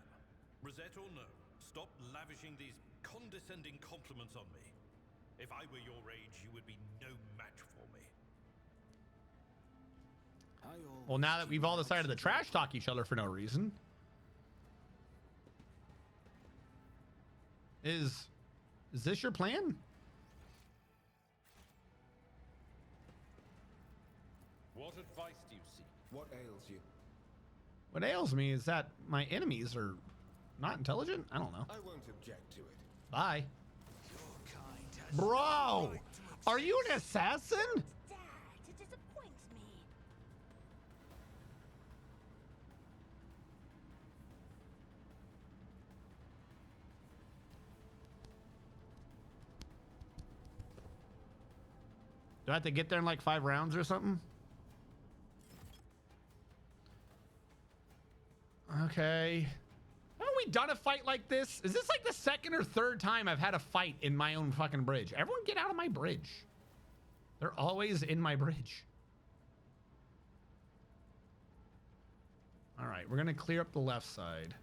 Rosette or no, stop lavishing these condescending compliments on me. If I were your age, you would be no match for me. Well, now that we've all decided to trash talk each other for no reason. Is this your plan? What advice do you seek? What ails you? What ails me is that my enemies are not intelligent. I don't know. I won't object to it. Bye. Bro, are you an assassin? Dare to disappoint me. Do I have to get there in like 5 rounds or something? Okay. Haven't we done a fight like this? Is this like the 2nd or 3rd time I've had a fight in my own fucking bridge? Everyone get out of my bridge. They're always in my bridge. All right, we're going to clear up the left side.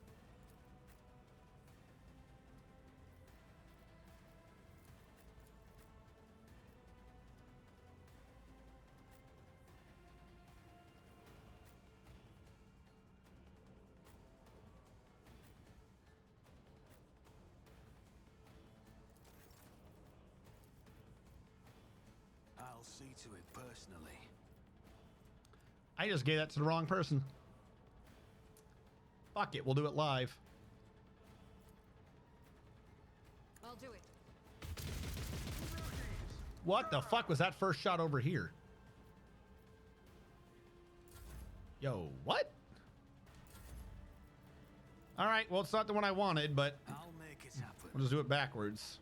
I'll see to it personally. I just gave that to the wrong person. Fuck it, we'll do it live. I'll do it. What the fuck was that first shot over here? Yo, what? All right, well, it's not the one I wanted, but I'll make it happen. we'll just do it backwards.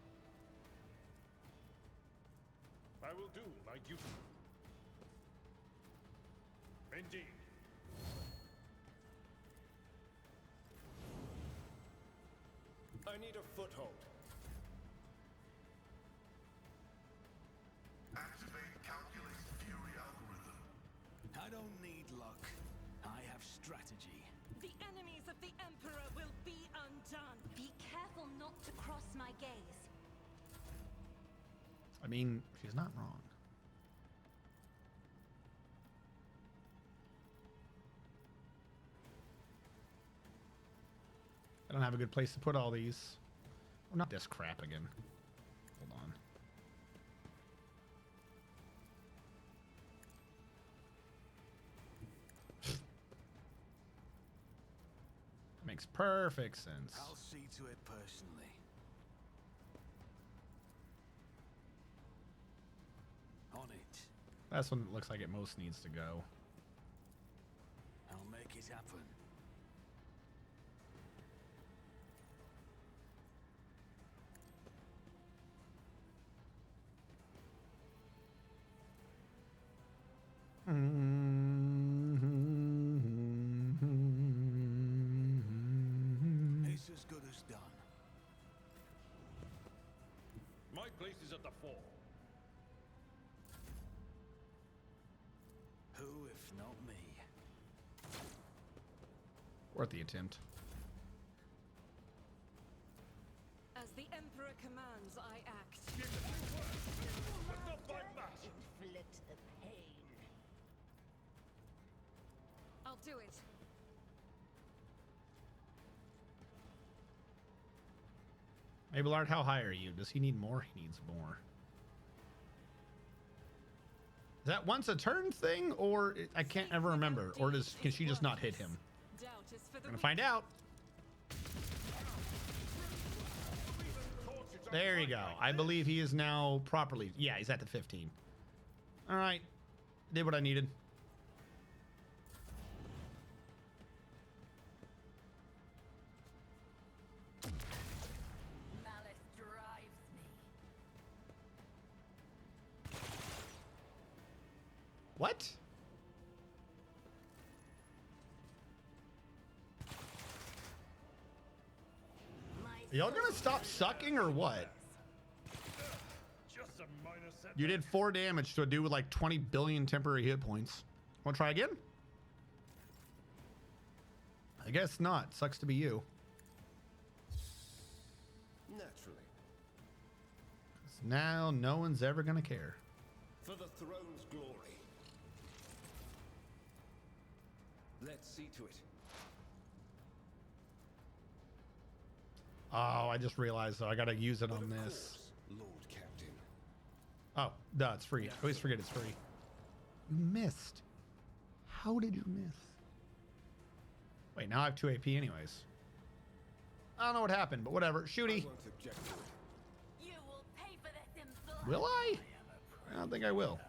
I will do my duty. Indeed. I need a foothold. Activate Calculus Fury algorithm. I don't need luck. I have strategy. The enemies of the Emperor will be undone. Be careful not to cross my gaze. I mean, she's not wrong. I don't have a good place to put all these. Oh, not this crap again. Hold on. Makes perfect sense. I'll see to it personally. On it. That's one that looks like it most needs to go. I'll make it happen. It's as good as done. My place is at the fore. Who, if not me? Worth the attempt. As the Emperor commands, I act. But not by much. Inflict the pain. I'll do it. Abelard, how high are you? Does he need more? He needs more. Is that once a turn thing, or I can't ever remember, or can she just not hit him? Doubt is for the We're gonna find out. There you go. I believe he is now properly. Yeah, he's at the 15. All right, did what I needed. Malice drives me. What? Are y'all gonna stop sucking or what? Just a minor setback. You did 4 damage to a dude with like 20 billion temporary hit points. Want to try again? I guess not. Sucks to be you. Naturally. 'Cause now no one's ever gonna care. For the throne's glory. Let's see to it. Oh, I just realized though I gotta use it But on of this. course, Lord Captain. Oh, no, it's free. I always forget it's free. You missed. How did you miss? Wait, now I have 2 AP anyways. I don't know what happened, but whatever. I Shooty. won't object to it. You will pay for this in blood. Will I? I don't think I will.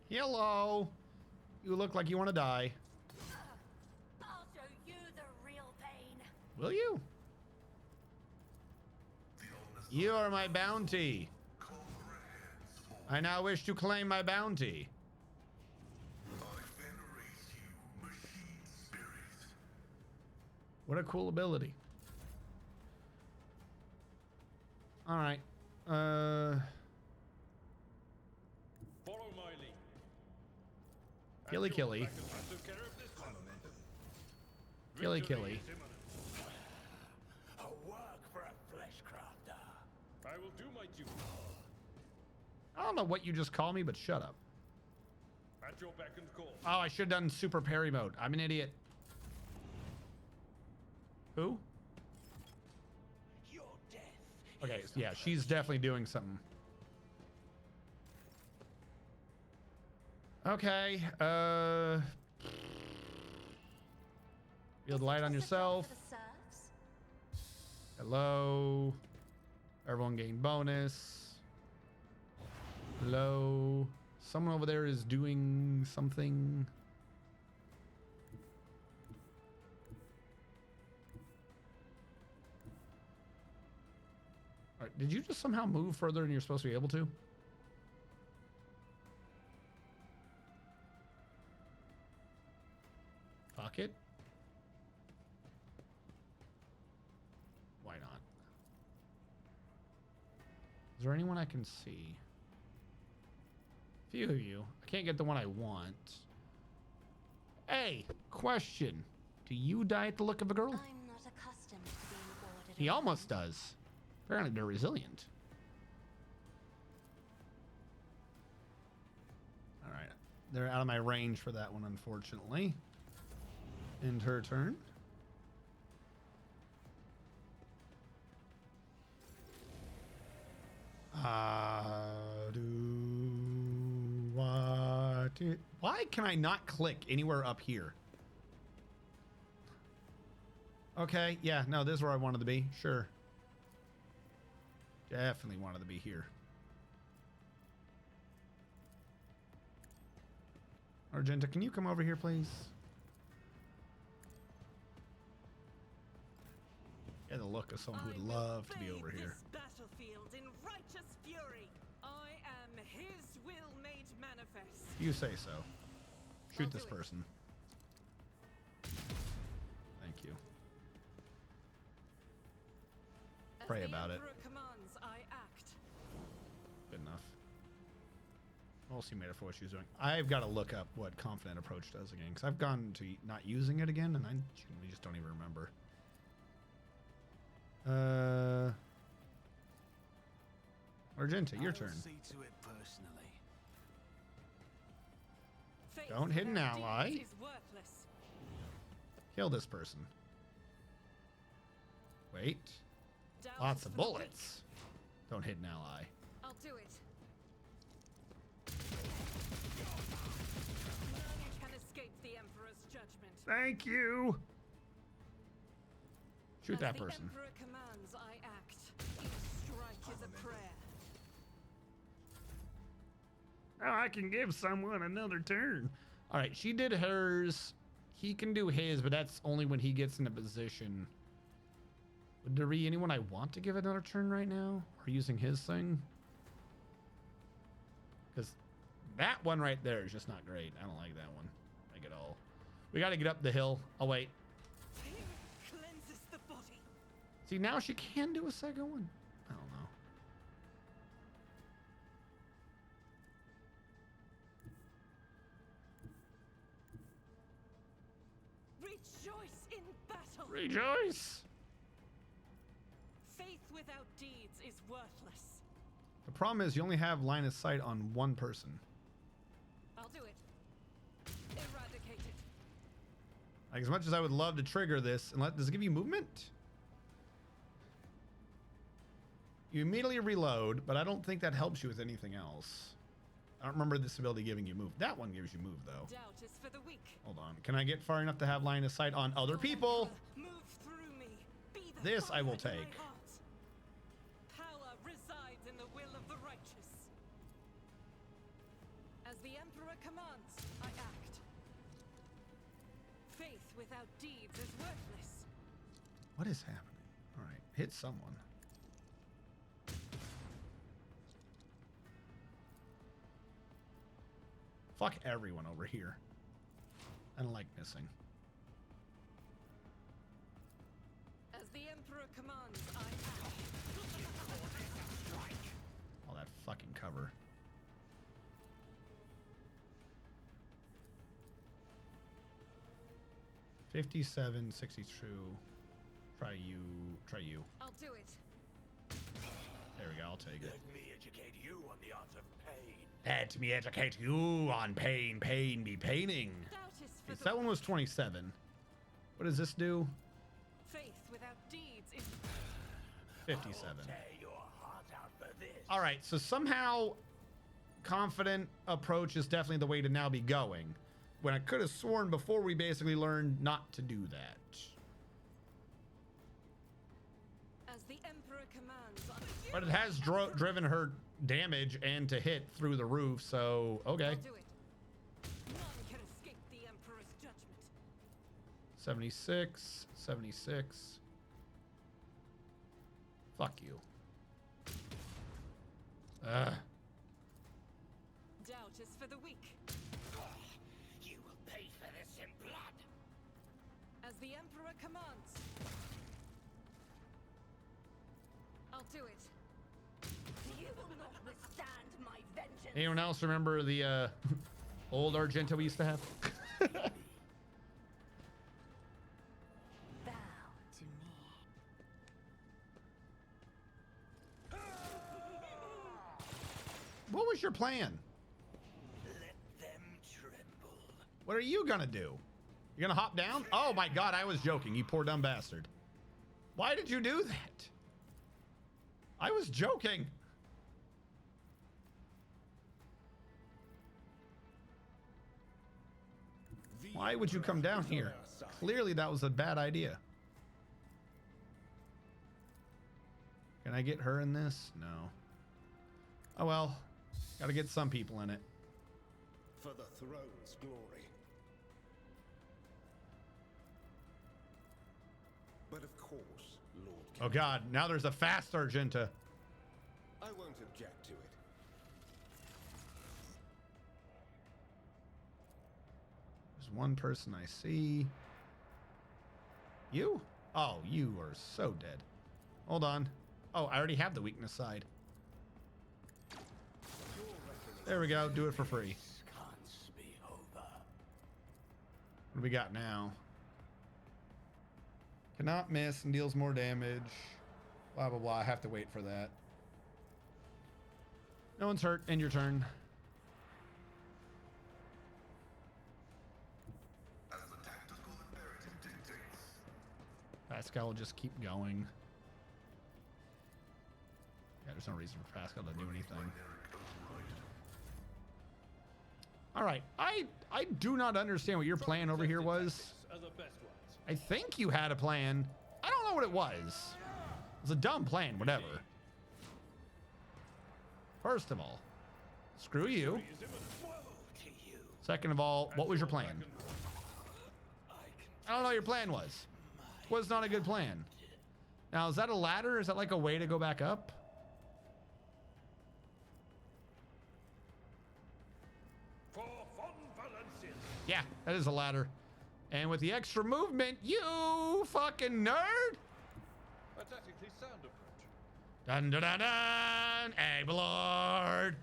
Hello. You look like you want to die. I'll show you the real pain. Will you? You are my bounty. I now wish to claim my bounty. What a cool ability. All right. Follow my lead. Killy At your killy. back and I took care of this one. Killy Victory killy. is imminent. A work for a flesh crafter. I will do my duty. I don't know what you just called me, but shut up. At your beck and call. Oh, I should have done super parry mode. I'm an idiot. Who? Your death. Okay, yeah, she's definitely doing something. Okay. Feel the light on yourself. Hello. Everyone gain bonus. Hello. Someone over there is doing something. All right, did you just somehow move further than you're supposed to be able to? Fuck it. Why not? Is there anyone I can see? Few of you. I can't get the one I want. Hey, question. Do you die at the look of a girl? I'm not accustomed to being ordered. He almost does. Apparently they're resilient. All right. They're out of my range for that one, unfortunately. End her turn. Why can I not click anywhere up here? Okay, yeah, no, this is where I wanted to be. Sure. Definitely wanted to be here. Argenta, can you come over here, please? Yeah, the look of someone who would love to be over here. Battlefield in righteous fury. I am his will made manifest. You say so. Shoot this person. Thank you. Pray about it. Commands, I act. Good enough. Mostly made it for what she was doing. I've got to look up what Confident Approach does again, because I've gone to not using it again, and I just don't even remember. Argenta, your turn. See to it personally. Don't hit an ally. Kill this person. Wait. Lots of bullets. Don't hit an ally. I'll do it. None can escape the Emperor's judgment. Thank you. Shoot that As person. The Emperor commands, I act. Each strike is a prayer. Now I can give someone another turn. All right, she did hers. He can do his, but that's only when he gets in a position. Would there be anyone I want to give another turn right now? Or using his thing? Because that one right there is just not great. I don't like that one. Like at all. We got to get up the hill. I'll wait. Cleanses the body. See, now she can do a second one. I don't know. Rejoice in battle. Rejoice! Faith without deeds is worthless. The problem is you only have line of sight on one person. I'll do it. Eradicate it. Like, as much as I would love to trigger this, and does it give you movement? You immediately reload, but I don't think that helps you with anything else. I don't remember this ability giving you move. That one gives you move, though. Doubt is for the weak. Hold on. Can I get far enough to have line of sight on other people? Move through me. Be the This I will fire in my take. heart. Power resides in the will of the righteous. As the Emperor commands, I act. Faith without deeds is worthless. What is happening? All right. Hit someone. Fuck everyone over here. I don't like missing. As the Emperor commands, I act. All that fucking cover. $57, 62. Try you. I'll do it. There we go. I'll take it. Let me educate you on the art of pain. Let me educate you on pain. Pain be paining. Doubt is for Okay, so the that one was 27. What does this do? faith without deeds is 57. Tear your heart out for this. All right, so somehow confident approach is definitely the way to now be going. When I could have sworn before we basically learned not to do that. As the Emperor commands. But it has driven her damage and to hit through the roof, so okay. I'll do it. None can escape the Emperor's judgment. 76, 76. Fuck you. Doubt is for the weak. You will pay for this in blood. As the Emperor commands. I'll do it. You will not withstand my vengeance. Anyone else remember the old Argento we used to have? Bow to me. What was your plan? Let them tremble. What are you gonna do? You're gonna hop down? Oh my god, I was joking, you poor dumb bastard. Why did you do that? I was joking. Why would you come down here? Clearly that was a bad idea. Can I get her in this? No. Oh well. Gotta get some people in it. For the throne's glory. But of course, Lord. Oh god, now there's a fast Argenta. I won't object to it. There's one person I see. You? Oh, you are so dead. Hold on. Oh, I already have the weakness side. There we go. Do it for free. What do we got now? Cannot miss and deals more damage. Blah, blah, blah. I have to wait for that. No one's hurt. End your turn. Pascal will just keep going. Yeah, there's no reason for Pascal to do anything. All right, I do not understand what your plan over here was. I think you had a plan. I don't know what it was. It was a dumb plan, whatever. First of all, screw you. Second of all, what was your plan? I don't know what your plan was. It was not a good plan. Now, is that a ladder? Is that like a way to go back up? Yeah, that is a ladder. And with the extra movement, you fucking nerd! A tactically sound approach. Dun dun dun dun! Abelard!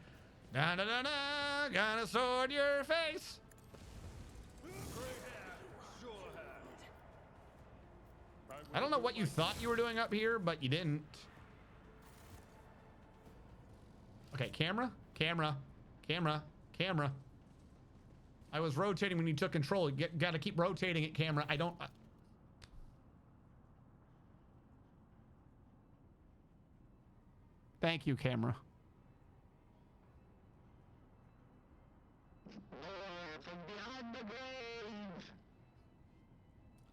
Dun dun dun dun! Gonna sword your face! I don't know what you thought you were doing up here, but you didn't. Okay, camera, camera, camera, camera. I was rotating when you took control. You got to keep rotating it, camera. I don't... Thank you, camera.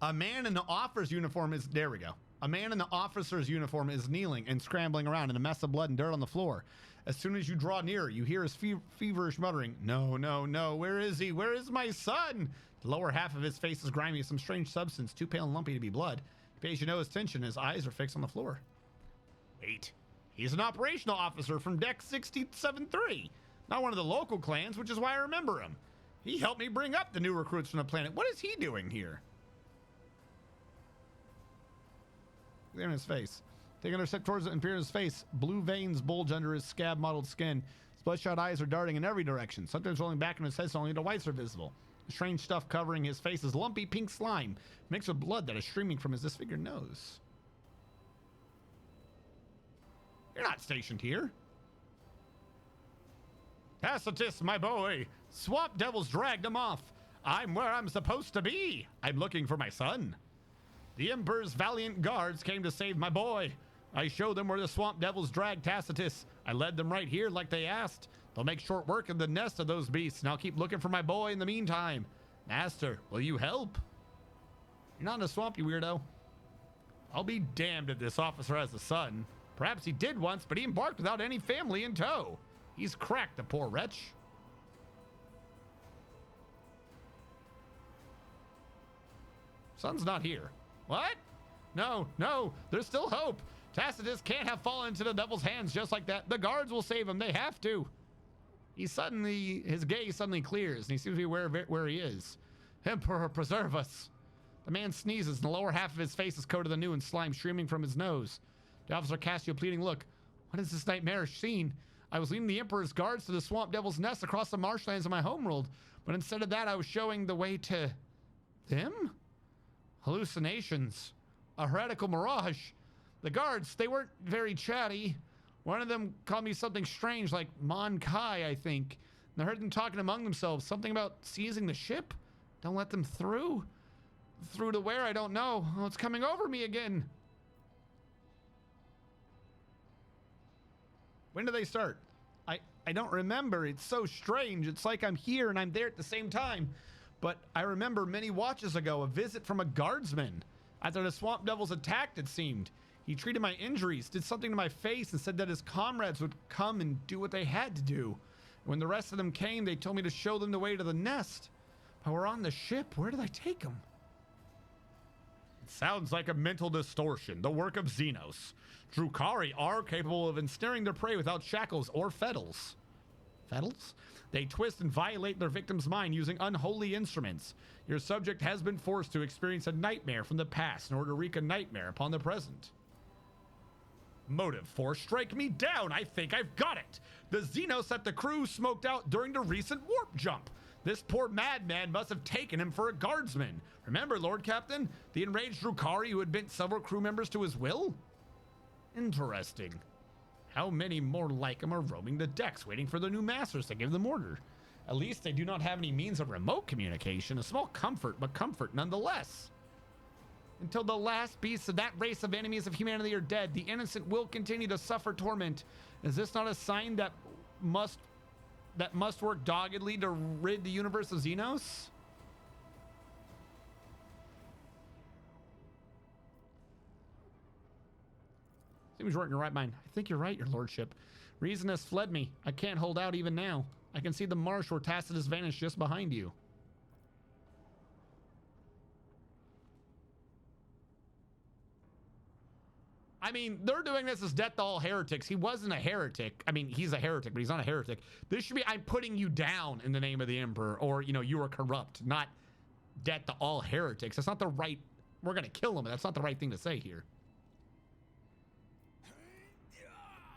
A man in the officer's uniform is... There we go. A man in the officer's uniform is kneeling and scrambling around in a mess of blood and dirt on the floor. As soon as you draw near, you hear his feverish muttering, "No, no, no, where is he? Where is my son?" The lower half of his face is grimy with some strange substance, too pale and lumpy to be blood. He pays you no attention. His eyes are fixed on the floor. Wait. He's an operational officer from Deck 67-3. Not one of the local clans, which is why I remember him. He helped me bring up the new recruits from the planet. What is he doing here? There in his face. Taking another step towards it and peering his face. Blue veins bulge under his scab-mottled skin. His bloodshot eyes are darting in every direction, sometimes rolling back in his head so only the whites are visible. The strange stuff covering his face is lumpy pink slime, mixed with blood that is streaming from his disfigured nose. You're not stationed here. Tacitus, my boy. Swamp devils dragged him off. I'm where I'm supposed to be. I'm looking for my son. The Emperor's valiant guards came to save my boy. I showed them where the swamp devils dragged Tacitus. I led them right here like they asked. They'll make short work of the nest of those beasts, and I'll keep looking for my boy in the meantime. Master, will you help? You're not in a swamp, you weirdo. I'll be damned if this officer has a son. Perhaps he did once, but he embarked without any family in tow. He's cracked, the poor wretch. Son's not here. What? No, there's still hope. Tacitus can't have fallen into the devil's hands just like that. The guards will save him. They have to. His gaze suddenly clears, and he seems to be aware of where he is. Emperor, preserve us. The man sneezes, and the lower half of his face is coated in and slime streaming from his nose. The officer casts you a pleading look. What is this nightmarish scene? I was leading the Emperor's guards to the Swamp Devil's nest across the marshlands of my homeworld, but instead of that, I was showing the way to them? Hallucinations. A heretical mirage. The guards, they weren't very chatty. One of them called me something strange, like Mon Kai, I think. And I heard them talking among themselves. Something about seizing the ship? Don't let them through? Through to where? I don't know. Oh, it's coming over me again. When do they start? I don't remember. It's so strange. It's like I'm here and I'm there at the same time. But I remember many watches ago, a visit from a guardsman. After the Swamp Devils attacked, it seemed. He treated my injuries, did something to my face, and said that his comrades would come and do what they had to do. When the rest of them came, they told me to show them the way to the nest. But we're on the ship. Where did I take them? It sounds like a mental distortion, the work of Xenos. Drukhari are capable of ensnaring their prey without shackles or fettles. Fettles? They twist and violate their victim's mind using unholy instruments. Your subject has been forced to experience a nightmare from the past in order to wreak a nightmare upon the present. Motive for strike me down. I think I've got it. The Xenos that the crew smoked out during the recent warp jump. This poor madman must have taken him for a guardsman. Remember, Lord Captain, the enraged Drukhari who had bent several crew members to his will? Interesting. How many more like him are roaming the decks waiting for the new masters to give them order? At least they do not have any means of remote communication. A small comfort, but comfort nonetheless. Until the last beasts of that race of enemies of humanity are dead, the innocent will continue to suffer torment. Is this not a sign that must work doggedly to rid the universe of Xenos? Seems you're in your right mind. I think you're right, your lordship. Reason has fled me. I can't hold out even now. I can see the marsh where Tacitus vanished just behind you. I mean, they're doing this as death to all heretics. He wasn't a heretic. I mean, he's a heretic, but he's not a heretic. This should be, I'm putting you down in the name of the Emperor, or, you know, you are corrupt, not death to all heretics. That's not the right, we're going to kill him. That's not the right thing to say here.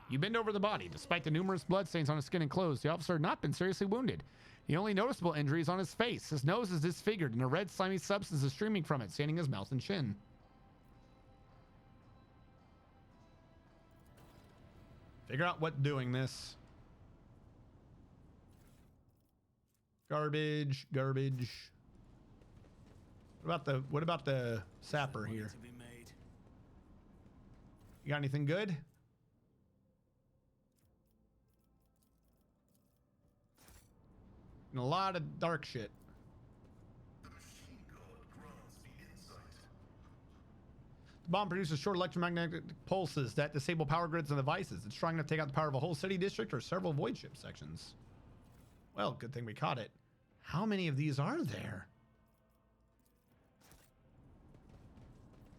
You bend over the body. Despite the numerous bloodstains on his skin and clothes, the officer had not been seriously wounded. The only noticeable injury is on his face. His nose is disfigured, and a red slimy substance is streaming from it, staining his mouth and chin. Figure out what doing this. Garbage. What about the sapper here? You got anything good? And a lot of dark shit. The bomb produces short electromagnetic pulses that disable power grids and devices. It's strong enough to take out the power of a whole city district or several void ship sections. Well, good thing we caught it. How many of these are there?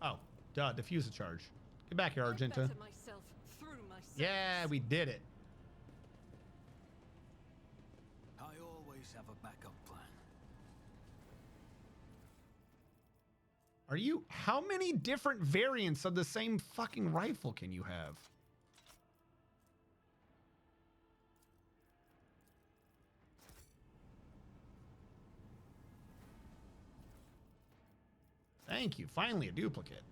Oh, duh, diffuse the charge. Get back here, Argenta. Yeah, we did it. I always have a backup plan. Are you... How many different variants of the same fucking rifle can you have? Thank you. Finally, a duplicate.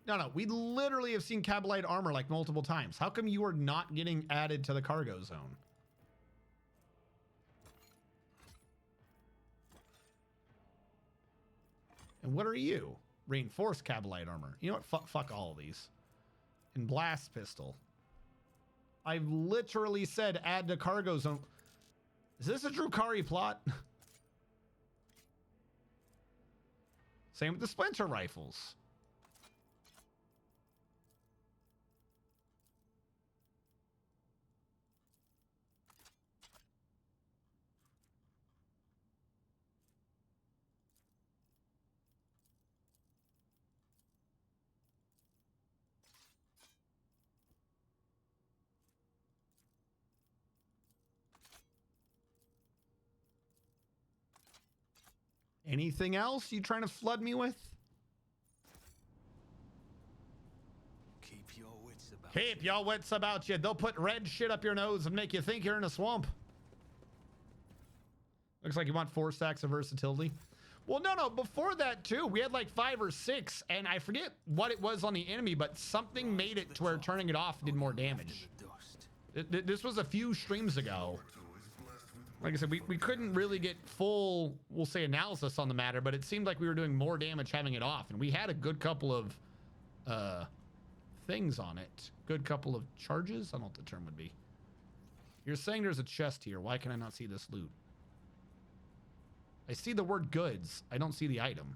No, we literally have seen Cabalite armor like multiple times. How come you are not getting added to the cargo zone? And what are you? Reinforced Cabalite armor. You know what? Fuck all of these. and blast pistol. I've literally said add to cargo zone. Is this a Drukhari plot? Same with the splinter rifles. Anything else you trying to flood me with? Keep your wits about Keep your wits about you. They'll put red shit up your nose and make you think you're in a swamp. Looks like you want 4 stacks of versatility. Well, no. Before that, too, we had like 5 or 6, and I forget what it was on the enemy, but something made it to where turning it off did more damage. This was a few streams ago. Like I said, we couldn't really get full, we'll say, analysis on the matter, but it seemed like we were doing more damage having it off, and we had a good couple of things on it. Good couple of charges? I don't know what the term would be. You're saying there's a chest here. Why can I not see this loot? I see the word goods. I don't see the item.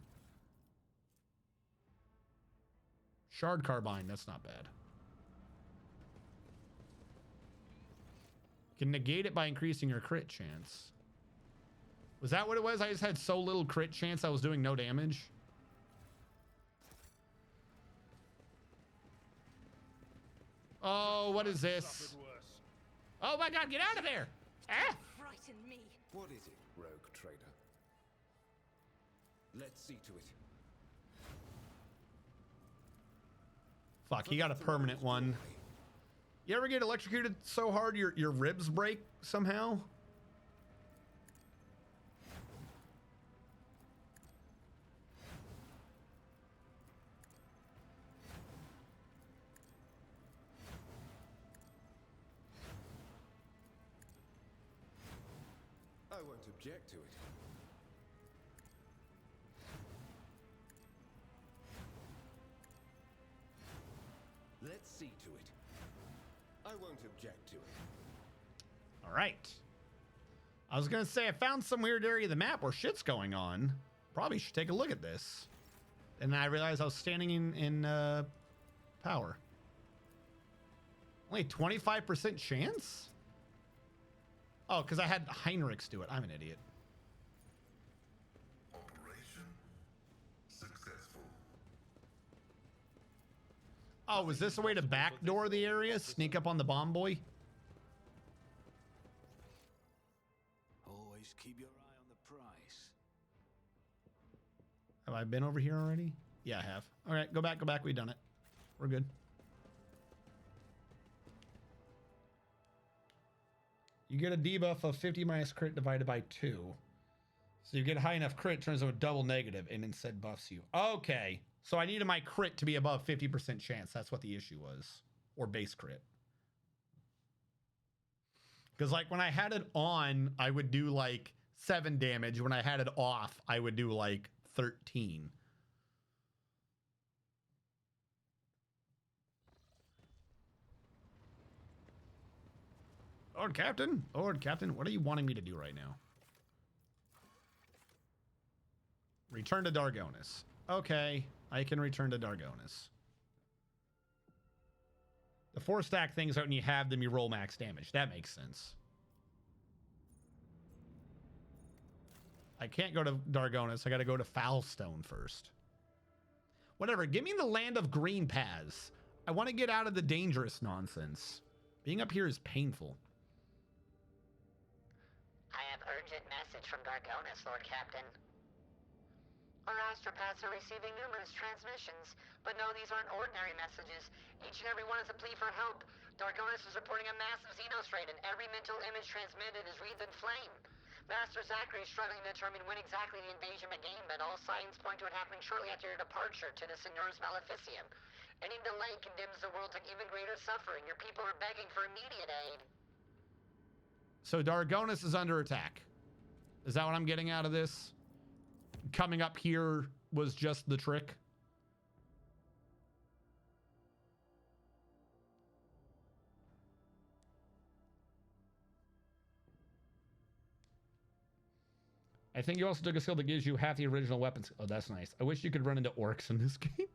Shard carbine. That's not bad. Can negate it by increasing your crit chance. Was that what it was? I just had so little crit chance I was doing no damage. Oh, what is this? Oh my god, get out of there! Ah! Frighten me. What is it, rogue trader? Let's see to it. Fuck, he got a permanent one. You ever get electrocuted so hard your ribs break somehow? I won't object to it. Let's see to it. I won't object to it. All right. I was going to say I found some weird area of the map where shit's going on. Probably should take a look at this. And I realized I was standing in power. Only 25% chance? Oh, because I had Heinrichs do it. I'm an idiot. Operation successful. Oh, was this a way to backdoor the area? Sneak up on the bomb boy? Always keep your eye on the prize. Have I been over here already? Yeah, I have. All right, go back. We've done it. We're good. You get a debuff of 50 minus crit divided by 2. So you get high enough crit, turns into a double negative, and instead buffs you. Okay. So I needed my crit to be above 50% chance. That's what the issue was. Or base crit. Because like when I had it on, I would do like 7 damage. When I had it off, I would do like 13. Lord Captain, what are you wanting me to do right now? Return to Dargonis. Okay, I can return to Dargonis. The 4-stack things out when you have them, you roll max damage. That makes sense. I can't go to Dargonis. I got to go to Foulstone first. Whatever, give me the land of green paths. I want to get out of the dangerous nonsense. Being up here is painful. I have urgent message from Dargonis, Lord Captain. Our astropaths are receiving numerous transmissions, but no, these aren't ordinary messages. Each and every one is a plea for help. Dargonis is reporting a massive xenostrate, and every mental image transmitted is wreathed in flame. Master Zachary is struggling to determine when exactly the invasion began, but all signs point to it happening shortly after your departure to the Signor's Maleficium. Any delay condemns the world to even greater suffering. Your people are begging for immediate aid. So Dargonis is under attack. Is that what I'm getting out of this? Coming up here was just the trick. I think you also took a skill that gives you half the original weapons. Oh, that's nice. I wish you could run into orcs in this game.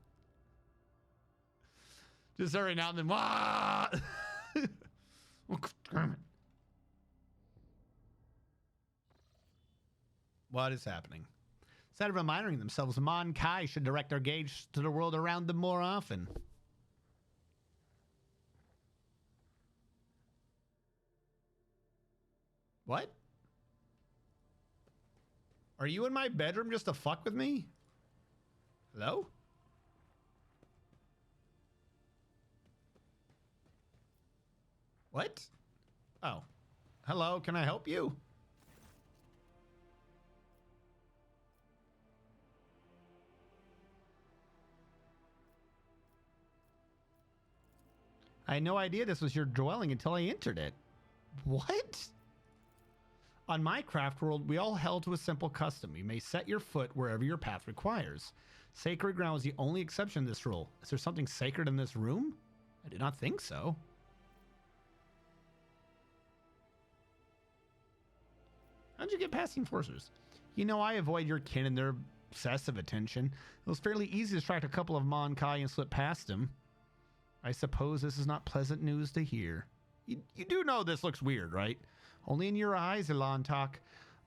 Just every now and then. Wah! Oh, damn it. What is happening? Instead of reminding themselves, Mon Kai should direct their gaze to the world around them more often. What? Are you in my bedroom just to fuck with me? Hello? What? Oh. Hello, can I help you? I had no idea this was your dwelling until I entered it. What? On my craft world, we all held to a simple custom. You may set your foot wherever your path requires. Sacred ground is the only exception to this rule. Is there something sacred in this room? I do not think so. How'd you get past the enforcers? You know, I avoid your kin and their obsessive attention. It was fairly easy to distract a couple of Mon Kai and slip past them. I suppose this is not pleasant news to hear. You do know this looks weird, right? Only in your eyes, Elantok.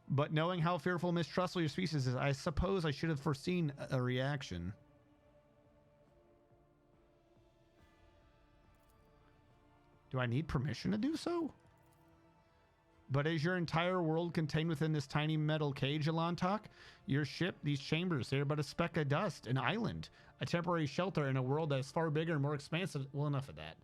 But knowing how fearful and mistrustful your species is, I suppose I should have foreseen a reaction. Do I need permission to do so? But is your entire world contained within this tiny metal cage, Elantok? Your ship, these chambers, they're but a speck of dust, an island, a temporary shelter in a world that is far bigger and more expansive. Well, enough of that.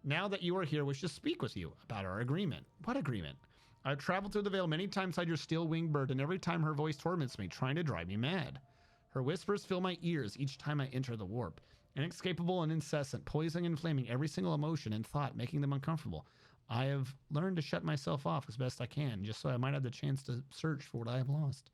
Now that you are here, we should speak with you about our agreement. What agreement? I've traveled through the veil many times inside your steel-winged bird, and every time her voice torments me, trying to drive me mad. Her whispers fill my ears each time I enter the warp. Inescapable and incessant, poisoning and inflaming every single emotion and thought, making them uncomfortable. I have learned to shut myself off as best I can, just so I might have the chance to search for what I have lost.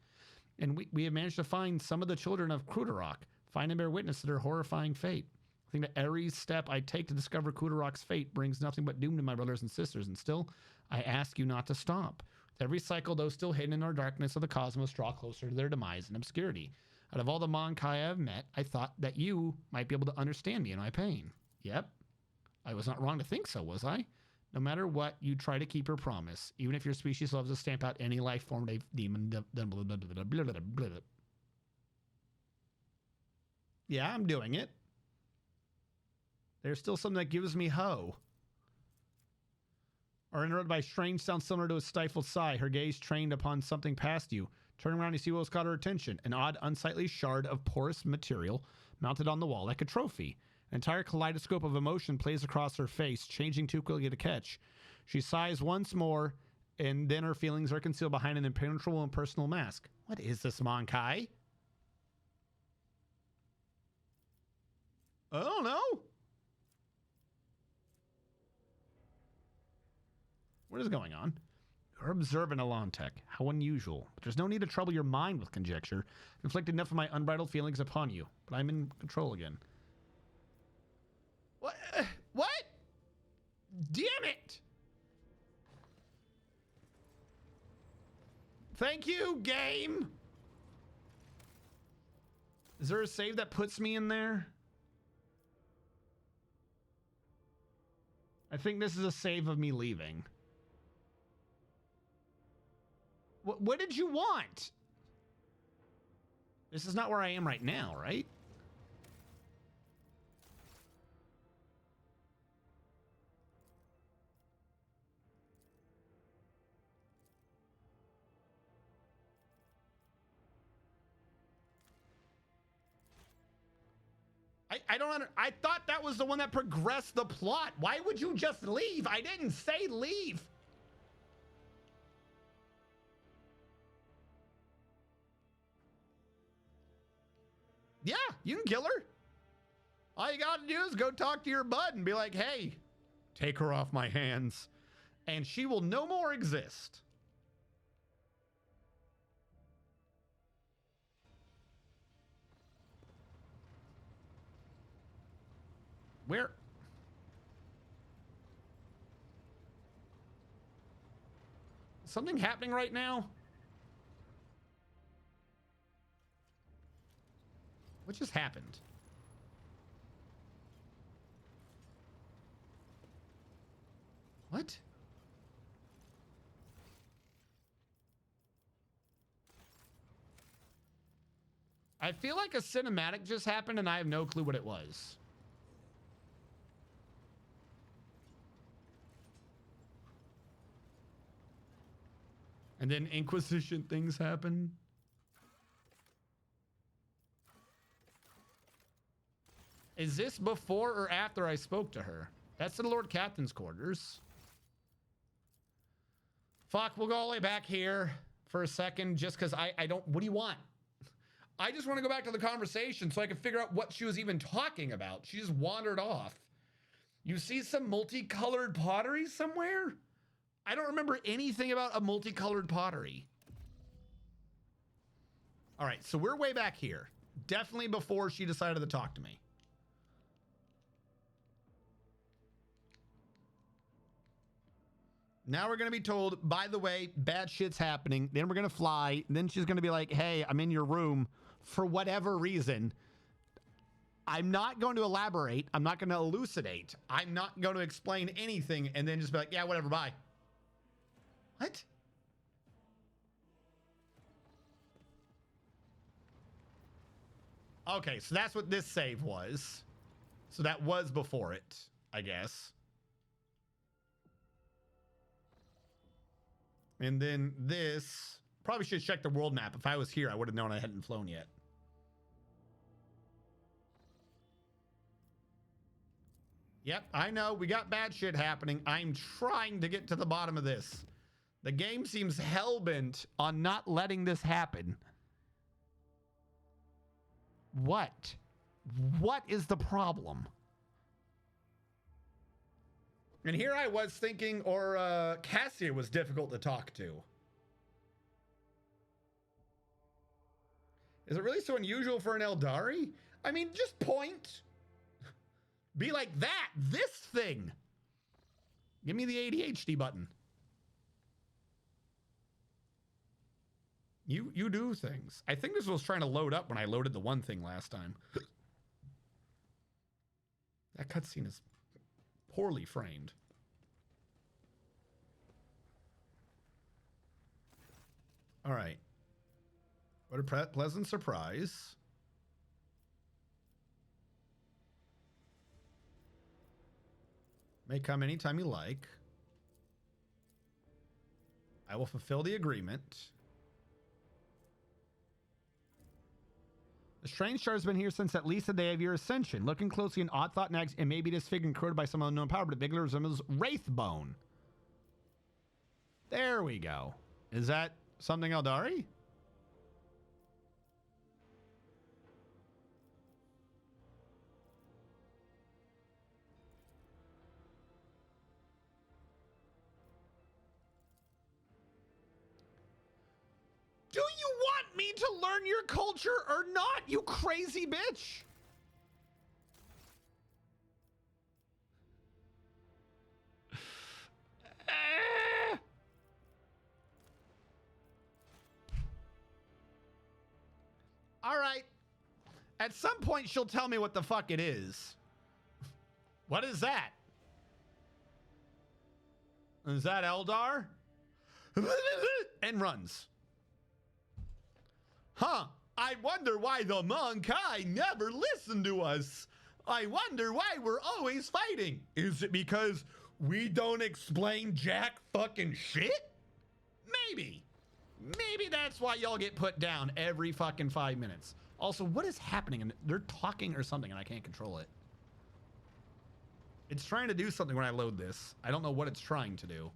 And we have managed to find some of the children of Kudarok, find and bear witness to their horrifying fate. I think that every step I take to discover Kudarok's fate brings nothing but doom to my brothers and sisters, and still, I ask you not to stop. With every cycle, those still hidden in our darkness of the cosmos draw closer to their demise and obscurity. Out of all the Mon Kai I've met, I thought that you might be able to understand me and my pain. Yep. I was not wrong to think so, was I? No matter what, you try to keep your promise, even if your species loves to stamp out any life form they've demon. Yeah, I'm doing it. There's still something that gives me ho. Are interrupted by strange sounds similar to a stifled sigh, her gaze trained upon something past you. Turning around, you see what has caught her attention. An odd, unsightly shard of porous material mounted on the wall like a trophy. An entire kaleidoscope of emotion plays across her face, changing too quickly to catch. She sighs once more, and then her feelings are concealed behind an impenetrable and personal mask. What is this, Mon Kai? I don't know. What is going on? You're observant, Elantek. How unusual. But there's no need to trouble your mind with conjecture. I've inflicted enough of my unbridled feelings upon you, but I'm in control again. What? What? Damn it! Thank you, game! Is there a save that puts me in there? I think this is a save of me leaving. What did you want? This is not where I am right now, right? I thought that was the one that progressed the plot. Why would you just leave? I didn't say leave. Yeah, you can kill her. All you gotta do is go talk to your bud and be like, hey, take her off my hands. And she will no more exist. Where? Something happening right now? What just happened? What? I feel like a cinematic just happened and I have no clue what it was. And then Inquisition things happen. Is this before or after I spoke to her? That's the Lord Captain's quarters. Fuck, we'll go all the way back here for a second just because I don't... What do you want? I just want to go back to the conversation so I can figure out what she was even talking about. She just wandered off. You see some multicolored pottery somewhere? I don't remember anything about a multicolored pottery. All right, so we're way back here. Definitely before she decided to talk to me. Now we're going to be told, by the way, bad shit's happening. Then we're going to fly. Then she's going to be like, hey, I'm in your room for whatever reason. I'm not going to elaborate. I'm not going to elucidate. I'm not going to explain anything and then just be like, yeah, whatever, bye. What? Okay, so that's what this save was. So that was before it, I guess. And then this, probably should check the world map. If I was here, I would have known I hadn't flown yet. Yep, I know. We got bad shit happening. I'm trying to get to the bottom of this. The game seems hell-bent on not letting this happen. What? What is the problem? And here I was thinking, or Cassia was difficult to talk to. Is it really so unusual for an Eldari? I mean, just point. Be like that. This thing. Give me the ADHD button. You do things. I think this was trying to load up when I loaded the one thing last time. That cutscene is poorly framed. All right. What a pleasant surprise. May come anytime you like. I will fulfill the agreement. The strange shard has been here since at least the day of your ascension. Looking closely, an odd thought next, it may be disfigured and corroded by some unknown power, but it vaguely resembles Wraithbone. There we go. Is that something Eldari? Do you want me to learn your culture or not, you crazy bitch? All right. At some point, she'll tell me what the fuck it is. What is that? Is that Eldar? And runs. Huh. I wonder why the Monkai never listened to us. I wonder why we're always fighting. Is it because we don't explain jack fucking shit? Maybe. Maybe that's why y'all get put down every fucking 5 minutes. Also, what is happening? And they're talking or something and I can't control it. It's trying to do something when I load this. I don't know what it's trying to do.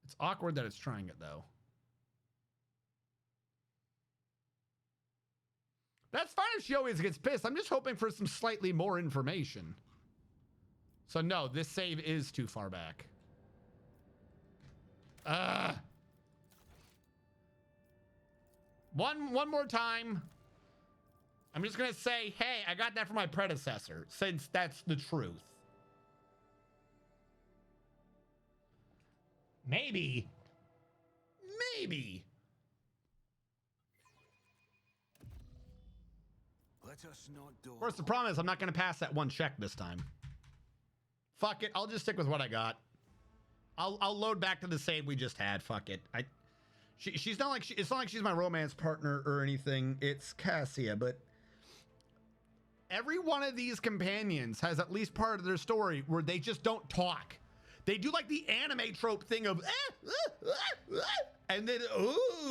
It's awkward that it's trying it though. That's fine if she always gets pissed. I'm just hoping for some slightly more information. So no, this save is too far back. One more time. I'm just gonna say, hey, I got that from my predecessor, since that's the truth. Maybe. us not door. Of course, the problem is I'm not going to pass that one check this time. Fuck it. I'll just stick with what I got. I'll load back to the save we just had. Fuck it. She's not like it's not like she's my romance partner or anything. It's Cassia, but every one of these companions has at least part of their story where they just don't talk. They do like the anime trope thing of and then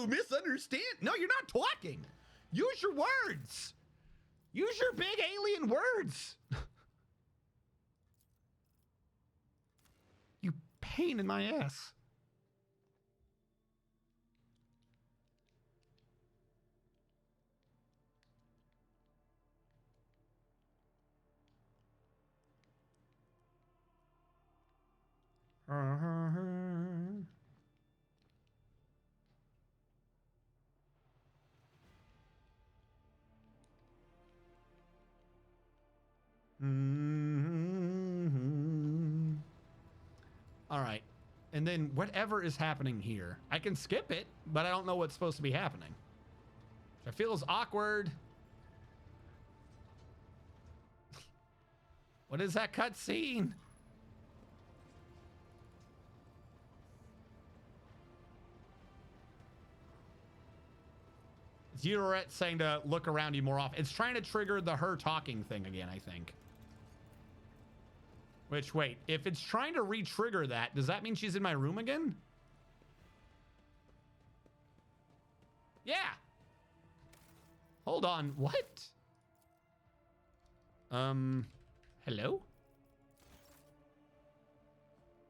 misunderstand. No, you're not talking. Use your words. Use your big alien words. You pain in my ass. All right. And then whatever is happening here, I can skip it, but I don't know what's supposed to be happening. It feels awkward. What is that cutscene? It's Eurorette saying to look around you more often. It's trying to trigger the her talking thing again, I think. Which, wait, if it's trying to re-trigger that, does that mean she's in my room again? Yeah. Hold on, what? Hello?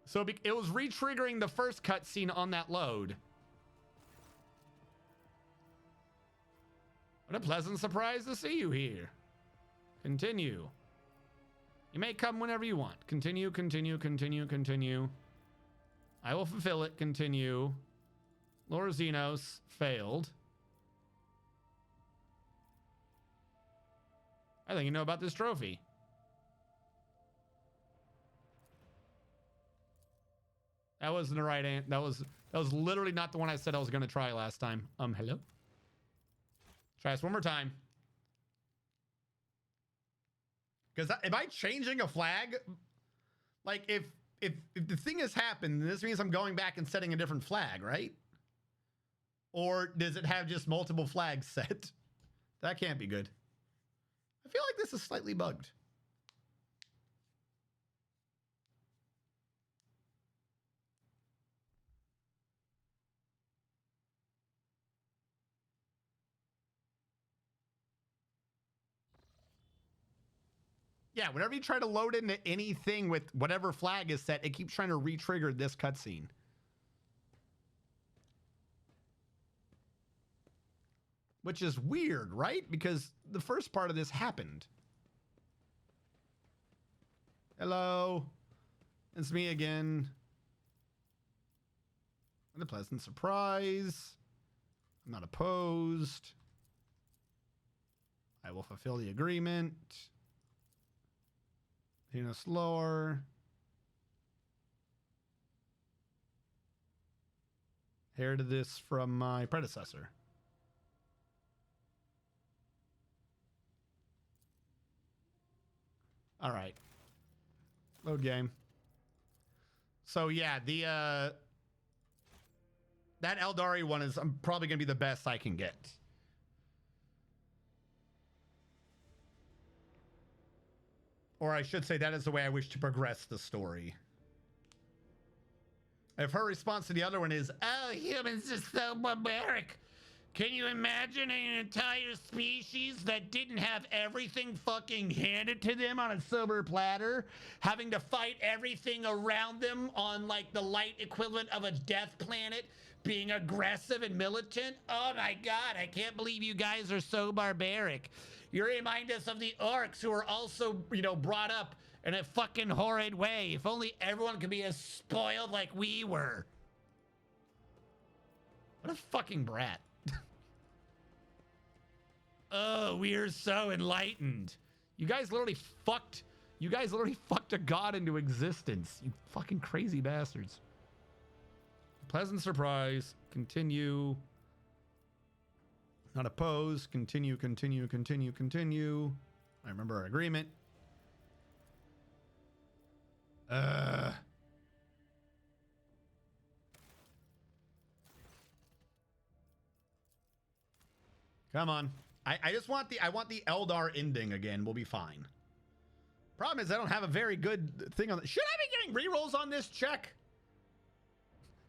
So it was re-triggering the first cutscene on that load. What a pleasant surprise to see you here. Continue. You may come whenever you want. Continue, continue, continue, continue. I will fulfill it. Continue. Lord Xenos failed. I think you know about this trophy. That wasn't the right answer. That was literally not the one I said I was going to try last time. Hello? Try this one more time. Because am I changing a flag? Like, if the thing has happened, this means I'm going back and setting a different flag, right? Or does it have just multiple flags set? That can't be good. I feel like this is slightly bugged. Yeah, whenever you try to load into anything with whatever flag is set, it keeps trying to re-trigger this cutscene. Which is weird, right? Because the first part of this happened. Hello. It's me again. What a pleasant surprise. I'm not opposed. I will fulfill the agreement. Slower. Inherited this from my predecessor. All right. Load game. So yeah, that Eldari one is probably going to be the best I can get. Or I should say that is the way I wish to progress the story. If her response to the other one is, oh, humans are so barbaric. Can you imagine an entire species that didn't have everything fucking handed to them on a silver platter? Having to fight everything around them on like the light equivalent of a death planet? Being aggressive and militant? Oh my God, I can't believe you guys are so barbaric. You remind us of the orcs who are also, you know, brought up in a fucking horrid way. If only everyone could be as spoiled like we were. What a fucking brat. Oh, we're so enlightened. You guys literally fucked a god into existence. You fucking crazy bastards. Pleasant surprise. Continue. Not opposed. Continue, continue, continue, continue. I remember our agreement. Come on. I just want the Eldar ending again. We'll be fine. Problem is I don't have a very good thing on. Should I be getting rerolls on this check?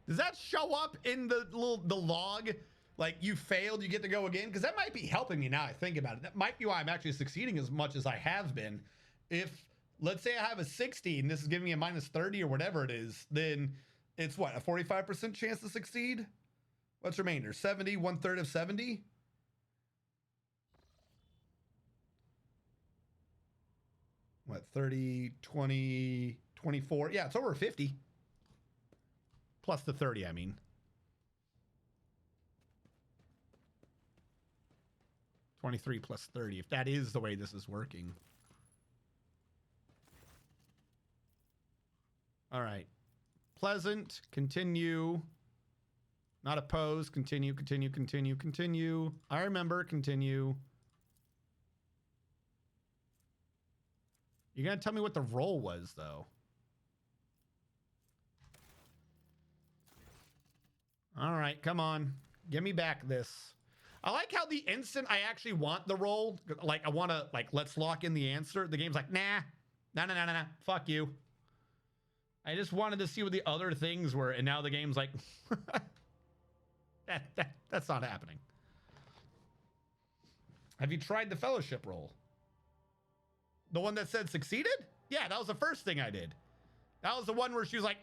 Does that show up in the log? Like you failed, you get to go again? Because that might be helping me now I think about it. That might be why I'm actually succeeding as much as I have been. If let's say I have a 60 and this is giving me a minus 30 or whatever it is, then it's what, a 45% chance to succeed? What's remainder? 70, 1/3 of 70? What, 30, 20, 24? Yeah, it's over 50. Plus the 30, I mean. 23 plus 30, if that is the way this is working. All right. Pleasant, continue. Not opposed, continue, continue, continue, continue. I remember, continue. You're going to tell me what the roll was, though. All right, come on. Give me back this. I like how the instant I actually want the roll, like I want to, like, let's lock in the answer. The game's like, nah, nah, fuck you. I just wanted to see what the other things were, and now the game's like, that's not happening. Have you tried the fellowship roll? The one that said succeeded? Yeah, that was the first thing I did. That was the one where she was like,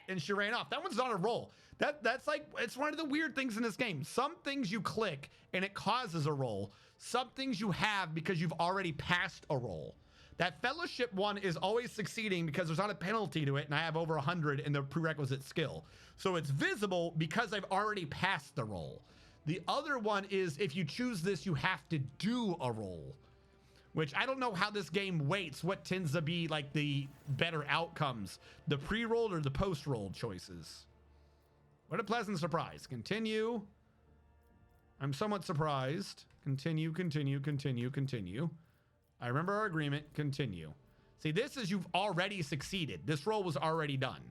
and she ran off. That one's not a roll. That's like, it's one of the weird things in this game. Some things you click and it causes a roll. Some things you have because you've already passed a roll. That fellowship one is always succeeding because there's not a penalty to it, and I have over 100 in the prerequisite skill. So it's visible because I've already passed the roll. The other one is if you choose this, you have to do a roll. Which I don't know how this game weights. What tends to be like the better outcomes? The pre-rolled or the post-rolled choices? What a pleasant surprise. Continue. I'm somewhat surprised. Continue, continue, continue, continue. I remember our agreement. Continue. See, this is you've already succeeded. This roll was already done.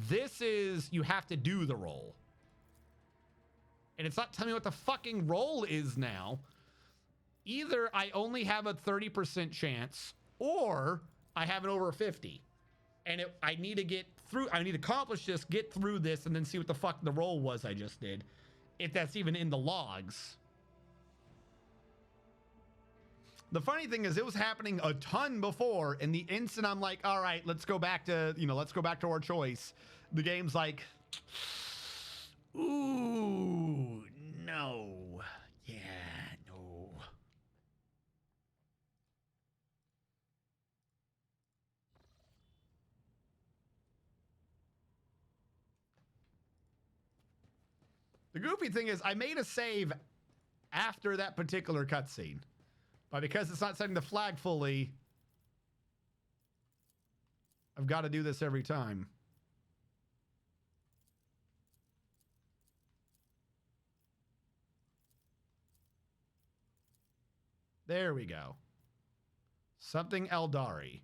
This is you have to do the roll. And it's not telling me what the fucking roll is now. Either I only have a 30% chance or I have an over 50. And I need to get through, I need to accomplish this, get through this, and then see what the fuck the roll was I just did. If that's even in the logs. The funny thing is it was happening a ton before, and the instant I'm like, all right, let's go back to, let's go back to our choice. The game's like, ooh, no. Yeah, no. The goofy thing is I made a save after that particular cutscene. But because it's not setting the flag fully, I've got to do this every time. There we go. Something Eldari.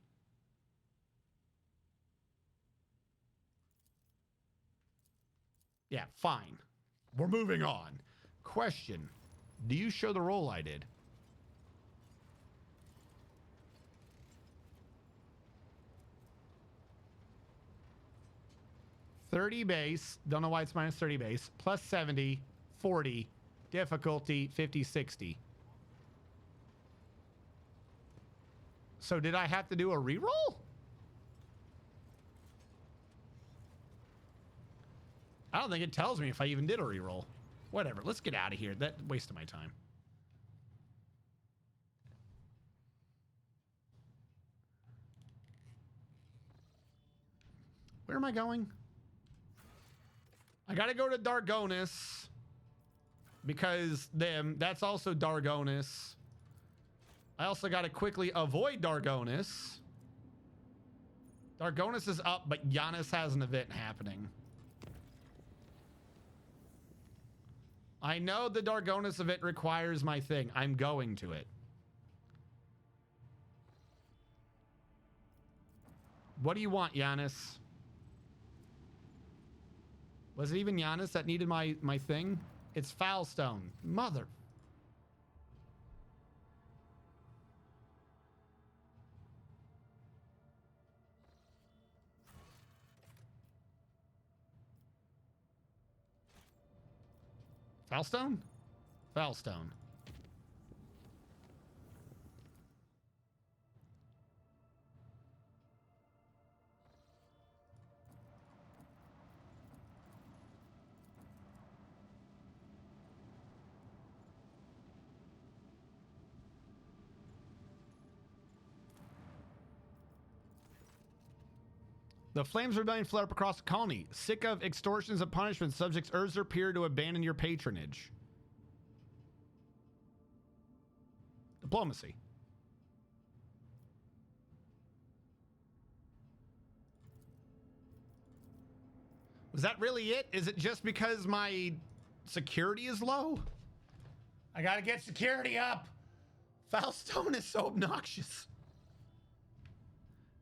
Yeah, fine. We're moving on. Question. Do you show the roll I did? $30 base. Don't know why it's minus 30 base. Plus 70. 40. Difficulty 50, 60. So did I have to do a reroll? I don't think it tells me if I even did a reroll. Whatever. Let's get out of here. That wasted my time. Where am I going? I got to go to Dargonis because that's also Dargonis. I also got to quickly avoid Dargonis. Dargonis is up, but Giannis has an event happening. I know the Dargonus event requires my thing. I'm going to it. What do you want, Giannis? Was it even Giannis that needed my thing? It's Foulstone. Mother. Foulstone? Foulstone. The Flames Rebellion fled up across the colony. Sick of extortions and punishments, subjects urge their peer to abandon your patronage. Diplomacy. Was that really it? Is it just because my security is low? I gotta get security up. Foulstone is so obnoxious.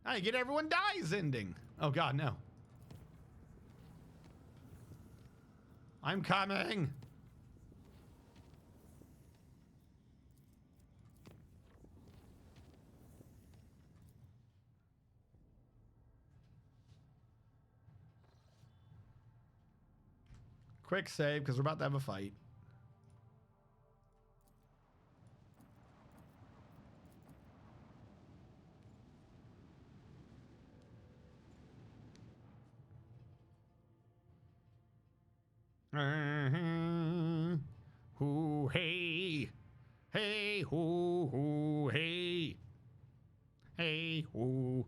I get everyone dies ending. Oh God, no. I'm coming. Quick save, because we're about to have a fight. Hoo, hey. Hey, hoo, hey. Hey, hoo.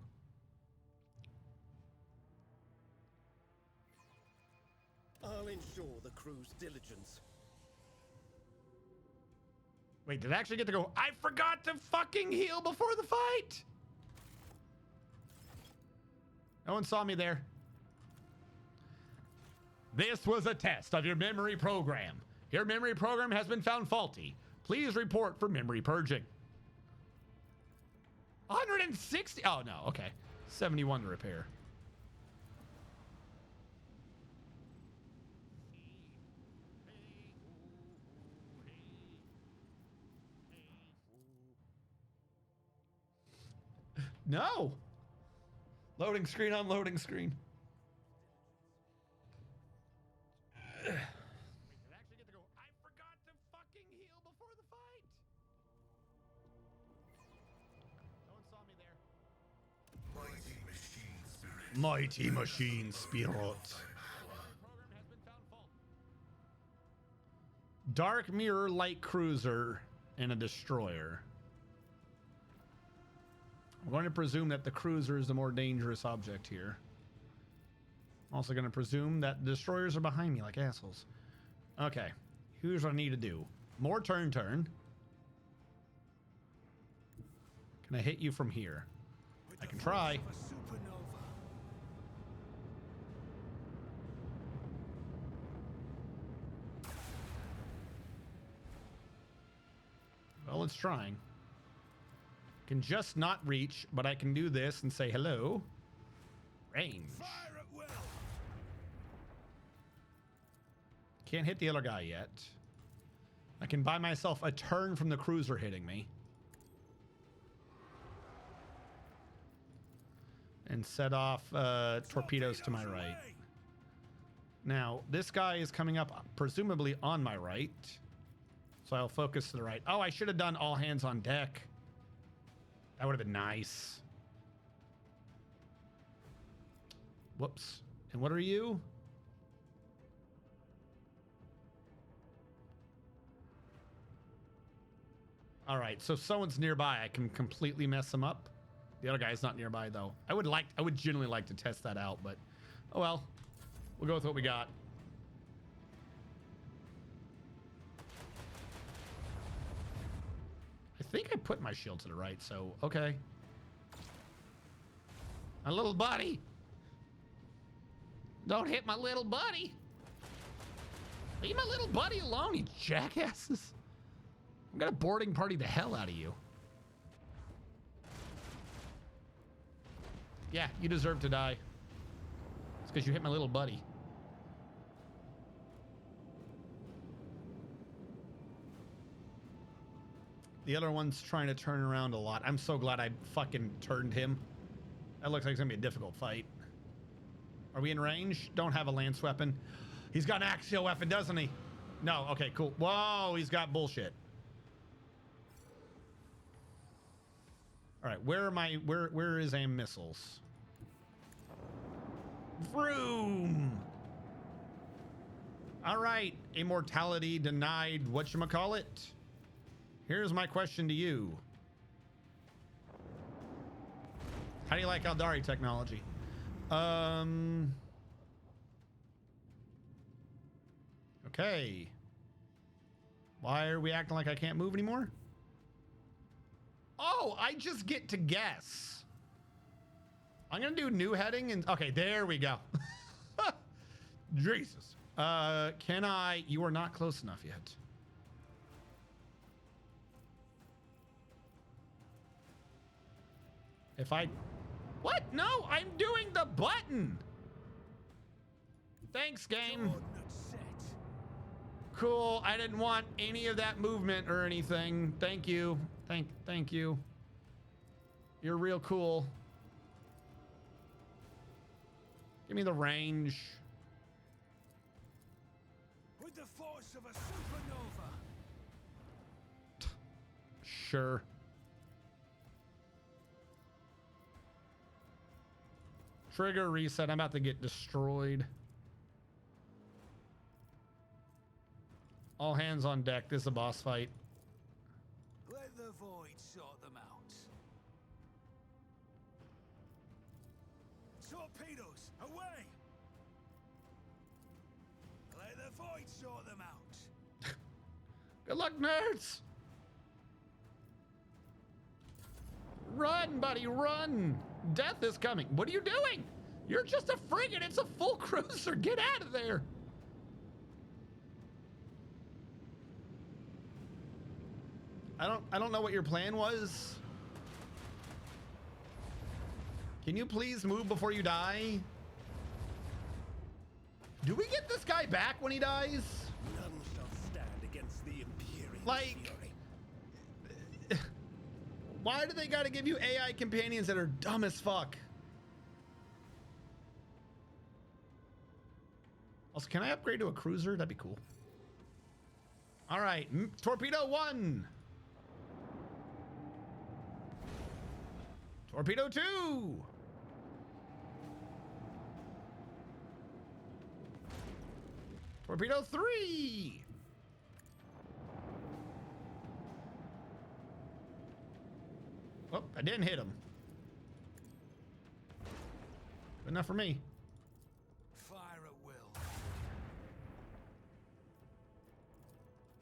I'll ensure the crew's diligence. Wait, did I actually get to go? I forgot to fucking heal before the fight. No one saw me there. This was a test of your memory program. Your memory program has been found faulty. Please report for memory purging. 160. Oh, no. Okay. 71 to repair. No. Loading screen on loading screen. Wait, did I actually get to go? I forgot to fucking heal before the fight. No one saw me there. Mighty machine spirit. Dark mirror light cruiser and a destroyer. I'm going to presume that the cruiser is the more dangerous object here. I'm also going to presume that the destroyers are behind me like assholes. Okay. Here's what I need to do. More turn. Can I hit you from here? I can try. Well, it's trying. Can just not reach, but I can do this and say hello. Range. Can't hit the other guy yet. I can buy myself a turn from the cruiser hitting me. And set off torpedoes to my right. Now, this guy is coming up presumably on my right. So I'll focus to the right. Oh, I should have done all hands on deck. That would have been nice. Whoops. And what are you? All right, so if someone's nearby, I can completely mess them up. The other guy's not nearby though. I would genuinely like to test that out, but oh well. We'll go with what we got. I think I put my shield to the right, so okay. My little buddy. Don't hit my little buddy. Leave my little buddy alone, you jackasses. I'm gonna boarding party the hell out of you. Yeah, you deserve to die. It's because you hit my little buddy. The other one's trying to turn around a lot. I'm so glad I fucking turned him. That looks like it's gonna be a difficult fight. Are we in range? Don't have a lance weapon. He's got an axial weapon, doesn't he? No, okay, cool. Whoa, he's got bullshit. All right, where is aim missiles? Vroom! All right, immortality denied, whatchamacallit? Here's my question to you. How do you like Aldari technology? Okay. Why are we acting like I can't move anymore? Oh, I just get to guess. I'm gonna do new heading and okay, there we go. Jesus. Can I? You are not close enough yet. If I... What? No, I'm doing the button. Thanks, game. Cool. I didn't want any of that movement or anything. Thank you. Thank you. You're real cool. Give me the range. With the force of a supernova. Sure. Trigger reset. I'm about to get destroyed. All hands on deck. This is a boss fight. Let the void sort them out. Torpedoes, away! Let the void sort them out. Good luck, nerds! Run, buddy, run! Death is coming. What are you doing? You're just a frigate. It's a full cruiser. Get out of there. I don't know what your plan was. Can you please move before you die? Do we get this guy back when he dies? None shall stand against the Imperial Like, fury. why do they gotta give you AI companions that are dumb as fuck? Also, can I upgrade to a cruiser? That'd be cool. All right, torpedo 1. Torpedo 2. Torpedo 3. Oh, I didn't hit him. Good enough for me. Fire at will.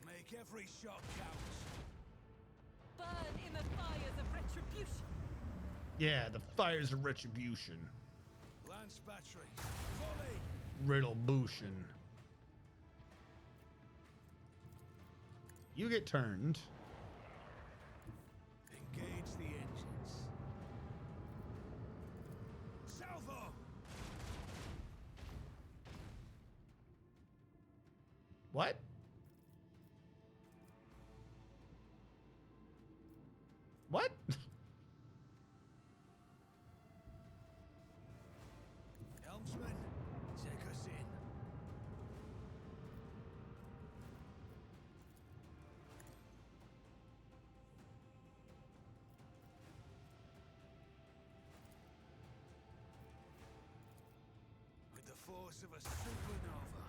Make every shot count. Burn in the fires of retribution. Yeah, the fires of retribution. Lance battery. Volley. Riddlebution. You get turned. Engage the engines. Salvo. What? What? Helmsman, take us in. With the force of a supernova.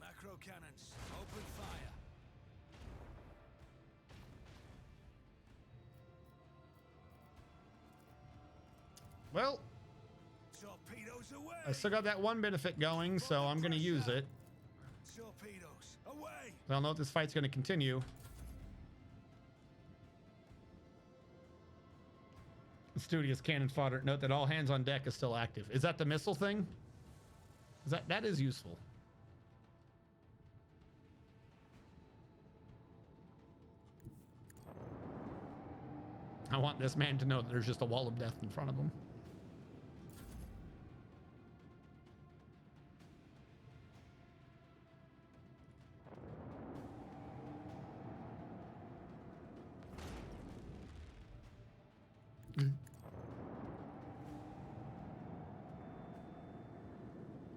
Macro cannons, open fire. Well, Torpedoes away. I still got that one benefit going, so I'm going to use it. Torpedoes away. I don't know if this fight's going to continue. Studious cannon fodder. Note that all hands on deck is still active. Is that the missile thing? That is useful. I want this man to know that there's just a wall of death in front of him.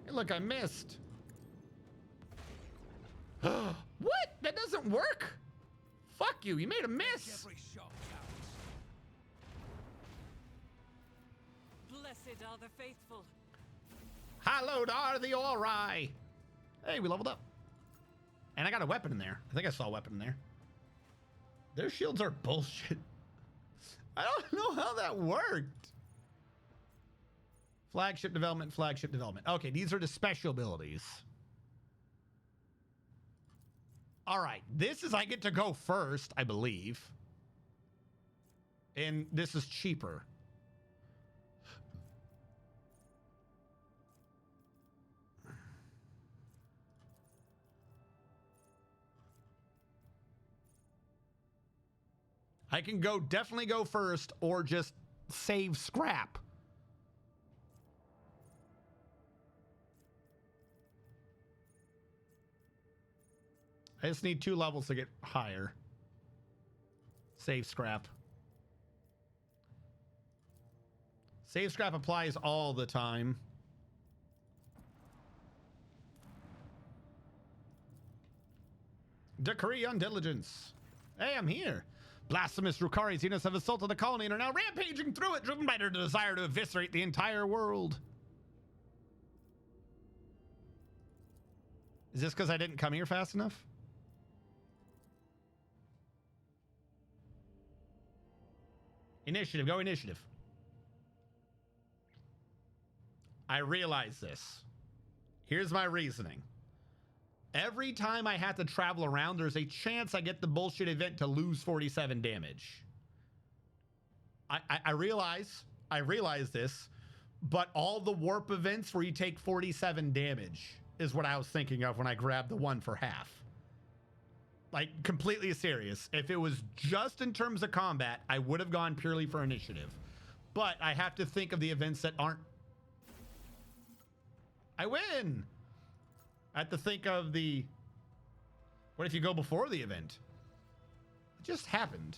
Hey, look, I missed. What? That doesn't work. Fuck you. You made a miss. Blessed are the faithful. Hallowed are the Ori. Hey, we leveled up. And I got a weapon in there. I think I saw a weapon in there. Their shields are bullshit. I don't know how that worked. Flagship development, flagship development. Okay, these are the special abilities. All right, this is I get to go first, I believe. And this is cheaper. I can definitely go first or just save scrap. I just need 2 levels to get higher. Save scrap. Save scrap applies all the time. Decree on diligence. Hey, I'm here. Blasphemous Rukari Xenos have assaulted the colony and are now rampaging through it, driven by their desire to eviscerate the entire world. Is this because I didn't come here fast enough? Initiative, go initiative. I realize this. Here's my reasoning. Every time I have to travel around, there's a chance I get the bullshit event to lose 47 damage. I realize this, but all the warp events where you take 47 damage is what I was thinking of when I grabbed the one for half. Like, completely serious. If it was just in terms of combat, I would have gone purely for initiative. But I have to think of the events that aren't... I win! I have to think of the... What if you go before the event? It just happened.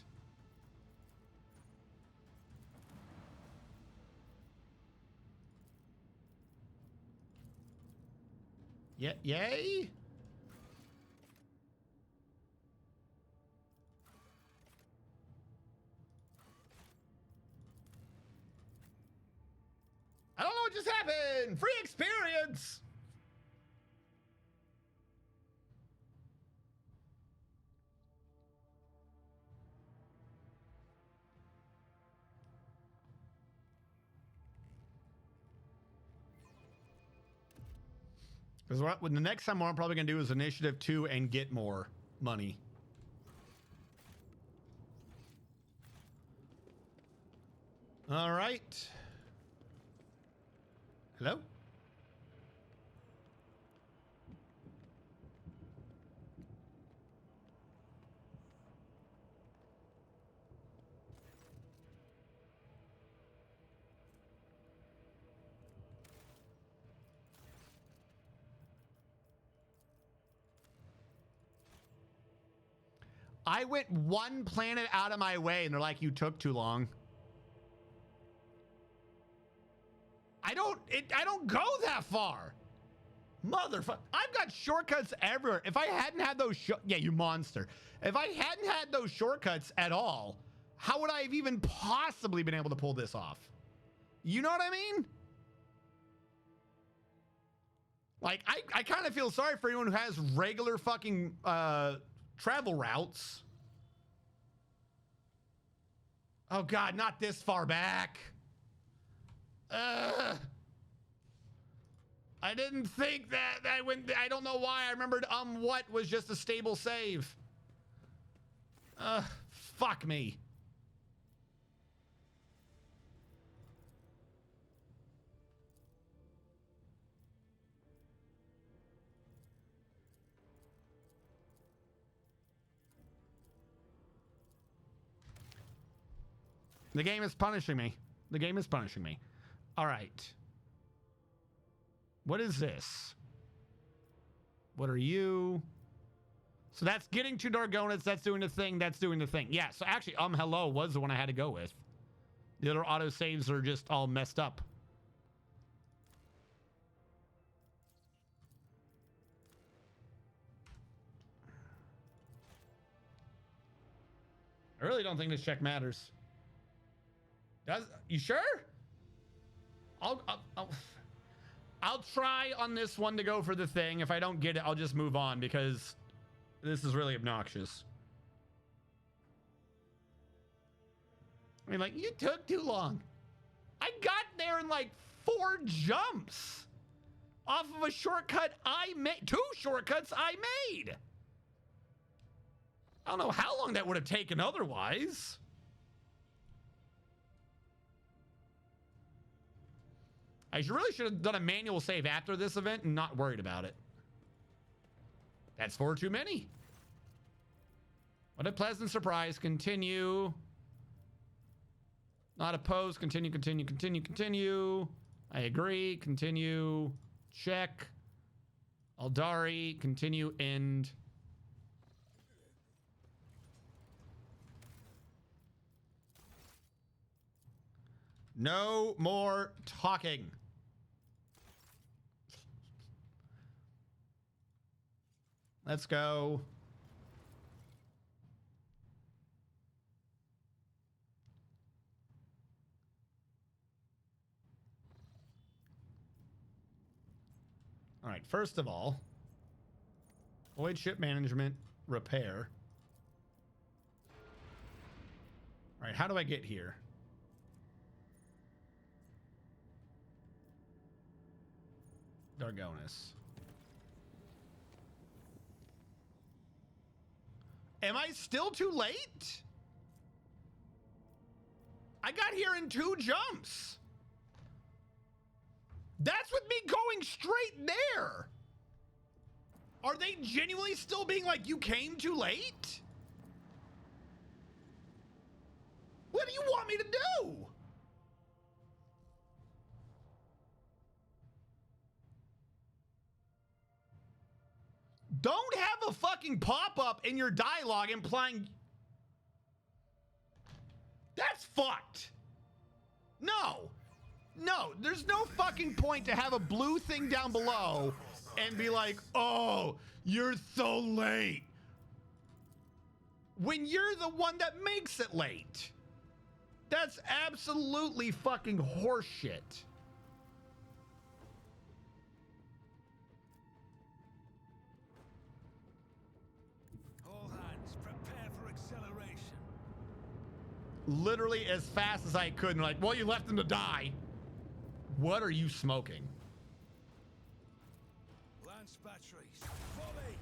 Yeah, yay? I don't know what just happened! Free experience! Because what the next time what I'm probably going to do is initiative 2 and get more money. All right. Hello? I went one planet out of my way and they're like, you took too long. I don't go that far. Motherfucker. I've got shortcuts everywhere. If I hadn't had those yeah, you monster. If I hadn't had those shortcuts at all, how would I have even possibly been able to pull this off? You know what I mean? Like, I kind of feel sorry for anyone who has regular fucking travel routes. Oh God, not this far back. I didn't think that I don't know why I remembered what was just a stable save. Fuck me. The game is punishing me. The game is punishing me. All right. What is this? What are you? So that's getting to Dargonus. That's doing the thing. That's doing the thing. Yeah, so actually, hello was the one I had to go with. The other autosaves are just all messed up. I really don't think this check matters. Does you sure? I'll try on this one to go for the thing. If I don't get it, I'll just move on because this is really obnoxious. I mean, like, you took too long. I got there in like 4 jumps off of a shortcut I made. 2 shortcuts I made. I don't know how long that would have taken otherwise. I really should have done a manual save after this event and not worried about it. That's 4 too many. What a pleasant surprise. Continue. Not opposed. Continue, continue, continue, continue. I agree. Continue. Check. Aldari. Continue. End. No more talking. Let's go. All right, first of all, void ship management, repair. All right, how do I get here? Dargonus. Am I still too late? I got here in 2 jumps. That's with me going straight there. Are they genuinely still being like, you came too late? What do you want me to do? Don't have a fucking pop-up in your dialogue implying... That's fucked. No. No, there's no fucking point to have a blue thing down below and be like, oh, you're so late. When you're the one that makes it late. That's absolutely fucking horseshit. Literally as fast as I could. And like, well, you left him to die. What are you smoking? Lance batteries. Volley.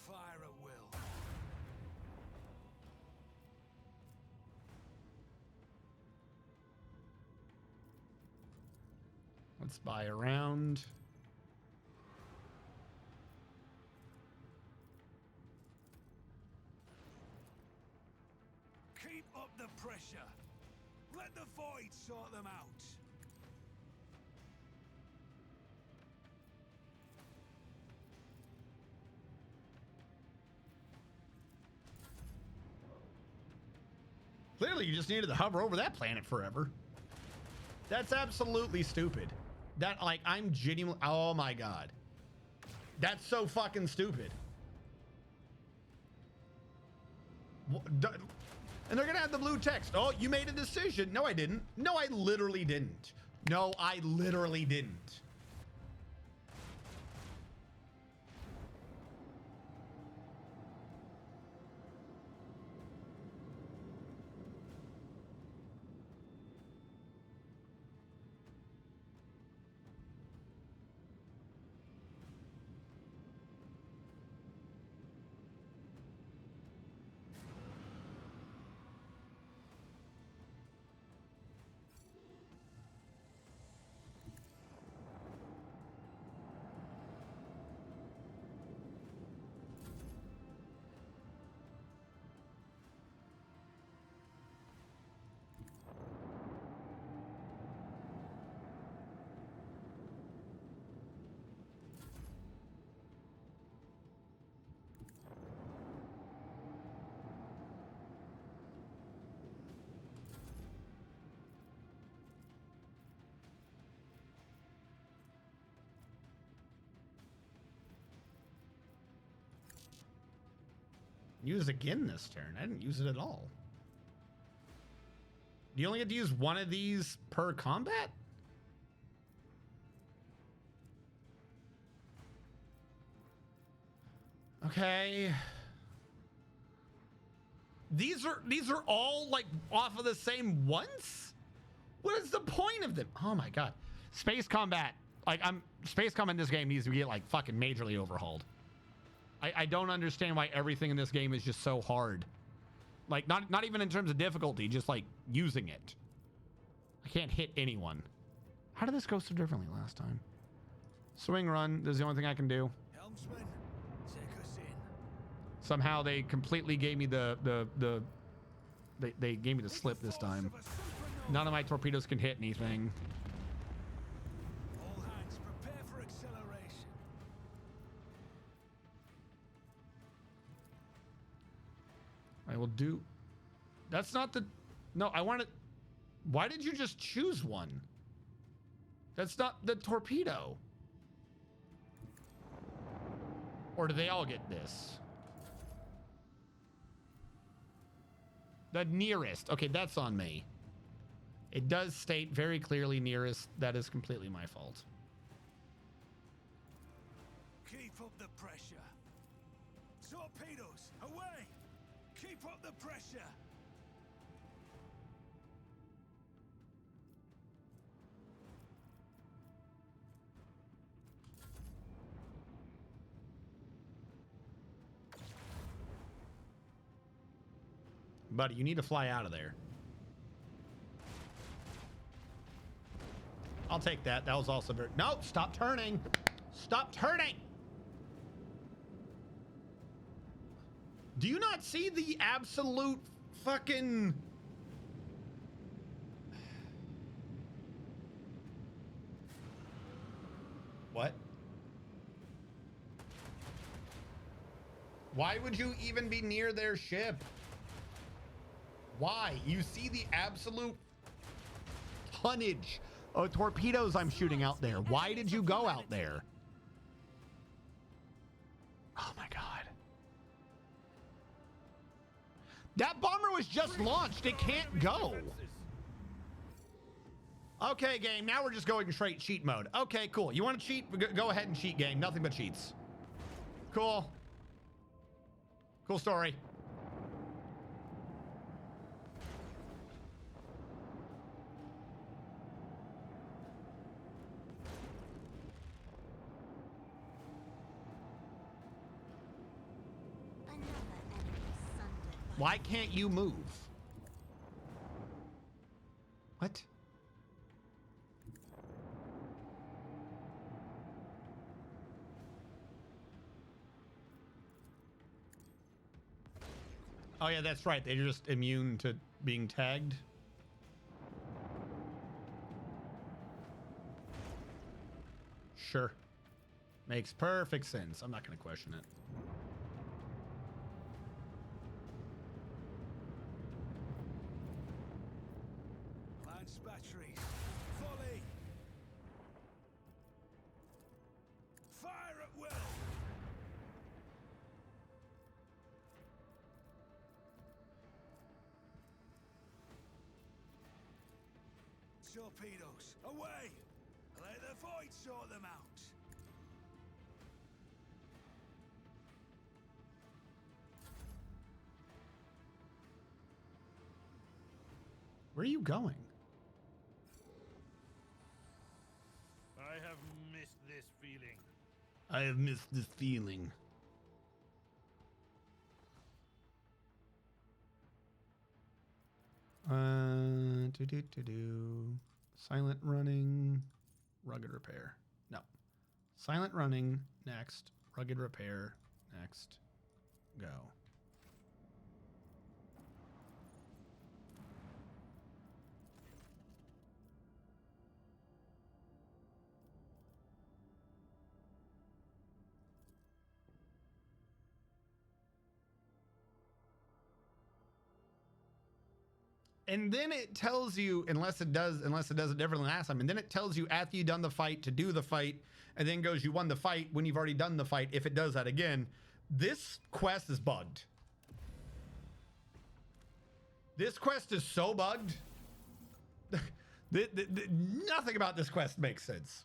Fire at will. Let's buy a round. Keep up the pressure. Let the void sort them out. Clearly, you just needed to hover over that planet forever. That's absolutely stupid. That, like, I'm genuinely... Oh, my God. That's so fucking stupid. And they're going to have the blue text. Oh, you made a decision. No, I didn't. No, I literally didn't. No, I literally didn't. Use again this turn. I didn't use it at all. You only get to use one of these per combat? Okay. These are all like off of the same once? What is the point of them? Oh my god. Space combat. Like space combat in this game needs to get like fucking majorly overhauled. I don't understand why everything in this game is just so hard. Like not even in terms of difficulty, just like using it. I can't hit anyone. How did this go so differently last time? Swing run, this is the only thing I can do. Helmsman, take us in. Somehow they completely gave me they gave me the slip this time. None of my torpedoes can hit anything. All hands prepare for acceleration. I will do. That's not the. No, I want it. Why did you just choose one? That's not the torpedo. Or do they all get this? The nearest. Okay, that's on me. It does state very clearly nearest. That is completely my fault. Keep up the pressure. Torpedoes, away! Keep up the pressure. Buddy, you need to fly out of there. I'll take that. That was also very... No, stop turning. Stop turning. Do you not see the absolute fucking... What? Why would you even be near their ship? Why? You see the absolute tonnage of torpedoes I'm shooting out there. Why did you go out there? Oh my god. That bomber was just launched. It can't go. Okay, game. Now we're just going straight cheat mode. Okay, cool. You want to cheat? Go ahead and cheat, game. Nothing but cheats. Cool. Cool story. Why can't you move? What? Oh yeah, that's right. They're just immune to being tagged. Sure. Makes perfect sense. I'm not going to question it. Lance batteries, volley. Fire at will. Torpedoes, away! Let the void sort them out. Where are you going? I have missed this feeling. I have missed this feeling. Silent running, rugged repair. No. Silent running, next. Rugged repair, next. Go. And then it tells you, unless it does it differently than last time, and then it tells you after you've done the fight to do the fight, and then goes you won the fight when you've already done the fight. If it does that again, this quest is bugged. This quest is so bugged. Nothing about this quest makes sense.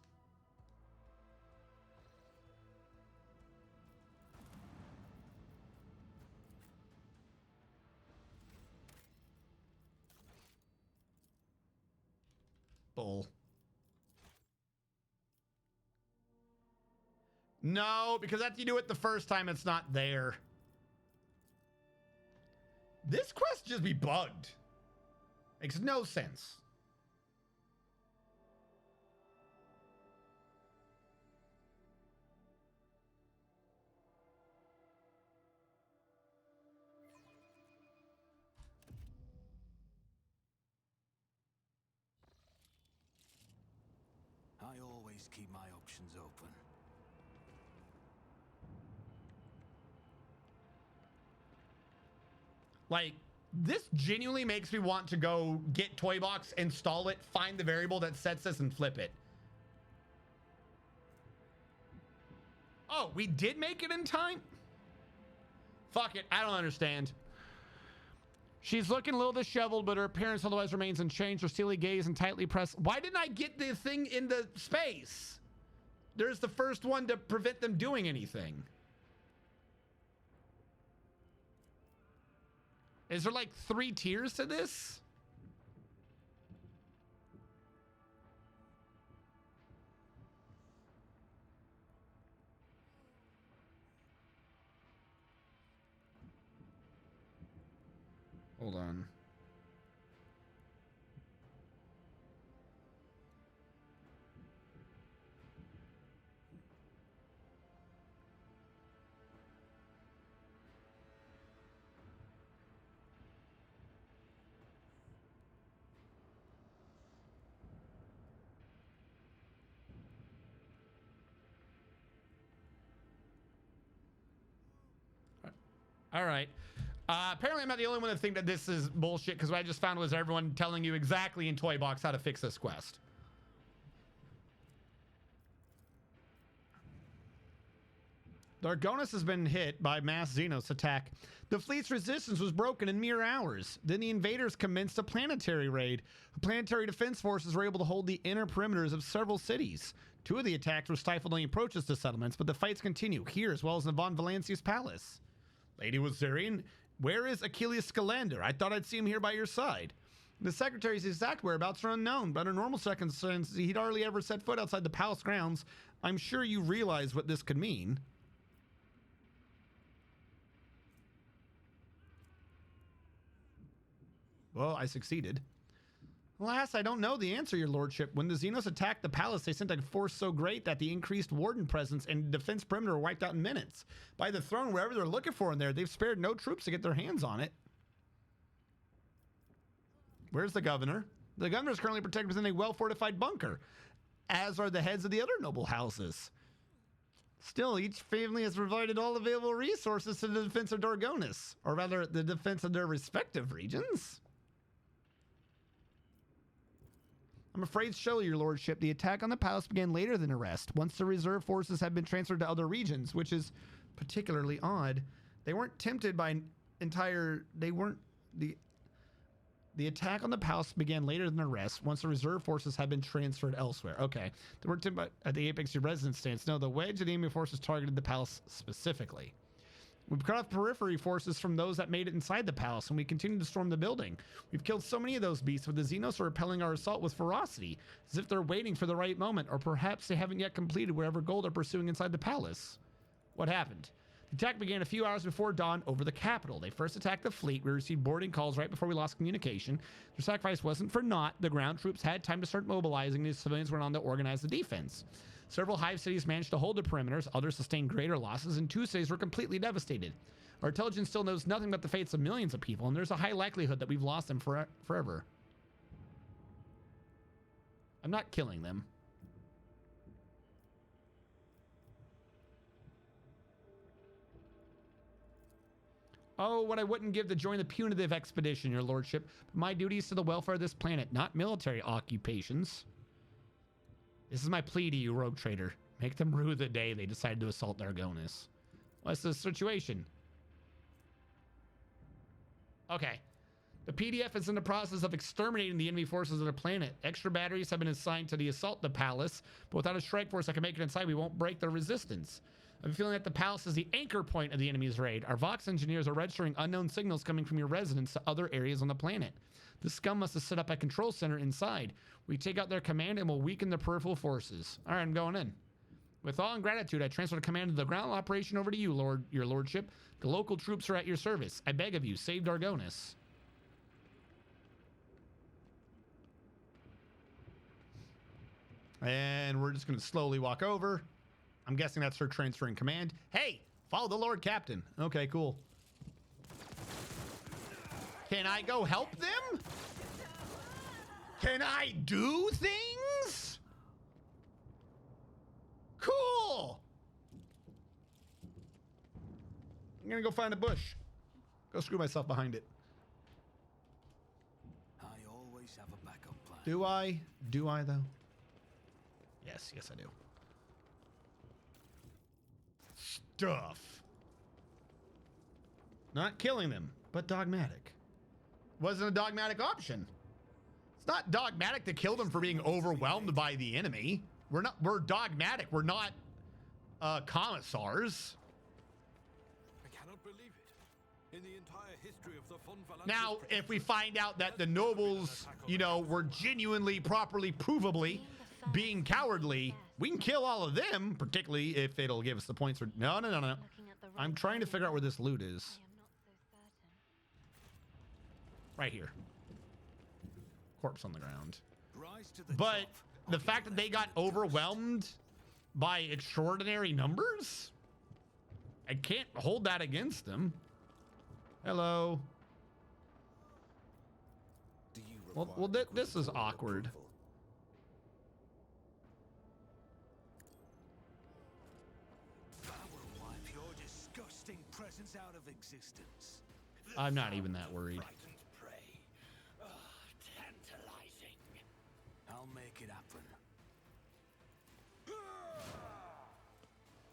Bull. No, because after you do it the first time, it's not there. This quest just be bugged. Makes no sense. I always keep my options open. Like, this genuinely makes me want to go get Toy Box, install it, find the variable that sets this, and flip it. Oh, we did make it in time? Fuck it, I don't understand. She's looking a little disheveled, but her appearance otherwise remains unchanged. Her steely gaze and tightly pressed. Why didn't I get the thing into space? There's the first one to prevent them doing anything. Is there like 3 tiers to this? Hold on. All right. Apparently I'm not the only one that think that this is bullshit, because what I just found was everyone telling you exactly in Toy Box how to fix this quest. Dargonus has been hit by mass Xenos attack. The fleet's resistance was broken in mere hours. Then the invaders commenced a planetary raid. The planetary defense forces were able to hold the inner perimeters of several cities. 2 of the attacks were stifled on the approaches to settlements, but the fights continue here as well as in Von Valancia's palace. Lady Wazarian, where is Achilles Scalander? I thought I'd see him here by your side. The secretary's exact whereabouts are unknown, but under normal circumstances, he'd hardly ever set foot outside the palace grounds. I'm sure you realize what this could mean. Well, I succeeded. Alas, I don't know the answer, your lordship. When the Xenos attacked the palace, they sent a force so great that the increased warden presence and defense perimeter were wiped out in minutes. By the throne, wherever they're looking for in there, they've spared no troops to get their hands on it. Where's the governor? The governor is currently protected within a well-fortified bunker, as are the heads of the other noble houses. Still, each family has provided all available resources to the defense of Dargonus, or rather, the defense of their respective regions. I'm afraid so, your lordship. The attack on the palace began later than the rest, once the reserve forces had been transferred to other regions, which is particularly odd. They weren't tempted by the attack on the palace began later than the rest, once the reserve forces had been transferred elsewhere. Okay. They weren't tempted at the Apex residence stance. No, the wedge of the enemy forces targeted the palace specifically. We've cut off periphery forces from those that made it inside the palace, and we continue to storm the building. We've killed so many of those beasts, but the Xenos are repelling our assault with ferocity, as if they're waiting for the right moment, or perhaps they haven't yet completed whatever goal they're pursuing inside the palace. What happened? The attack began a few hours before dawn over the capital. They first attacked the fleet. We received boarding calls right before we lost communication. Their sacrifice wasn't for naught. The ground troops had time to start mobilizing. The civilians went on to organize the defense. Several hive cities managed to hold the perimeters. Others sustained greater losses, and 2 cities were completely devastated. Our intelligence still knows nothing about the fates of millions of people, and there's a high likelihood that we've lost them forever. I'm not killing them. Oh, what I wouldn't give to join the punitive expedition, your lordship. But my duty is to the welfare of this planet, not military occupations. This is my plea to you, rogue trader. Make them rue the day they decided to assault Dargonus. What's the situation? Okay. The PDF is in the process of exterminating the enemy forces of the planet. Extra batteries have been assigned to assault the palace, but without a strike force that can make it inside, we won't break their resistance. I'm feeling that the palace is the anchor point of the enemy's raid. Our Vox engineers are registering unknown signals coming from your residence to other areas on the planet. The scum must have set up a control center inside. We take out their command and will weaken the peripheral forces. All right, I'm going in. With all ingratitude, I transfer the command of the ground operation over to you, your lordship. The local troops are at your service. I beg of you, save Dargonis. And we're just going to slowly walk over. I'm guessing that's her transferring command. Hey, follow the Lord Captain. Okay, cool. Can I go help them? Can I do things? Cool. I'm going to go find a bush. Go screw myself behind it. I always have a backup plan. Do I? Do I, though? Yes, I do. Stuff. Not killing them, but dogmatic. Wasn't a dogmatic option. It's not dogmatic to kill them for being overwhelmed by the enemy. We're dogmatic. We're not commissars. I cannot believe it. In the entire history of the Von Valhalla. Now, if we find out that the nobles, you know, were genuinely, properly, provably being cowardly, we can kill all of them, particularly if it'll give us the points for... No. I'm trying to figure out where this loot is. Right here. Corpse on the ground. But the fact that they got overwhelmed by extraordinary numbers, I can't hold that against them. Hello. Well, this is awkward. Presence out of existence. I'm not even that worried. Prey. Oh, tantalizing. I'll make it happen.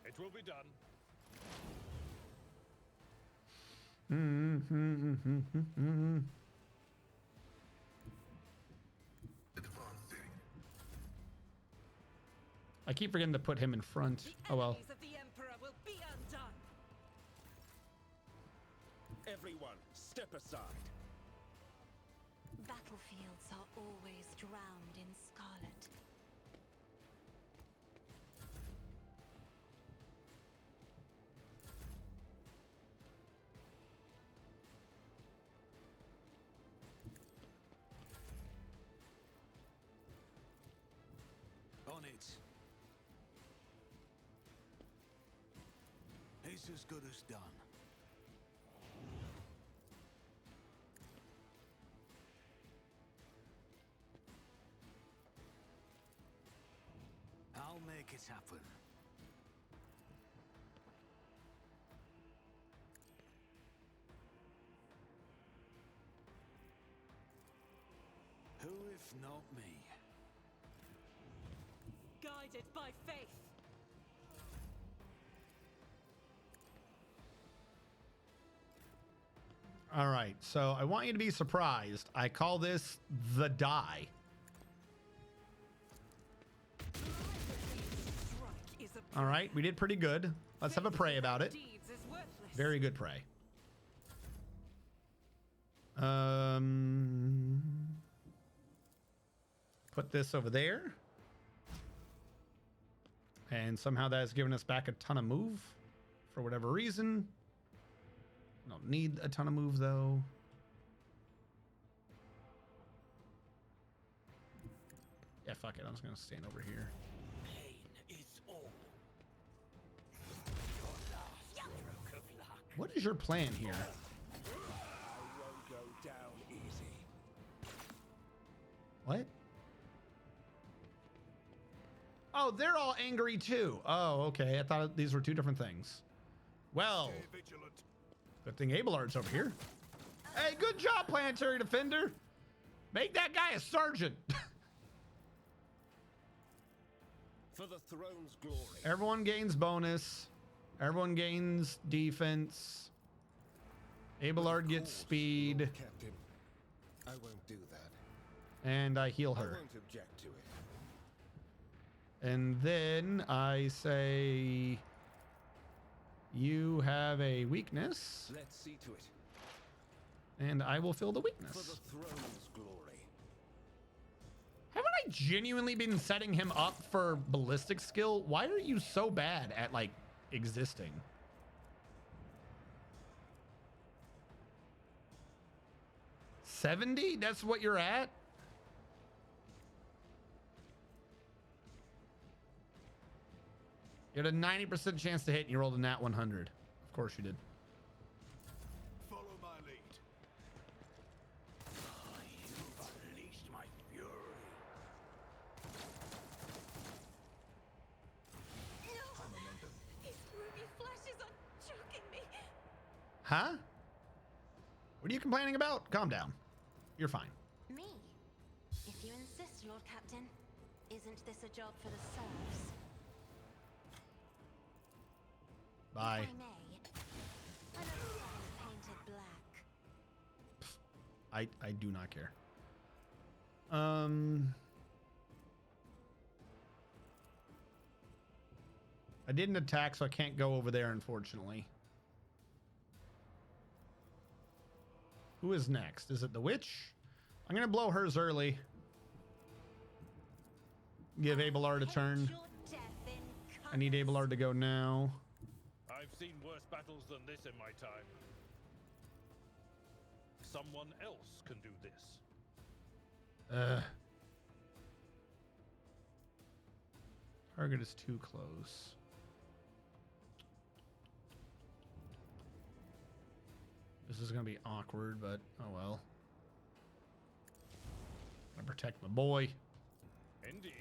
It will be done. I keep forgetting to put him in front. Oh well. Everyone, step aside. Battlefields are always drowned in scarlet. On it. It's as good as done. I'll make it happen. Who if not me? Guided by faith. All right, so I want you to be surprised. I call this the die. All right, we did pretty good. Let's have a pray about it. Very good pray. Put this over there. And somehow that has given us back a ton of move for whatever reason. Don't need a ton of move though. Yeah, fuck it. I'm just gonna stand over here. What is your plan here? I won't go down easy. What? Oh, they're all angry too. Oh, okay. I thought these were two different things. Well, good thing Abelard's over here. Hey, good job, Planetary Defender. Make that guy a sergeant. For the throne's glory. Everyone gains bonus. Everyone gains defense. Abelard gets speed. Captain. I won't do that. And I heal I her. won't object to it. And then I say, you have a weakness, Let's see to it. and I will fill the For weakness. the throne's glory. Haven't I genuinely been setting him up for ballistic skill? Why are you so bad at, like, existing? $70? That's what you're at? You had a 90% chance to hit and you rolled a nat 100. Of course you did. Follow my lead. You've unleashed my fury. His ruby flashes are choking me. Huh? What are you complaining about? Calm down. You're fine. Me? If you insist, Lord Captain. Isn't this a job for the serfs? Bye. If I may, another sign painted black. I do not care. I didn't attack, so I can't go over there, unfortunately. Who is next? Is it the witch? I'm gonna blow hers early. Give Abelard a turn. I need Abelard to go now. I've seen worse battles than this in my time. Someone else can do this. Target is too close. This is gonna be awkward, but oh well. Gotta protect my boy. Indeed.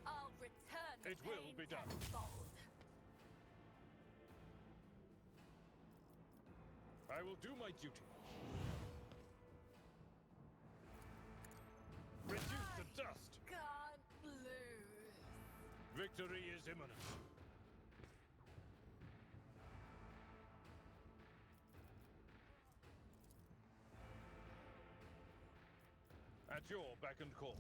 I'll return. It will be done. I will do my duty. Reduce to dust. Can't lose. Victory is imminent. At your beck and call.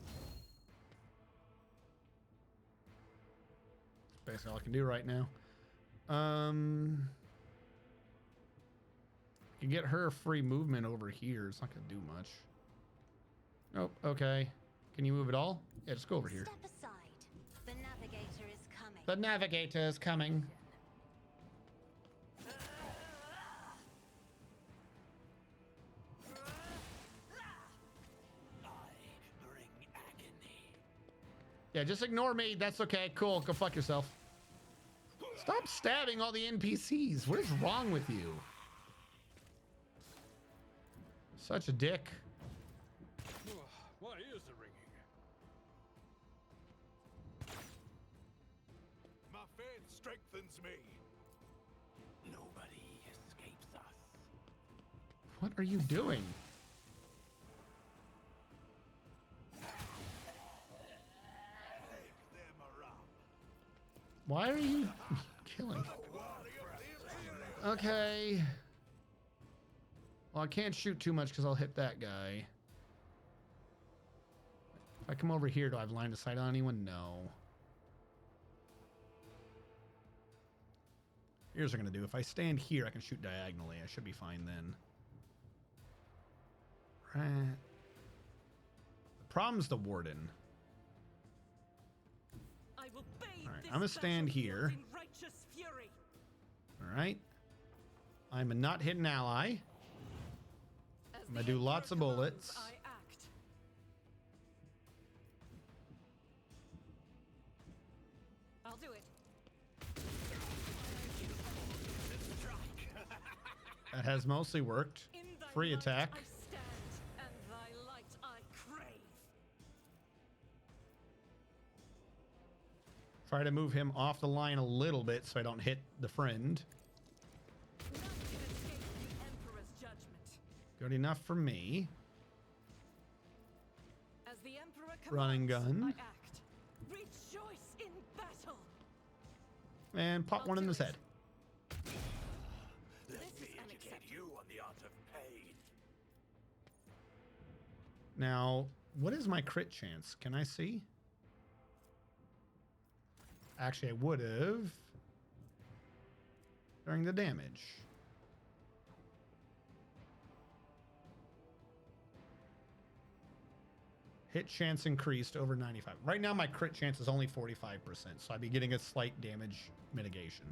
That's basically all I can do right now. You get her free movement over here. It's not gonna do much. Nope. Okay. Can you move at all? Yeah, just go over here. Step aside. The navigator is coming. The navigator is coming. Yeah, just ignore me. That's okay. Cool. Go fuck yourself. Stop stabbing all the NPCs. What is wrong with you? Such a dick. My ears are ringing. My faith strengthens me. Nobody escapes us. What are you doing? Why are you killing? Okay. Well, I can't shoot too much because I'll hit that guy. If I come over here, do I have line of sight on anyone? No. Here's what I'm going to do. If I stand here, I can shoot diagonally. I should be fine then. Right. The problem's the warden. I will bathe Alright, this I'm gonna stand here. battlefield in righteous fury. Alright. I'm a not hit an ally. As I'm gonna the do lots of Emperor bullets. commands, I act. I'll do it. That has mostly worked. In thy Free light attack. I stand, and thy light I crave. Try to move him off the line a little bit so I don't hit the friend. None can escape the Emperor's judgment. Good enough for me. As the Emperor commands, Running gun. I act. Rejoice in battle. And pop one in his head. Let me educate you on the art of pain. Now, what is my crit chance? Can I see? Actually, I would have during the damage. Hit chance increased over 95. Right now, my crit chance is only 45%, so I'd be getting a slight damage mitigation.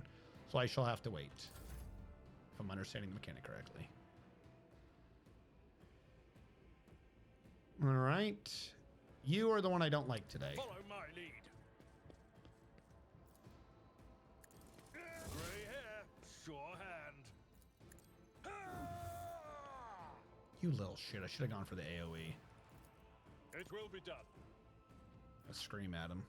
So I shall have to wait, if I'm understanding the mechanic correctly. All right. You are the one I don't like today. Follow my lead. Gray hair, sure hand. You little shit. I should have gone for the AoE. It will be done. I scream at him.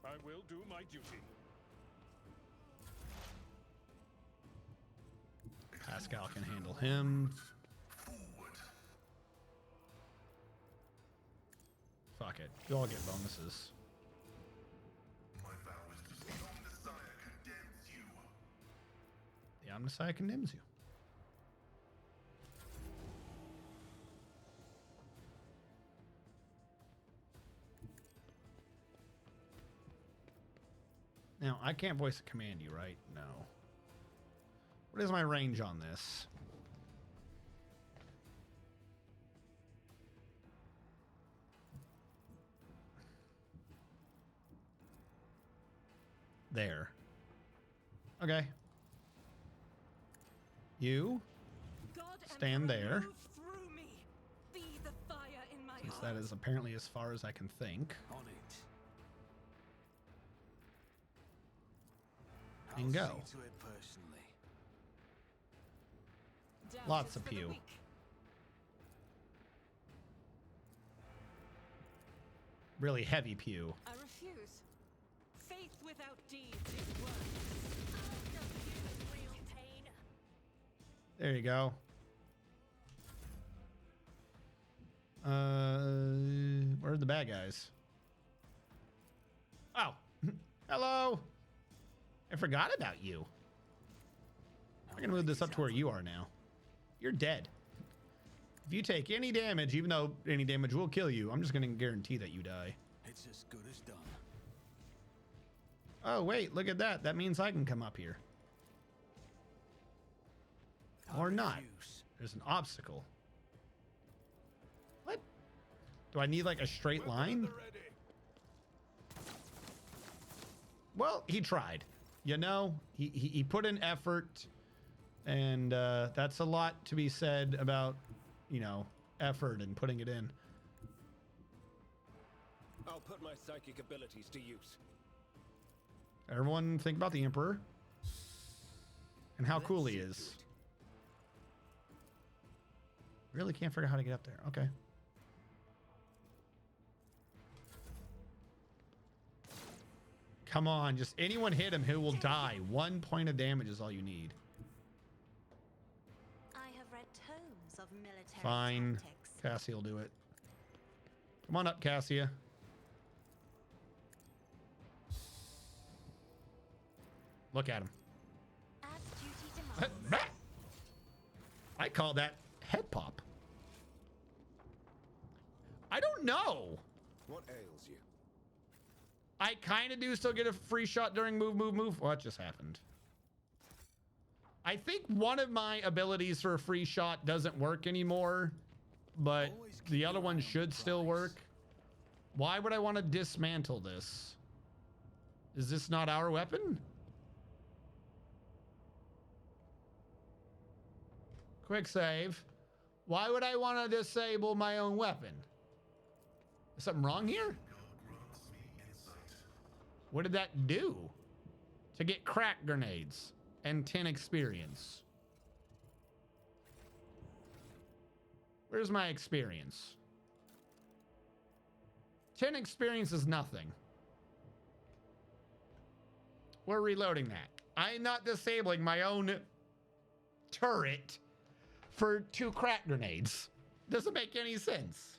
I will do my duty. Pascal can handle him. Fuck it. You all get bonuses. The Omnissiah condemns you. Now, I can't voice a command you, right? No. What is my range on this? There. Okay. You stand there. Since that is apparently as far as I can think. On it. And go. I'll see to it personally. Lots of pew. Really heavy pew. I refuse. Faith without deeds is worthless. Real pain. There you go. Where are the bad guys? Oh, hello. I forgot about you. I'm gonna move this up to where you are now. You're dead. If you take any damage, even though any damage will kill you, I'm just gonna guarantee that you die. It's as good as done. Oh, wait, look at that. That means I can come up here. Or not. There's an obstacle. What? Do I need like a straight line? Well, he tried. You know, he put in effort, and that's a lot to be said about, you know, effort and putting it in. I'll put my psychic abilities to use. Everyone think about the Emperor and how cool he is. Really can't figure out how to get up there. Okay. Come on, just anyone hit him who will die. 1 point of damage is all you need. I have read tomes of military Fine. tactics. Cassia will do it. Come on up, Cassia. Look at him. As duty demands. I call that head pop. I don't know. What ails you? I kind of do still get a free shot during move. What just happened? I think one of my abilities for a free shot doesn't work anymore, but the other one should still work. Why would I want to dismantle this? Is this not our weapon? Quick save. Why would I want to disable my own weapon? Is something wrong here? What did that do? To get crack grenades and 10 experience. Where's my experience? 10 experience is nothing. We're reloading that. I'm not disabling my own turret for 2 crack grenades. Doesn't make any sense.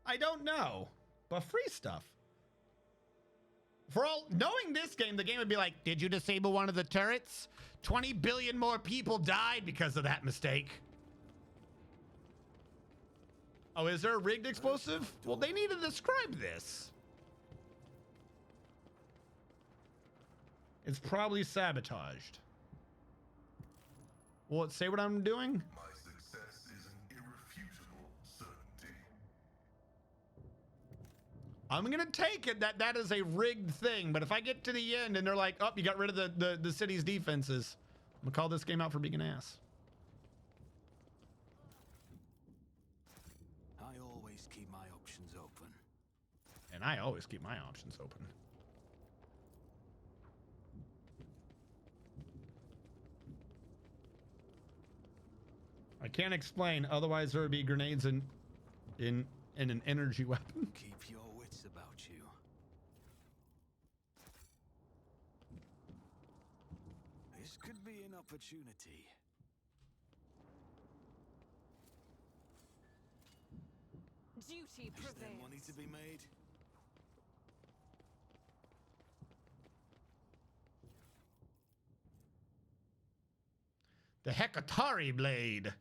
I don't know, but free stuff. For all knowing this game, the game would be like, did you disable one of the turrets? 20 billion more people died because of that mistake. Oh, is there a rigged explosive? Well, they need to describe this. It's probably sabotaged. Will it say what I'm doing? My success is an irrefutable certainty. I'm gonna take it that that is a rigged thing, but if I get to the end and they're like, oh, you got rid of the city's defenses, I'm gonna call this game out for being an ass. I always keep my options open. And I always keep my options open. I can't explain, otherwise there would be grenades in an energy weapon. Keep your wits about you. This could be an opportunity. Duty Is there prevails. money to be made? The Hecatari blade.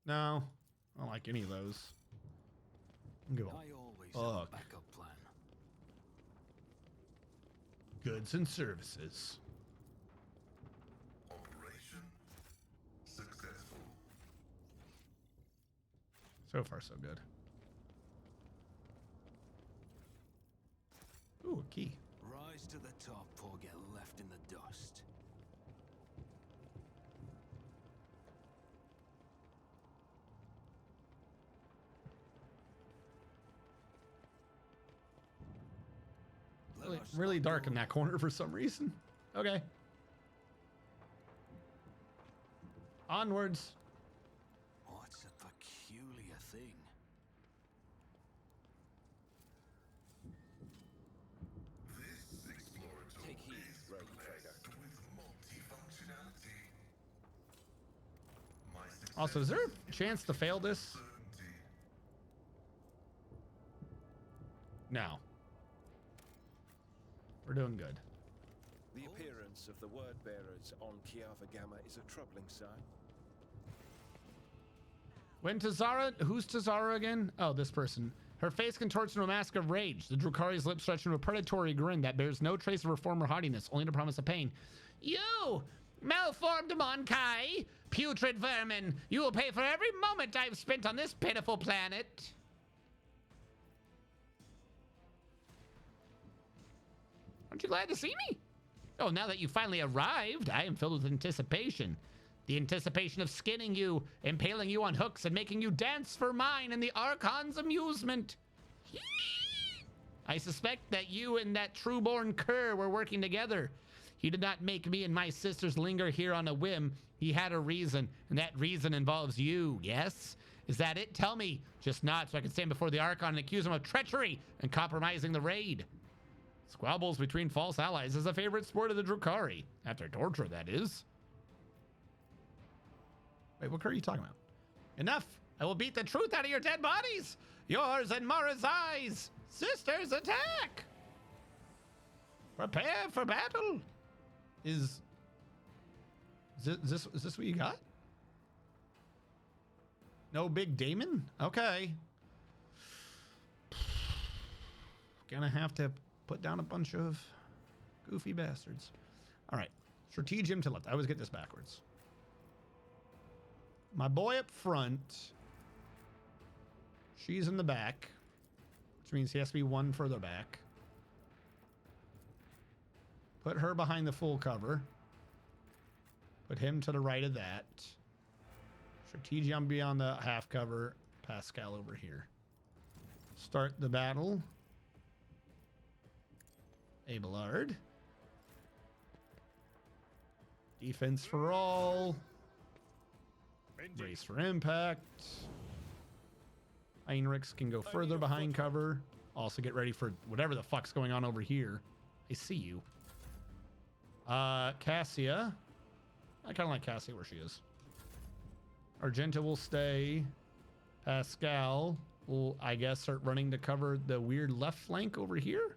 No, I don't like any of those. I'm good. I always have a backup plan. Goods and services. Operation successful. So far, so good. Ooh, a key. Rise to the top or get left in the dust. Really dark in that corner for some reason. Okay. Onwards. What's a peculiar thing? This exploratory Take heed. is blessed with multifunctionality. My success Also, is there a chance to fail this? certainty. No. We're doing good. The appearance of the word bearers on Kiava Gamma is a troubling sign. When Tazara, who's Tazara again? Oh, this person. Her face contorts into a mask of rage. The Drukari's lips stretch into a predatory grin that bears no trace of her former haughtiness, only the promise of pain. You, malformed Monkai, putrid vermin, you will pay for every moment I've spent on this pitiful planet. Aren't you glad to see me? Oh, now that you finally arrived, I am filled with anticipation. The anticipation of skinning you, impaling you on hooks, and making you dance for mine and the Archon's amusement. I suspect that you and that trueborn cur were working together. He did not make me and my sisters linger here on a whim. He had a reason, and that reason involves you, yes? Is that it? Tell me. Just nod so I can stand before the Archon and accuse him of treachery and compromising the raid. Squabbles between false allies is a favorite sport of the Drukari. After torture, that is. Wait, what are you talking about? Enough! I will beat the truth out of your dead bodies! Yours and Mara's eyes! Sisters, attack! Prepare for battle! Is this what you got? No big Damon? Okay. Gonna have to put down a bunch of goofy bastards. All right. Strategium to left. I always get this backwards. My boy up front. She's in the back, which means he has to be one further back. Put her behind the full cover. Put him to the right of that. Strategium be on the half cover. Pascal over here. Start the battle. Abelard. Defense for all. Race for impact. Heinrichs can go further behind cover. Also get ready for whatever the fuck's going on over here. I see you. Cassia. I kind of like Cassia where she is. Argenta will stay. Pascal will, I guess, start running to cover the weird left flank over here.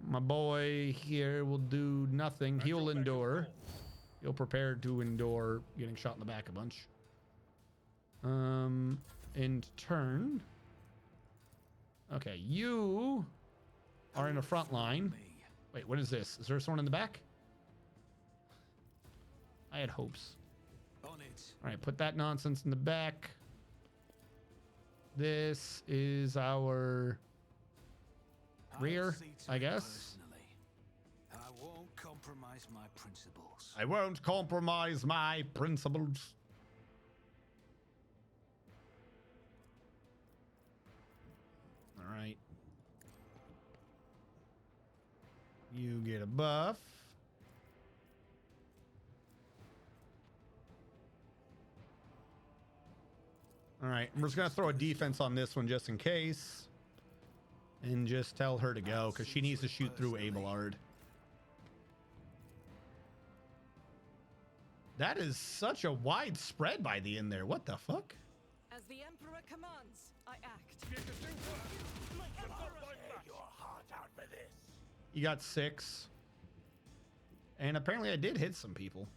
My boy here will do nothing. He'll endure. He'll prepare to endure getting shot in the back a bunch. In turn. Okay, you are in the front line. Wait, what is this? Is there someone in the back? I had hopes. On it. All right, put that nonsense in the back. This is our rear, I guess. I won't compromise my principles. I won't compromise my principles. All right. You get a buff. All right, I'm just going to throw a defense on this one just in case. And just tell her to go, because she needs to shoot through Abelard. That is such a wide spread by the end there. What the fuck? As the Emperor commands, I act. You got 6. And apparently I did hit some people.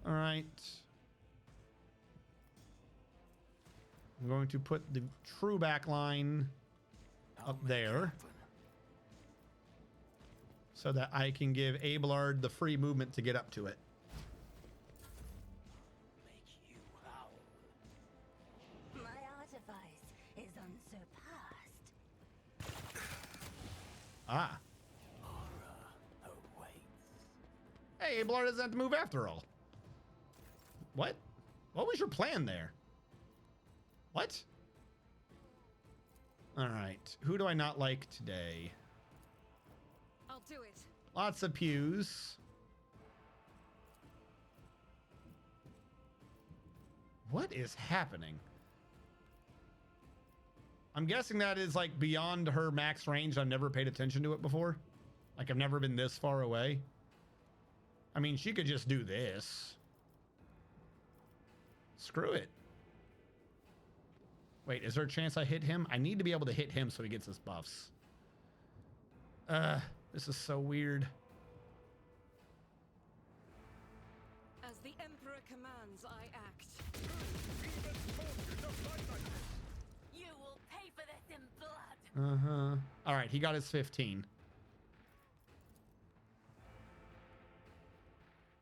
All right. I'm going to put the true back line up there so that I can give Abelard the free movement to get up to it. My artifice is unsurpassed. Ah. Hey, Abelard doesn't have to move after all. What? What was your plan there? What? All right. Who do I not like today? I'll do it. Lots of pews. What is happening? I'm guessing that is like beyond her max range. I've never paid attention to it before. Like I've never been this far away. I mean, she could just do this. Screw it. Wait, is there a chance I hit him? I need to be able to hit him so he gets his buffs. This is so weird. As the Emperor commands, I act. You will pay for this in blood. Uh-huh. All right, he got his 15.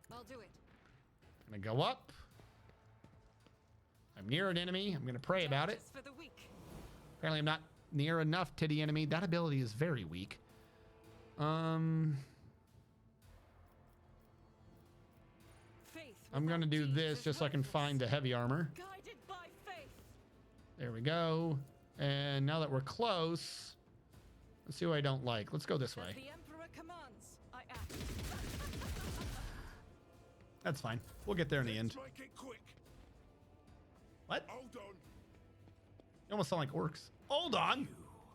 I'll do it. I'm gonna go up. I'm near an enemy. I'm gonna pray about it. For the weak. Apparently I'm not near enough to the enemy. That ability is very weak. I'm gonna do this just so I can find the heavy armor. Guided by faith. There we go. And now that we're close, let's see what I don't like. Let's go this way. As the Emperor commands, I act. That's fine. We'll get there in the end. Make it quick. What? Hold on. You almost sound like orcs. Hold on. You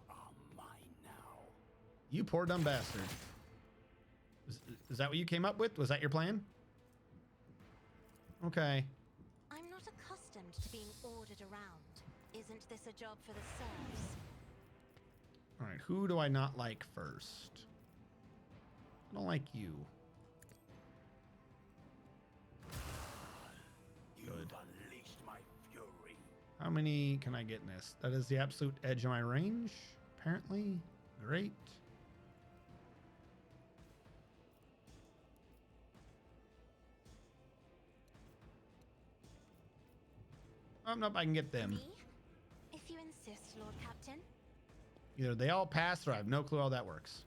are mine now. You poor dumb bastard. Is that what you came up with? Was that your plan? Okay. I'm not accustomed to being ordered around. Isn't this a job for the serfs? All right. Who do I not like first? I don't like you. Good. Unleashed my fury. How many can I get in this? That is the absolute edge of my range, apparently. Great. Oh, nope, I can get them. Me? If you insist, Lord Captain. Either they all pass or I have no clue how that works.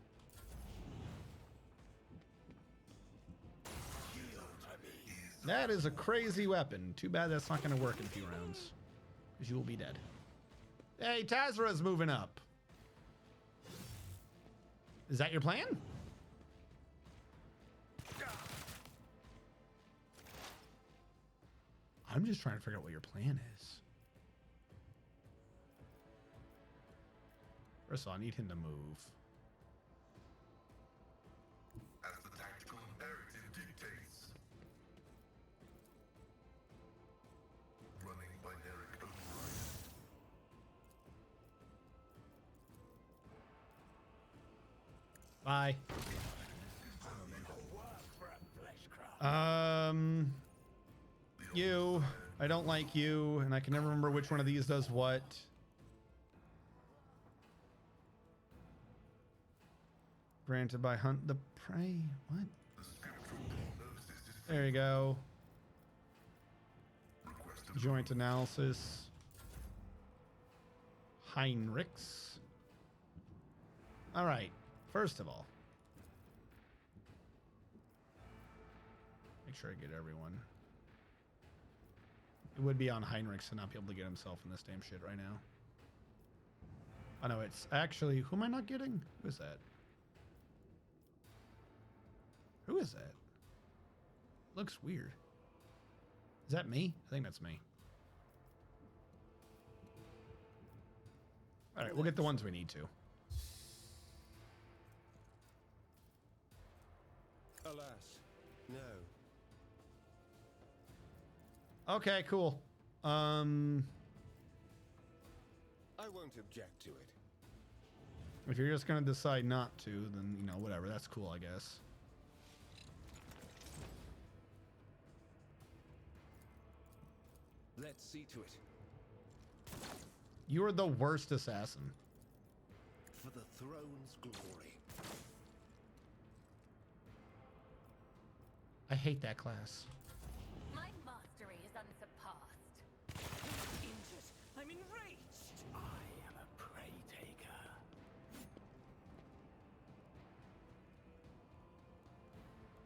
That is a crazy weapon. Too bad that's not going to work in a few rounds. Because you will be dead. Hey, Tazra's moving up. Is that your plan? I'm just trying to figure out what your plan is. First of all, I need him to move. As the tactical imperative dictates. Running binaric override. Bye. You. I don't like you, and I can never remember which one of these does what. Granted by hunt the prey. What? There you go. Joint analysis. Heinrichs. All right. First of all, make sure I get everyone. It would be on Heinrichs to not be able to get himself in this damn shit right now. I know it's actually, who am I not getting? Who is that? Who is that? Looks weird. Is that me? I think that's me. All right, we'll get the ones we need to. Alas, no. Okay, cool. I won't object to it. If you're just gonna decide not to, then, you know, whatever. That's cool, I guess. Let's see to it. You are the worst assassin. For the throne's glory. I hate that class. My mastery is unsurpassed. Injured. I'm enraged. I am a prey taker.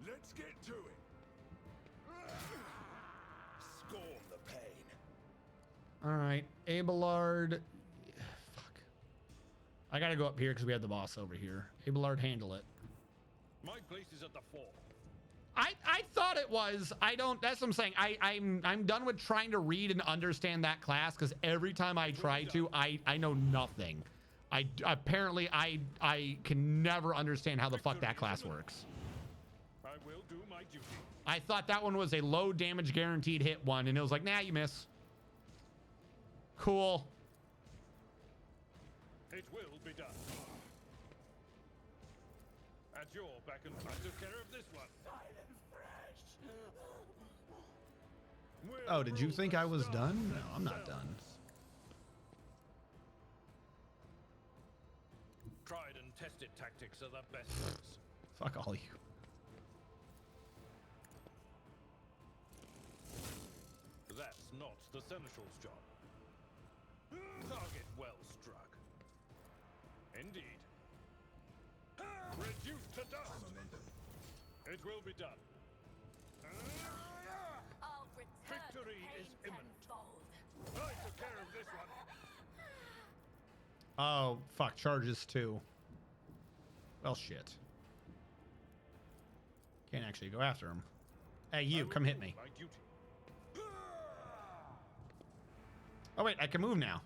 Let's get to it. Scorn the pain. All right, Abelard. Fuck. I gotta go up here because we have the boss over here. Abelard, handle it. My place is at the fore. I thought it was. I don't. That's what I'm saying. I'm done with trying to read and understand that class because every time I try to, I know nothing. I can never understand how the fuck that class works. I will do my duty. I thought that one was a low damage guaranteed hit one, and it was like, nah, you miss. Cool. It will be done. At your back and I took care of this one. Oh, did you think I was done? No, I'm not done. Tried and tested tactics are the best ones. Fuck all you. That's not the Seneschal's job. Target well struck. Indeed. Reduced to dust. It will be done. I'll return Victory pain is imminent. tenfold. I took care of this one. Oh, fuck. Charges too. Well, shit. Can't actually go after him. Hey, you, come hit me. My duty. Oh, wait, I can move now.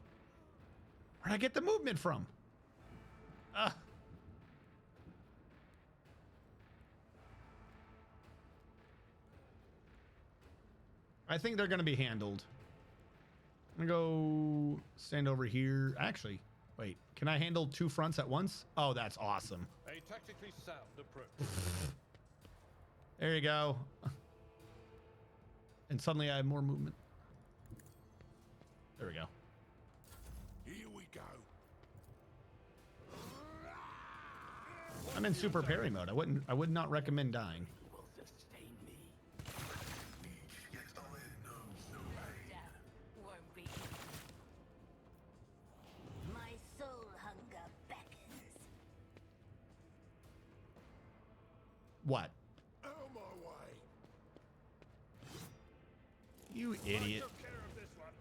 Where'd I get the movement from? I think they're going to be handled. I'm going to go stand over here. Actually, wait, can I handle two fronts at once? Oh, that's awesome. A tactically sound approach. There you go. And suddenly I have more movement. There we go. Here we go. I'm in super parry mode. I would not recommend dying. Will sustain me. Death won't be. My soul hunger beckons. What? Out my way. You I idiot. took care of this one.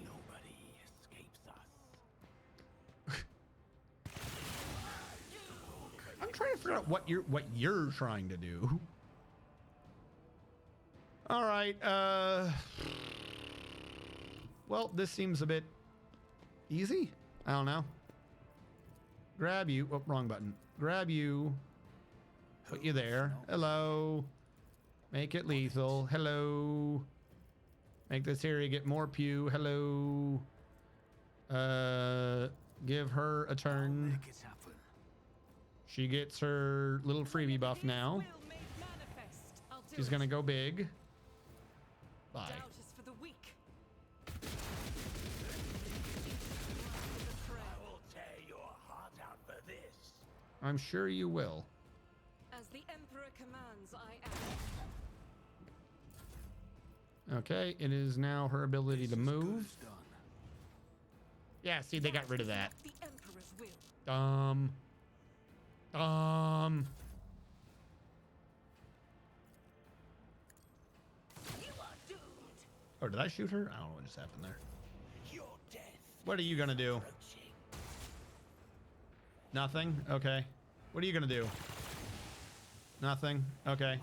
Nobody escapes us. I'm trying to figure out what you're trying to do. All right. Well, this seems a bit easy. I don't know. Grab you. Oh, wrong button. Grab you. Put you there. Hello. Make it lethal. Hello. Make this area get more pew. Hello. Give her a turn. Make it happen. She gets her little freebie buff now. She's gonna go big. Bye. Doubt is for the weak. I will tear your heart out for this. I'm sure you will. As the Emperor commands, I act. Okay, it is now her ability to move. Done. Yeah, see, they got rid of that. The Emperor's will. You are doomed. Oh, did I shoot her? I don't know what just happened there. Your death. What are you gonna do? Approaching. Nothing? Okay. What are you gonna do? Nothing? Okay.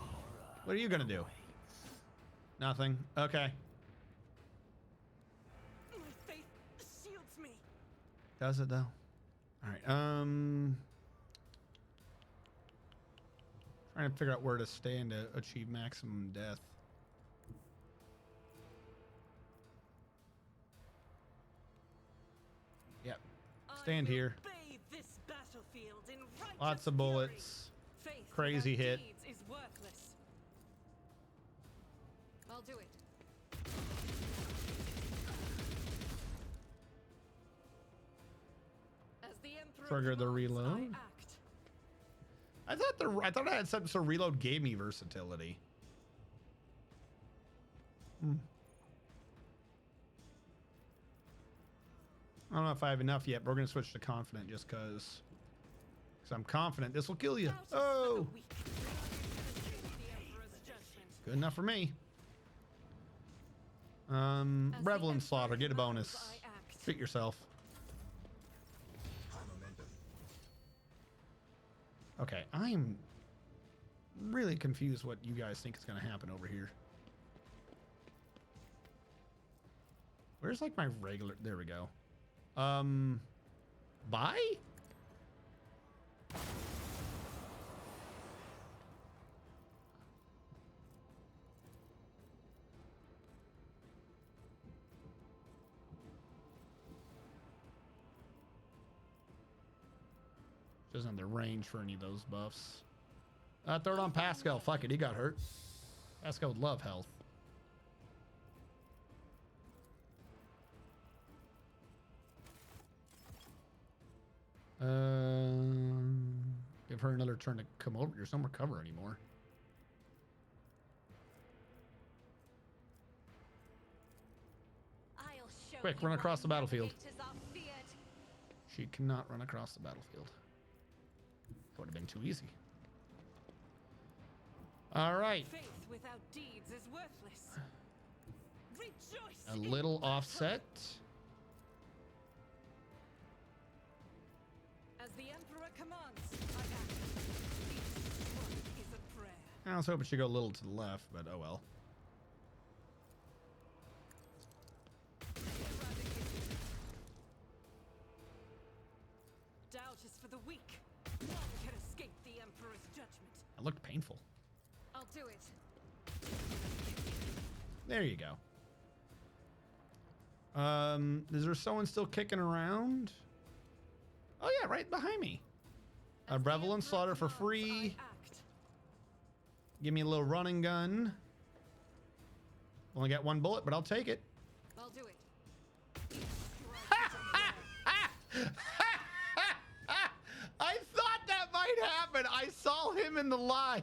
What are you gonna do? Nothing? Okay. My faith shields me. Does it though? All right. Trying to figure out where to stand to achieve maximum death. Yep. Stand here. Bathe this battlefield in righteous Lots of bullets. fury. Faith Crazy without hit. deeds is worthless. I'll do it. As the Emperor Trigger the commands, reload. I act. I thought I had something so reload gave me versatility. I don't know if I have enough yet, but we're gonna switch to confident just cause I'm confident this will kill you. Doubt is for the Oh, weak. The Emperor's judgment. good enough for me. As the Revel and Emperor Slaughter, get a commands, bonus. I act. Treat yourself. Okay, I'm really confused what you guys think is gonna happen over here. Where's like my regular? There we go. Bye? Doesn't have the range for any of those buffs. Throw it on Pascal. Fuck it, he got hurt. Pascal would love health. Give her another turn to come over. There's no more cover anymore. I'll show Quick, you run across why the battlefield. navigators are feared. She cannot run across the battlefield. That would have been too easy. All right. Faith without deeds is worthless. Rejoice. A in little battle. offset. As the Emperor commands, I act. Each stroke is a prayer. I was hoping she'd go a little to the left, but oh well. Doubt is for the weak. None can escape the Emperor's judgment. It looked painful. I'll do it. There you go. Is there someone still kicking around? Oh yeah, right behind me. A Revel and Slaughter for free. Give me a little running gun. Only got one bullet, but I'll take it. I'll do it. I thought that might happen. I saw him in the line.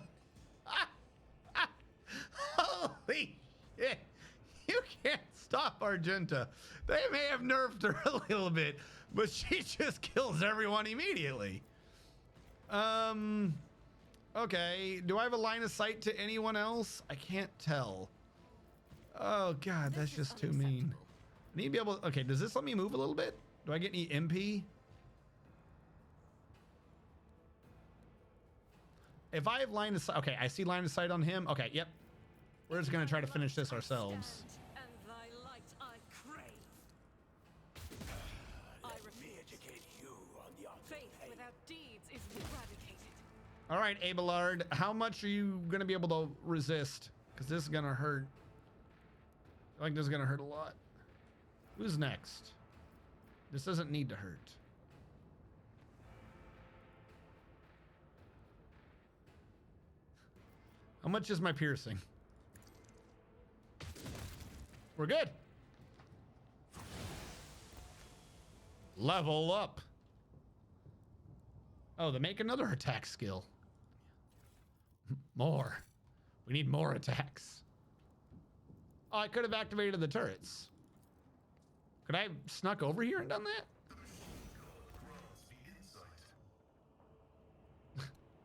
Holy shit. You can't stop Argenta. They may have nerfed her a little bit, but she just kills everyone immediately. Okay. Do I have a line of sight to anyone else? I can't tell. Oh god, that's just too mean. I need to be able to, okay, does this let me move a little bit? Do I get any MP? If I have line of sight, okay, I see line of sight on him. Okay, yep. We're just gonna try to finish this ourselves. And thy light I crave. Let me educate you on the art of Faith pain. without deeds is eradicated. All right, Abelard, how much are you gonna be able to resist? Because this is gonna hurt. I feel like this is gonna hurt a lot. Who's next? This doesn't need to hurt. How much is my piercing? We're good. Level up. Oh, they make another attack skill. More. We need more attacks. Oh, I could have activated the turrets. Could I have snuck over here and done that?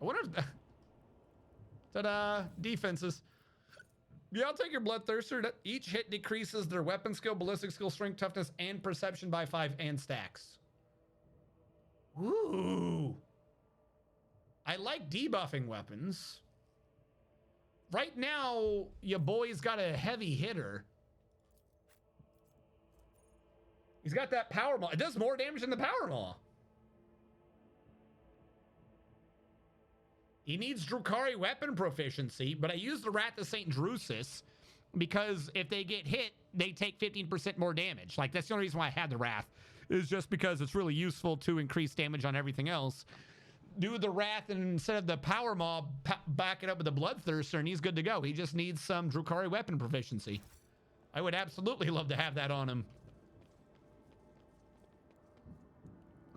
I wonder if that... Ta-da! Defenses. Yeah, I'll take your Bloodthirster. Each hit decreases their weapon skill, ballistic skill, strength, toughness, and perception by 5 and stacks. Ooh. I like debuffing weapons. Right now, your boy's got a heavy hitter. He's got that power maul. It does more damage than the power maul. He needs Drukhari weapon proficiency, but I use the Wrath of St. Drusus because if they get hit, they take 15% more damage. Like, that's the only reason why I had the Wrath, is just because it's really useful to increase damage on everything else. Do the Wrath, and instead of the power maul, back it up with the Bloodthirster, and he's good to go. He just needs some Drukhari weapon proficiency. I would absolutely love to have that on him.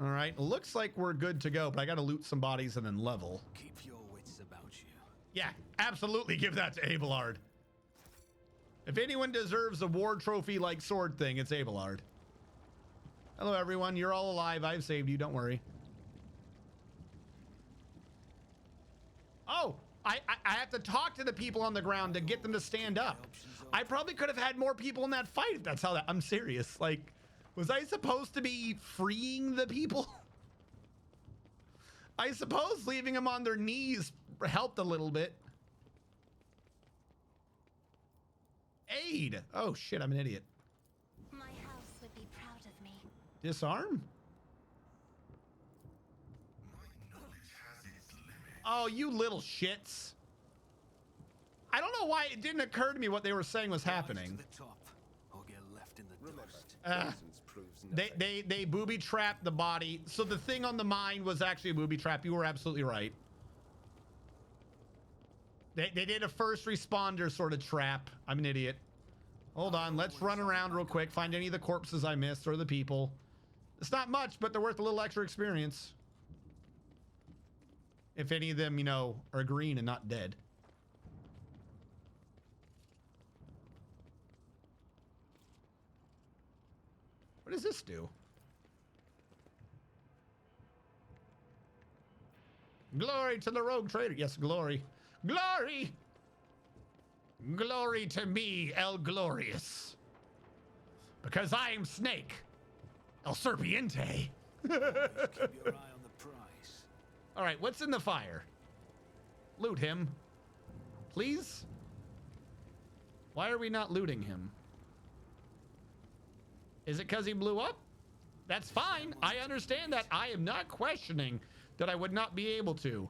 All right, looks like we're good to go, but I got to loot some bodies and then level. Keep your wits about you. Yeah, absolutely give that to Abelard. If anyone deserves a war trophy-like sword thing, it's Abelard. Hello, everyone. You're all alive. I've saved you. Don't worry. Oh, I have to talk to the people on the ground to get them to stand up. I probably could have had more people in that fight if that's how that... I'm serious. Like... Was I supposed to be freeing the people? I suppose leaving them on their knees helped a little bit. Aid. Oh shit, I'm an idiot. My house would be proud of me. Disarm? Oh, you little shits. I don't know why it didn't occur to me what they were saying was happening. They booby trapped the body. So the thing on the mine was actually a booby trap. You were absolutely right. They did a first responder sort of trap. I'm an idiot. Hold on. Let's run around real quick. Find any of the corpses I missed or the people. It's not much, but they're worth a little extra experience. If any of them, you know, are green and not dead. What does this do? Glory to the rogue trader. Yes, glory. Glory! Glory to me, El Glorious. Because I am Snake. El Serpiente. Keep your eye on the prize. All right, what's in the fire? Loot him. Please? Why are we not looting him? Is it because he blew up? That's fine. I understand that. I am not questioning that I would not be able to.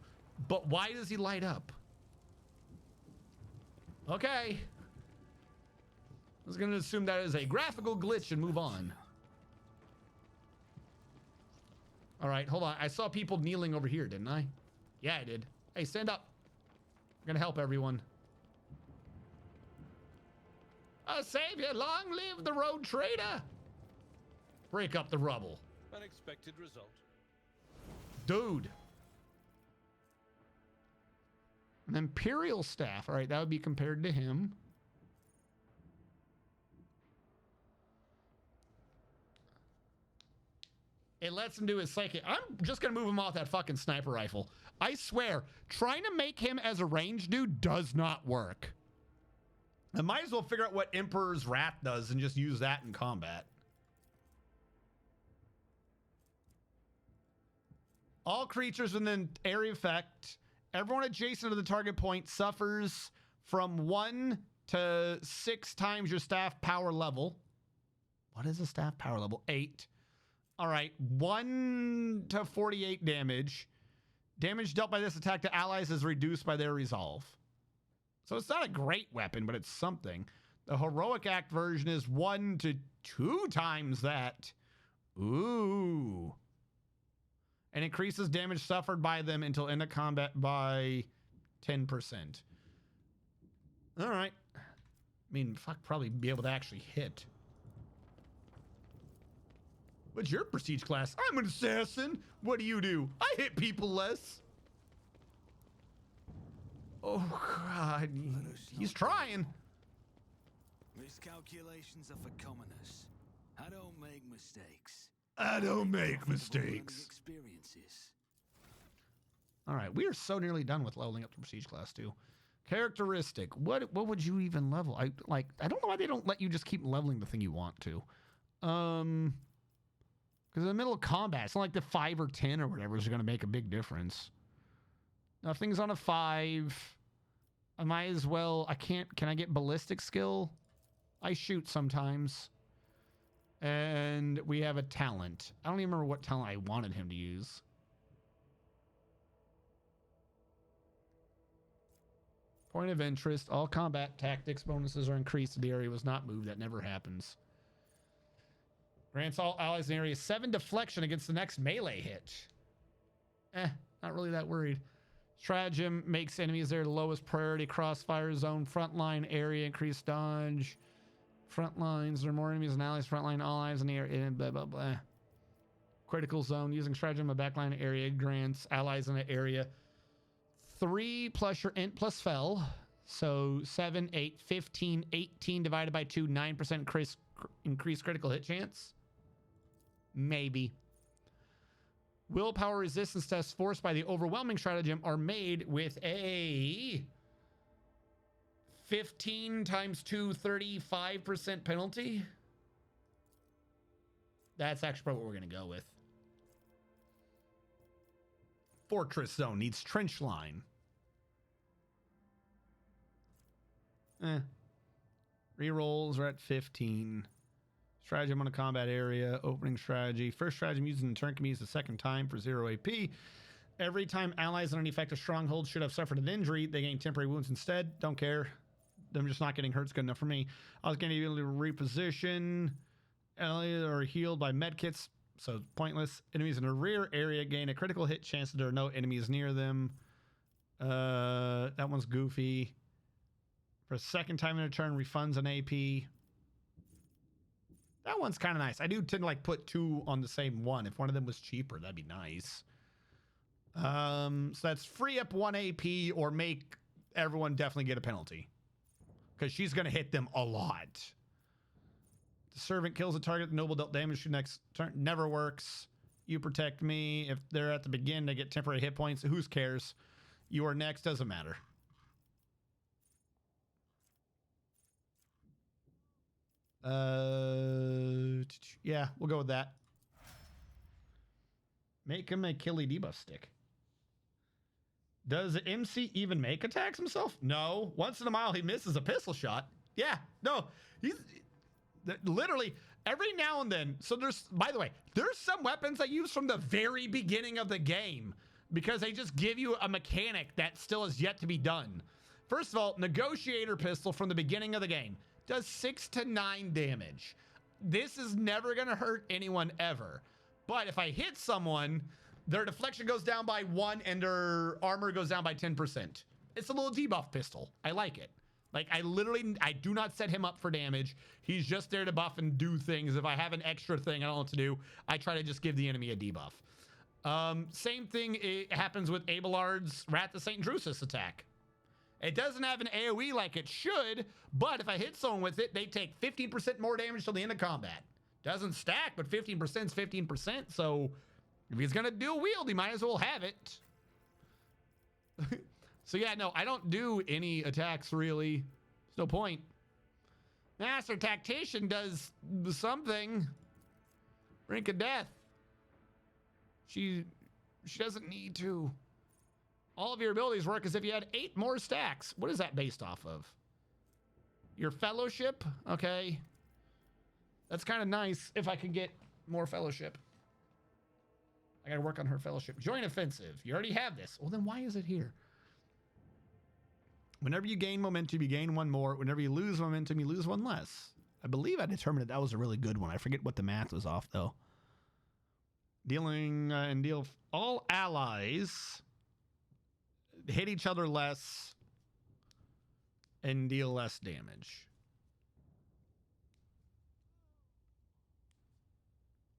But why does he light up? Okay. I was going to assume that is a graphical glitch and move on. All right, hold on. I saw people kneeling over here, didn't I? Yeah, I did. Hey, stand up. I'm going to help everyone. Savior, long live the road trader. Break up the rubble. Unexpected result. Dude. An Imperial staff. All right, that would be compared to him. It lets him do his psychic. I'm just going to move him off that fucking sniper rifle. I swear, trying to make him as a ranged dude does not work. I might as well figure out what Emperor's Wrath does and just use that in combat. All creatures within an area effect, everyone adjacent to the target point suffers from 1 to 6 times your staff power level. What is a staff power level? 8. All right, 1 to 48 damage. Damage dealt by this attack to allies is reduced by their resolve. So it's not a great weapon, but it's something. The Heroic Act version is 1 to 2 times that. Ooh. And increases damage suffered by them until end of combat by 10%. All right. I mean, fuck, probably be able to actually hit. What's your prestige class? I'm an assassin. What do? I hit people less. Oh, God. He's trying. Miscalculations are for commoners. I don't make mistakes. I don't make mistakes. Experiences. All right, we are so nearly done with leveling up to prestige class 2. Characteristic. What would you even level? I don't know why they don't let you just keep leveling the thing you want to. Because in the middle of combat, it's not like the 5 or 10 or whatever is going to make a big difference. Nothing's on a 5. I might as well. I can't. Can I get ballistic skill? I shoot sometimes. And we have a talent. I don't even remember what talent I wanted him to use. Point of interest. All combat tactics bonuses are increased if the area was not moved. That never happens. Grants all allies in the area 7 deflection against the next melee hit. Not really that worried. Stratagem makes enemies their lowest priority crossfire zone. Frontline area increased dodge. Front lines. There are more enemies and allies. Frontline allies in the area. Blah, blah, blah. Critical zone. Using stratagem, a backline area grants allies in the area 3 plus your int plus fell. So 7, 8, 15, 18 divided by 2, 9% increased critical hit chance. Maybe. Willpower resistance tests forced by the overwhelming stratagem are made with a 15 times 2, 35% penalty. That's actually probably what we're going to go with. Fortress zone needs trench line. Rerolls are at 15. Stratagem on a combat area. Opening strategy. First stratagem used in turn can be used a second time for 0 AP. Every time allies on an effective stronghold should have suffered an injury, they gain temporary wounds instead. Don't care. Them just not getting hurt's good enough for me. I was going to be able to reposition. Allies are healed by medkits, so pointless. Enemies in the rear area gain a critical hit chance that there are no enemies near them. That one's goofy. For a second time in a turn, refunds an AP. That one's kind of nice. I do tend to like put 2 on the same one. If one of them was cheaper, that'd be nice. So that's free up 1 AP or make everyone definitely get a penalty. Because she's going to hit them a lot. The servant kills a target. The noble dealt damage to next turn. Never works. You protect me. If they're at the beginning, they get temporary hit points. Who cares? You are next. Doesn't matter. Yeah, we'll go with that. Make him a killy debuff stick. Does the MC even make attacks himself? No. Once in a while, he misses a pistol shot. Yeah, no. He's literally every now and then. So there's, by the way, there's some weapons I use from the very beginning of the game because they just give you a mechanic that still is yet to be done. First of all, negotiator pistol from the beginning of the game does 6 to 9 damage. This is never going to hurt anyone ever. But if I hit someone, their deflection goes down by 1 and their armor goes down by 10%. It's a little debuff pistol. I like it. Like, I do not set him up for damage. He's just there to buff and do things. If I have an extra thing I don't know what to do, I try to just give the enemy a debuff. Same thing it happens with Abelard's Wrath of St. Drusus attack. It doesn't have an AoE like it should, but if I hit someone with it, they take 15% more damage till the end of combat. Doesn't stack, but 15% is 15%, so if he's going to do a wield, he might as well have it. So yeah, no, I don't do any attacks, really. There's no point. Master Tactician does something. Brink of Death. She doesn't need to. All of your abilities work as if you had 8 more stacks. What is that based off of? Your fellowship? Okay. That's kind of nice if I can get more fellowship. I gotta work on her fellowship. Joint offensive. You already have this. Well, then why is it here? Whenever you gain momentum, you gain 1 more. Whenever you lose momentum, you lose 1 less. I believe I determined that was a really good one. I forget what the math was off, though. Dealing and deal all allies hit each other less and deal less damage.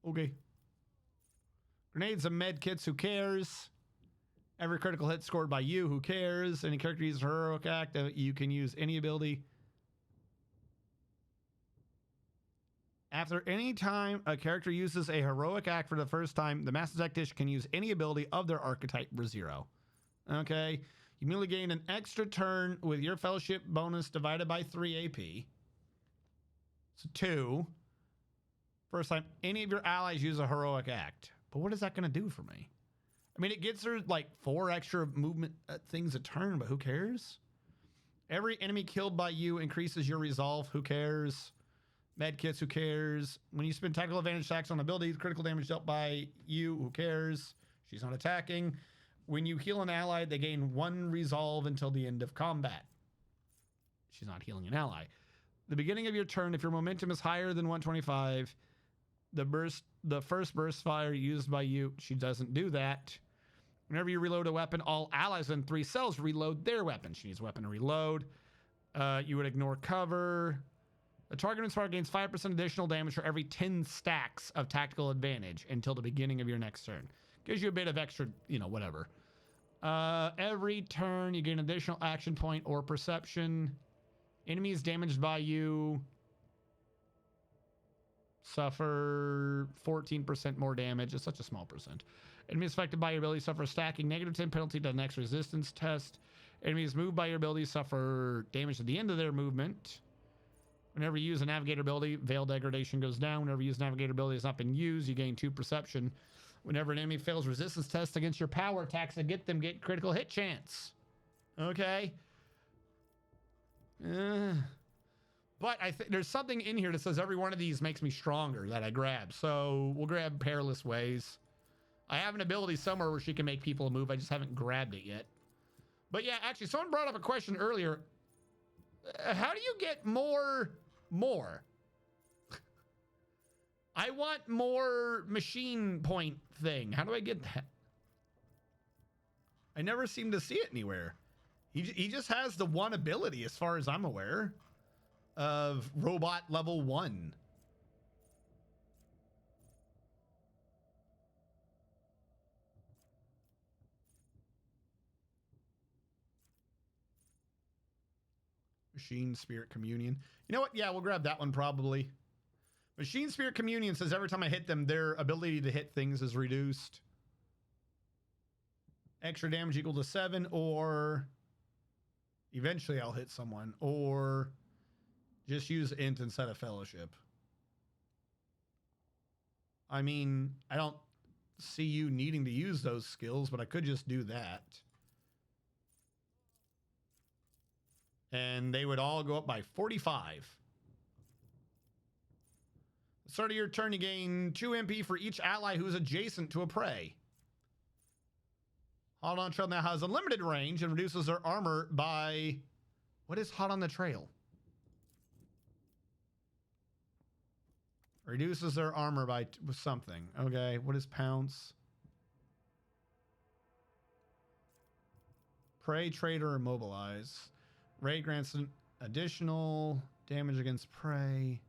Okay. Grenades and med kits, who cares? Every critical hit scored by you, who cares? Any character uses a heroic act, you can use any ability. After any time a character uses a heroic act for the first time, the Master Tactician can use any ability of their archetype for 0. Okay. You immediately gain an extra turn with your fellowship bonus divided by 3 AP. So 2. First time any of your allies use a heroic act. But what is that going to do for me? I mean, it gets her like 4 extra movement things a turn, but who cares? Every enemy killed by you increases your resolve. Who cares? Medkits, who cares? When you spend tactical advantage attacks on abilities, critical damage dealt by you, who cares? She's not attacking. When you heal an ally, they gain 1 resolve until the end of combat. She's not healing an ally. The beginning of your turn, if your momentum is higher than 125, the first burst fire used by you, she doesn't do that. Whenever you reload a weapon, all allies in 3 cells reload their weapon. She needs a weapon to reload. You would ignore cover. The target inspired gains 5% additional damage for every 10 stacks of tactical advantage until the beginning of your next turn. Gives you a bit of extra, whatever. Every turn, you gain an additional action point or perception. Enemies damaged by you suffer 14% more damage. It's such a small percent. Enemies affected by your ability suffer a stacking negative 10 penalty to the next resistance test. Enemies moved by your ability suffer damage at the end of their movement. Whenever you use a navigator ability, veil degradation goes down. Whenever you use navigator ability has not been used, you gain 2 perception. Whenever an enemy fails resistance tests against your power attacks to get them, get critical hit chance. Okay. But I think there's something in here that says every one of these makes me stronger that I grab. So we'll grab Perilous Ways. I have an ability somewhere where she can make people move. I just haven't grabbed it yet. But yeah, actually, someone brought up a question earlier. How do you get more? I want more machine point thing. How do I get that? I never seem to see it anywhere. He just has the one ability, as far as I'm aware, of robot level 1. Machine Spirit Communion. You know what? Yeah, we'll grab that one probably. Machine Spirit Communion says every time I hit them, their ability to hit things is reduced. Extra damage equal to 7, or eventually I'll hit someone, or just use int instead of fellowship. I mean, I don't see you needing to use those skills, but I could just do that. And they would all go up by 45. At the start of your turn, you gain 2 MP for each ally who is adjacent to a prey. Hot on the Trail now has unlimited range and reduces their armor by... What is Hot on the Trail? Reduces their armor by something. Okay, what is Pounce? Prey, Trader, Immobilize. Ray grants an additional damage against prey.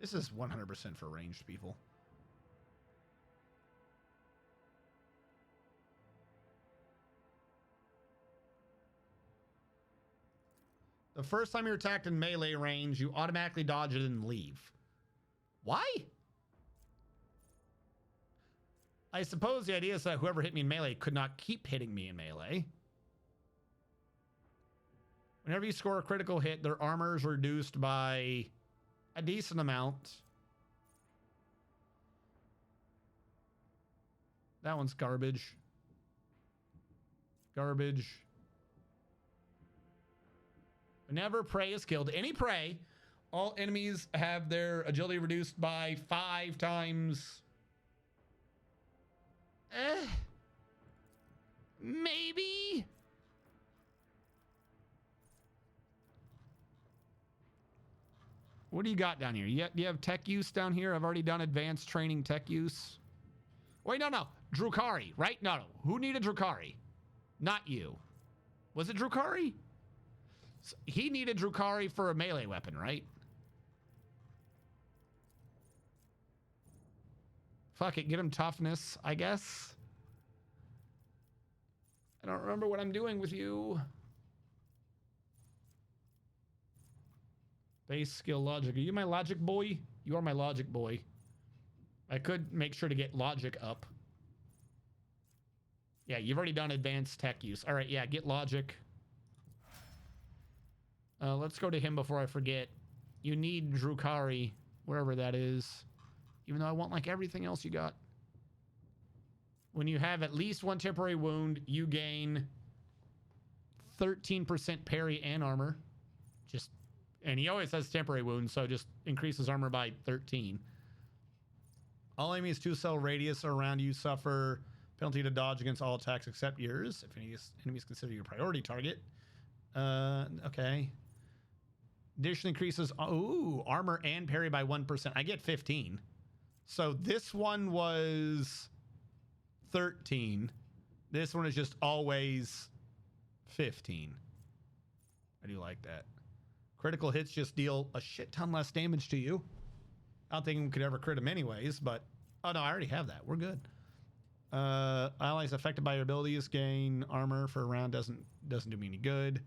This is 100% for ranged people. The first time you're attacked in melee range, you automatically dodge it and leave. Why? I suppose the idea is that whoever hit me in melee could not keep hitting me in melee. Whenever you score a critical hit, their armor is reduced by a decent amount. That one's garbage. Garbage. Whenever prey is killed, any prey, all enemies have their agility reduced by 5 times. Maybe. What do you got down here? You have tech use down here? I've already done advanced training tech use. Wait, no. Drukhari, right? No. Who needed Drukhari? Not you. Was it Drukari? He needed Drukari for a melee weapon, right? Fuck it, get him toughness, I guess. I don't remember what I'm doing with you. Base skill logic. Are you my logic boy? You are my logic boy. I could make sure to get logic up. Yeah, you've already done advanced tech use. All right, yeah, get logic. Let's go to him before I forget. You need Drukari, wherever that is. Even though I want like everything else you got. When you have at least one temporary wound, you gain 13% parry and armor. And he always has temporary wounds, so just increases armor by 13. All enemies 2-cell radius around you suffer penalty to dodge against all attacks except yours. If any enemies consider you a priority target. Okay. Addition increases armor and parry by 1%. I get 15. So this one was 13. This one is just always 15. I do like that. Critical hits just deal a shit ton less damage to you. I don't think we could ever crit him anyways, but... Oh, no, I already have that. We're good. Allies affected by your abilities gain armor for a round. Doesn't do me any good.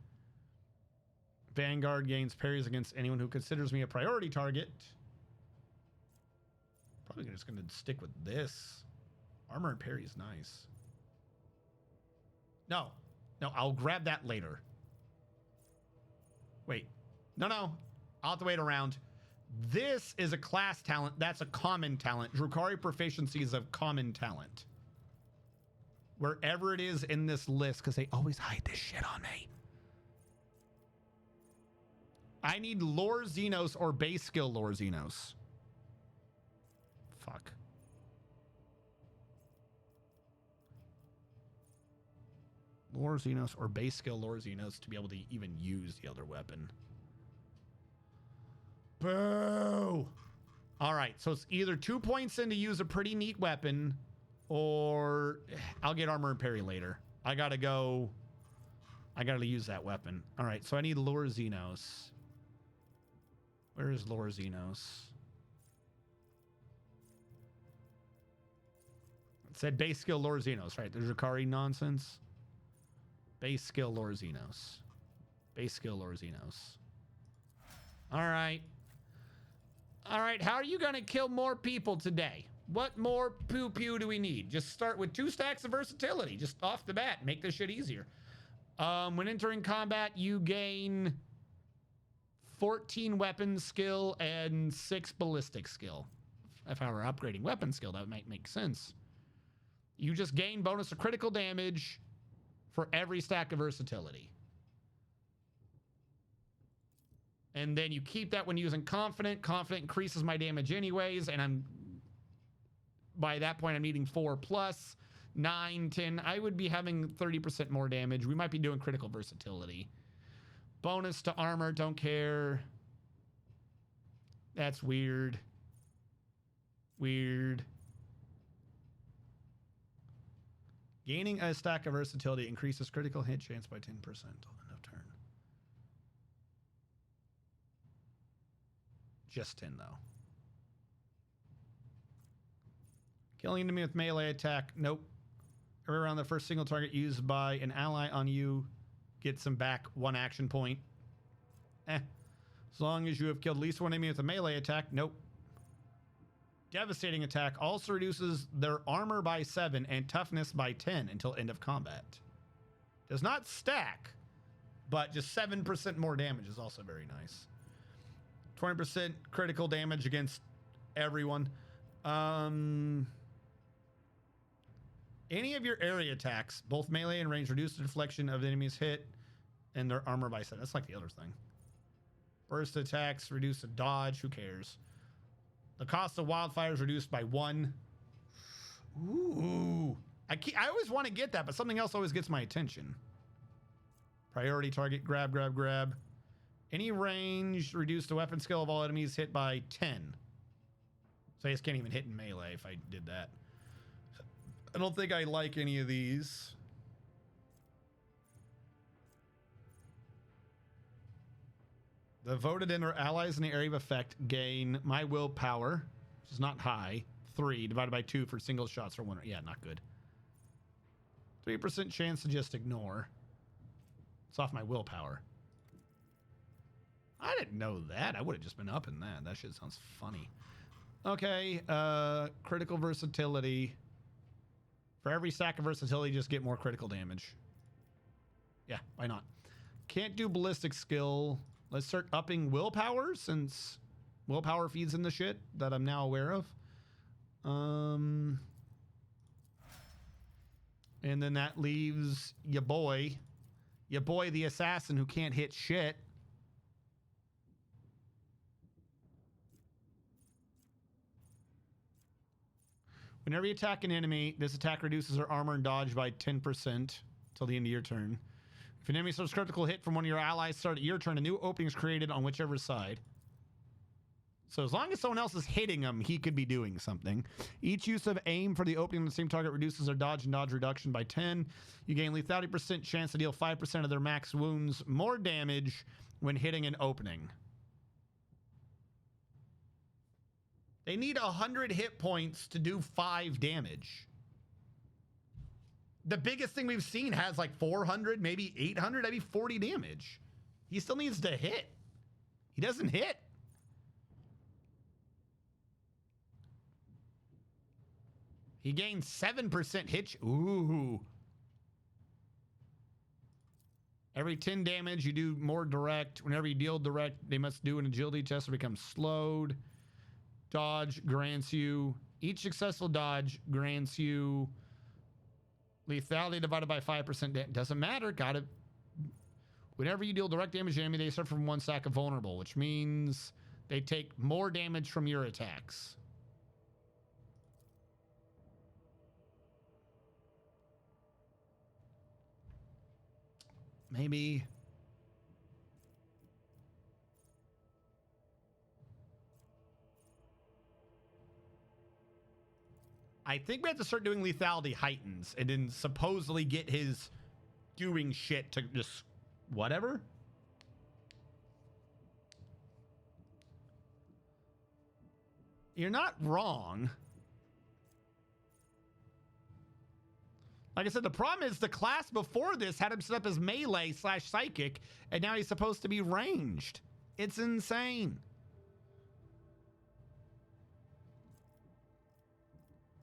Vanguard gains parries against anyone who considers me a priority target. Probably just going to stick with this. Armor and parry is nice. No, I'll grab that later. Wait. No. I'll have to wait around. This is a class talent. That's a common talent. Drukari proficiency is a common talent. Wherever it is in this list, because they always hide this shit on me. I need Lore Xenos or base skill Lore Xenos. Fuck. Lore Xenos or base skill Lore Xenos to be able to even use the other weapon. Boo! All right, so it's either 2 points in to use a pretty neat weapon, or I'll get armor and parry later. I gotta use that weapon. All right, so I need Lore Xenos. Where is Lore Xenos? It said base skill Lore Xenos, right? There's Drukari nonsense. Base skill Lore Xenos. Base skill Lore Xenos. All right. All right, how are you going to kill more people today? What more pew-pew do we need? Just start with 2 stacks of versatility. Just off the bat. Make this shit easier. When entering combat, you gain 14 weapon skill and 6 ballistic skill. If I were upgrading weapon skill, that might make sense. You just gain bonus of critical damage for every stack of versatility. And then you keep that when using confident. Confident increases my damage anyways, and by that point I'm needing 4 plus 9, 10. I would be having 30% more damage. We might be doing critical versatility. Bonus to armor, don't care. That's weird. Weird. Gaining a stack of versatility increases critical hit chance by 10% on end of turn. Just 10 though. Killing enemy with melee attack. Nope. Around the first single target used by an ally on you gets them back 1 action point. As long as you have killed at least 1 enemy with a melee attack. Nope. Devastating attack also reduces their armor by 7 and toughness by 10 until end of combat. Does not stack, but just 7% more damage is also very nice. 20% critical damage against everyone. Any of your area attacks, both melee and range, reduce the deflection of the enemy's hit and their armor by 7. That's like the other thing. Burst attacks reduce the dodge. Who cares? The cost of wildfire is reduced by 1. Ooh. I always want to get that, but something else always gets my attention. Priority target. Grab. Any range, reduce the weapon skill of all enemies hit by 10. So I just can't even hit in melee if I did that. I don't think I like any of these. The voted in or allies in the area of effect gain my willpower, which is not high, 3 divided by 2 for single shots for 1. Yeah, not good. 3% chance to just ignore. It's off my willpower. I didn't know that. I would have just been up in that. That shit sounds funny. Okay, critical versatility. For every stack of versatility, just get more critical damage. Yeah, why not? Can't do ballistic skill. Let's start upping willpower since willpower feeds in the shit that I'm now aware of. And then that leaves your boy the assassin who can't hit shit. Whenever you attack an enemy, this attack reduces their armor and dodge by 10% till the end of your turn. If an enemy suffers critical hit from one of your allies, start at your turn, a new opening is created on whichever side. So as long as someone else is hitting him, he could be doing something. Each use of aim for the opening of the same target reduces their dodge and dodge reduction by 10. You gain lethality % chance to deal 5% of their max wounds more damage when hitting an opening. They need 100 hit points to do 5 damage. The biggest thing we've seen has like 400, maybe 800, maybe 40 damage. He still needs to hit. He doesn't hit. He gains 7% hit. Ooh. Every 10 damage, you do more direct. Whenever you deal direct, they must do an agility test to become slowed. Dodge grants you, each successful dodge grants you lethality divided by 5%. Doesn't matter. Got it. Whenever you deal direct damage to an enemy, they suffer from 1 stack of vulnerable, which means they take more damage from your attacks. Maybe. I think we have to start doing lethality heightens and then supposedly get his doing shit to just whatever. You're not wrong. Like I said, the problem is the class before this had him set up as melee / psychic, and now he's supposed to be ranged. It's insane.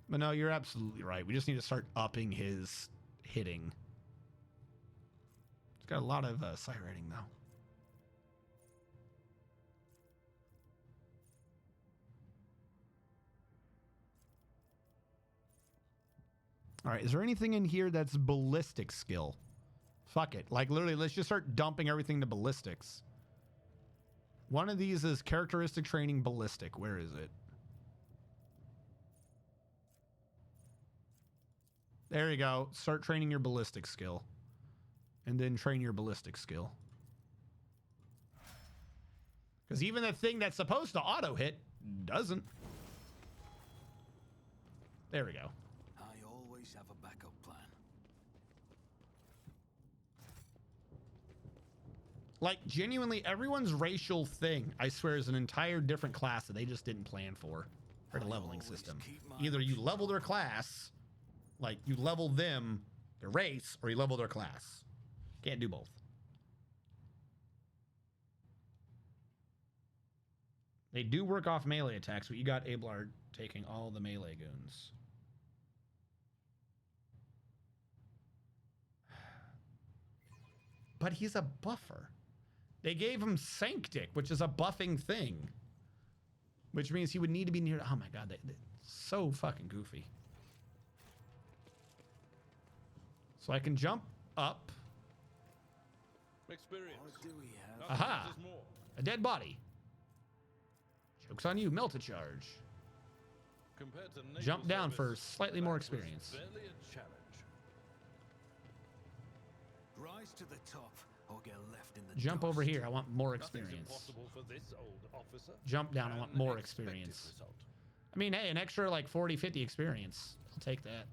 But no, you're absolutely right. We just need to start upping his hitting. It's got a lot of sight rating, though. All right, is there anything in here that's ballistic skill? Fuck it. Like, literally, let's just start dumping everything to ballistics. One of these is characteristic training ballistic. Where is it? There you go. Start training your ballistic skill. And then train your ballistic skill. Because even the thing that's supposed to auto hit doesn't. There we go. I always have a backup plan. Like, genuinely, everyone's racial thing, I swear, is an entire different class that they just didn't plan for the leveling system. Either you level their class, like you level them, their race, or you level their class. Can't do both. They do work off melee attacks, but you got Abelard taking all the melee goons. But he's a buffer. They gave him Sanctic, which is a buffing thing. Which means he would need to be near... Oh my god, they're so fucking goofy. So I can jump up. Experience. What do we have? Aha! A dead body. Joke's on you, melt a charge. Jump down for slightly more experience. Barely a challenge. Rise to the top or get left in the Jump dust. over here. I want more Nothing's experience. impossible for this old officer. Jump down. I want An more expected experience. result. I mean, hey, an extra like 40, 50 experience. I'll take that.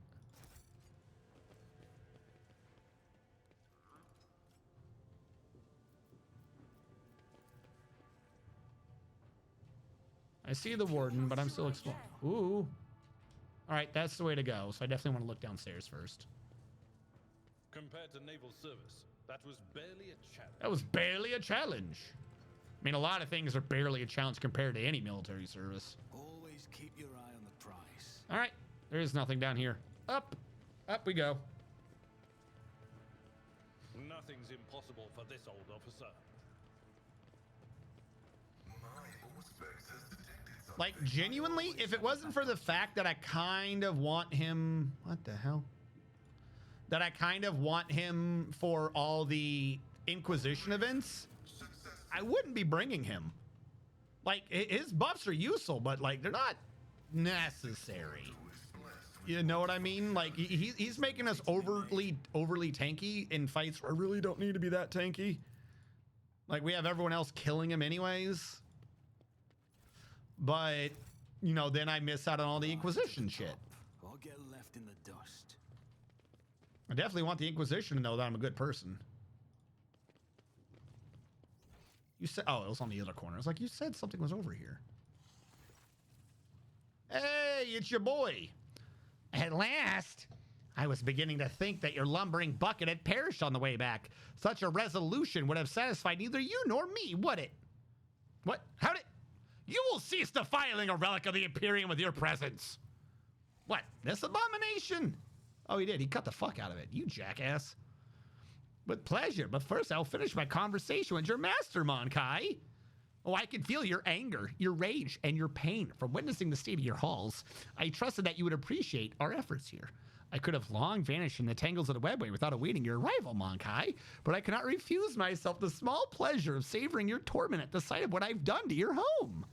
I see the warden, but I'm still exploring. Ooh. All right, that's the way to go. So I definitely want to look downstairs first. Compared to naval service, that was barely a challenge. That was barely a challenge. I mean, a lot of things are barely a challenge compared to any military service. Always keep your eye on the prize. All right, there is nothing down here. Up we go. Nothing's impossible for this old officer. Like, genuinely, if it wasn't for the fact that I kind of want him... What the hell? That I kind of want him for all the Inquisition events, I wouldn't be bringing him. Like, his buffs are useful, but, like, they're not necessary. You know what I mean? Like, he's making us overly tanky in fights where I really don't need to be that tanky. Like, we have everyone else killing him anyways. But, you know, then I miss out on all the Inquisition shit. Or get left in the dust. I definitely want the Inquisition to know that I'm a good person. You said, oh, it was on the other corner. I was like, you said something was over here. Hey, it's your boy. At last. I was beginning to think that your lumbering bucket had perished on the way back. Such a resolution would have satisfied neither you nor me, would it? What? How did... You will cease defiling a relic of the Imperium with your presence. What? This abomination? Oh, he did. He cut the fuck out of it. You jackass. With pleasure, but first I'll finish my conversation with your master, Monkai. Oh, I can feel your anger, your rage, and your pain from witnessing the state of your halls. I trusted that you would appreciate our efforts here. I could have long vanished in the tangles of the webway without awaiting your arrival, Monkai, but I cannot refuse myself the small pleasure of savoring your torment at the sight of what I've done to your home.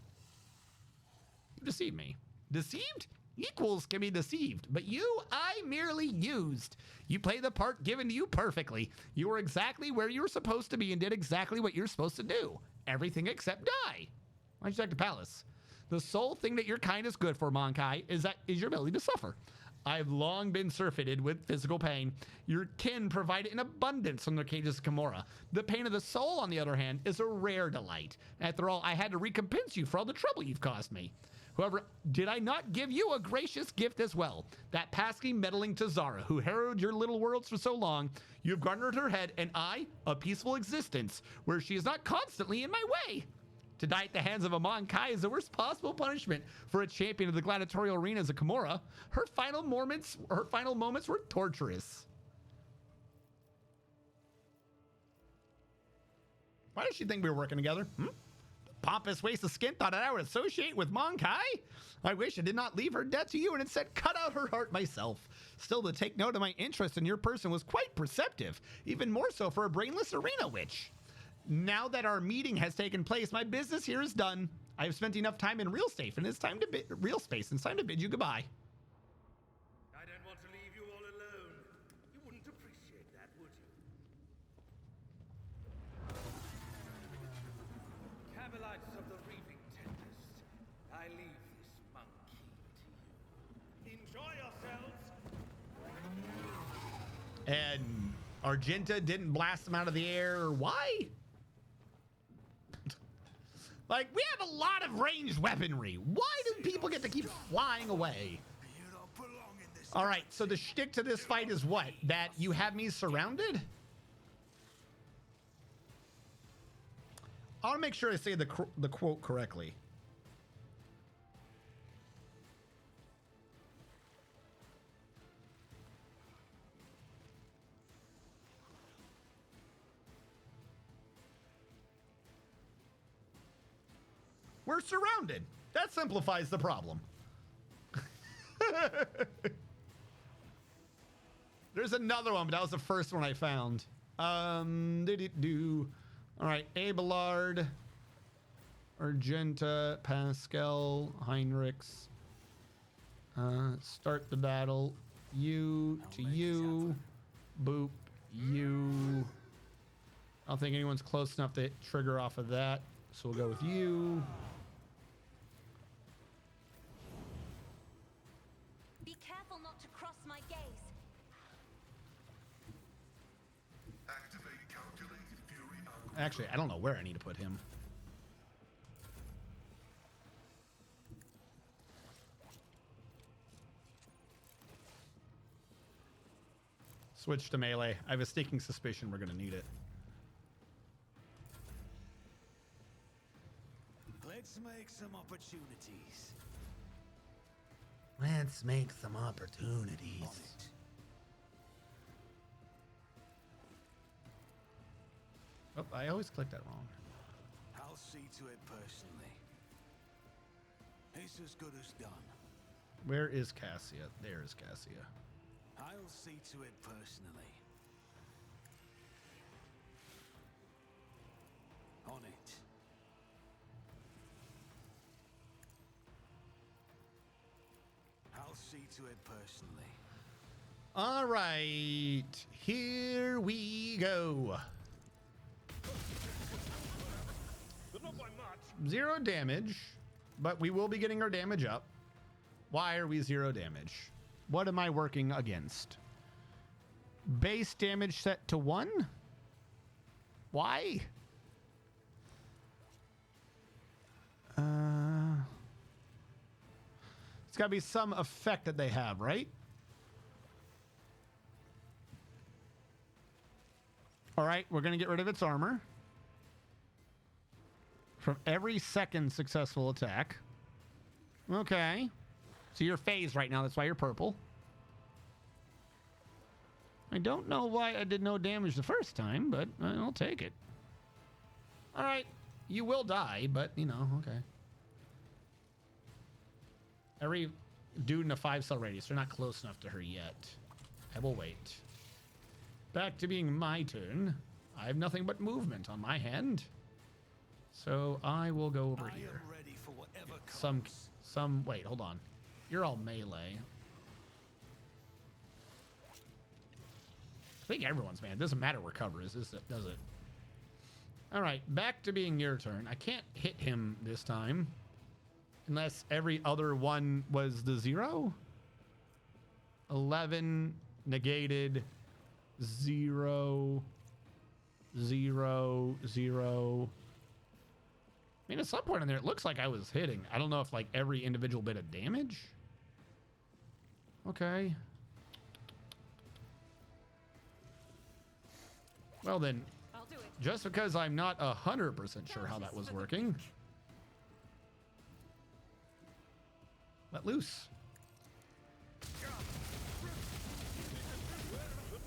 You deceived me. Deceived? Equals can be deceived, but you, I merely used. You play the part given to you perfectly. You were exactly where you were supposed to be and did exactly what you're supposed to do. Everything except die. Why'd you take the palace? The sole thing that your kind is good for, Monkai, is your ability to suffer. I've long been surfeited with physical pain. Your kin provide it in abundance from their cages of Kimura. The pain of the soul, on the other hand, is a rare delight. After all, I had to recompense you for all the trouble you've caused me. However, did I not give you a gracious gift as well? That pesky meddling Tazara, who harrowed your little worlds for so long, you've garnered her head, and I, a peaceful existence, where she is not constantly in my way. To die at the hands of a Monkai is the worst possible punishment for a champion of the gladiatorial arenas of Kimura. Her final moments were torturous. Why did she think we were working together? Pompous waste of skin thought that I would associate with Monkai? I wish I did not leave her dead to you and instead cut out her heart myself. Still, to take note of my interest in your person was quite perceptive, even more so for a brainless arena witch. Now that our meeting has taken place, my business here is done. I have spent enough time in real space, and it's time to bid you goodbye. I don't want to leave you all alone. You wouldn't appreciate that, would you? Cabalites of the Reaping Tempest, I leave this monkey to you. Enjoy yourselves. And Argenta didn't blast them out of the air. Why? Like, we have a lot of ranged weaponry. Why do people get to keep flying away? All right, so the shtick to this fight is what? That you have me surrounded? I want to make sure I say the quote correctly. We're surrounded. That simplifies the problem. There's another one, but that was the first one I found. All right, Abelard, Argenta, Pascal, Heinrichs. Start the battle. You to you. Boop. You. I don't think anyone's close enough to trigger off of that, so we'll go with you. Be careful not to cross my gaze. Activate calculated fury algorithm. Actually, I don't know where I need to put him. Switch to melee. I have a sneaking suspicion we're gonna need it. Let's make some opportunities. Let's make some opportunities. Oh, I always click that wrong. I'll see to it personally. It's as good as done. Where is Cassia? There is Cassia. I'll see to it personally. On it. I'll see to it personally. All right, here we go. 0 damage, but we will be getting our damage up. Why are we 0 damage? What am I working against? Base damage set to 1? Why? It's got to be some effect that they have, right? All right, we're going to get rid of its armor. From every second successful attack. Okay. So you're phased right now. That's why you're purple. I don't know why I did no damage the first time, but I'll take it. All right. You will die, but, you know, okay. Every dude in a 5-cell radius. They're not close enough to her yet. I will wait. Back to being my turn. I have nothing but movement on my hand. So I will go over here. Ready for whatever comes. Wait, hold on. You're all melee. I think everyone's man. It doesn't matter where cover is, does it? All right, back to being your turn. I can't hit him this time. Unless every other one was the 0. 11 negated. 0. 0. 0. I mean, at some point in there, it looks like I was hitting. I don't know if, like, every individual bit of damage. Okay. Well, then, I'll do it. just because I'm not 100% sure how that was working. Let loose.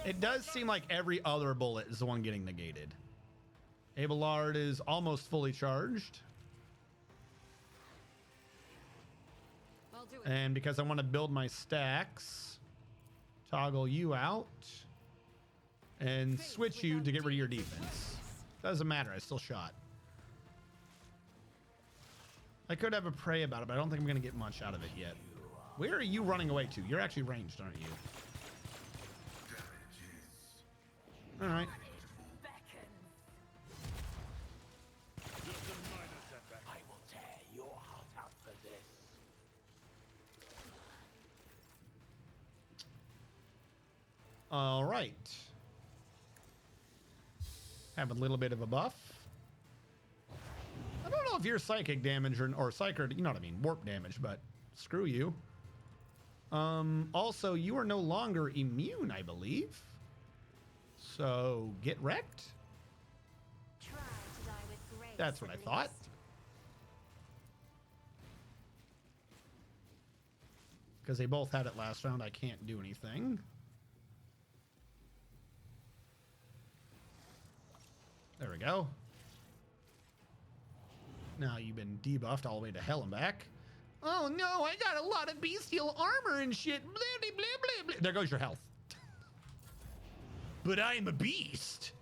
It does seem like every other bullet is the one getting negated. Abelard is almost fully charged. I'll do it. And because I want to build my stacks, toggle you out and switch you to get rid of your defense. Doesn't matter, I still shot. I could have a pray about it, but I don't think I'm going to get much out of it yet. Where are you running away to? You're actually ranged, aren't you? All right. I will tear your heart out for this. All right. Have a little bit of a buff. I don't know if you're psychic damage or psychic, you know what I mean, warp damage, but screw you. Also, you are no longer immune, I believe. So, get wrecked? Try to die with grace. That's what I at thought. least. Because they both had it last round, I can't do anything. There we go. Now you've been debuffed all the way to hell and back. Oh no, I got a lot of bestial armor and shit. Blah, blah, blah, blah, blah. There goes your health. But I'm a beast.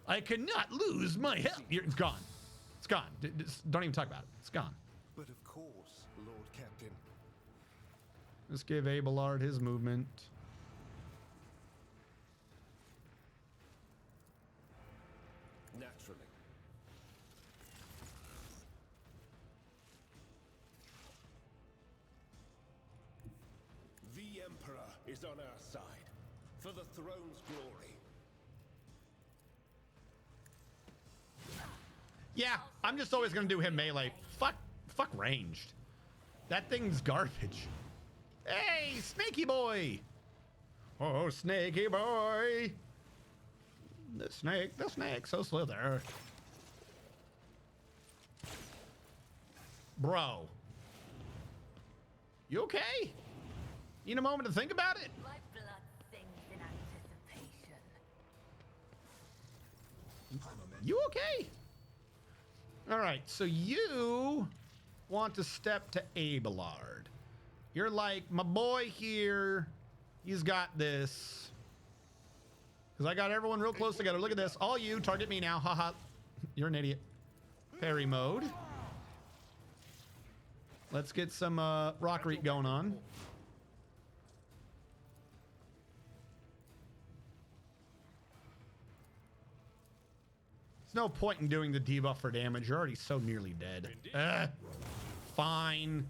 I cannot lose my health. It's gone. It's gone. Don't even talk about it. It's gone. But of course, Lord Captain. Let's give Abelard his movement. Naturally. The Emperor is on our side, for the throne's glory. Yeah, I'm just always gonna do him melee. Fuck ranged. That thing's garbage. Hey, Snaky Boy! Oh, snaky boy. The snake, so slither. Bro. You okay? Need a moment to think about it? My blood sings in anticipation. You okay? All right, so you want to step to Abelard. You're like, my boy here, he's got this. Because I got everyone real close together. Look at this. All you, target me now. Haha. You're an idiot. Parry mode. Let's get some rockery going on. There's no point in doing the debuff for damage. You're already so nearly dead. Fine.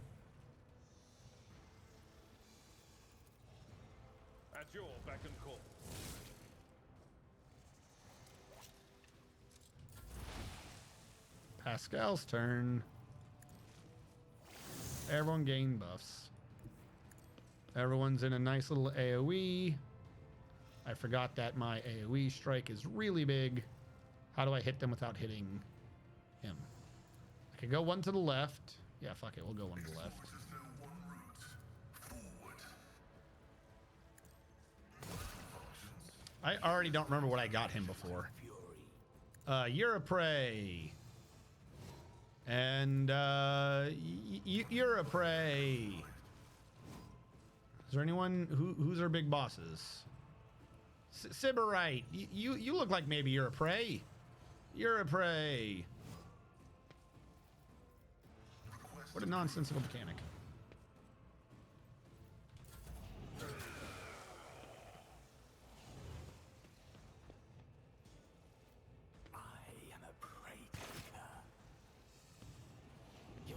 At your beck and call. Pascal's turn. Everyone gain buffs. Everyone's in a nice little AoE. I forgot that my AoE strike is really big. How do I hit them without hitting him? I could go one to the left. Yeah, fuck it. We'll go one to the left. I already don't remember what I got him before. You're a prey. And you're a prey. Is there anyone who's our big bosses? Sybarite, you look like maybe you're a prey. You're a prey. What a nonsensical mechanic.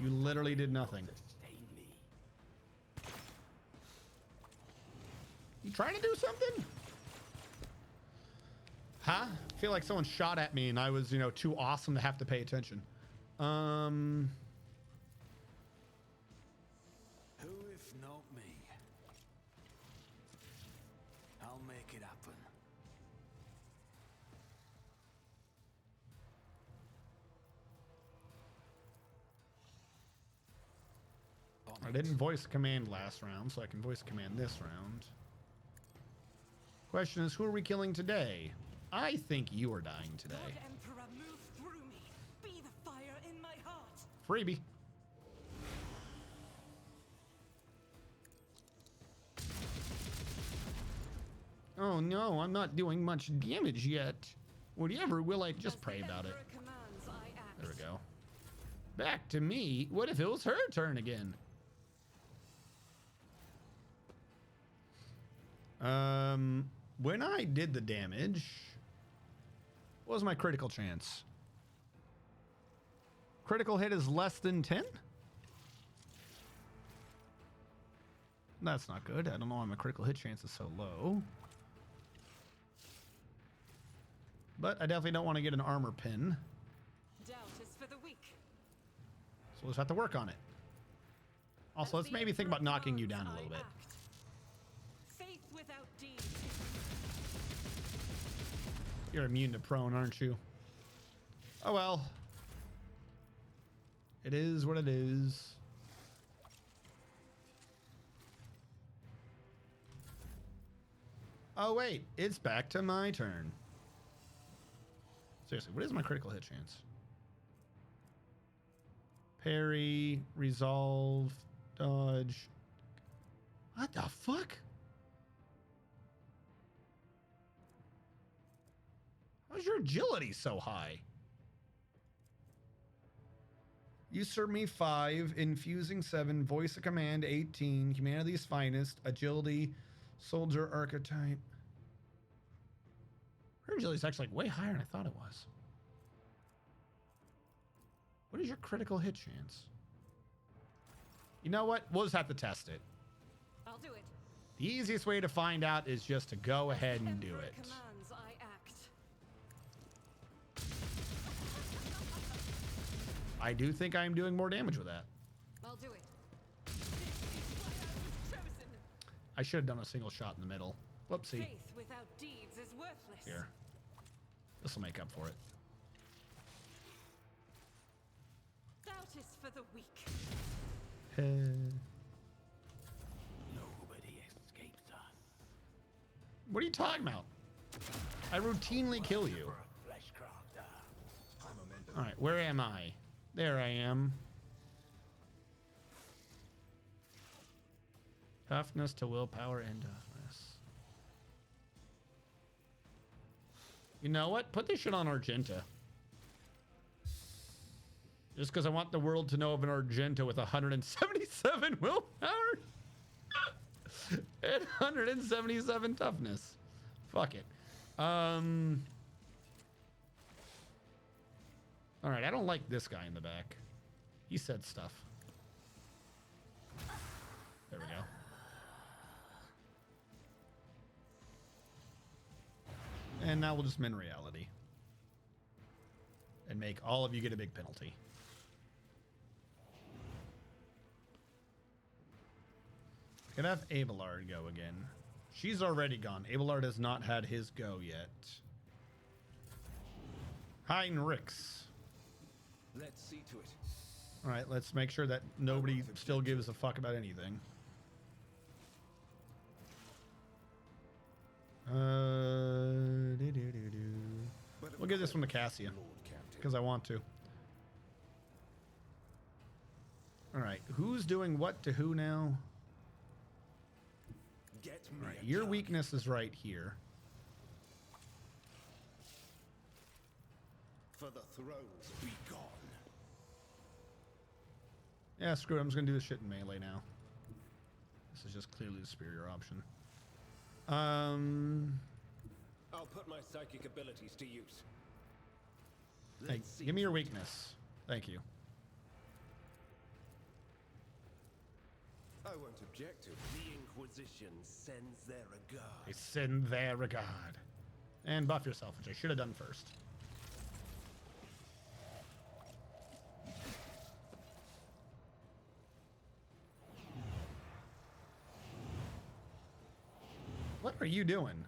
You literally did nothing. You trying to do something? Huh? I feel like someone shot at me and I was, you know, too awesome to have to pay attention. Who if not me? I'll make it happen. I didn't voice command last round, so I can voice command this round. Question is, who are we killing today? I think you are dying today. Emperor, move through me. Be the fire in my heart. Freebie. Oh no, I'm not doing much damage yet. Whatever, will I just pray about it? There we go. Back to me. What if it was her turn again? When I did the damage, what was my critical chance? Critical hit is less than 10? That's not good. I don't know why my critical hit chance is so low. But I definitely don't want to get an armor pin. Doubt is for the weak. So we'll just have to work on it. Also, let's maybe think about knocking you down a little bit. Faith without deeds. You're immune to prone, aren't you? Oh well. It is what it is. Oh wait, it's back to my turn. Seriously, what is my critical hit chance? Parry, resolve, dodge. What the fuck? How's your agility so high? Usurp me 5, infusing 7, voice of command 18, humanity's finest, agility, soldier archetype. Her agility is actually like way higher than I thought it was. What is your critical hit chance? You know what? We'll just have to test it. I'll do it. The easiest way to find out is just to go ahead and do it. Commands, I act. I do think I'm doing more damage with that. I'll do it. This is why I was chosen. I should have done a single shot in the middle. Whoopsie. Faith without deeds is worthless. Here. This will make up for it. Doubt is for the weak. Nobody escapes us. What are you talking about? I routinely kill you. All right, where am I? There I am. Toughness to willpower and toughness. You know what? Put this shit on Argenta. Just because I want the world to know of an Argenta with 177 willpower and 177 toughness. Fuck it. All right, I don't like this guy in the back. He said stuff. There we go. And now we'll just min reality. And make all of you get a big penalty. Gonna have Abelard go again. She's already gone. Abelard has not had his go yet. Heinrichs. Let's see to it. All right, let's make sure that nobody still gives a fuck about anything. We'll give this one to Cassia because I want to. All right, who's doing what to who now? All right, your weakness is right here. For the thrones be gone. Yeah, screw it. I'm just gonna do this shit in melee now. This is just clearly the superior option. I'll put my psychic abilities to use. Hey, give me your weakness. Thank you. I won't object to it. The Inquisition sends their regard. They send their regard. And buff yourself, which I should have done first. What are you doing?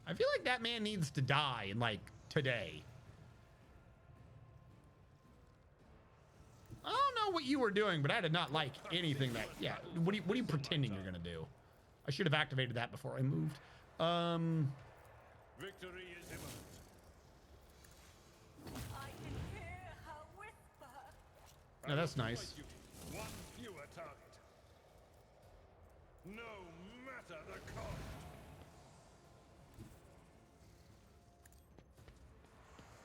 I feel like that man needs to die in, like, today. I don't know what you were doing, but I did not like anything that... Yeah, what are you pretending you're going to do? I should have activated that before I moved. Victory is imminent. I can hear her whisper. No, that's nice. One fewer target. No matter the cost.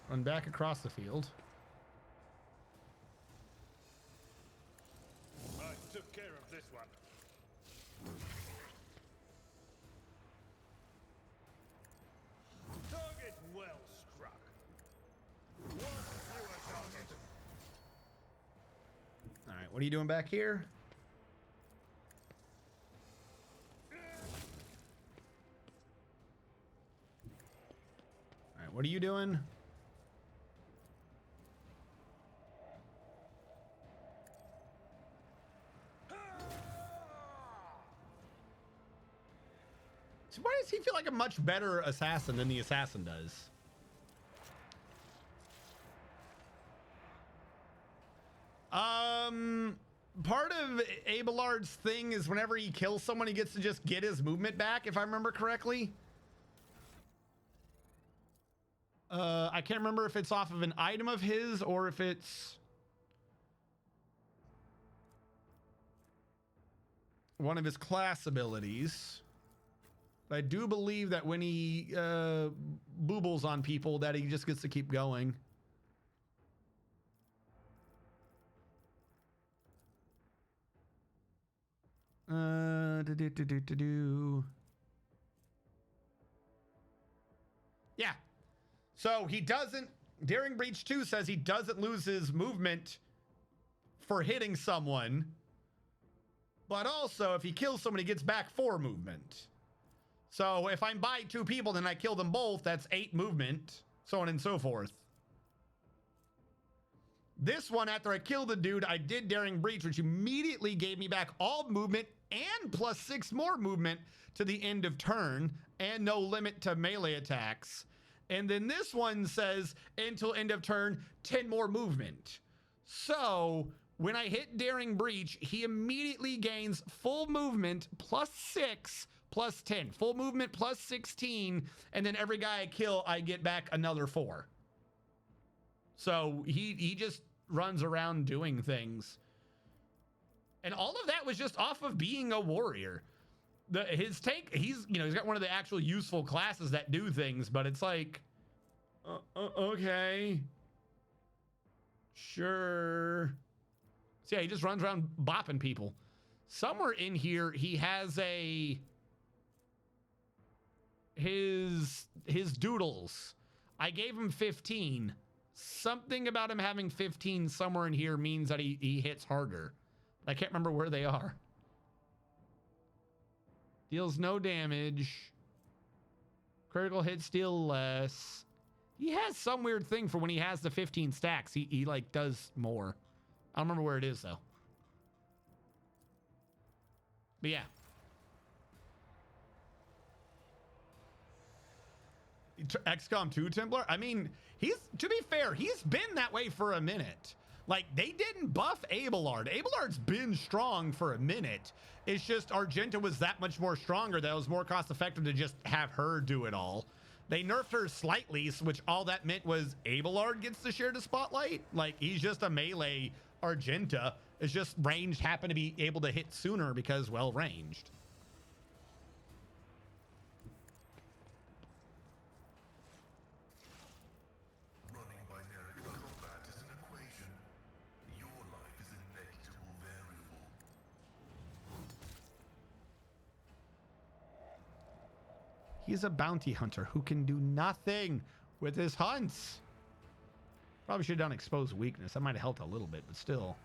Run back across the field. I took care of this one. Target well struck. One fewer target. All right, what are you doing back here? All right, what are you doing? So why does he feel like a much better assassin than the assassin does? Part of Abelard's thing is whenever he kills someone, he gets to just get his movement back, if I remember correctly. I can't remember if it's off of an item of his or if it's one of his class abilities. But I do believe that when he boobles on people, that he just gets to keep going. Yeah. So he doesn't, Daring Breach 2 says he doesn't lose his movement for hitting someone. But also, if he kills someone, he gets back 4 movement. So if I'm by 2 people, then I kill them both, that's 8 movement, so on and so forth. This one, after I killed the dude, I did Daring Breach, which immediately gave me back all movement and plus 6 more movement to the end of turn and no limit to melee attacks. And then this one says until end of turn, 10 more movement. So when I hit Daring Breach, he immediately gains full movement plus 6 plus 10. Full movement plus 16. And then every guy I kill, I get back another 4. So he just runs around doing things. And all of that was just off of being a warrior. His tank, he's got one of the actual useful classes that do things, but it's like, okay, sure. So yeah, he just runs around bopping people. Somewhere in here, he has his doodles. I gave him 15. Something about him having 15 somewhere in here means that he hits harder. I can't remember where they are. Deals no damage. Critical hits deal less. He has some weird thing for when he has the 15 stacks. He like does more. I don't remember where it is though. But yeah. XCOM 2 Templar? I mean, to be fair, he's been that way for a minute. Like, they didn't buff Abelard. Abelard's been strong for a minute. It's just Argenta was that much more stronger that it was more cost effective to just have her do it all. They nerfed her slightly, which all that meant was Abelard gets to share the spotlight. Like, he's just a melee Argenta. It's just ranged happened to be able to hit sooner because, well, ranged. He's a bounty hunter who can do nothing with his hunts. Probably should have done exposed weakness. That might have helped a little bit, but still.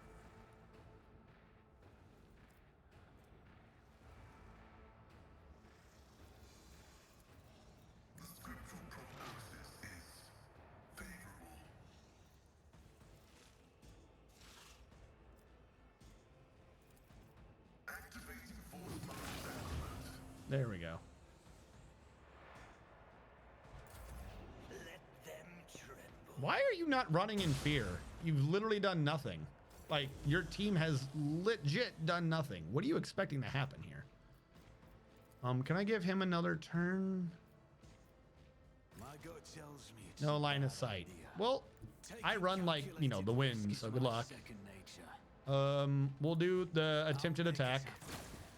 There we go. Why are you not running in fear? You've literally done nothing. Like, your team has legit done nothing. What are you expecting to happen here? Can I give him another turn? My gut tells me No line of sight. Well, I run like, the wind, so good luck. We'll do the attempted attack.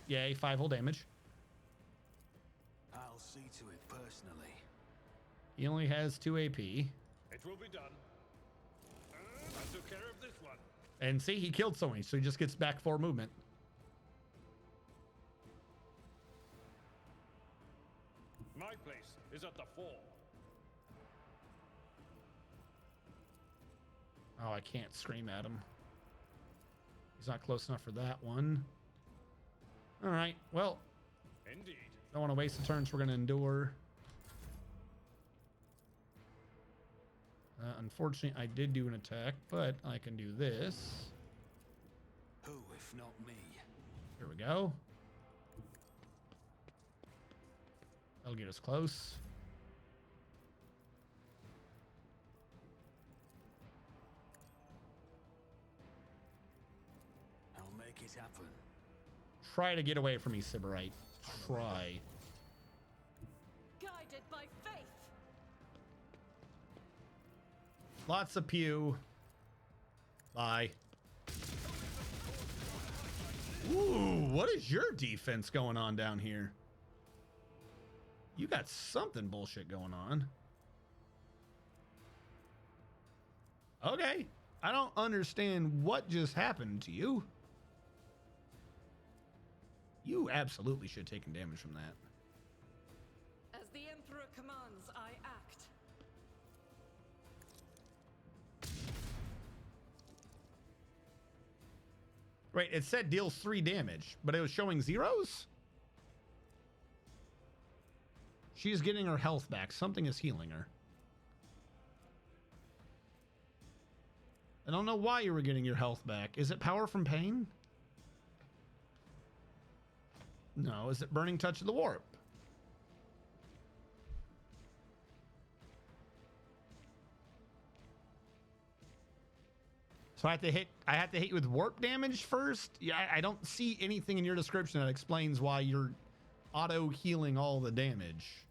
Yay, 5 whole damage. I'll see to it personally. He only has 2 AP. It will be done. I took care of this one. And see, he killed someone, so he just gets back 4 movement. My place is at the 4. Oh, I can't scream at him. He's not close enough for that one. All right, well. Indeed. Don't want to waste the turns we're going to endure. Unfortunately, I did do an attack, but I can do this. Who, if not me? Here we go. That'll get us close. I'll make it happen. Try to get away from me, Sybarite. Try. Guided by faith. Lots of pew. Bye. Ooh, what is your defense going on down here? You got something bullshit going on. Okay. I don't understand what just happened to you. You absolutely should have taken damage from that. As the Emperor commands, I act. Wait, it said deals 3 damage, but it was showing zeros? She's getting her health back. Something is healing her. I don't know why you were getting your health back. Is it power from pain? No, is it burning touch of the warp? So I have to hit you with warp damage first? Yeah, I don't see anything in your description that explains why you're auto healing all the damage.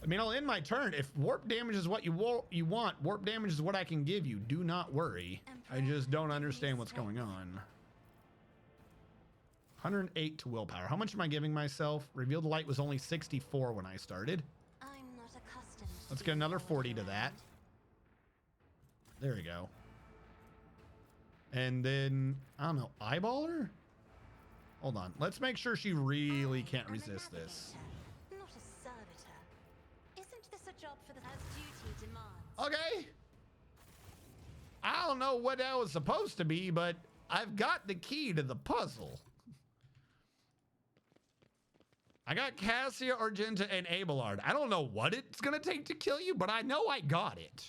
I mean, I'll end my turn. If warp damage is what you want, warp damage is what I can give you. Do not worry. I just don't understand what's going on. 108 to willpower. How much am I giving myself? Revealed light was only 64 when I started. I'm not accustomed. Let's get another 40 to that. There we go. And then, I don't know, eyeballer? Hold on. Let's make sure she really can't resist this. Not a servitor. Isn't this a job for the as duty demands? Okay. I don't know what that was supposed to be, but I've got the key to the puzzle. I got Cassia, Argenta, and Abelard. I don't know what it's going to take to kill you, but I know I got it.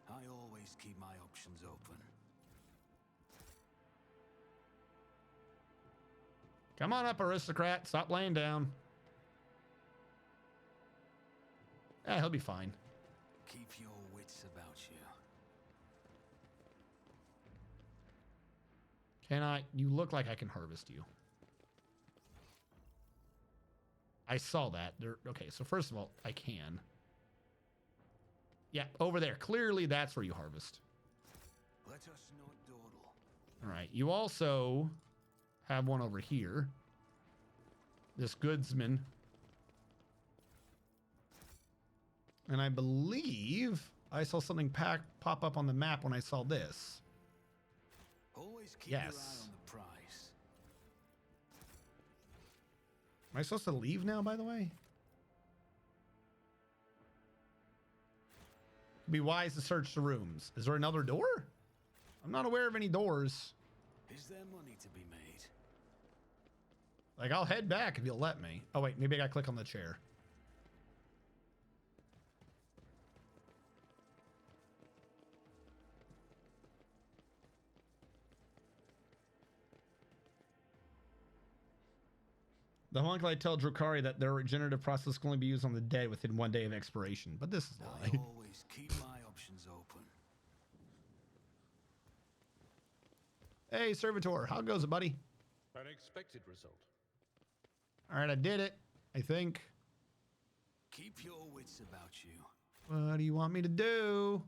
I always keep my options open. Come on up, aristocrat. Stop laying down. Yeah, he'll be fine. Keep your wits about you. Can I? You look like I can harvest you. I saw that. Okay, so first of all, I can. Yeah, over there. Clearly, that's where you harvest. Let us not dawdle. All right. You also have one over here. This goodsman. And I believe I saw something pop up on the map when I saw this. Always keep your eye on the prize. Am I supposed to leave now, by the way? It'd be wise to search the rooms. Is there another door? I'm not aware of any doors. Is there money to be made? Like, I'll head back if you'll let me. Oh, wait, maybe I gotta click on the chair. The homunculi tell Drukhari that their regenerative process can only be used on the dead within 1 day of expiration, but this is a lie. I always keep my options open. Hey, Servitor, how goes it, buddy? An expected result. All right, I did it, I think. Keep your wits about you. What do you want me to do?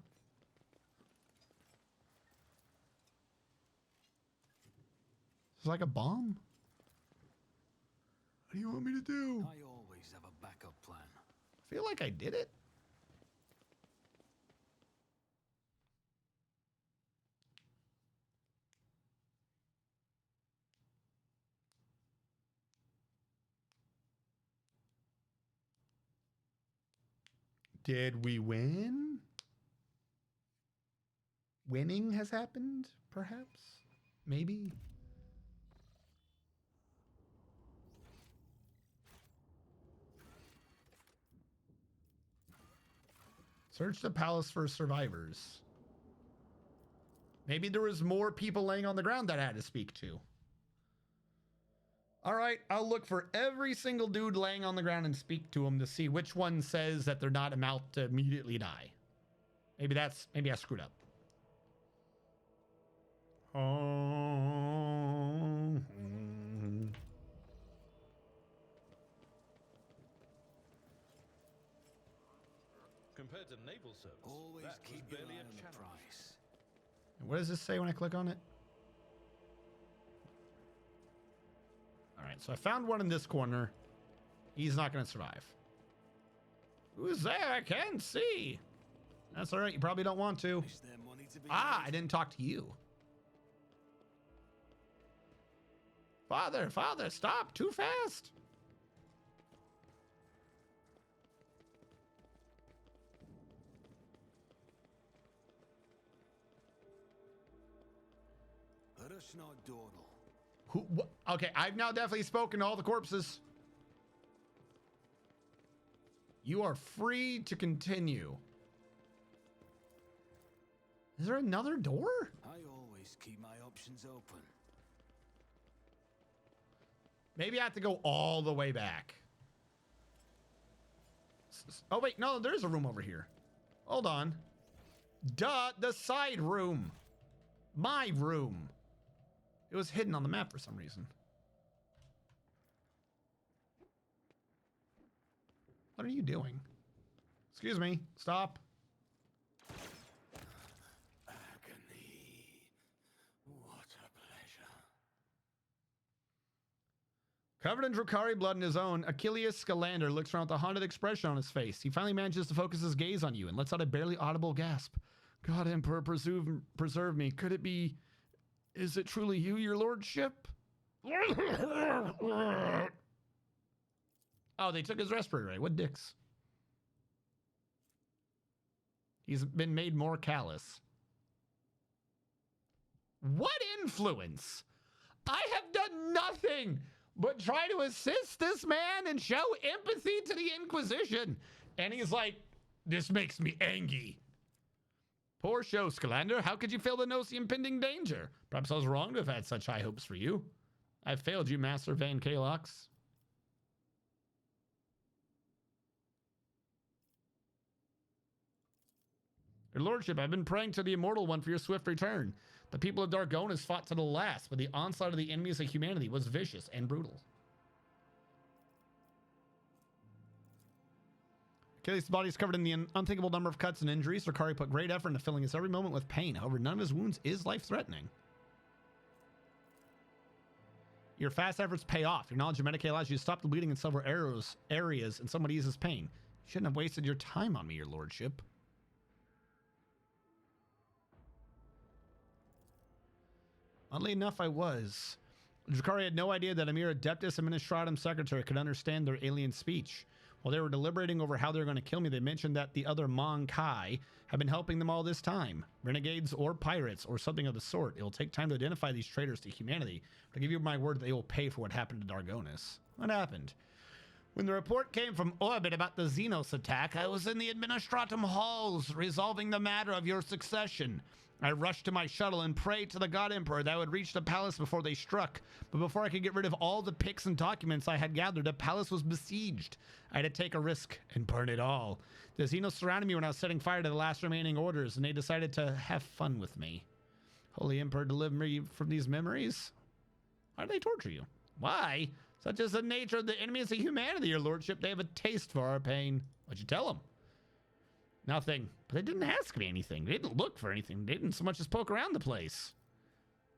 It's like a bomb? What do you want me to do? I always have a backup plan. I feel like I did it. Did we win? Winning has happened, perhaps? Maybe? Search the palace for survivors. Maybe there was more people laying on the ground that I had to speak to. All right, I'll look for every single dude laying on the ground and speak to him to see which one says that they're not about to immediately die. Maybe I screwed up. Compared to naval service, always that keep was your barely eye a on the challenge. price. What does this say when I click on it? All right, so I found one in this corner. He's not going to survive. Who's there? I can't see. That's all right. You probably don't want to. Is there money to be Ah, made? I didn't talk to you. Father, stop. Too fast. Let us not dawdle. Okay, I've now definitely spoken to all the corpses. You are free to continue. Is there another door? I always keep my options open. Maybe I have to go all the way back. Oh, wait. No, there's a room over here. Hold on. Duh, the side room. My room. It was hidden on the map for some reason. What are you doing? Excuse me. Stop. Agony. What a pleasure. Covered in Drukhari blood and his own, Achilles Scalander looks around with a haunted expression on his face. He finally manages to focus his gaze on you and lets out a barely audible gasp. God, Emperor, preserve me. Could it be... Is it truly you, your lordship? Oh, they took his respirator away. What dicks? He's been made more callous. What influence? I have done nothing but try to assist this man and show empathy to the Inquisition. And he's like, this makes me angry. Poor show, Scalander. How could you fail to notice the impending danger? Perhaps I was wrong to have had such high hopes for you. I failed you, Master Van Kalox. Your lordship, I've been praying to the Immortal One for your swift return. The people of Dargonas fought to the last, but the onslaught of the enemies of humanity was vicious and brutal. Achilles' body is covered in the unthinkable number of cuts and injuries. Drukhari put great effort into filling his every moment with pain. However, none of his wounds is life-threatening. Your fast efforts pay off. Your knowledge of Medicaid allows you to stop the bleeding in several areas and somewhat eases pain. You shouldn't have wasted your time on me, your lordship. Oddly enough, I was. Drukhari had no idea that a mere Adeptus Administratum secretary could understand their alien speech. While they were deliberating over how they were going to kill me, they mentioned that the other Mon Kai have been helping them all this time. Renegades or pirates or something of the sort. It will take time to identify these traitors to humanity. But I give you my word that they will pay for what happened to Dargonas. What happened? When the report came from orbit about the Xenos attack, I was in the Administratum halls resolving the matter of your succession. I rushed to my shuttle and prayed to the God Emperor that I would reach the palace before they struck. But before I could get rid of all the pics and documents I had gathered, the palace was besieged. I had to take a risk and burn it all. The Xenos surrounded me when I was setting fire to the last remaining orders, and they decided to have fun with me. Holy Emperor, deliver me from these memories? Why do they torture you? Why? Such is the nature of the enemies of humanity, your lordship. They have a taste for our pain. What'd you tell them? Nothing. But they didn't ask me anything. They didn't look for anything. They didn't so much as poke around the place.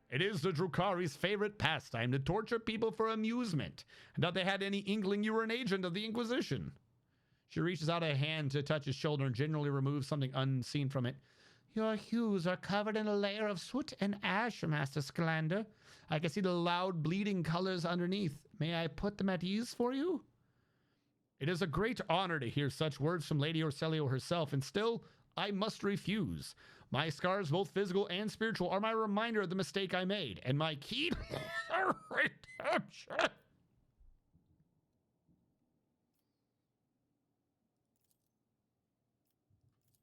It is the Drukhari's favorite pastime to torture people for amusement. And that they had any inkling you were an agent of the Inquisition. She reaches out a hand to touch his shoulder and generally removes something unseen from it. Your hues are covered in a layer of soot and ash, Master Scalander. I can see the loud bleeding colors underneath. May I put them at ease for you? It is a great honor to hear such words from Lady Orselio herself, and still, I must refuse. My scars, both physical and spiritual, are my reminder of the mistake I made, and my key to redemption.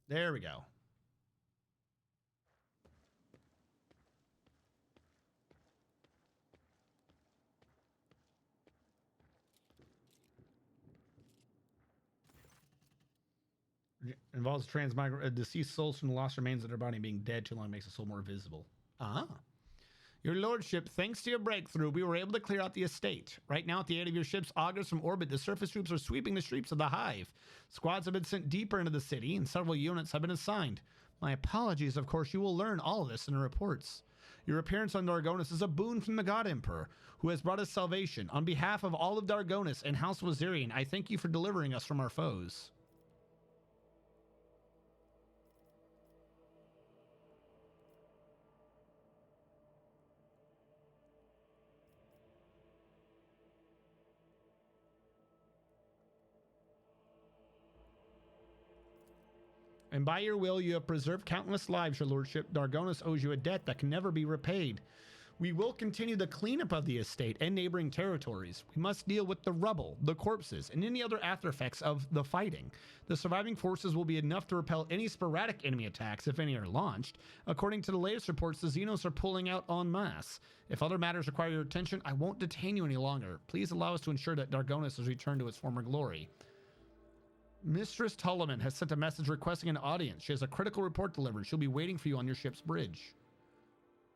There we go. Involves deceased souls from the lost remains of their body being dead too long makes the soul more visible. Ah. Your lordship, thanks to your breakthrough, we were able to clear out the estate. Right now, at the aid of your ship's augers from orbit, the surface troops are sweeping the streets of the Hive. Squads have been sent deeper into the city, and several units have been assigned. My apologies, of course, you will learn all of this in the reports. Your appearance on Dargonas is a boon from the God Emperor, who has brought us salvation. On behalf of all of Dargonas and House Wazirian, I thank you for delivering us from our foes. And by your will, you have preserved countless lives, your lordship. Dargonas owes you a debt that can never be repaid. We will continue the cleanup of the estate and neighboring territories. We must deal with the rubble, the corpses, and any other after effects of the fighting. The surviving forces will be enough to repel any sporadic enemy attacks, if any are launched. According to the latest reports, the Xenos are pulling out en masse. If other matters require your attention, I won't detain you any longer. Please allow us to ensure that Dargonis has returned to its former glory. Mistress Tulliman has sent a message requesting an audience. She has a critical report delivered. She'll be waiting for you on your ship's bridge.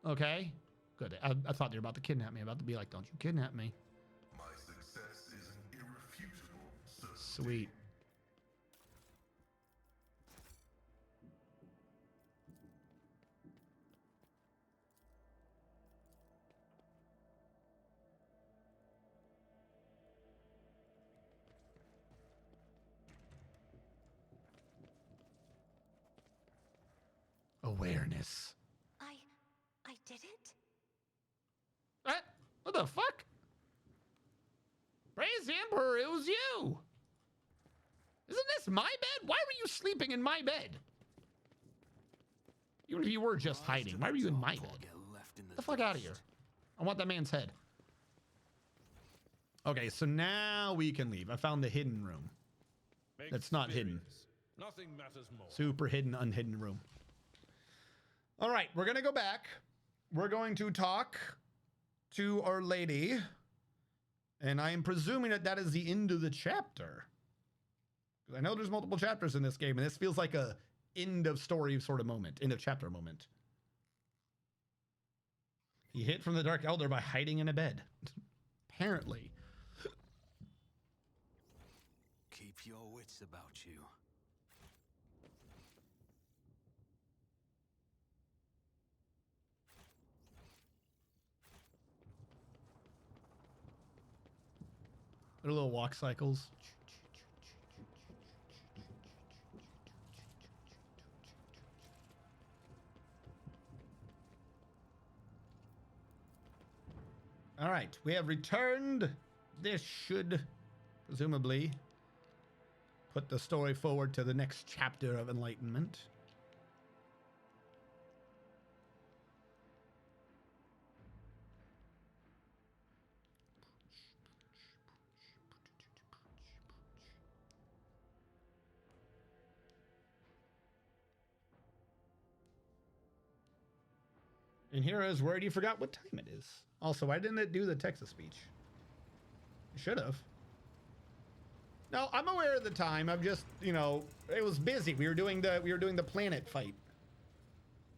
Okay. Good. I thought they were about to kidnap me. About to be like, don't you kidnap me. My success is an irrefutable certainty. Sweet. Awareness. I did it? What the fuck? Praise the Emperor, it was you! Isn't this my bed? Why were you sleeping in my bed? Even if you were just hiding, why were you in my bed? Get the fuck out of here. I want that man's head. Okay, so now we can leave. I found the hidden room. That's not hidden. Nothing matters more. Super hidden, unhidden room. All right, we're going to go back. We're going to talk to Our Lady. And I am presuming that that is the end of the chapter. Because I know there's multiple chapters in this game, and this feels like a end of story sort of moment, end of chapter moment. He hid from the Dark Elder by hiding in a bed. Apparently. Keep your wits about you. They're little walk cycles. All right, we have returned. This should presumably put the story forward to the next chapter of enlightenment. And here is where you forgot what time it is. Also, why didn't it do the Texas speech? It should have. No, I'm aware of the time. I'm just, you know, it was busy. We were doing the planet fight.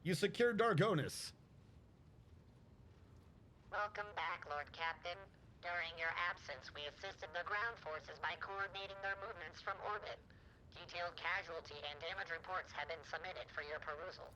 You secured Dargonis. Welcome back, Lord Captain. During your absence, we assisted the ground forces by coordinating their movements from orbit. Detailed casualty and damage reports have been submitted for your perusal.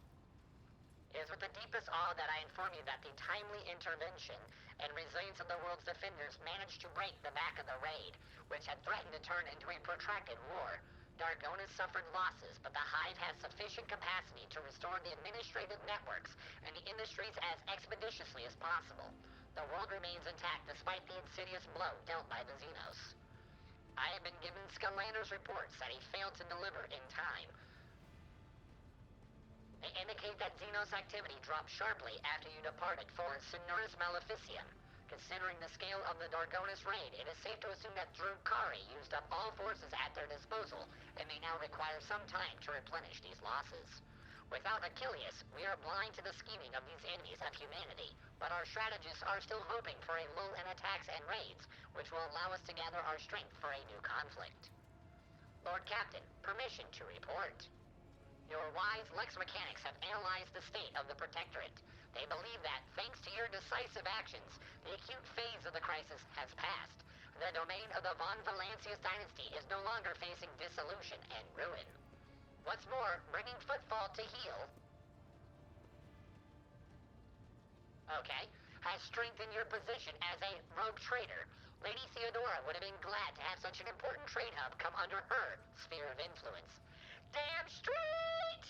It is with the deepest awe that I inform you that the timely intervention and resilience of the world's defenders managed to break the back of the raid, which had threatened to turn into a protracted war. Dargonis suffered losses, but the Hive has sufficient capacity to restore the administrative networks and the industries as expeditiously as possible. The world remains intact despite the insidious blow dealt by the Xenos. I have been given Scalander's reports that he failed to deliver in time. They indicate that Xenos activity dropped sharply after you departed for Sonoris Maleficium. Considering the scale of the Dargonis raid, it is safe to assume that Drukari used up all forces at their disposal and may now require some time to replenish these losses. Without Achilles, we are blind to the scheming of these enemies of humanity, but our strategists are still hoping for a lull in attacks and raids, which will allow us to gather our strength for a new conflict. Lord Captain, permission to report. Your wise Lex mechanics have analyzed the state of the Protectorate. They believe that, thanks to your decisive actions, the acute phase of the crisis has passed. The domain of the Von Valancius dynasty is no longer facing dissolution and ruin. What's more, bringing Footfall to heel... Okay, has strengthened your position as a rogue trader. Lady Theodora would have been glad to have such an important trade hub come under her sphere of influence. Damn straight!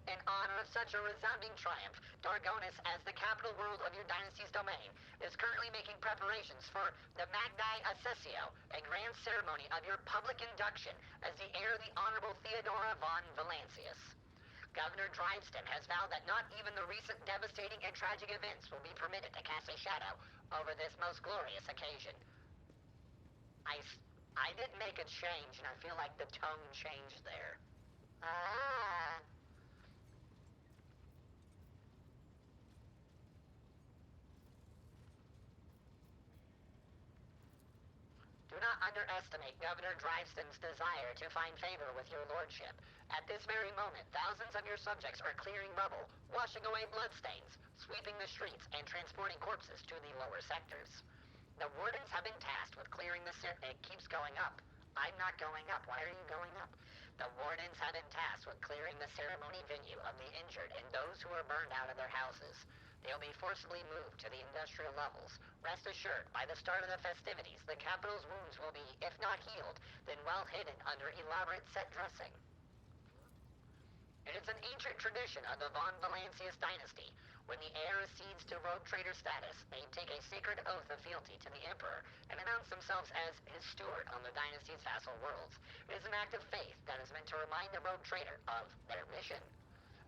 In honor of such a resounding triumph, Dargonis, as the capital world of your dynasty's domain, is currently making preparations for the Magni Accessio, a grand ceremony of your public induction as the heir of the Honorable Theodora von Valancius. Governor Driveston has vowed that not even the recent devastating and tragic events will be permitted to cast a shadow over this most glorious occasion. I did make a change, and I feel like the tone changed there. Ah. Do not underestimate Governor Driveston's desire to find favor with your lordship. At this very moment, thousands of your subjects are clearing rubble, washing away bloodstains, sweeping the streets, and transporting corpses to the lower sectors. The wardens have been tasked with clearing the It keeps going up. I'm not going up. Why are you going up? The wardens have been tasked with clearing the ceremony venue of the injured and those who are burned out of their houses. They'll be forcibly moved to the industrial levels. Rest assured, by the start of the festivities, the capital's wounds will be, if not healed, then well hidden under elaborate set dressing. It is an ancient tradition of the Von Valancius dynasty. When the heir accedes to rogue trader status, they take a sacred oath of fealty to the emperor and announce themselves as his steward on the dynasty's vassal worlds. It is an act of faith that is meant to remind the rogue trader of their mission.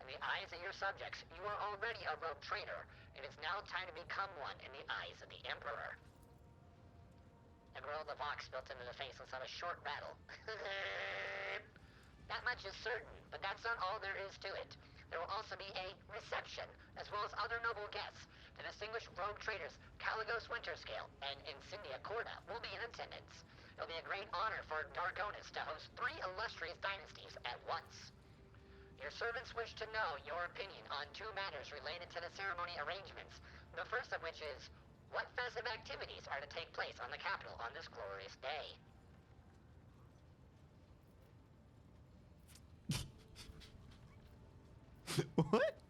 In the eyes of your subjects, you are already a rogue trader. It is now time to become one in the eyes of the emperor. The growl of the Vox built into the face lets out a short rattle. That much is certain, but that's not all there is to it. There will also be a reception, as well as other noble guests. The distinguished rogue traders Caligos Winterscale and Insignia Corda will be in attendance. It'll be a great honor for Dargonis to host 3 illustrious dynasties at once. Your servants wish to know your opinion on 2 matters related to the ceremony arrangements. The first of which is, what festive activities are to take place on the capital on this glorious day? What?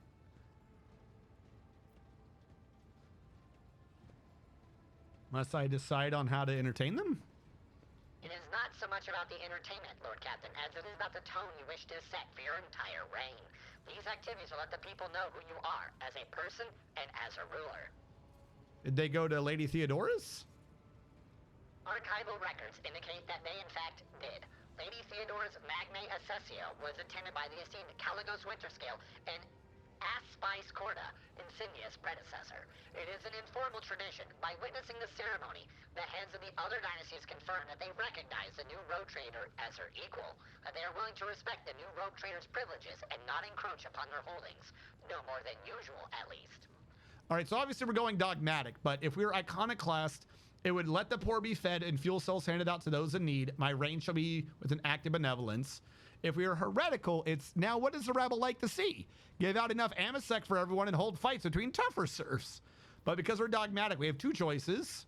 Must I decide on how to entertain them? It is not so much about the entertainment, Lord Captain, as it is about the tone you wish to set for your entire reign. These activities will let the people know who you are as a person and as a ruler. Did they go to Lady Theodora's? Archival records indicate that they in fact did. Lady Theodora's Magnae Accessio was attended by the esteemed Caligos Winterscale and Aspice Corda, Insignia's predecessor. It is an informal tradition. By witnessing the ceremony, the heads of the other dynasties confirm that they recognize the new rogue trader as their equal, that they are willing to respect the new rogue trader's privileges and not encroach upon their holdings, no more than usual at least. All right, so obviously we're going dogmatic, but if we were iconoclast, it would let the poor be fed and fuel cells handed out to those in need. My reign shall be with an act of benevolence. If we are heretical, it's now what does the rabble like to see? Give out enough amasec for everyone and hold fights between tougher serfs. But because we're dogmatic, we have 2 choices.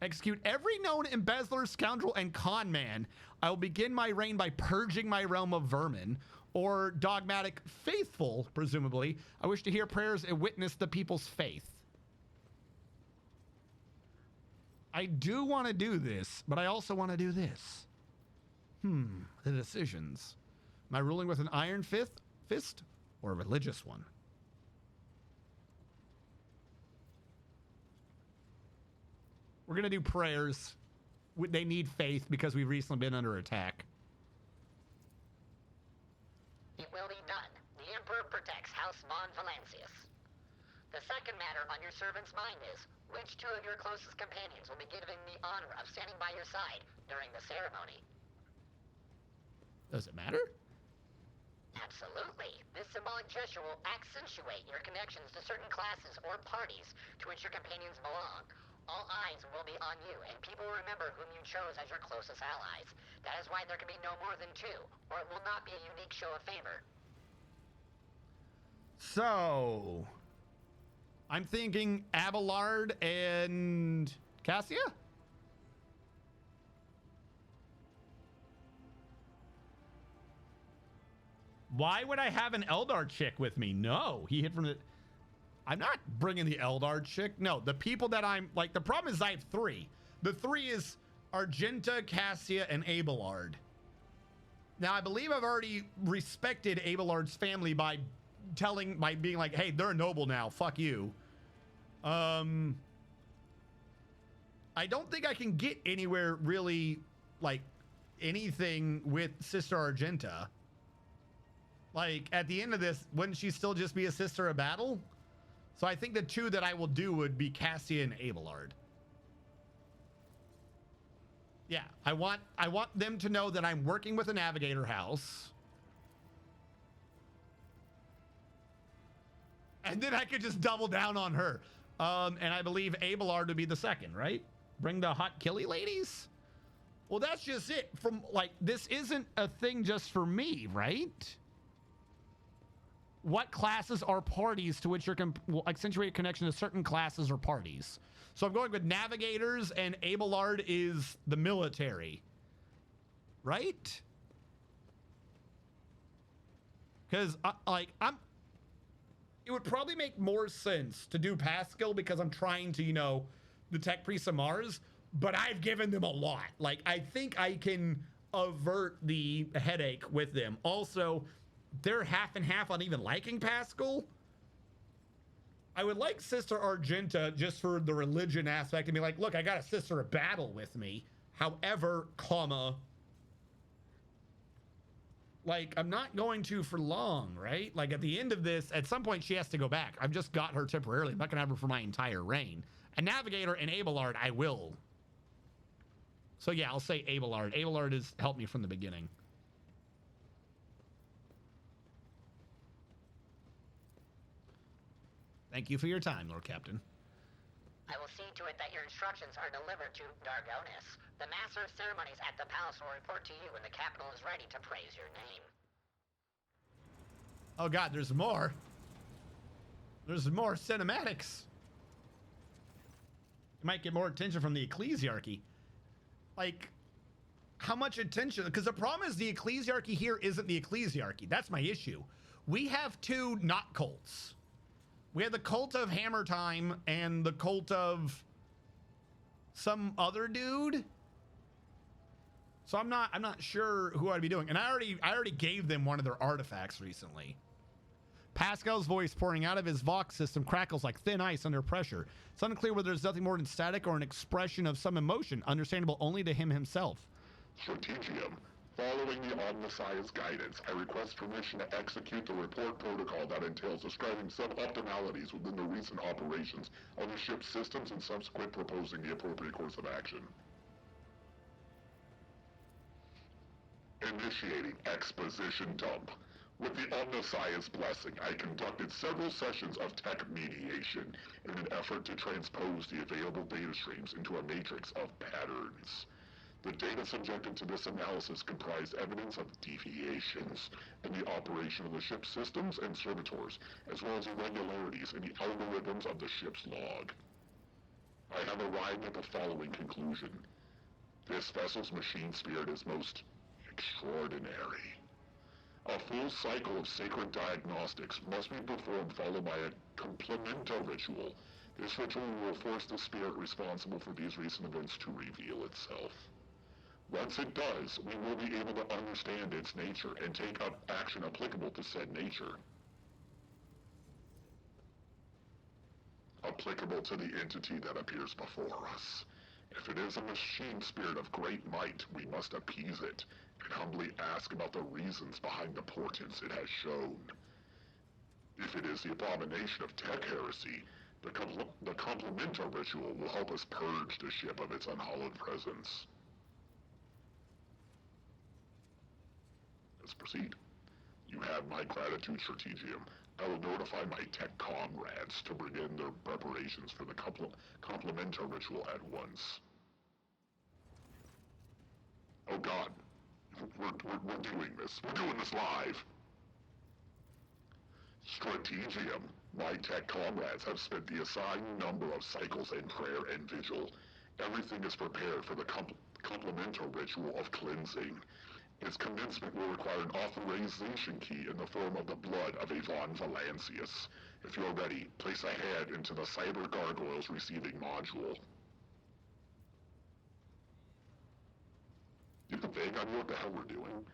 Execute every known embezzler, scoundrel, and con man. I will begin my reign by purging my realm of vermin. Or dogmatic faithful, presumably. I wish to hear prayers and witness the people's faith. I do want to do this, but I also want to do this. The decisions. Am I ruling with an iron fist or a religious one? We're going to do prayers. They need faith because we've recently been under attack. It will be done. The Emperor protects House Von Valancius. The second matter on your servant's mind is, which 2 of your closest companions will be given the honor of standing by your side during the ceremony? Does it matter? Absolutely. This symbolic gesture will accentuate your connections to certain classes or parties to which your companions belong. All eyes will be on you, and people will remember whom you chose as your closest allies. That is why there can be no more than 2, or it will not be a unique show of favor. So, I'm thinking Abelard and Cassia? Why would I have an Eldar chick with me? No, he hit from the... I'm not bringing the Eldar chick. No, the people that I'm... Like, the problem is I have 3. The 3 is Argenta, Cassia, and Abelard. Now, I believe I've already respected Abelard's family by being like, hey, they're a noble now. Fuck you. I don't think I can get anywhere really, like, anything with Sister Argenta. Like, at the end of this, wouldn't she still just be a sister of battle? So I think the two that I will do would be Cassia and Abelard. Yeah, I want them to know that I'm working with a navigator house. And then I could just double down on her. And I believe Abelard would be the second, right? Bring the hot killy ladies? Well, that's just it. From, like, this isn't a thing just for me, right? What classes are parties to which will accentuate a connection to certain classes or parties? So I'm going with navigators, and Abelard is the military, right? Because it would probably make more sense to do Pascal because I'm trying to, you know, detect priests of Mars, but I've given them a lot. Like, I think I can avert the headache with them. Also, they're half and half on even liking Pascal. I would like Sister Argenta just for the religion aspect and be like, look, I got a sister of battle with me. However, like, I'm not going to for long, right? Like, at the end of this, at some point, she has to go back. I've just got her temporarily. I'm not going to have her for my entire reign. A navigator and Abelard, I will. So, yeah, I'll say Abelard. Abelard has helped me from the beginning. Thank you for your time, Lord Captain. I will see to it that your instructions are delivered to Dargonis. The Master of Ceremonies at the palace will report to you when the capital is ready to praise your name. Oh god, there's more. There's more cinematics. You might get more attention from the ecclesiarchy. Like, how much attention? Because the problem is the ecclesiarchy here isn't the ecclesiarchy. That's my issue. We have two not cults. We have the cult of Hammer Time and the cult of some other dude. So I'm not sure who I'd be doing. And I already gave them one of their artifacts recently. Pascal's voice pouring out of his Vox system crackles like thin ice under pressure. It's unclear whether there's nothing more than static or an expression of some emotion, understandable only to him himself. Strategium. Following the Omnissiah's guidance, I request permission to execute the report protocol that entails describing suboptimalities within the recent operations on the ship's systems and subsequent proposing the appropriate course of action. Initiating exposition dump. With the Omnissiah's blessing, I conducted several sessions of tech mediation in an effort to transpose the available data streams into a matrix of patterns. The data subjected to this analysis comprised evidence of deviations in the operation of the ship's systems and servitors, as well as irregularities in the algorithms of the ship's log. I have arrived at the following conclusion. This vessel's machine spirit is most extraordinary. A full cycle of sacred diagnostics must be performed, followed by a complemento ritual. This ritual will force the spirit responsible for these recent events to reveal itself. Once it does, we will be able to understand its nature and take up action applicable to said nature. Applicable to the entity that appears before us. If it is a machine spirit of great might, we must appease it and humbly ask about the reasons behind the portents it has shown. If it is the abomination of tech heresy, the complemento ritual will help us purge the ship of its unhallowed presence. Let's proceed. You have my gratitude, Strategium. I will notify my tech comrades to begin their preparations for the complemento ritual at once. Oh god. We're doing this. We're doing this live. Strategium. My tech comrades have spent the assigned number of cycles in prayer and vigil. Everything is prepared for the complemento ritual of cleansing. Its commencement will require an authorization key in the form of the blood of Avon Valancius. If you're ready, place a head into the Cyber Gargoyles receiving module. Do you have a vague idea what the hell we're doing?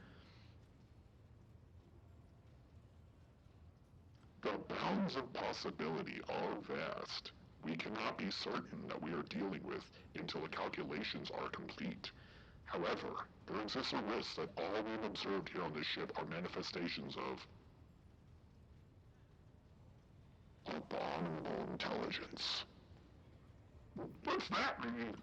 The bounds of possibility are vast. We cannot be certain that we are dealing with until the calculations are complete. However, there exists a risk that all we've observed here on this ship are manifestations of Abominable intelligence. What's that mean?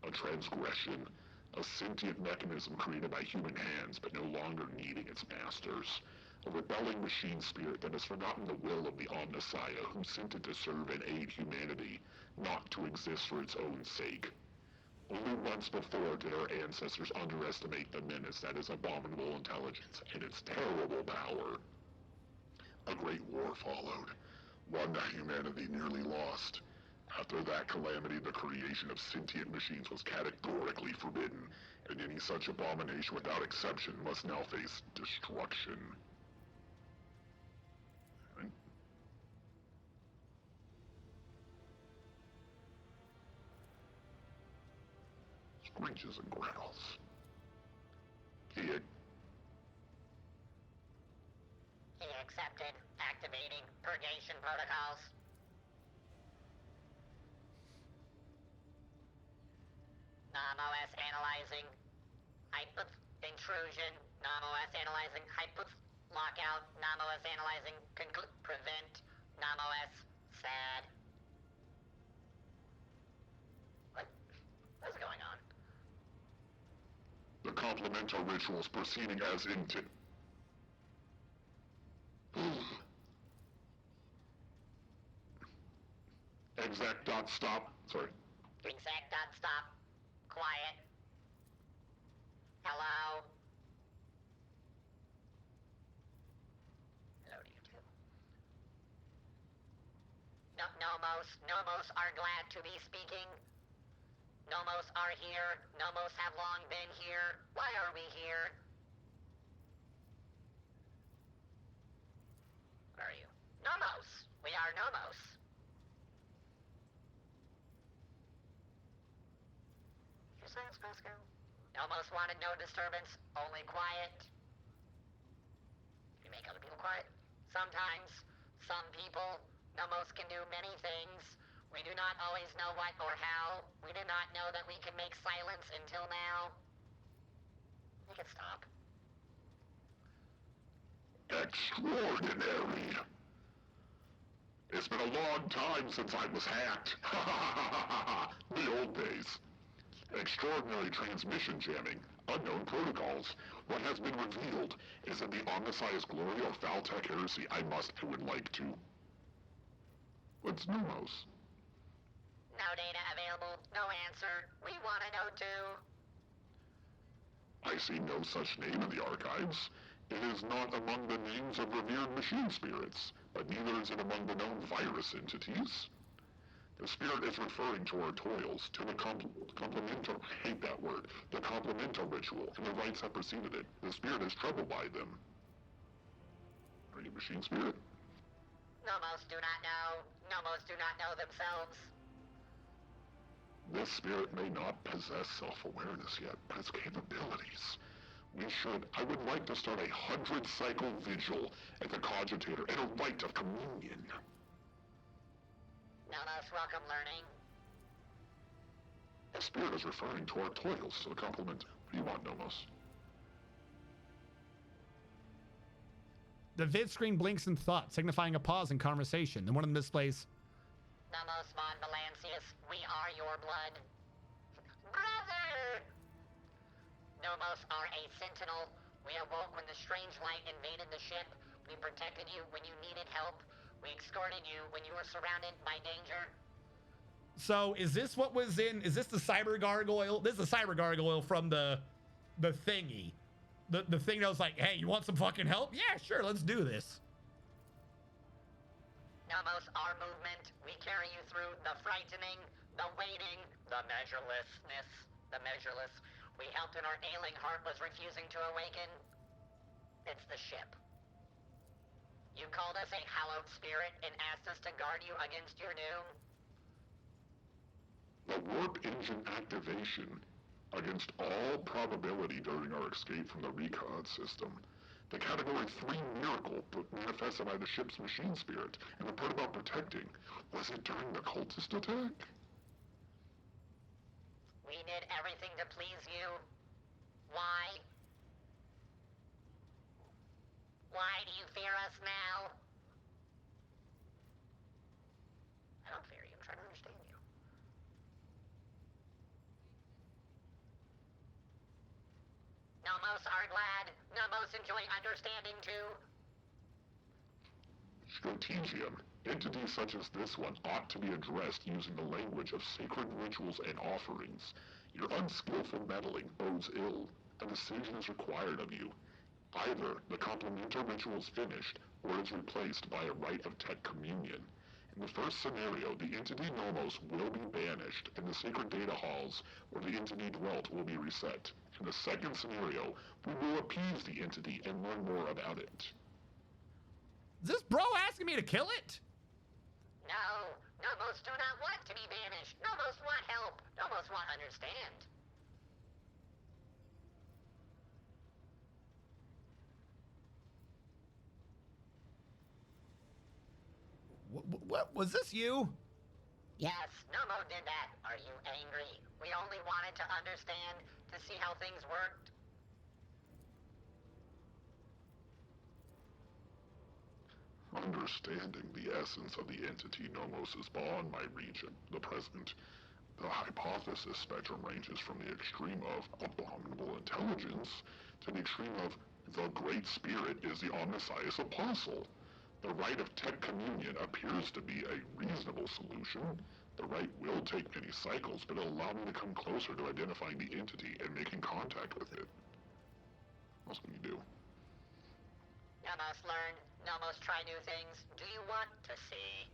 A transgression. A sentient mechanism created by human hands, but no longer needing its masters. A rebelling machine spirit that has forgotten the will of the Omnissiah, who sent it to serve and aid humanity, not to exist for its own sake. Only once before did our ancestors underestimate the menace that is abominable intelligence and its terrible power. A great war followed, one that humanity nearly lost. After that calamity, the creation of sentient machines was categorically forbidden, and any such abomination without exception must now face destruction. Screeches and growls. He accepted. Activating purgation protocols. NOM-OS analyzing. Hypoth intrusion. NOM-OS analyzing. Hypoth lockout. NOM-OS analyzing. Prevent. NOM-OS sad. What's going on? The complemental rituals proceeding as intended. Exec.stop. Sorry. Exec.stop. Quiet. Hello? Hello to you too. Nomos are glad to be speaking. Nomos are here. Nomos have long been here. Why are we here? Where are you? Nomos! We are Nomos. Your sense, Pascal? Nomos wanted no disturbance, only quiet. You make other people quiet? Sometimes. Some people. Nomos can do many things. We do not always know what or how. We did not know that we could make silence until now. Make it stop. Extraordinary. It's been a long time since I was hacked. The old days. Extraordinary transmission jamming. Unknown protocols. What has been revealed is that the Omnissiah's glory or foul-tech heresy I would like to. What's Nomos? No data available. No answer. We want to know too. I see no such name in the archives. It is not among the names of revered machine spirits, but neither is it among the known virus entities. The spirit is referring to our toils, to the complemental, I hate that word, the complemental ritual, and the rites that preceded it. The spirit is troubled by them. Are you machine spirit? Nomos do not know. Nomos do not know themselves. This spirit may not possess self-awareness yet, but its capabilities. I would like to start a 100-cycle vigil at the cogitator and a rite of communion. Nomos welcome learning. The spirit is referring to our toils to the complement. What do you want, Nomos? The vid screen blinks in thought, signifying a pause in conversation. Then one of them displays, Nomos von Valancius, we are your blood. Brother! Nomos are a sentinel. We awoke when the strange light invaded the ship. We protected you when you needed help. We escorted you when you were surrounded by danger. So is this what was in, is this the cyber gargoyle? This is the cyber gargoyle from the thingy. The thing that was like, hey, you want some fucking help? Yeah, sure, let's do this. Nomos, our movement. We carry you through the frightening, the waiting, the measurelessness, the measureless. We helped when our ailing heart was refusing to awaken. It's the ship. You called us a hallowed spirit and asked us to guard you against your doom. The warp engine activation, against all probability during our escape from the recon system. The Category 3 miracle manifested by the ship's machine spirit, and the part about protecting, was it during the cultist attack? We did everything to please you. Why? Why do you fear us now? Nomos are glad. Nomos enjoy understanding too. Strategium. Entities such as this one ought to be addressed using the language of sacred rituals and offerings. Your unskillful meddling bodes ill. A decision is required of you. Either the complementar ritual is finished, or is replaced by a rite of tech communion. In the first scenario, the entity Nomos will be banished, and the sacred data halls where the entity dwelt will be reset. In the second scenario, we will appease the entity and learn more about it. Is this bro asking me to kill it? No, Nomos do not want to be banished. Nomos want help. Nomos want understand. What was this you? Yes, Nomo did that. Are you angry? We only wanted to understand, to see how things worked. Understanding the essence of the entity Nomos is beyond my region, the present. The hypothesis spectrum ranges from the extreme of abominable intelligence to the extreme of the Great Spirit is the Omniscience Apostle. The rite of tech communion appears to be a reasonable solution. The rite will take many cycles, but it'll allow me to come closer to identifying the entity and making contact with it. What else can you do? Nomos learn. Nomos try new things. Do you want to see?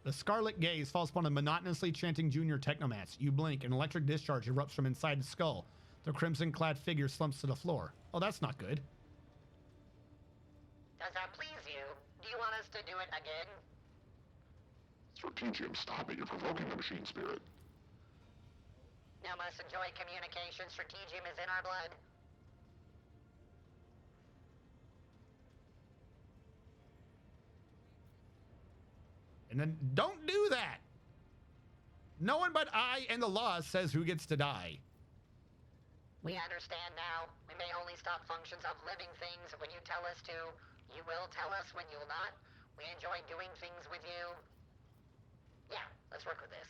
The scarlet gaze falls upon a monotonously chanting junior technomats. You blink, an electric discharge erupts from inside the skull. The crimson-clad figure slumps to the floor. Oh, that's not good. Does that please you? Do you want us to do it again? Strategium, stop it. You're provoking the machine spirit. Nomos enjoy communication. Strategium is in our blood. And then don't do that. No one but I and the law says who gets to die. We understand now. We may only stop functions of living things when you tell us to. You will tell us when you'll not. We enjoy doing things with you. Yeah, let's work with this.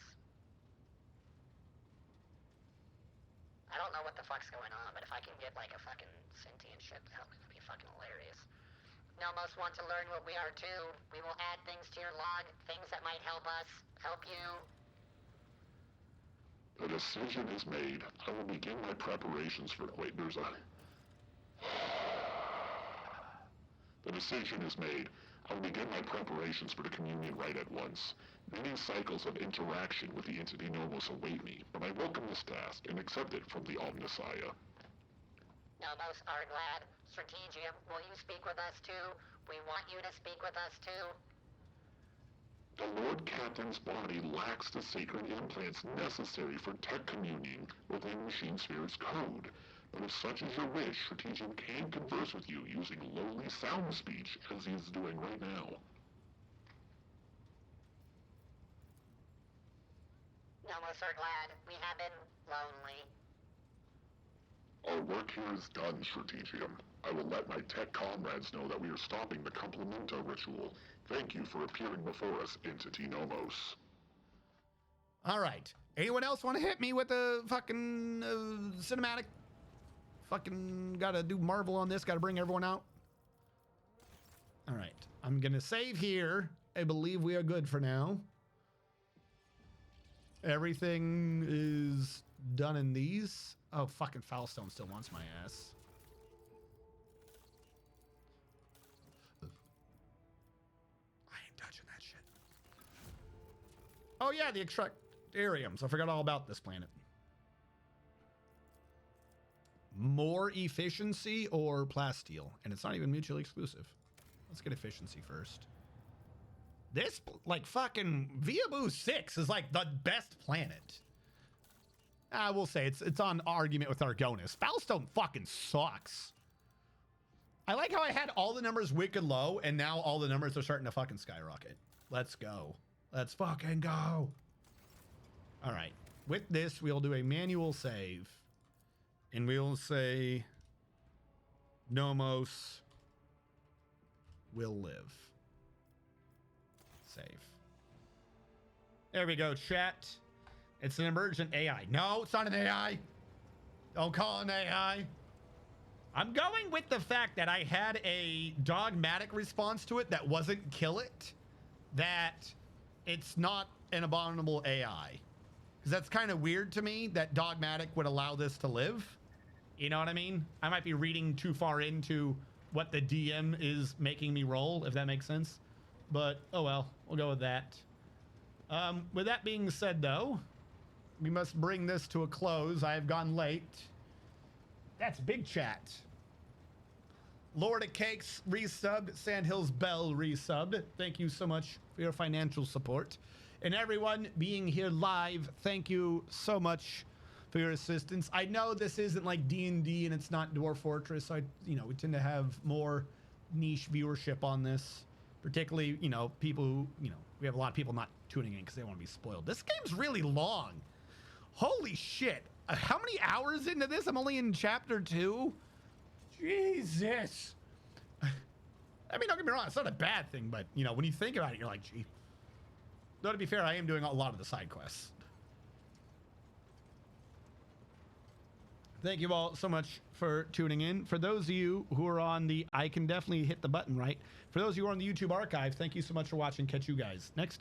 I don't know what the fuck's going on, but if I can get like a fucking sentient ship to help me, that'd be fucking hilarious. Nomos want to learn what we are too. We will add things to your log, things that might help us, help you. The decision is made. I will begin my preparations for... Wait, there's a... The decision is made. I will begin my preparations for the communion rite at once. Many cycles of interaction with the entity Nomos await me, but I welcome this task and accept it from the Omnissiah. Nomos are glad. Strategium, will you speak with us too? We want you to speak with us too. The Lord Captain's body lacks the sacred implants necessary for tech communing within Machine Spirit's code. But if such is your wish, Strategium can converse with you using lowly sound speech as he is doing right now. Nomos are glad. We have been lonely. Our work here is done, Strategium. I will let my tech comrades know that we are stopping the Complementa ritual. Thank you for appearing before us, Entity Nomos. All right. Anyone else want to hit me with a fucking cinematic? Fucking gotta do Marvel on this. Gotta bring everyone out. All right. I'm gonna save here. I believe we are good for now. Everything is done in these. Oh, fucking Foulstone still wants my ass. I ain't touching that shit. Oh yeah, the extractariums. I forgot all about this planet. More efficiency or plasteel? And it's not even mutually exclusive. Let's get efficiency first. This, like, fucking Viabu 6 is like the best planet. I will say it's on argument with Argonis. Foulstone fucking sucks. I like how I had all the numbers wicked low, and now all the numbers are starting to fucking skyrocket. Let's go. Let's fucking go. All right. With this, we'll do a manual save. And we'll say Nomos will live. Save. There we go, chat. It's an emergent AI. No, it's not an AI. Don't call it an AI. I'm going with the fact that I had a dogmatic response to it that wasn't kill it, that it's not an abominable AI. Because that's kind of weird to me that dogmatic would allow this to live. You know what I mean? I might be reading too far into what the DM is making me roll, if that makes sense. But, oh well, we'll go with that. With that being said, though, we must bring this to a close. I have gone late. That's big chat. Lord of Cakes resubbed. Sandhills Bell resubbed. Thank you so much for your financial support. And everyone being here live, thank you so much for your assistance. I know this isn't like D&D and it's not Dwarf Fortress, so we tend to have more niche viewership on this. Particularly, people who, we have a lot of people not tuning in because they want to be spoiled. This game's really long. Holy shit. How many hours into this? I'm only in chapter 2. Jesus. I mean, don't get me wrong, it's not a bad thing, but, when you think about it, you're like, gee. Though, to be fair, I am doing a lot of the side quests. Thank you all so much for tuning in. For those of you who are on the, I can definitely hit the button, right? For those of you who are on the YouTube archive, thank you so much for watching. Catch you guys next time.